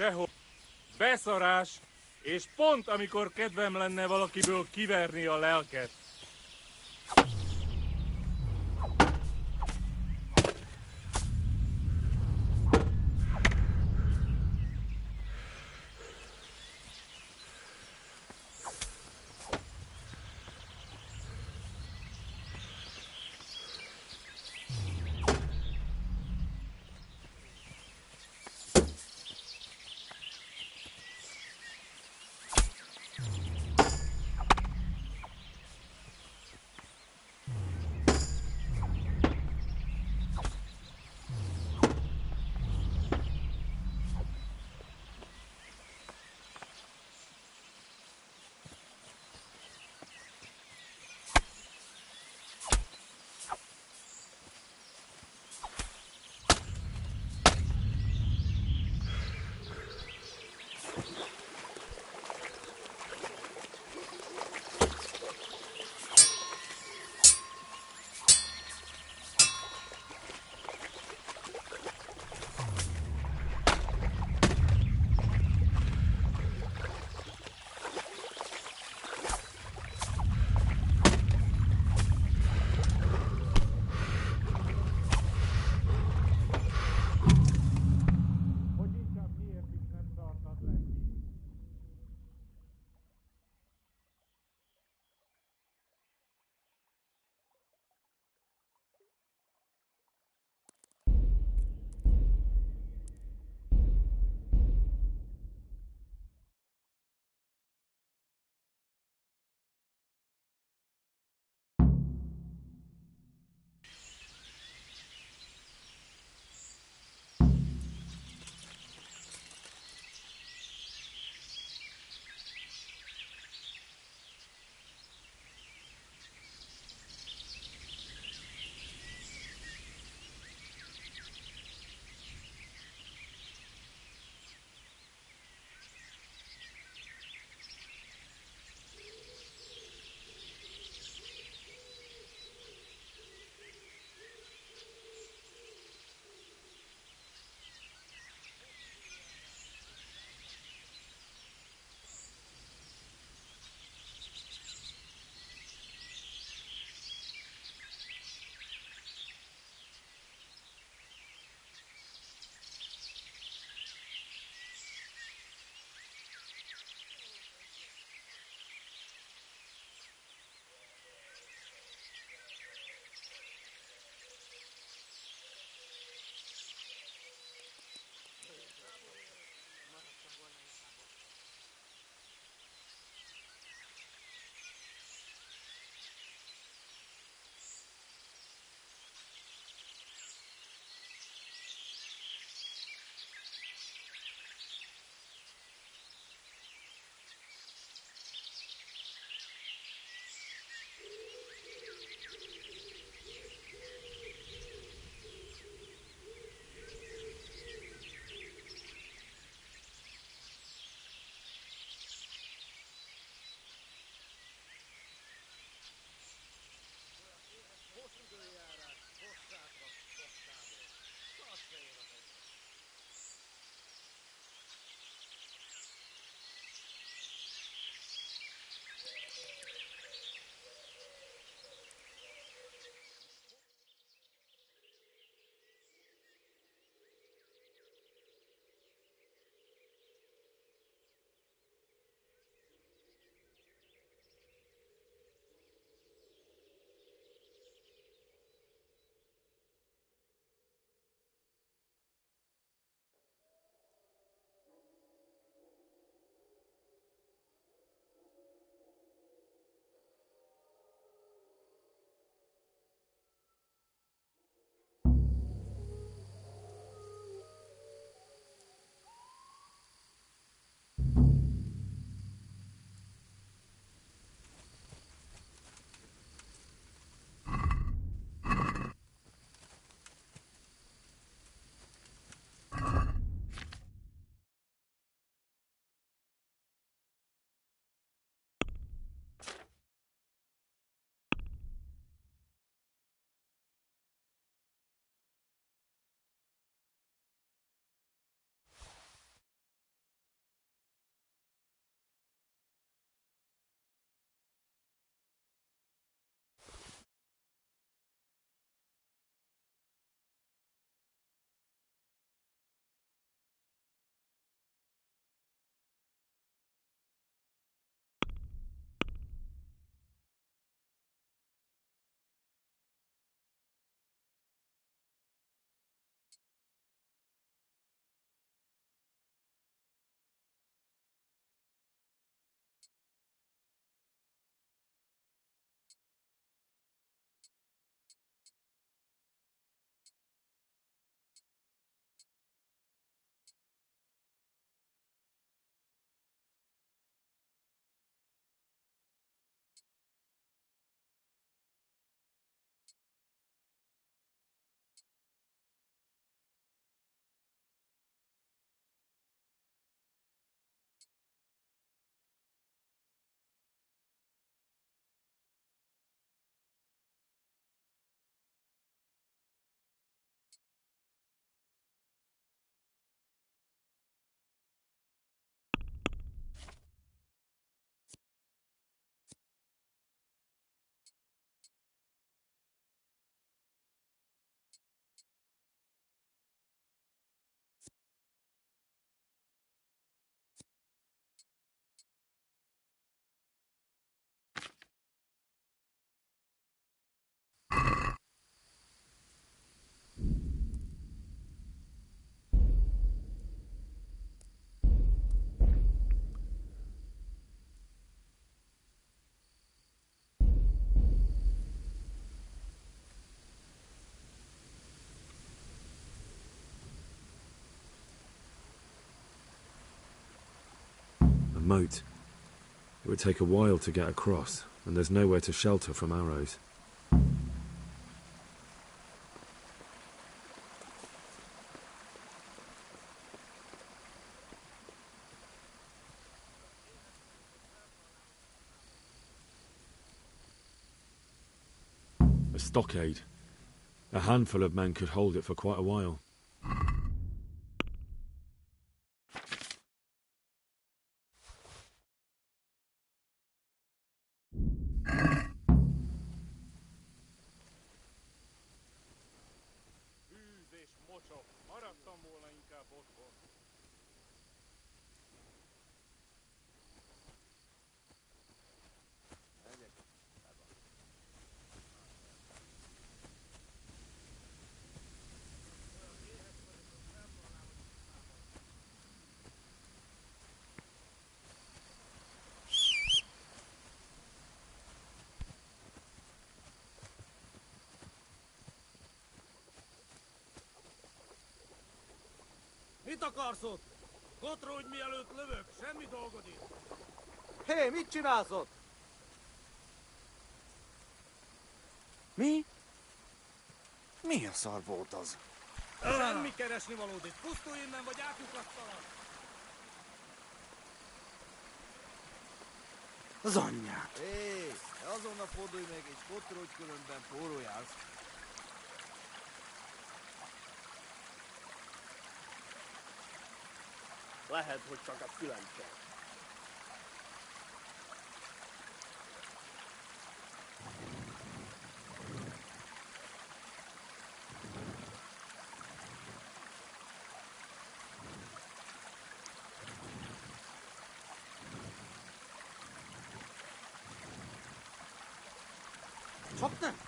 sehol. Beszarás, és pont amikor kedvem lenne valakiből kiverni a lelket. moat. It would take a while to get across, and there's nowhere to shelter from arrows. A stockade. A handful of men could hold it for quite a while. Bűz és mocsok, maradtam volna inkább otthon. Mit akarsz ott? Kotródj, mielőtt lövök, semmi dolgod itt. Hé, mit csinálsz ott? Mi? Mi a szar volt az? Semmi keresni valód itt. Pusztulj innen, vagy átlyukasztalak. Az anyját. Hé, azonnal fordulj meg, és kotródj, különben forró jársz. Lehet, hogy csak a fülem kell. Csak nem!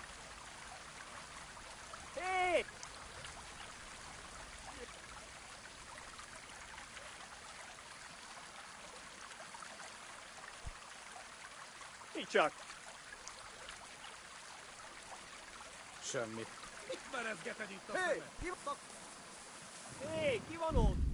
Hé! Mi csak? Semmit. Mit merezgeted itt a Hé! szemed? Hé, ki van ott?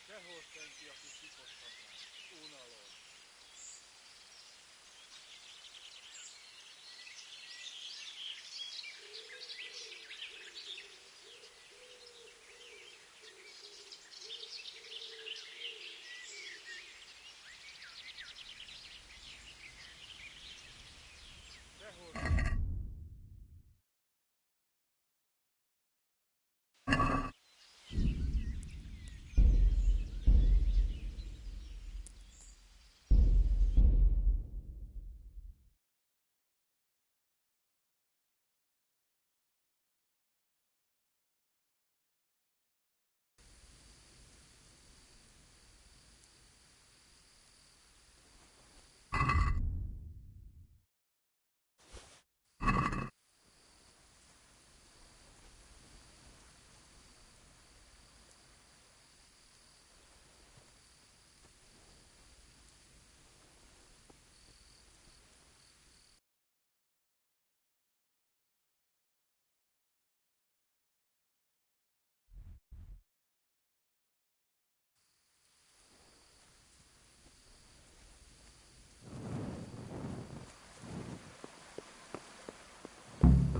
Sehol senki, aki kifosztatná. Unalom.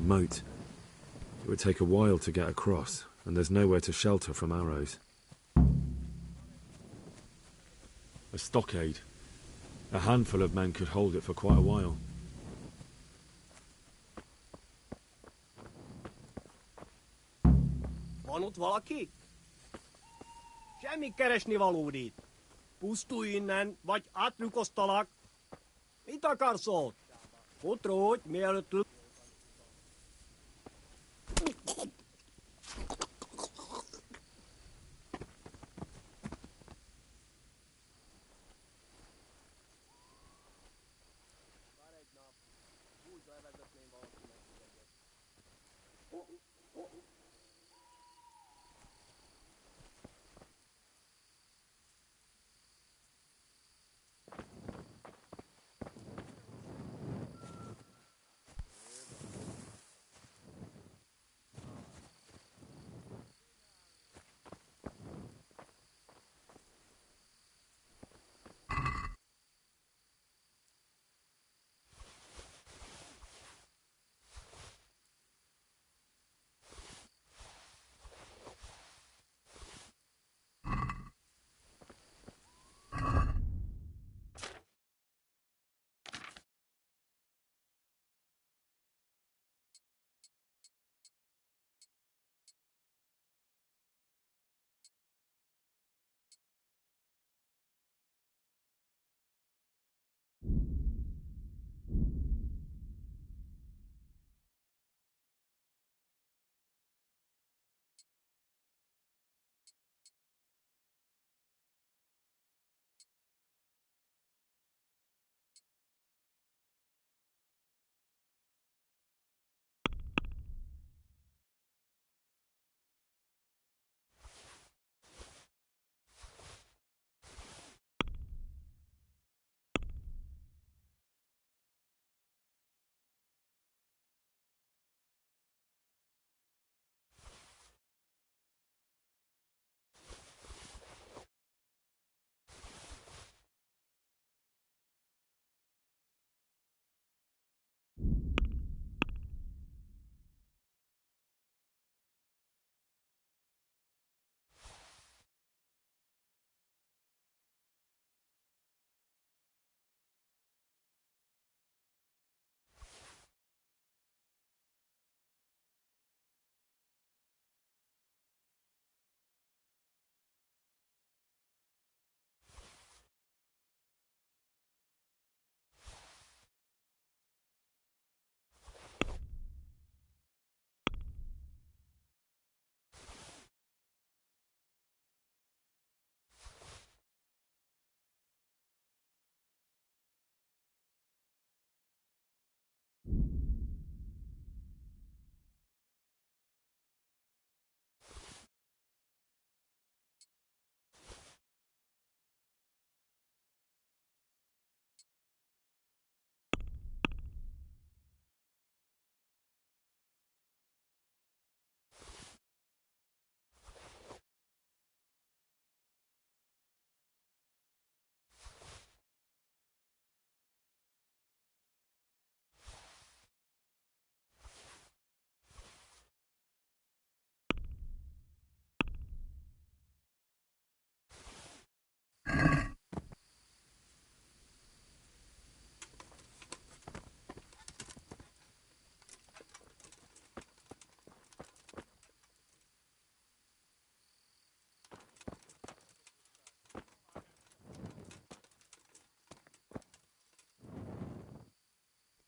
moat. It would take a while to get across, and there's nowhere to shelter from arrows. A stockade. A handful of men could hold it for quite a while. Van ott valaki? Semmi keresni valód itt. Pusztulj innen, vagy átlyukoztalak. Mit akarsz ott? Potródj, mielőtt...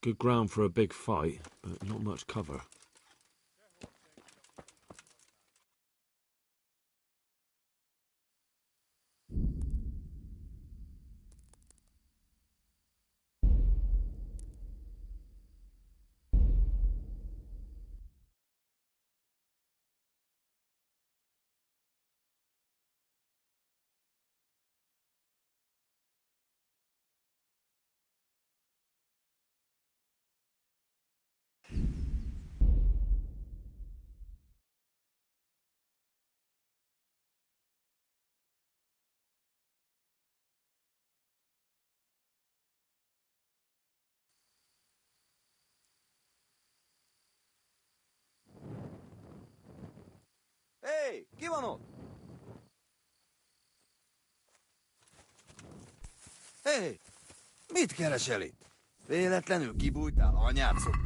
Good ground for a big fight, but not much cover. Hé, ki van ott? Hé, mit keresel itt? Véletlenül kibújtál anyádszok?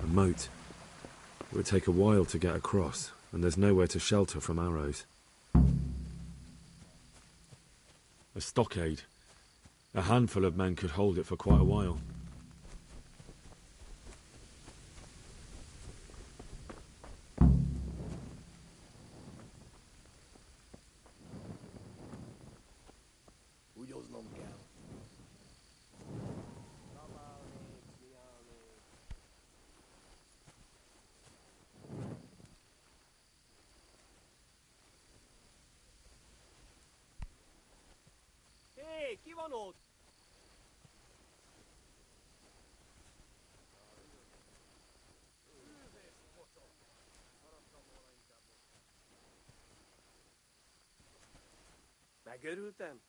A moat. It would take a while to get across, and there's nowhere to shelter from arrows. A stockade. A handful of men could hold it for quite a while. Húgyoznom kell. Hé, ki van ott? Megörültem?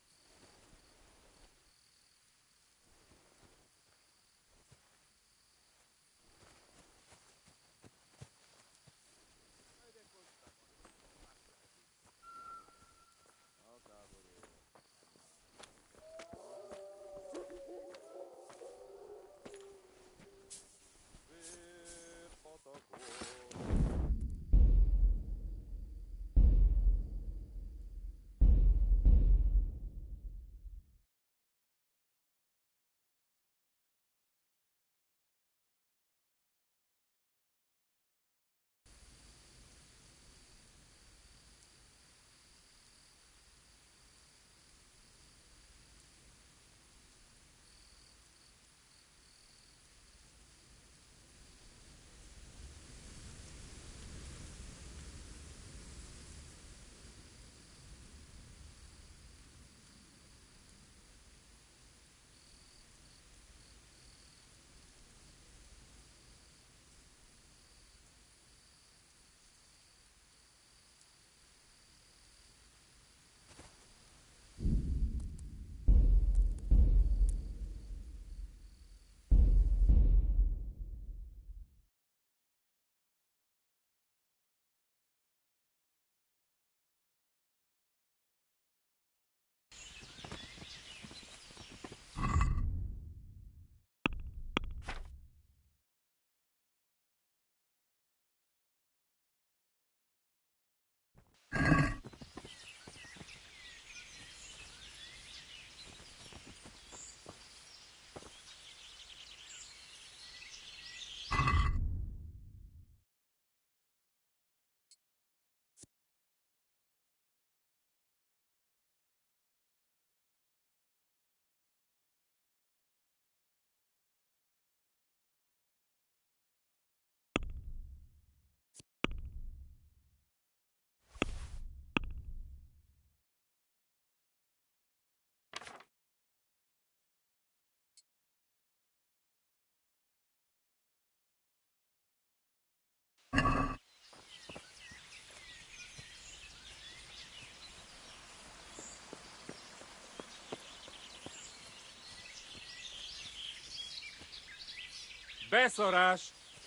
Beszarás,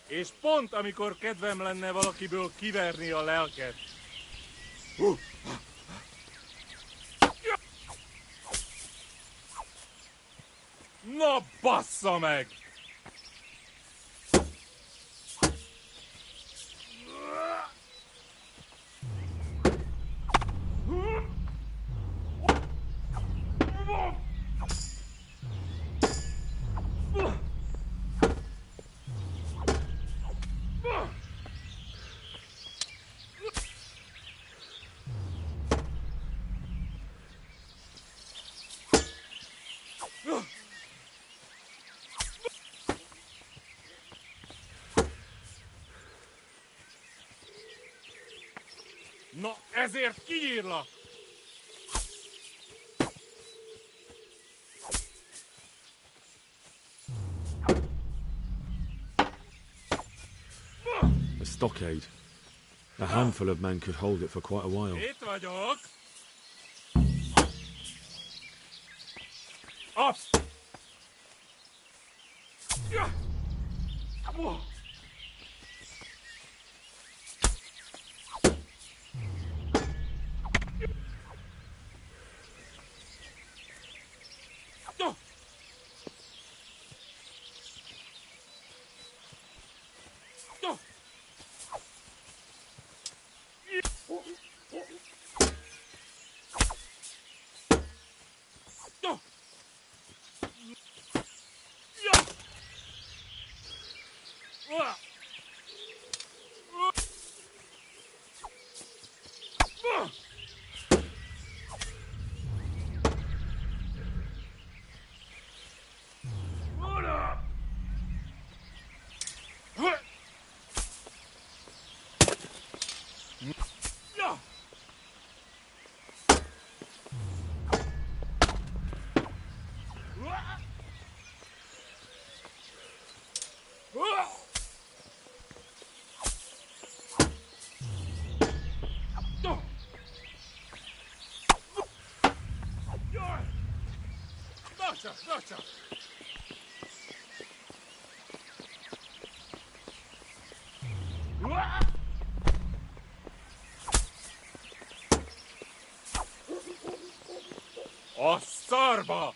és pont amikor kedvem lenne valakiből kiverni a lelket. Na bassza meg! Na, ezért kinyírlak! A stockade. A handful of men could hold it for quite a while. Itt vagyok! Azt! Ja! Wow. Gotcha! A szarba!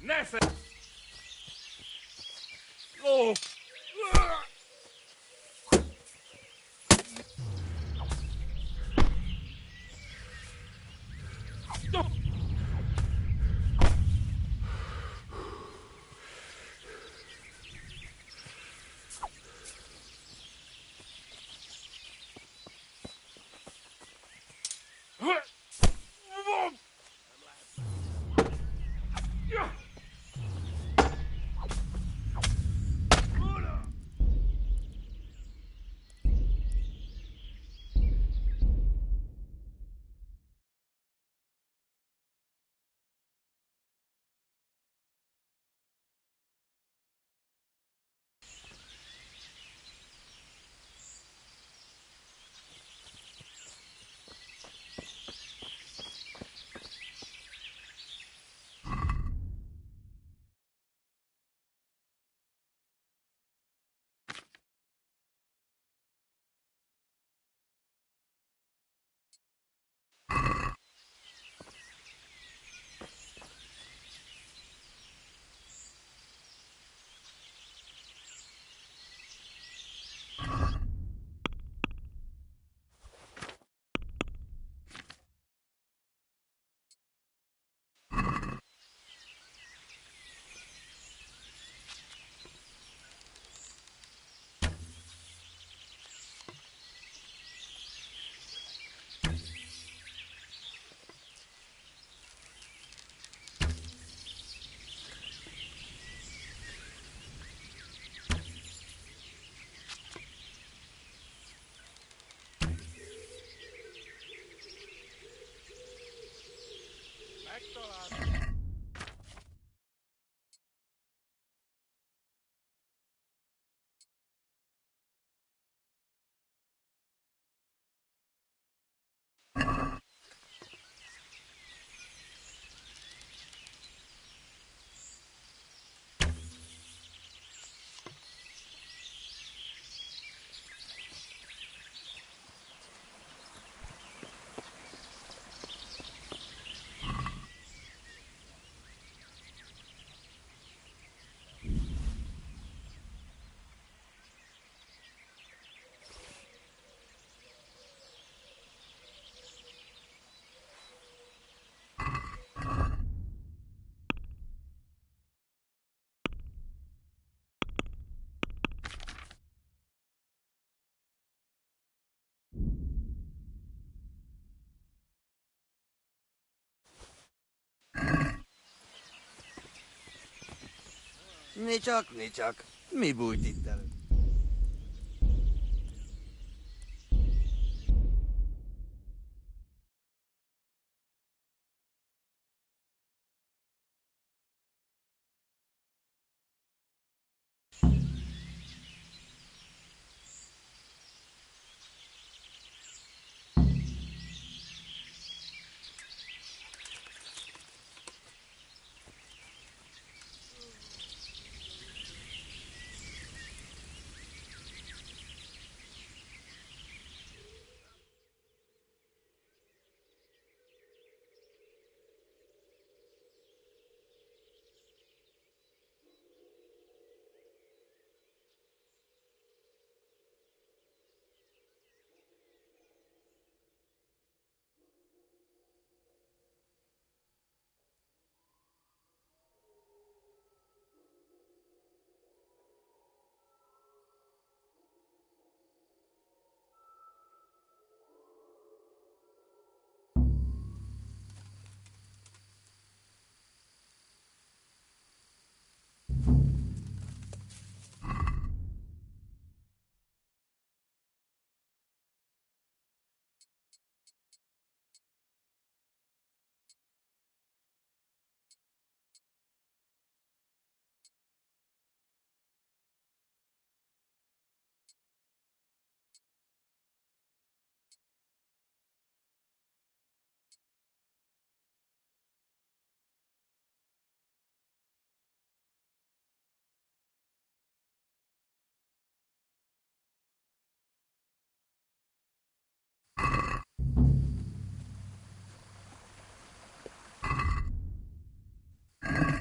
Nesze! Oh! Nicsak. Mi bújt itt elő?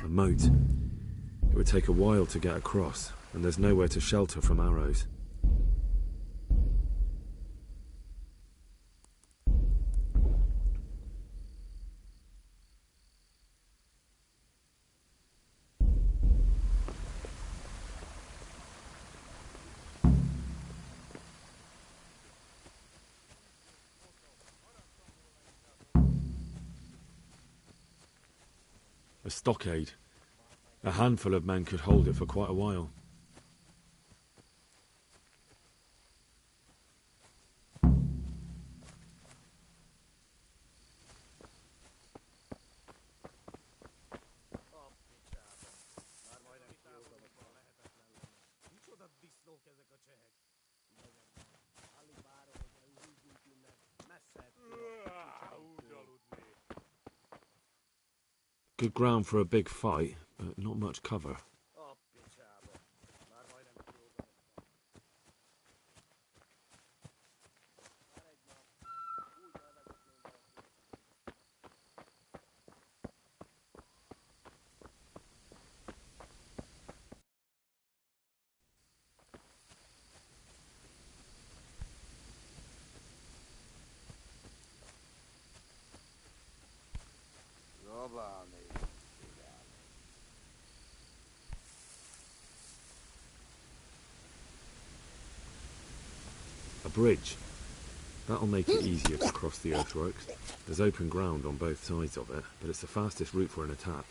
A moat. It would take a while to get across, and there's nowhere to shelter from arrows. A stockade. A handful of men could hold it for quite a while. Good ground for a big fight, but not much cover. A bridge. That'll make it easier to cross the earthworks. There's open ground on both sides of it, but it's the fastest route for an attack.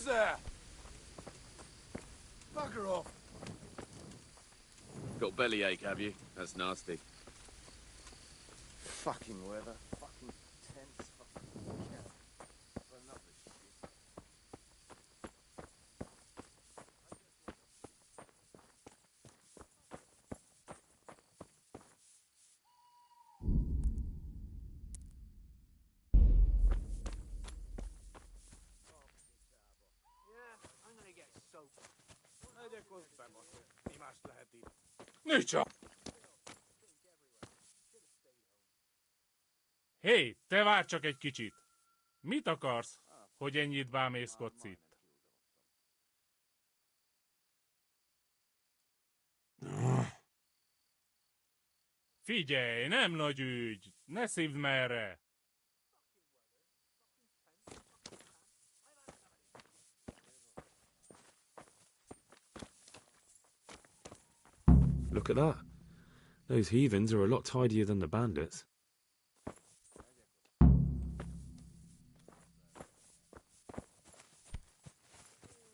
Who's there? Bugger off. Got bellyache, have you? That's nasty. Fucking weather. Fucking tense. Fucking hell. Enough of this shit. I'm gonna get soaked. Megyek hozzám, mi mást lehet itt? Nicsa! Hé, te várj csak egy kicsit! Mit akarsz, hogy ennyit bámészkodsz itt? Figyelj, nem nagy ügy! Ne szívd merre! Look at that. Those heathens are a lot tidier than the bandits.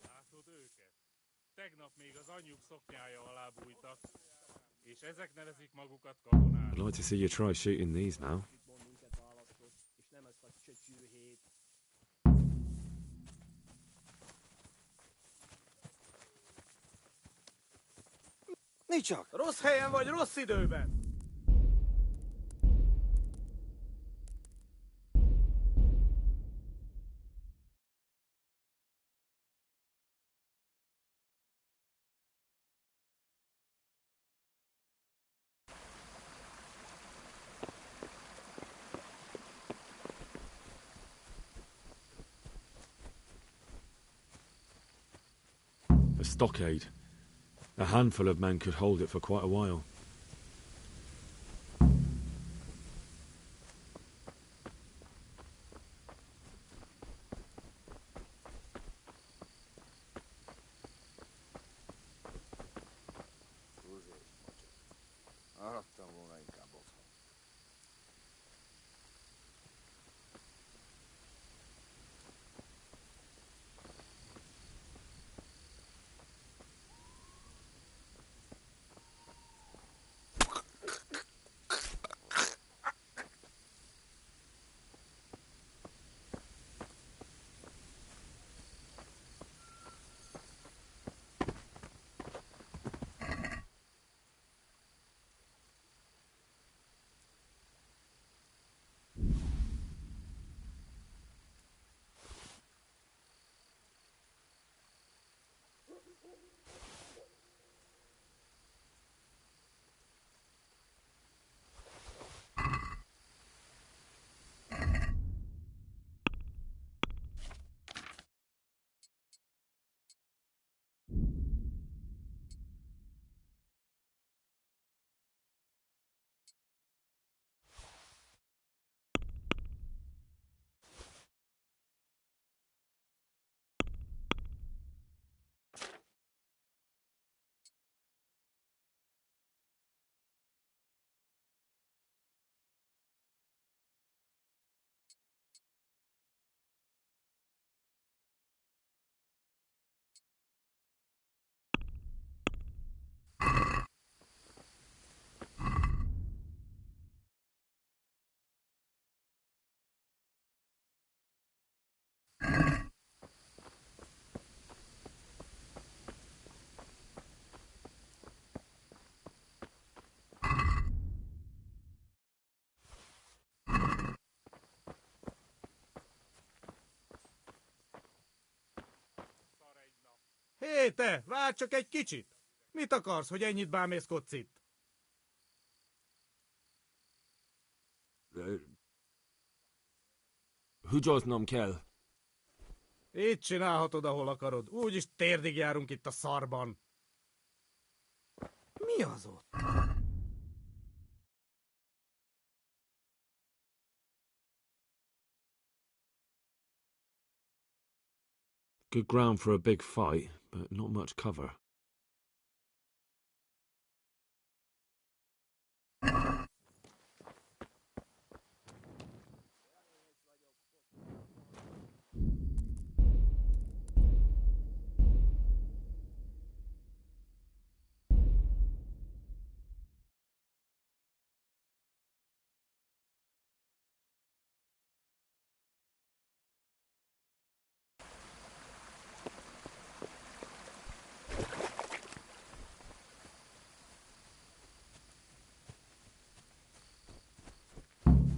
Látod őket? Tegnap még az anyjuk szoknyája alá bújtak, és ezek nevezik magukat katonának. I'd like to see you try shooting these now. És nem ezt a csötyűhét. Nicsak! Rossz helyen vagy, rossz időben! A stockade. A handful of men could hold it for quite a while. Maradtam volna inkább otthon. Hé, te, várj csak egy kicsit! Mit akarsz, hogy ennyit bámészkodsz itt? Húgyoznom kell. Itt csinálhatod, ahol akarod. Úgyis térdig járunk itt a szarban. Mi az ott? Good ground for a big fight, but not much cover.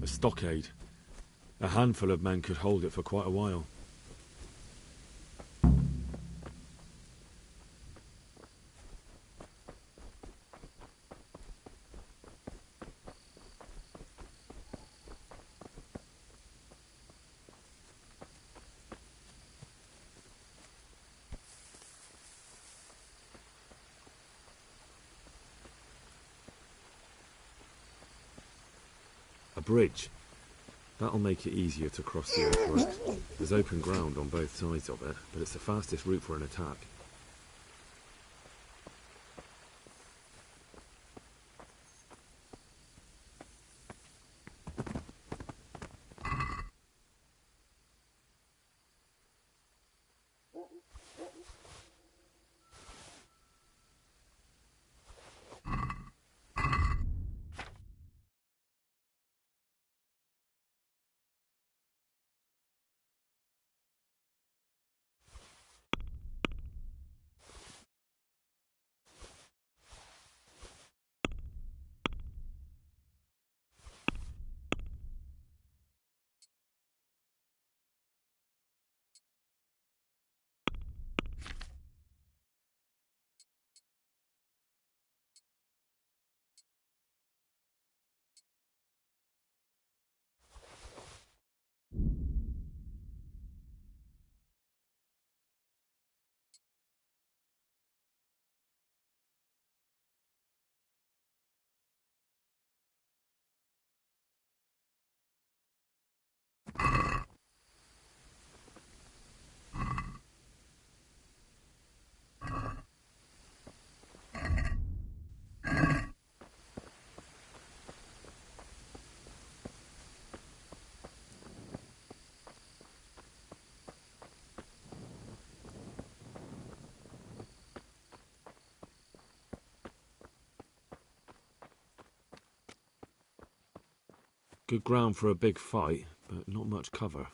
stockade. A handful of men could hold it for quite a while. A bridge. That'll make it easier to cross the earthworks. There's open ground on both sides of it, but it's the fastest route for an attack. Good ground for a big fight, but not much cover.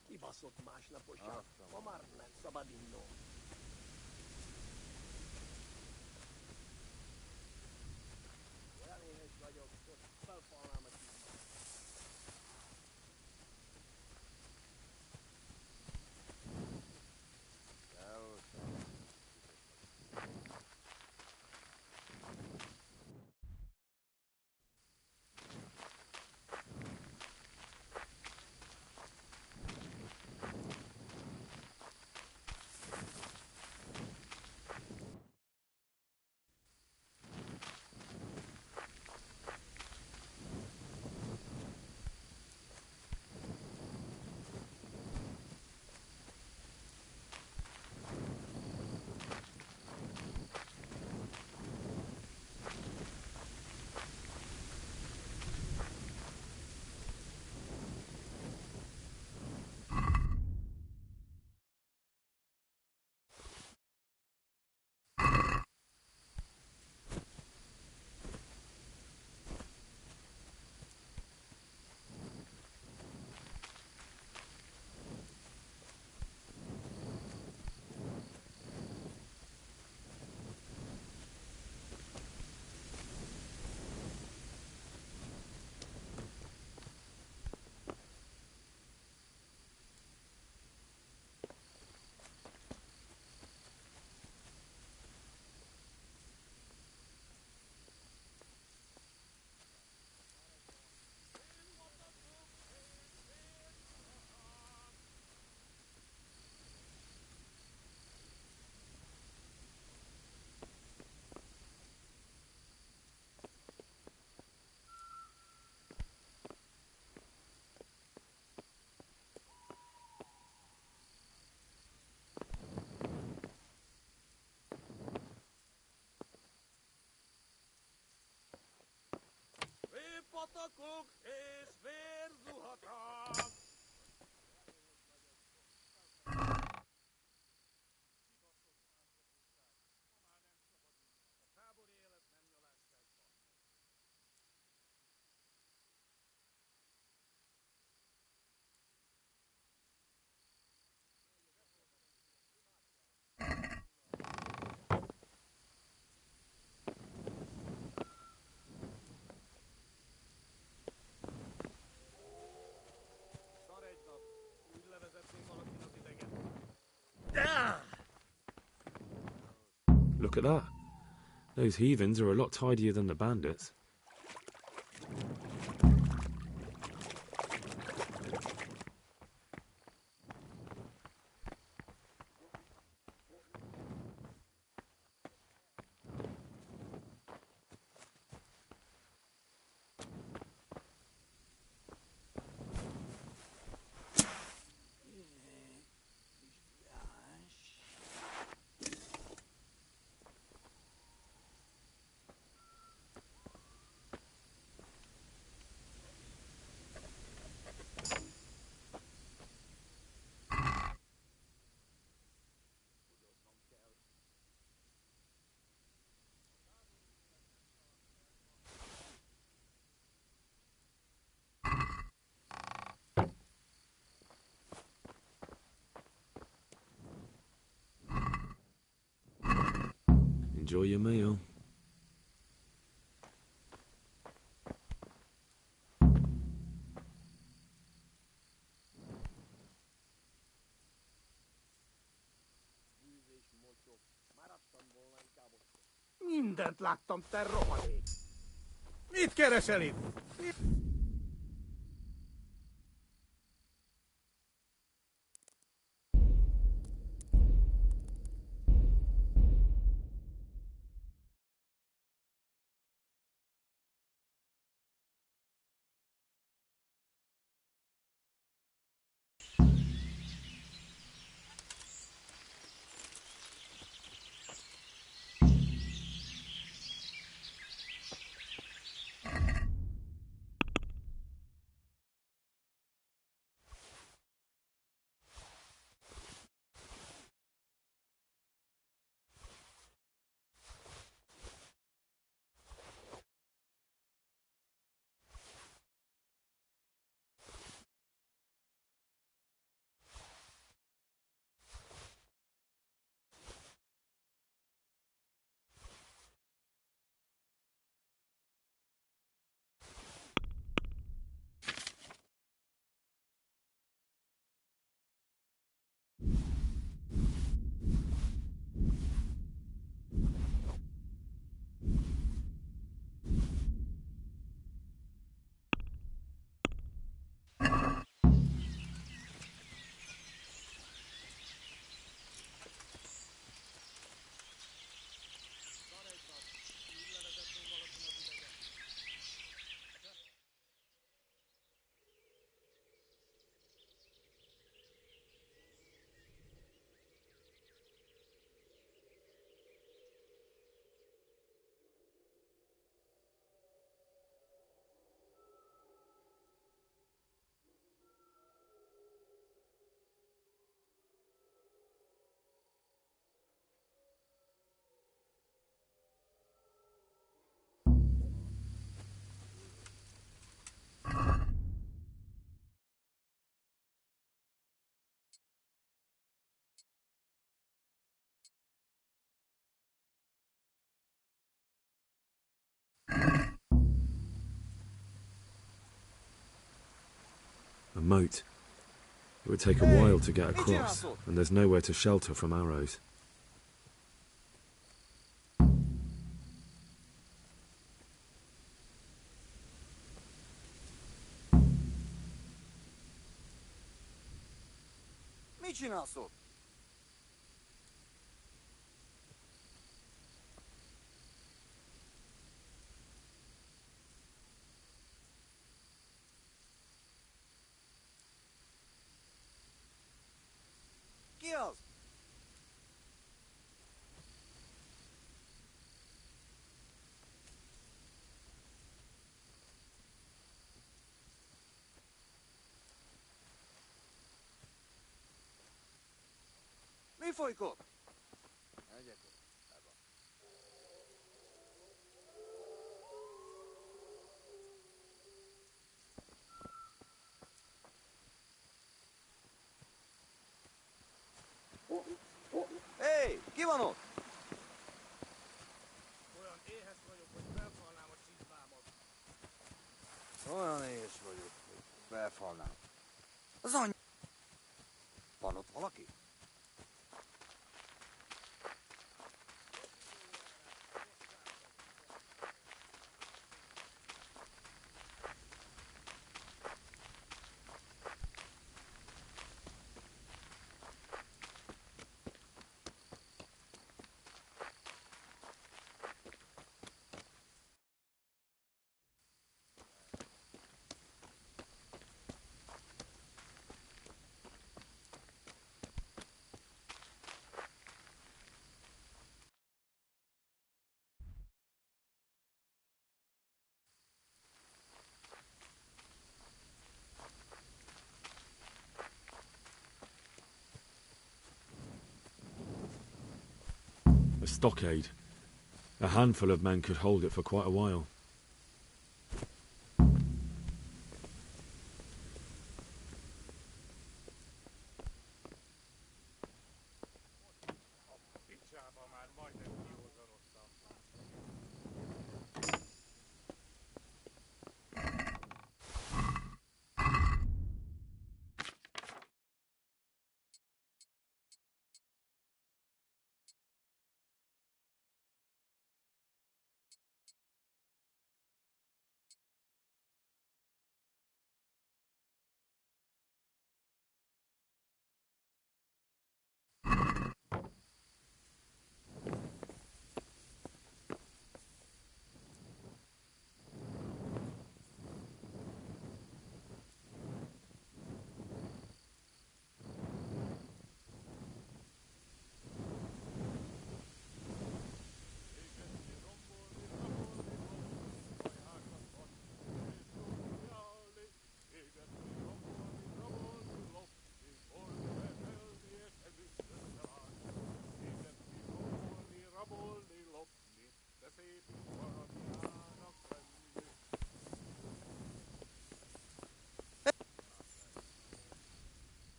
Kibaszott másnaposan. Ma már nem szabad innom. Olyan éhes vagyok, hogy felfalnám a tízba. Lakok és vérzuhatak! Look at that. Those heathens are a lot tidier than the bandits. Enjoy your meal. Mindent láttam, te rohadék! Mit keresel itt? A moat. It would take a while to get across, and there's nowhere to shelter from arrows. Mit csinálsz ott? Ki az? folyikok? Egyetek. Hé, ki van ott? Olyan éhes vagyok, hogy felfalnám a csizmámat. Olyan éhes vagyok, hogy felfalnám. Az anyja... Van ott valaki? A stockade. A handful of men could hold it for quite a while. Picsába már majdnem kiózanodtam.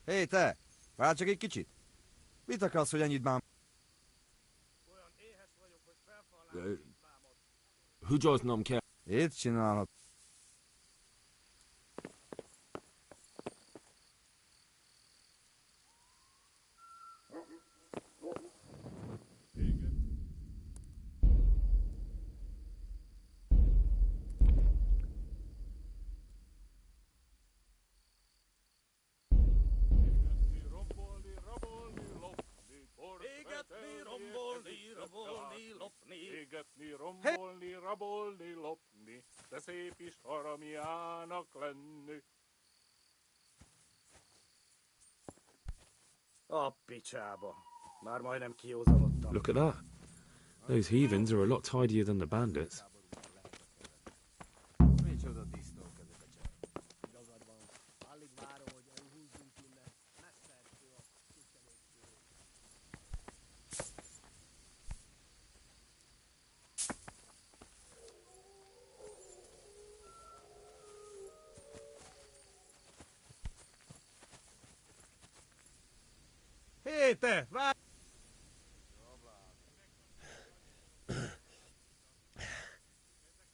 Hé, te! Várj csak egy kicsit! Mit akarsz, hogy ennyit bám? Húgyoznom kell. Itt csinálhat. Égetni, rombolni, rabolni, lopni, de szép is haramiának lenni. A picsába. Már majdnem kiózanodtam. Look at that. Those heathens are a lot tidier than the bandits. Micsoda disznók ezek a csajok. Igazad van. Alig várom, hogy elhúzzunk innen. Messze ettől a kutyadéktől. Hé, te! Várj!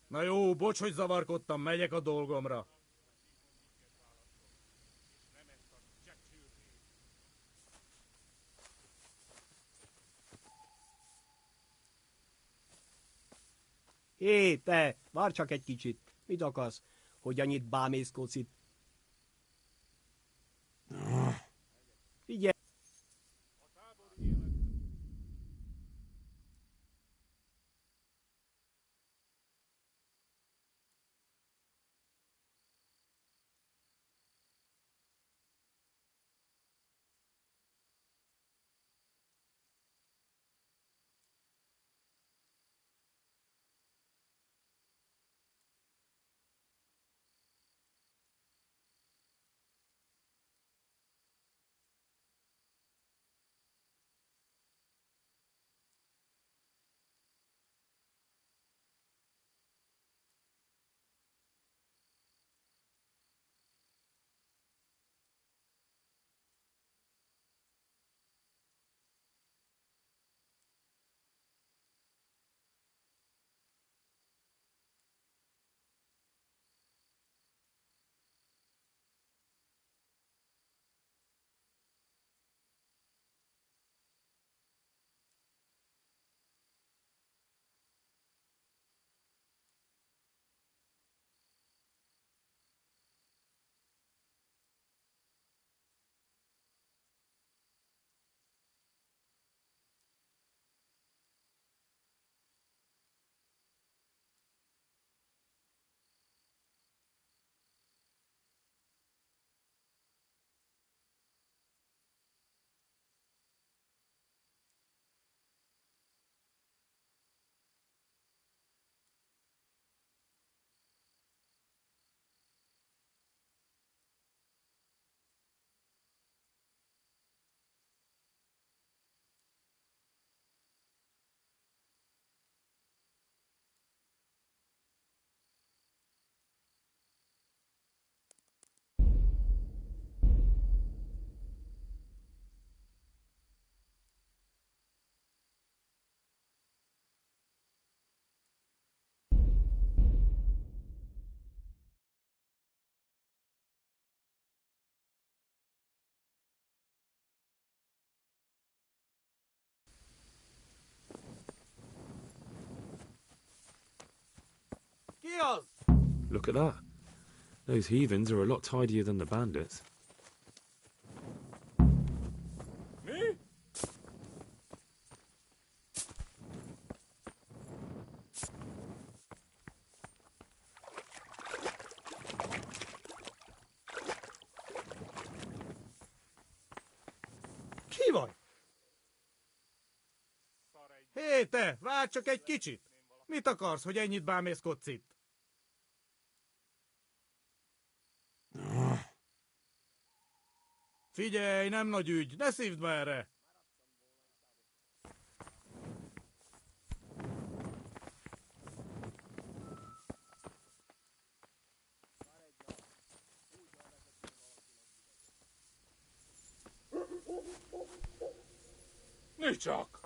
Na jó, bocs, hogy zavarkodtam, megyek a dolgomra. Hé, te! Várj csak egy kicsit. Mit akarsz? Hogy annyit bámészkodsz itt? Figyelj! Ki az? Look at that. Those heathens are a lot tidier than the bandits. Mi? Ki vagy? Hé, te, várj csak egy kicsit! Mit akarsz, hogy ennyit bámészkodsz itt? Figyelj, nem nagy ügy, ne szívd merre! Mi csak?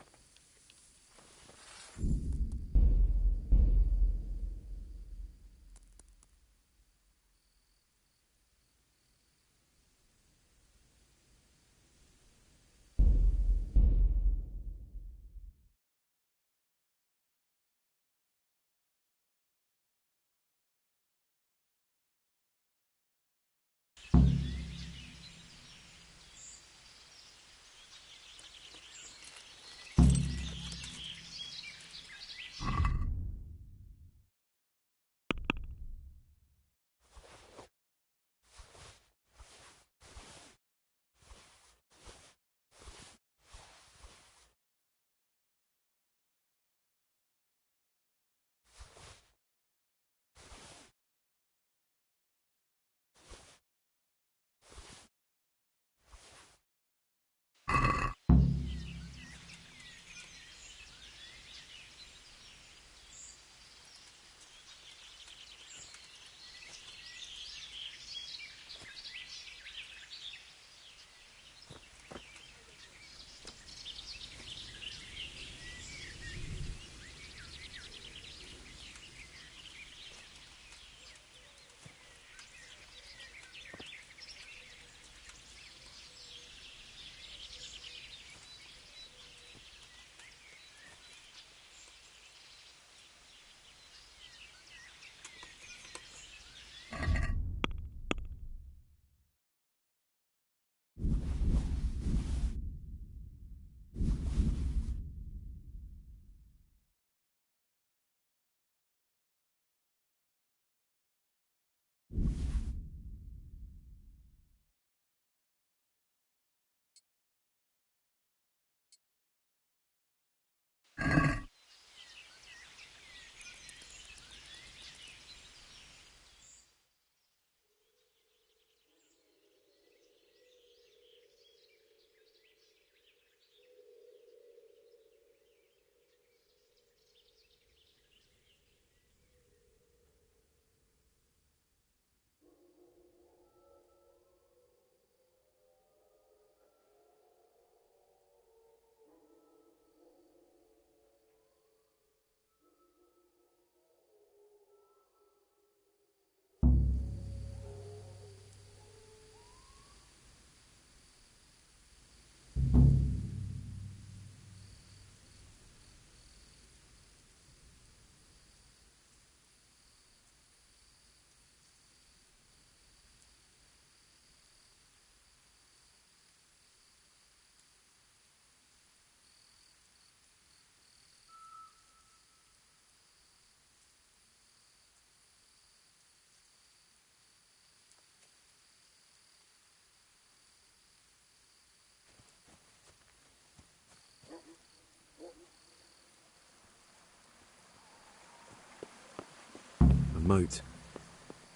A moat.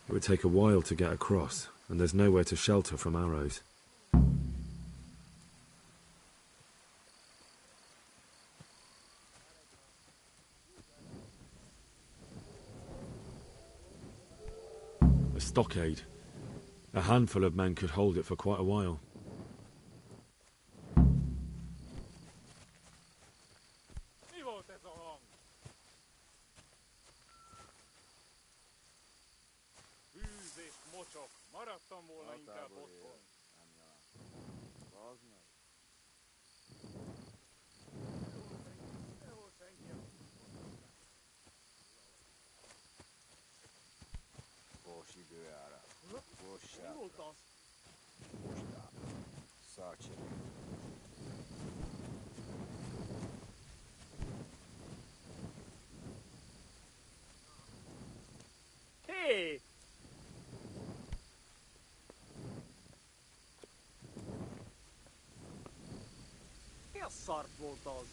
It would take a while to get across, and there's nowhere to shelter from arrows. A stockade. A handful of men could hold it for quite a while. Mi volt ez a hang? Bűz és mocsok. Maradtam volna inkább otthon. Shiguara. Mi volt az? Sarcsi. Hé! Mi a szart volt az?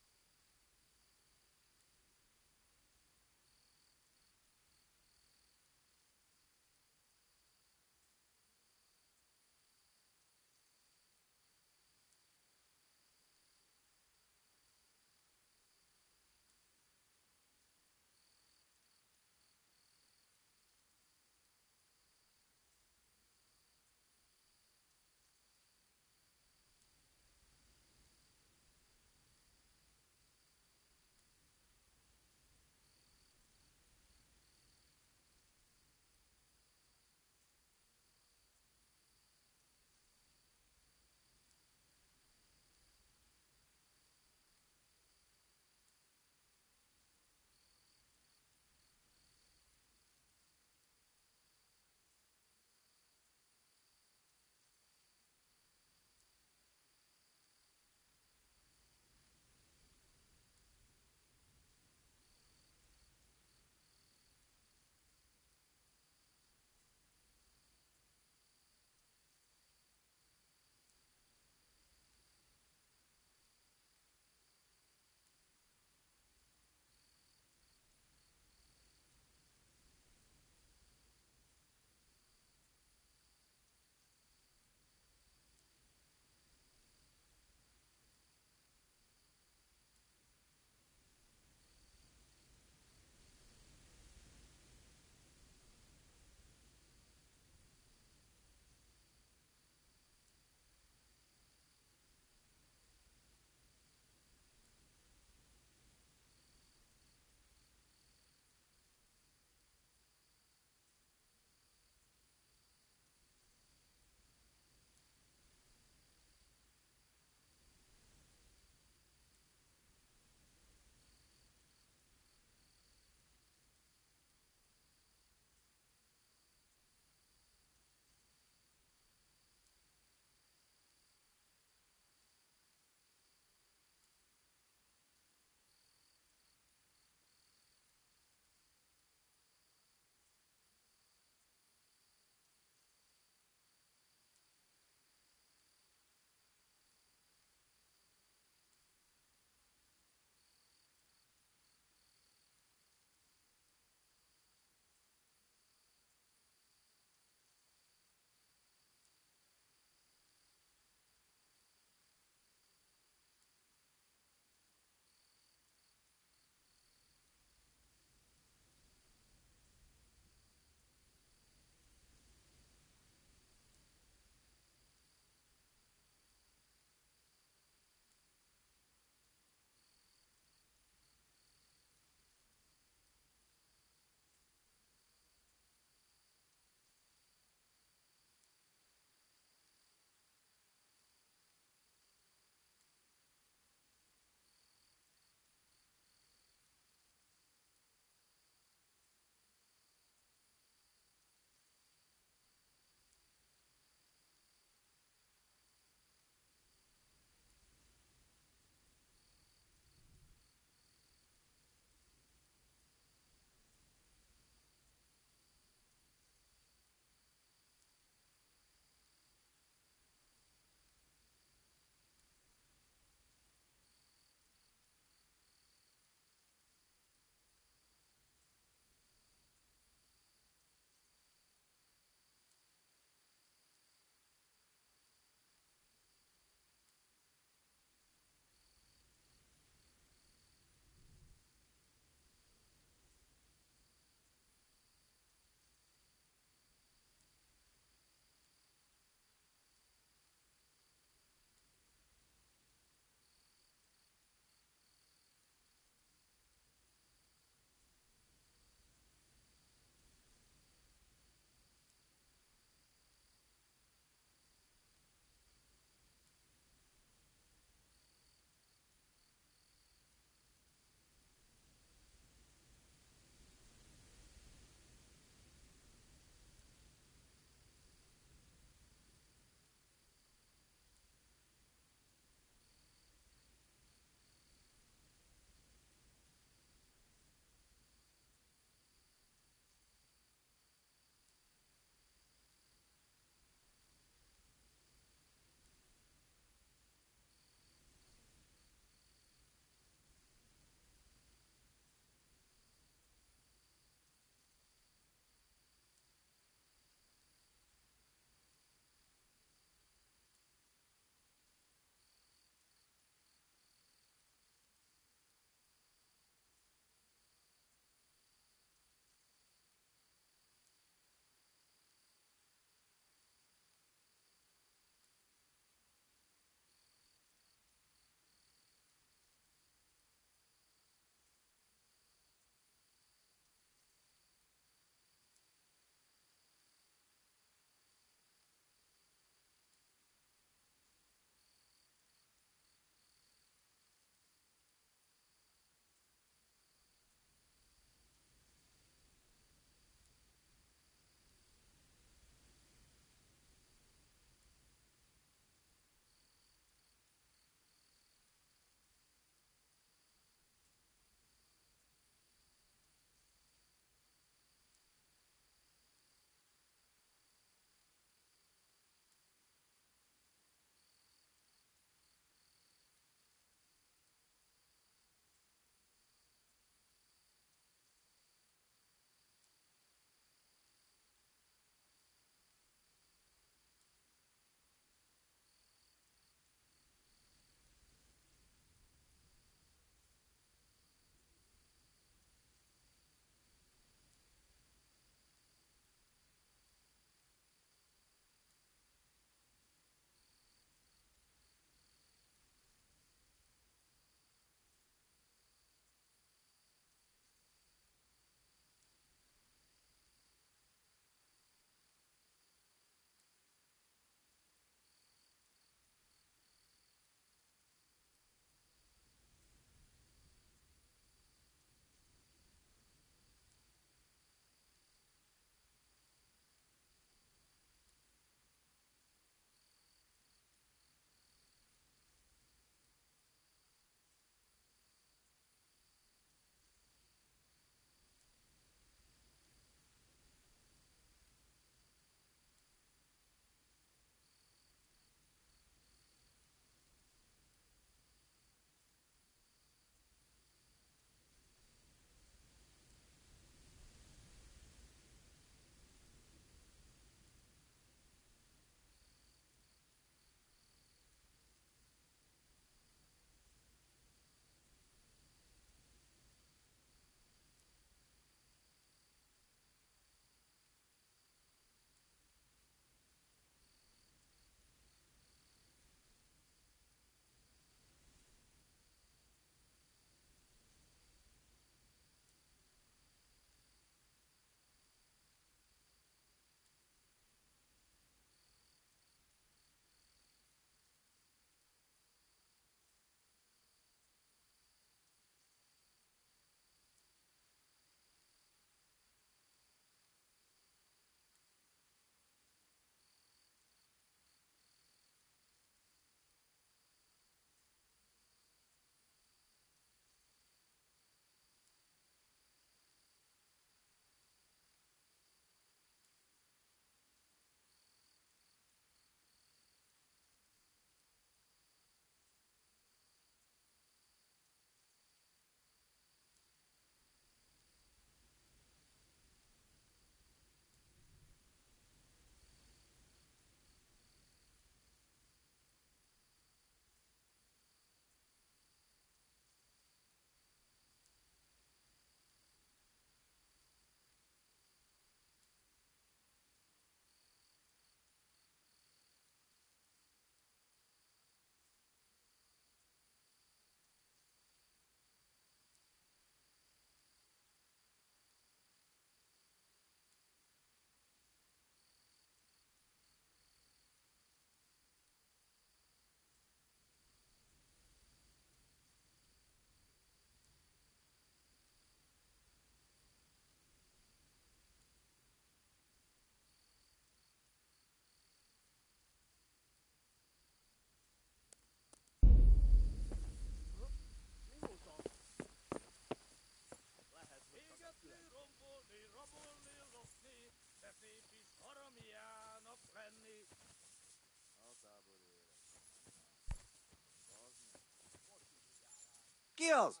Ki az?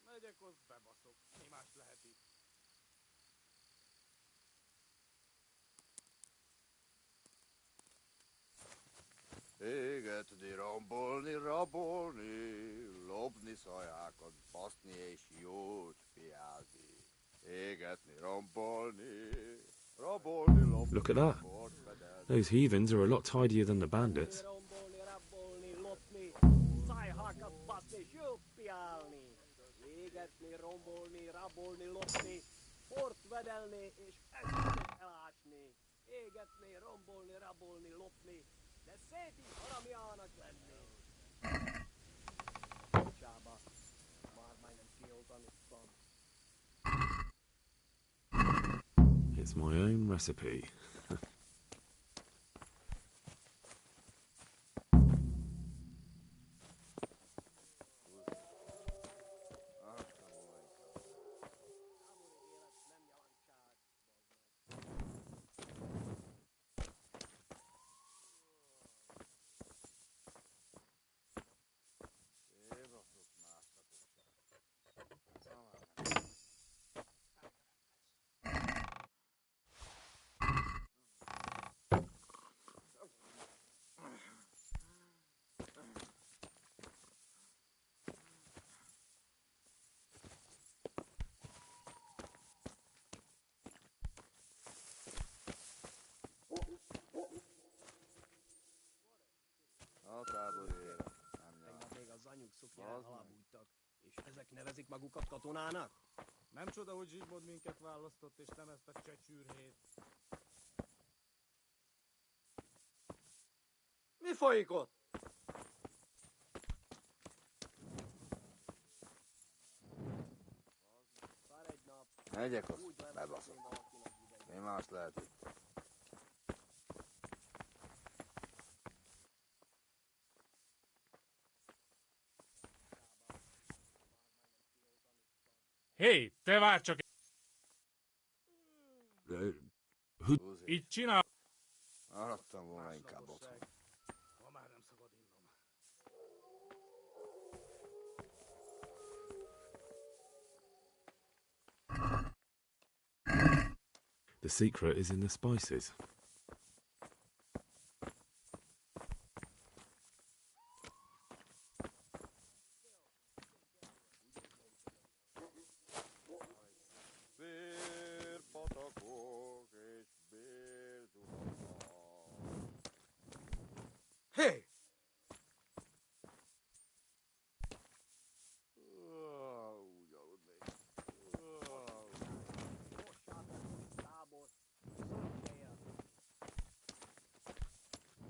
Megyek, azt bebaszok. Mi más lehet itt? Égetni, rombolni, rabolni, lopni szajákat, baszni és jót fiázni. Égetni, rombolni, rabolni, lopni. Look at that. Those heathens are a lot tidier than the bandits. Szájhákat baszni, süppjálni. Égetni, rombolni, rabolni, lopni, bort vedelni és estet elásni. Égetni, rombolni, rabolni, lopni, de szép is haramjának lenni. Csába, már majdnem kioltanuttam. It's my own recipe. Tegnap még az anyjuk szoknyán alábújtak, és ezek nevezik magukat katonának? Nem csoda, hogy Zsigmond minket választott, és nem ezt a csecsűrhét. Mi folyik ott? Megyek, azt bebaszok. Mi más lehet itt? Hé, te várj csak! Így csinál! Maradtam volna inkább otthon. Ma már nem szabad innom. The secret is in the spices. Hé! Úgy aludnék.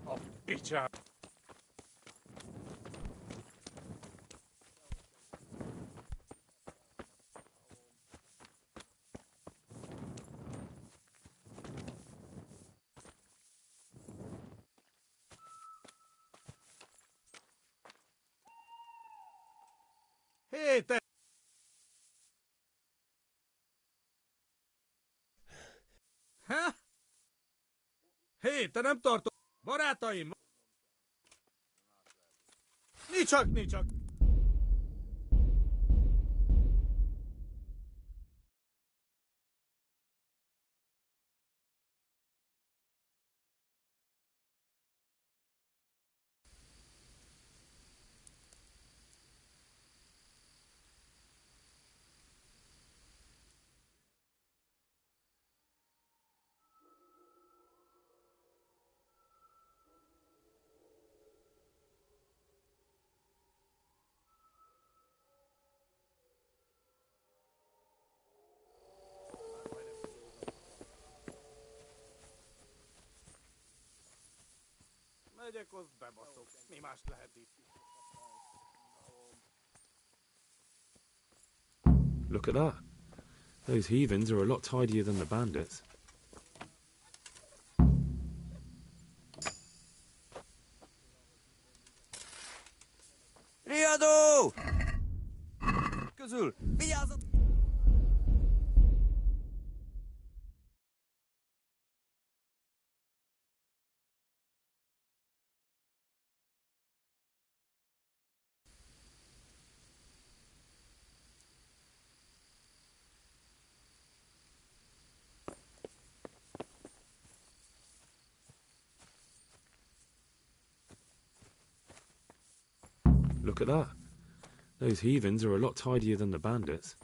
A picsá! Hé, te! Ha? Hé, te nem tartod! Barátaim! Nicsak! Megyek, azt bebaszok. Mi más lehet itt? Look at that. Those heathens are a lot tidier than the bandits. Riadó! Közül! Vigyázzatok! look at that. Those heathens are a lot tidier than the bandits.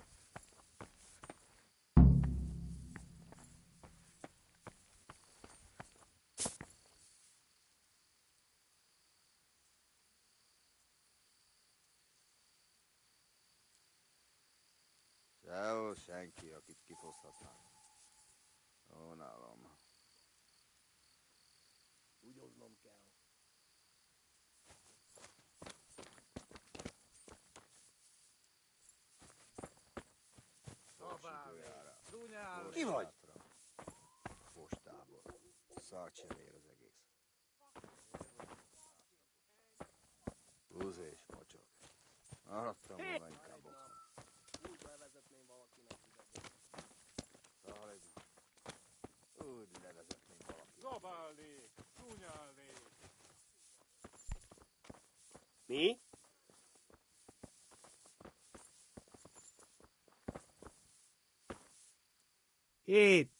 Sehol senki, akit kifosztatnánk. Unalom. Húgyoznom kell. Ki vagy? Postából. Szarcsevér az egész. Húz és mocsok. Maradtam volna inkább otthon. Úgy levezetném valakinek ide. Szalid. Úgy levezetném valakinek. Dobálni, csúnyálni. Mi? Itt!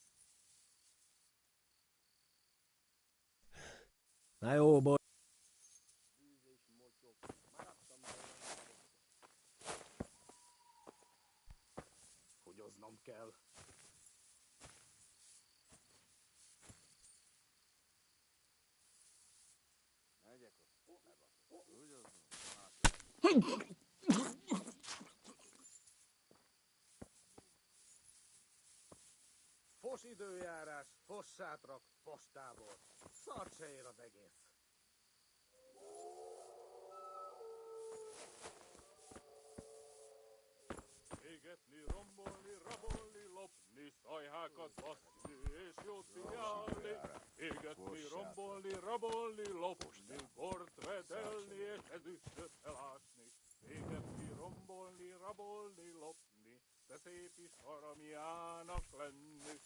Na jó, boly. Fogyoznom kell. Megyek ott. Húgyoznom. Fos időjárás, fos sátrak, fos tábor. Szart se ér az egész. Égetni, rombolni, rabolni, lopni, szajhákat baszni, és jót figyelni. Égetni, rombolni, rabolni, lopni, bort vedelni, és ezüstöt elásni. Égetni, rombolni, rabolni, lopni, de szép is haramiának lenni.